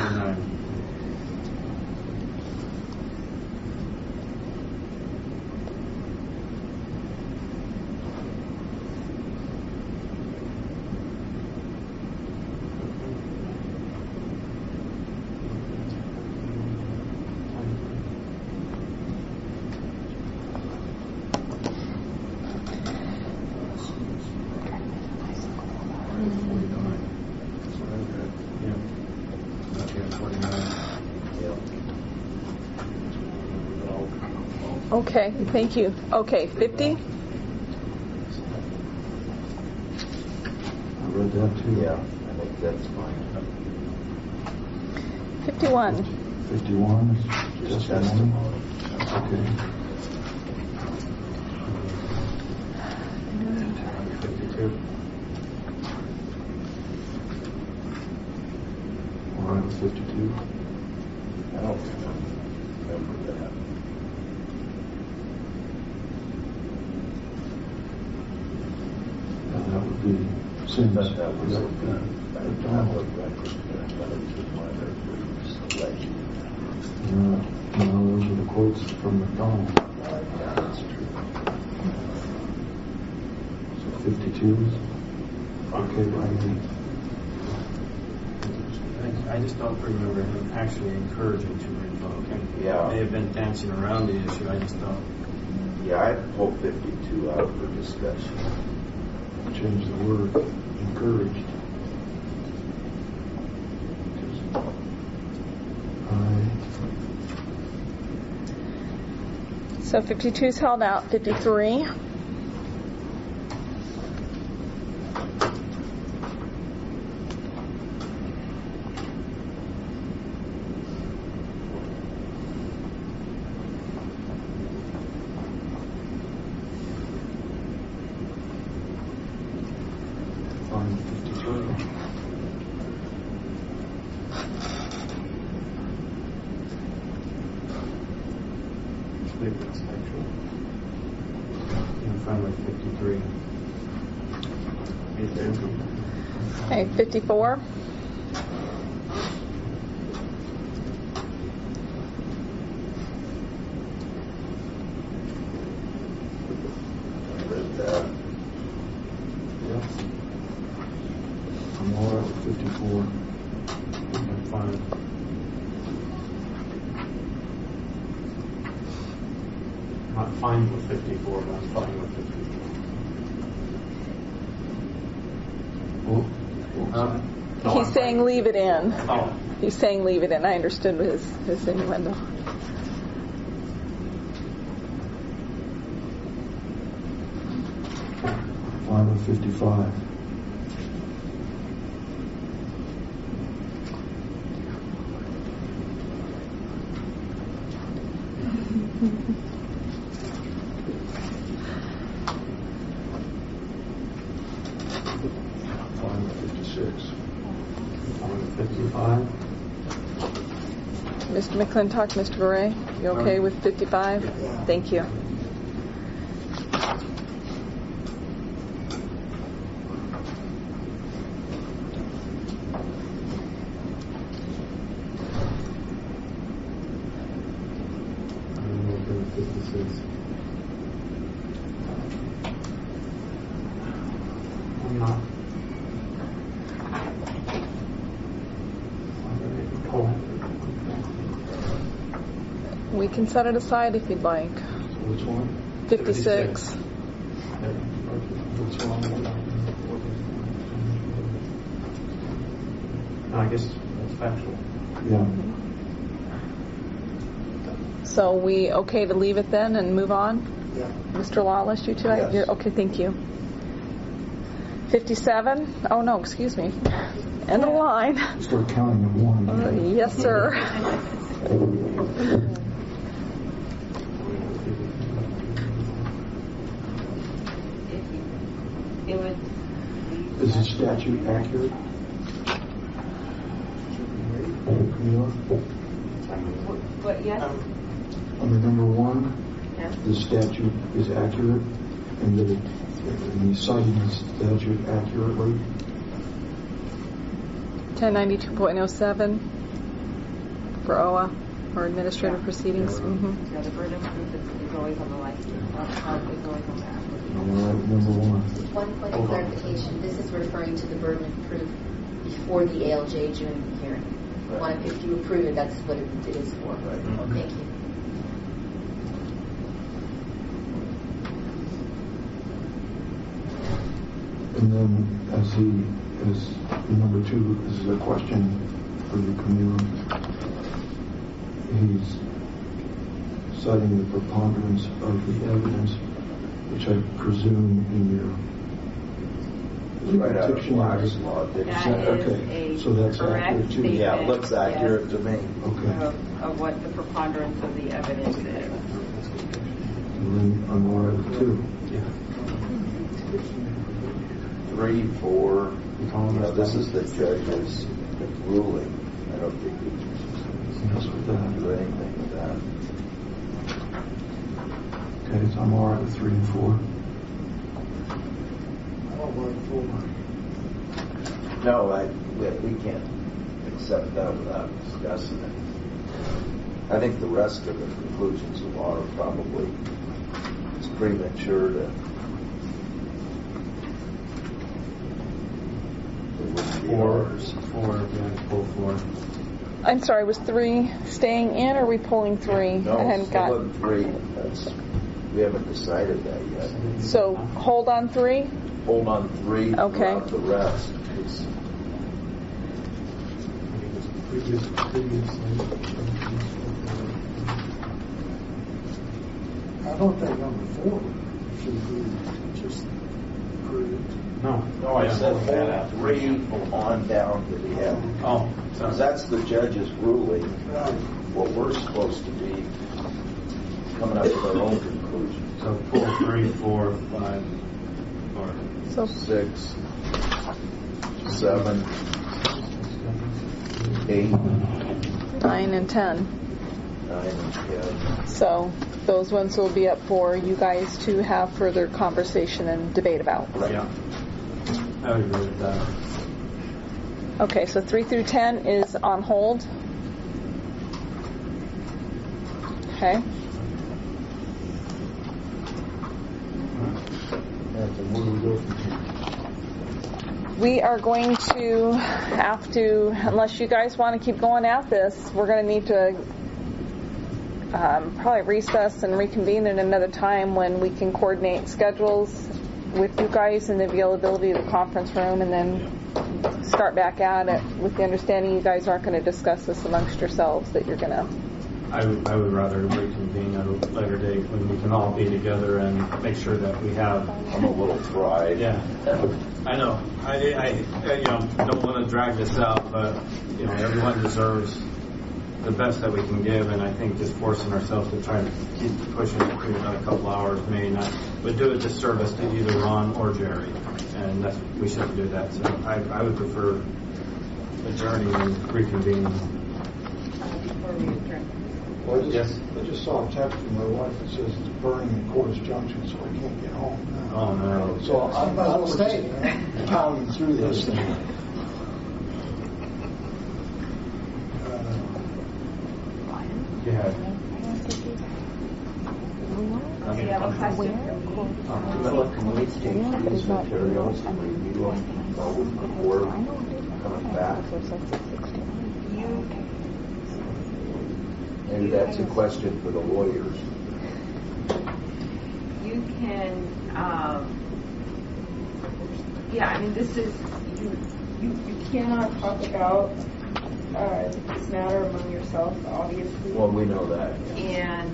Okay, thank you. Okay, 50? I read that too. Yeah, I think that's fine. 51. 51 is just testimony. Okay. 52. All right with 52. I don't remember that. And that would be Sims. But that was a public record. That was one of their briefs alleged. No, those are the quotes from McDonald. Yeah, that's true. So 52 is okay by me. I just don't remember him actually encouraging to revoke. And Yeah. may have been dancing around the issue. I just don't. Yeah, I'd pull 52 out for discussion. Change the word encouraged. So 52 is held out. 53. Fine, 53. Leave it as factual. I'm fine with 53. Okay, 54. I read that. Yep. I'm all right with 54. I'm fine. I'm not fine with 54, but I'm fine with 54. He's saying leave it in. Oh. He's saying leave it in. I understood his innuendo. Fine with 55. Fine with 56. Fine with 55. Mr. McClintock, Mr. Gray, you okay with 55? Thank you. I'm okay with 56. I'm not. We can set it aside if you'd like. Which one? 56. What's wrong with that? No, I guess that's factual. Yeah. So we okay to leave it then and move on? Yeah. Mr. Lawless, you two? Yes. You're, okay, thank you. 57? Oh, no, excuse me. End of the line. Start counting them one. Yes, sir. Is the statute accurate? Camila? But yes, Under number 1, yes. the statute is accurate, and the citing the statute accurately. 1092.07 for OA, or administrative proceedings. Yeah, the burden of proof is always on the license. Is always on the applicant. All right, number 1. One point of clarification, this is referring to the burden of proof before the ALJ during the hearing. If you approve it, that's what it is for. Thank you. And then as number 2, this is a question for the committee. He's citing the preponderance of the evidence, which I presume in your Right out of Black's Law. Okay, so that's accurate too. Yeah, it looks accurate to me. Okay. Of what the preponderance of the evidence is. And then I'm all right with 2. 3, 4. This is the judge's ruling. I don't think we can do anything with that. Okay, so I'm all right with 3 and 4. I don't like 4. No, we can't accept that without discussing it. I think the rest of the conclusions of law are probably it's premature to. Four, pull 4. I'm sorry, was 3 staying in, or are we pulling 3? No, I hadn't got. 3. We haven't decided that yet. So hold on 3. Hold on 3. Okay. Throughout the rest. I don't think number 4 should be just approved. No, I said hold 3 on down to the end. Oh, because that's the judge's ruling. What we're supposed to be coming up with our own conclusion. So pull 3, 4, 5, or 6, 7, 8, 9 and 10. 9 and 10. So those ones will be up for you guys to have further conversation and debate about. Right. Yeah. I would agree with that. Okay, so 3 through 10 is on hold. Okay. We are going to have to, unless you guys want to keep going at this, we're going to need to probably recess and reconvene at another time when we can coordinate schedules with you guys and the availability of the conference room, and then start back at it with the understanding you guys aren't going to discuss this amongst yourselves, that you're going to. I would rather reconvene at a later date when we can all be together and make sure that we have. I'm a little fried. Yeah, I know. I don't want to drag this out, but everyone deserves the best that we can give, and I think just forcing ourselves to try to keep pushing it through another couple hours would do a disservice to either Ron or Jerry, and we shouldn't do that. So I would prefer adjourning and reconvening. Well, I just saw a text from my wife that says it's burning in Cordes Junction, so I can't get home now. Oh no! So I'm pounding through this thing. Yeah. Can we take these materials and review them before coming back? Maybe that's a question for the lawyers. You can, this is, you cannot talk about this matter among yourself, obviously. Well, we know that. And,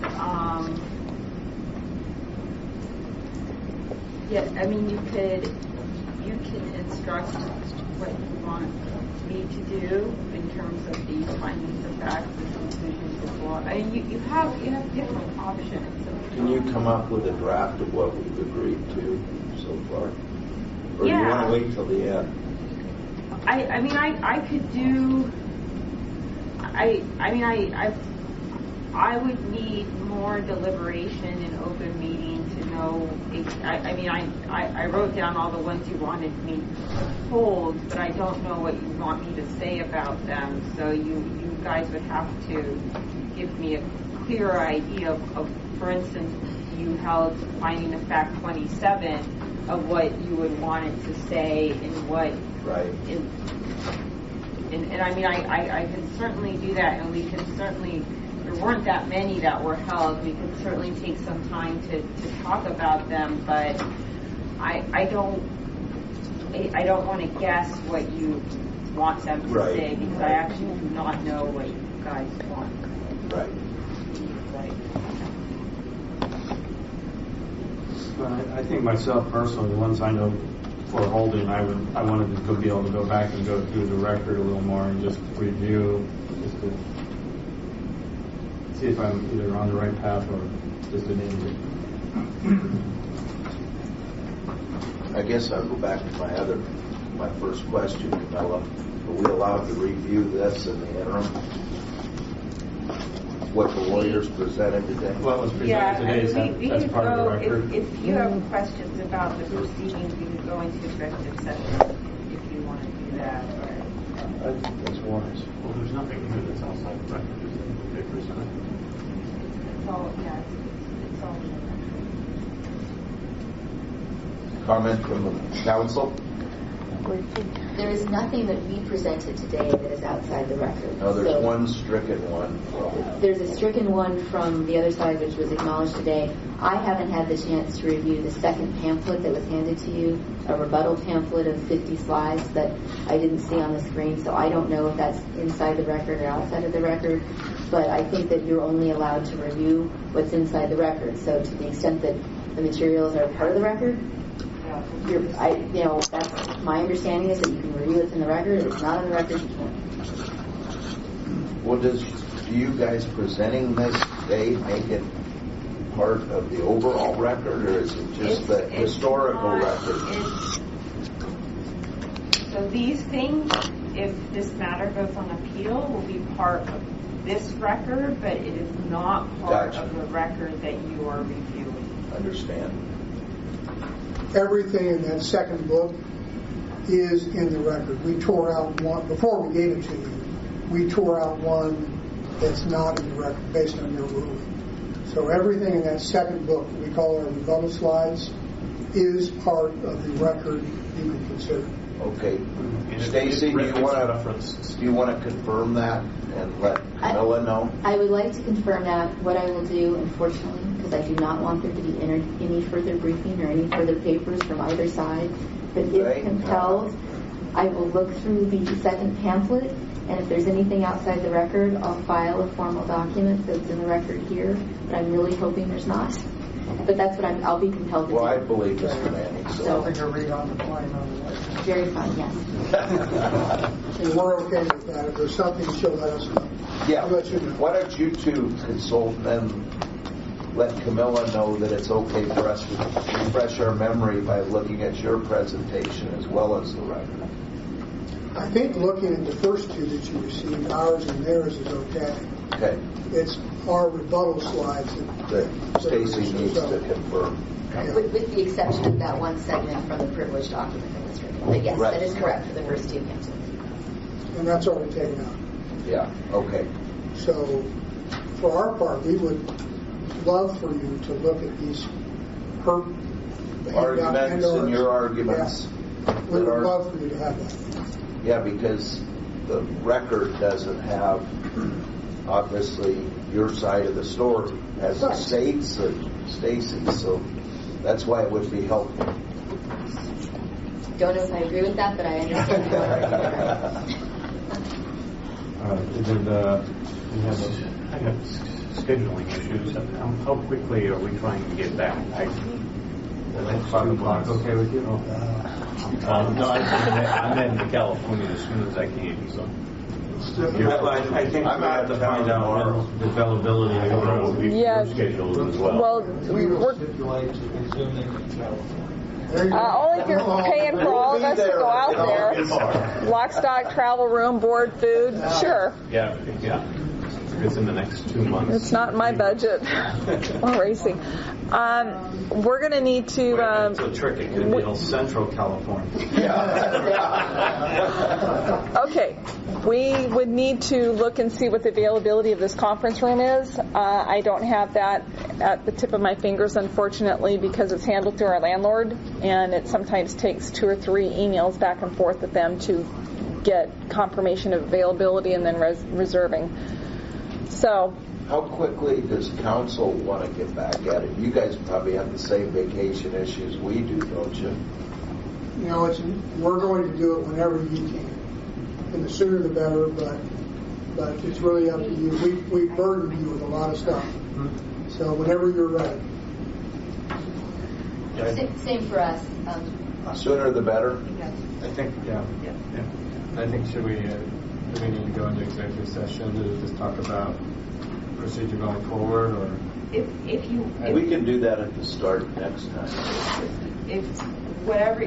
you can instruct what you want me to do in terms of these findings of facts and conclusions of law. I mean, you have different options. Can you come up with a draft of what we've agreed to so far? Or do you want to wait till the end? I could do. I would need more deliberation in open meeting to know. I wrote down all the ones you wanted me to hold, but I don't know what you want me to say about them. So you guys would have to give me a clearer idea of, for instance, you held finding of fact 27 of what you would want it to say and what. Right. I can certainly do that, and we can certainly. There weren't that many that were held. We could certainly take some time to talk about them, but I don't want to guess what you want them to Right. say, because I actually do not know what you guys want. Right. But I think myself personally, the ones I know for holding, I wanted to be able to go back and go through the record a little more and just review, just to see if I'm either on the right path or just an idiot. I guess I'll go back to my first question, Camilla. Are we allowed to review this in the interim? What the lawyers presented today? Well, it was presented today, we that's could part of the go, record. if you have questions about the proceedings, we could go into executive session if you want to do that. I think that's wise. Well, there's nothing here that's outside the record. Is there? The papers in it? It's all, yeah, it's all in the record. Comment from the council? There is nothing that we presented today that is outside the record. No, there's So one stricken one. there's a stricken one from the other side, which was acknowledged today. I haven't had the chance to review the second pamphlet that was handed to you, a rebuttal pamphlet of 50 slides that I didn't see on the screen, so I don't know if that's inside the record or outside of the record. But I think that you're only allowed to review what's inside the record. So to the extent that the materials are part of the record, that's my understanding is that you can review what's in the record. If it's not in the record, you can't. Well, do you guys presenting this today make it part of the overall record, or is it just the historical record? So these things, if this matter goes on appeal, will be part of this record, but it is not part of the record that you are reviewing. Understand. Everything in that second book is in the record. We tore out one, before we gave it to you, we tore out one that's not in the record based on your ruling. So everything in that second book, we call our rebuttal slides, is part of the record you can consider. Okay. Stacy, do you want to confirm that and let Camilla know? I would like to confirm that. What I will do, unfortunately, because I do not want there to be any further briefing or any further papers from either side, but if compelled, I will look through the second pamphlet, and if there's anything outside the record, I'll file a formal document that's in the record here, but I'm really hoping there's not. But that's what I'll be compelled to do. Well, I believe Mr. Manning. So I can read on the plane on the way. Very fine, yes. And we're okay with that. If there's something, she'll let us know. Yeah. I'll let you know. Why don't you two consult and let Camilla know that it's okay for us to refresh our memory by looking at your presentation as well as the record. I think looking at the first two that you received, ours and theirs, is okay. Okay. It's our rebuttal slides that Stacy needs to confirm. Yeah. With the exception of that one segment from the privileged document that was written. But yes, that is correct for the first two pamphlets. And that's already taken out. Yeah, okay. So for our part, we would love for you to look at these arguments and your arguments. Yeah. We would love for you to have that. Yeah, because the record doesn't have, obviously, your side of the story as it states and Stacy's, so that's why it would be helpful. Don't know if I agree with that, but I understand your I have scheduling issues. How quickly are we trying to get back? The next 5 o'clock, okay with you? No, I'm heading to California as soon as I can. So I think we have to find out the availability. I don't know what we've scheduled as well. We will stipulate to resuming in California. Only if you're paying for all of us to go out there. Lock, stock, travel, room, board, food. Sure. Yeah. It's in the next 2 months. It's not in my budget. Or racing. We're going to need to. It's a trick. It could be in Central California. Okay. We would need to look and see what the availability of this conference room is. I don't have that at the tip of my fingers, unfortunately, because it's handled through our landlord, and it sometimes takes 2 or 3 emails back and forth with them to get confirmation of availability and then reserving. So, how quickly does council want to get back at it? You guys probably have the same vacation issues we do, don't you? You know, we're going to do it whenever you can. the sooner the better, but it's really up to you. We burdened you with a lot of stuff. So whenever you're ready. Same for us. Sooner the better. I think, yeah. I think do we need to go into executive session to just talk about procedure going forward, or if you we can do that at the start next time. If whatever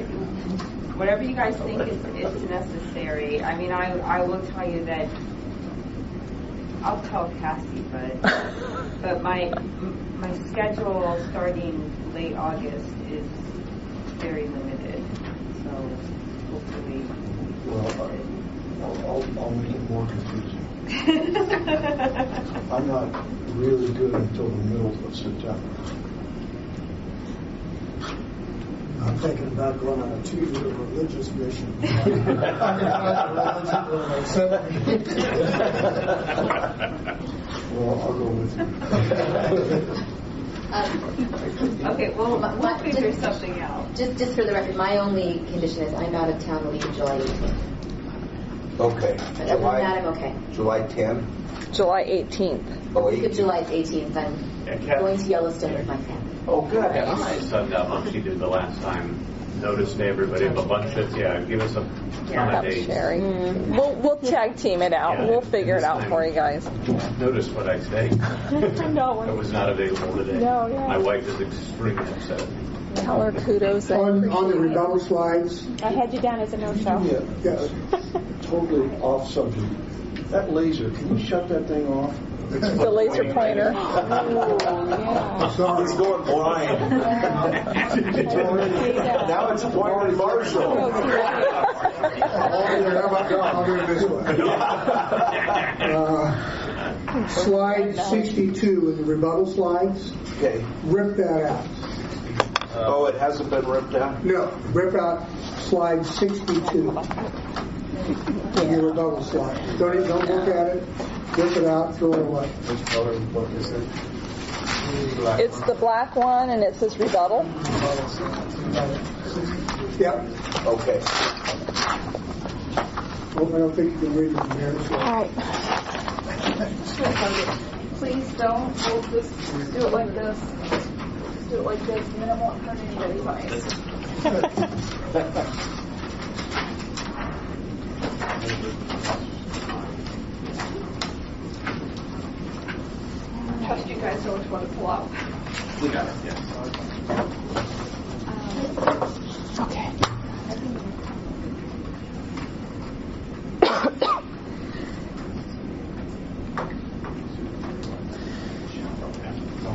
you guys think is necessary. I mean, I will tell you that I'll tell Cassie, but my schedule starting late August is very limited. So hopefully, I'll make it more confusing. I'm not really good until the middle of September. I'm thinking about going on a 2-year religious mission. Well, I'll go with you. Okay, well, we'll figure something out. Just for the record, my only condition is I'm out of town the week of July 18th. Okay. But other than that, I'm okay. July 10th? July 18th. Oh, The week of July 18th, I'm going to Yellowstone with my family. Oh, good. Yeah, I said she did the last time. Notice to everybody a bunch of give us a ton of dates. Sherry. We'll tag team it out. We'll figure it out for you guys. Notice what I say. No, I was not available today. No, yeah. My wife is extremely upset. Tell her kudos. On the rebuttal slides. I had you down as a no-show. Yes. Totally off subject. That laser, can you shut that thing off? The laser pointer. He's going blind. Now it's pointing Marshall. I'll do it this way. Slide 62 in the rebuttal slides. Okay. Rip that out. Oh, it hasn't been ripped out? No, rip out slide 62 in your rebuttal slide. Don't look at it. Rip it out. Throw it away. which color book is it? It's the black one, and it says rebuttal. Yep. Okay. Hope I don't think you can read it from there. All right. Please don't. We'll just do it like this. Just do it like this, and then it won't hurt anybody's eyes. Trust you guys know which one to pull out. We got it, yes. Okay.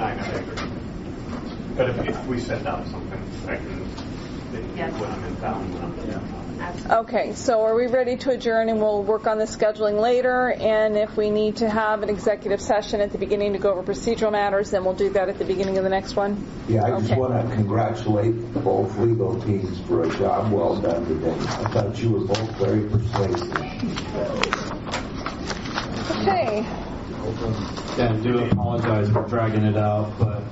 I agree. But if we send out something, I can when I'm in town. Okay, so are we ready to adjourn, and we'll work on the scheduling later, and if we need to have an executive session at the beginning to go over procedural matters, then we'll do that at the beginning of the next one? Yeah, I just want to congratulate both legal teams for a job well done today. I thought you were both very persuasive. Okay. Yeah, I do apologize for dragging it out, but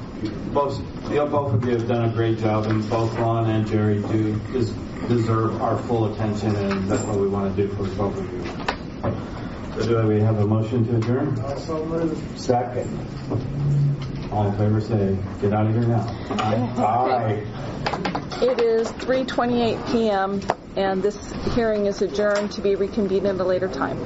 both of you have done a great job, and both Ron and Jerry do deserve our full attention, and that's what we want to do for both of you. So do we have a motion to adjourn? Second. All in favor say, get out of here now. Aye. It is 3:28 p.m., and this hearing is adjourned to be reconvened at a later time.